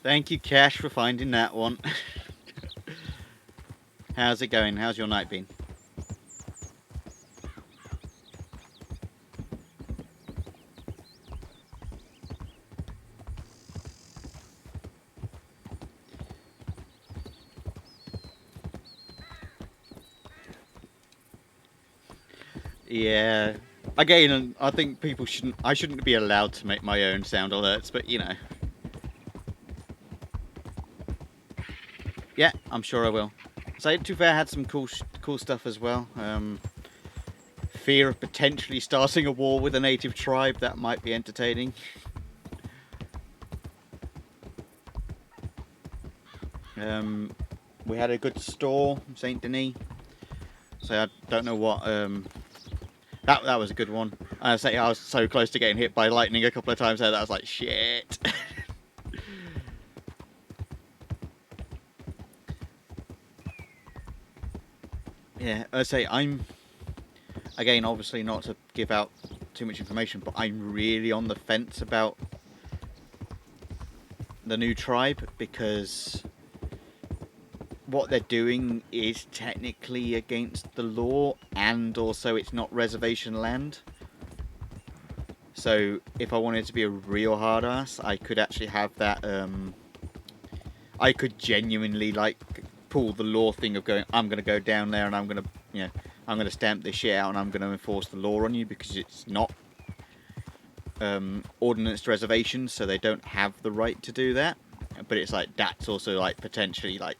Thank you, Cash, for finding that one. How's it going? How's your night been? Yeah. Again, I think people shouldn't. I shouldn't be allowed to make my own sound alerts, but you know. Yeah, I'm sure I will. So, to be fair, I had some cool stuff as well. Fear of potentially starting a war with a native tribe. That might be entertaining. We had a good store, Saint Denis. So I don't know what. That was a good one. I say I was so close to getting hit by lightning a couple of times there that I was like, shit. Yeah, I say I'm. Again, obviously not to give out too much information, but I'm really on the fence about the new tribe because what they're doing is technically against the law, and also it's not reservation land. So if I wanted to be a real hard ass, I could actually have that. I could genuinely like pull the law thing of going. I'm going to go down there and I'm going to, I'm going to stamp this shit out and I'm going to enforce the law on you because it's not ordnance reservations, so they don't have the right to do that. But it's like that's also like potentially like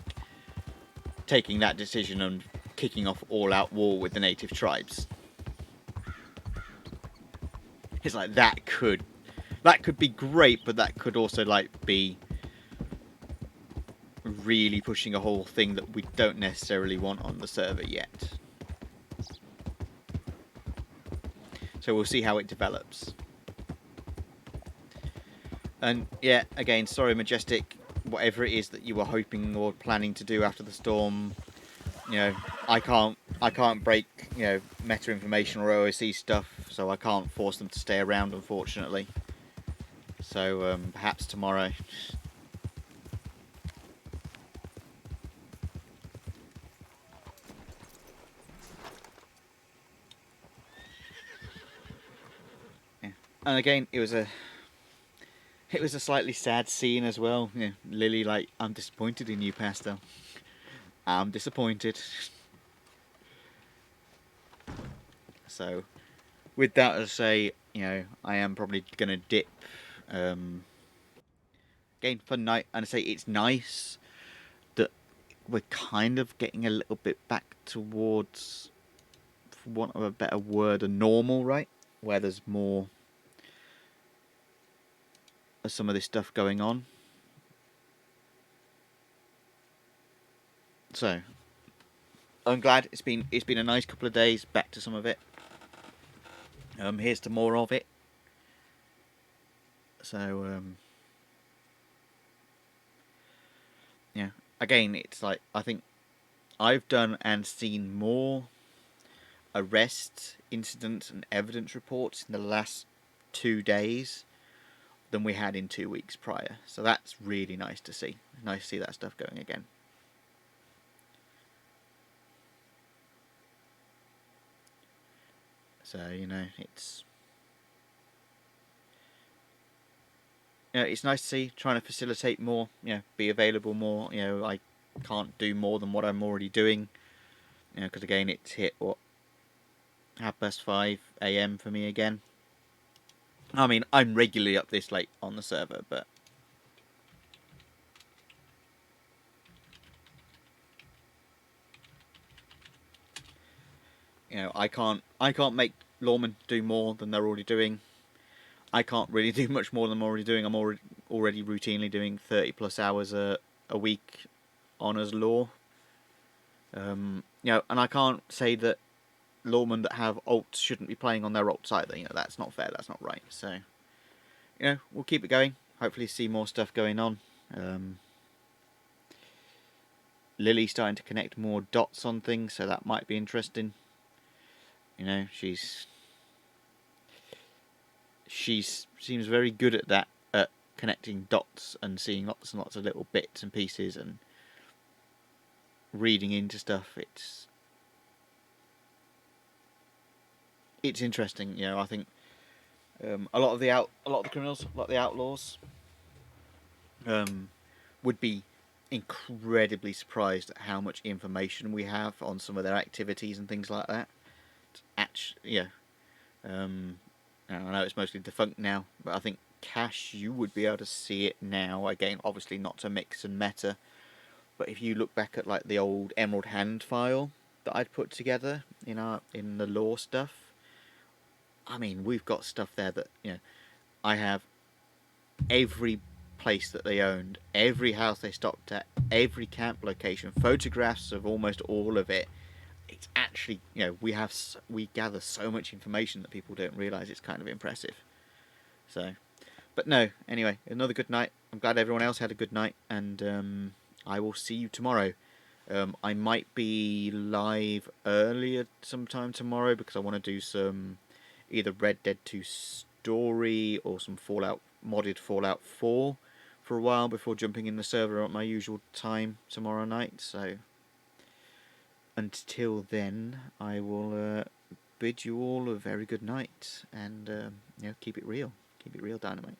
taking that decision and kicking off all-out war with the native tribes. It's like that could be great, but that could also like be really pushing a whole thing that we don't necessarily want on the server yet. So we'll see how it develops. And yeah, again, sorry Majestic, whatever it is that you were hoping or planning to do after the storm, I can't break, meta information or OSC stuff, so I can't force them to stay around, unfortunately. So perhaps tomorrow. Yeah. And again, it was a slightly sad scene as well. Lily, like, I'm disappointed in you, Pastel. I'm disappointed. So, with that, as I say, I am probably gonna dip. Again, fun night, and I say it's nice that we're kind of getting a little bit back towards, for want of a better word, a normal, right? Where there's more of some of this stuff going on. So, I'm glad it's been a nice couple of days back to some of it. Here's to more of it. So, yeah. Again, it's like I think I've done and seen more arrests, incidents, and evidence reports in the last 2 days than we had in 2 weeks prior. So that's really nice to see. Nice to see that stuff going again. So, it's nice to see, trying to facilitate more, be available more. I can't do more than what I'm already doing. Because again, it's hit, 5:30 AM for me again. I mean, I'm regularly up this late on the server, but I can't make lawmen do more than they're already doing. I can't really do much more than I'm already doing. I'm already routinely doing 30+ hours a week honours law. And I can't say that lawmen that have alts shouldn't be playing on their alts either. That's not fair. That's not right. So, we'll keep it going. Hopefully, see more stuff going on. Lily's starting to connect more dots on things, so that might be interesting. She seems very good at that, at connecting dots and seeing lots and lots of little bits and pieces and reading into stuff. It's interesting, you know. I think a lot of the criminals, a lot of the outlaws, would be incredibly surprised at how much information we have on some of their activities and things like that. Yeah. I know it's mostly defunct now, but I think Cash, you would be able to see it now. Again, obviously not to mix and meta, but if you look back at like the old Emerald Hand file that I'd put together in the law stuff, I mean, we've got stuff there that, you know, I have every place that they owned, every house they stopped at, every camp location, photographs of almost all of it. It's actually, you know, we gather so much information that people don't realise. It's kind of impressive. So, but no, anyway, another good night. I'm glad everyone else had a good night, and I will see you tomorrow. I might be live earlier sometime tomorrow because I want to do some either Red Dead 2 story or some modded Fallout 4 for a while before jumping in the server at my usual time tomorrow night. So until then, I will bid you all a very good night, and keep it real. Keep it real, Dynamite.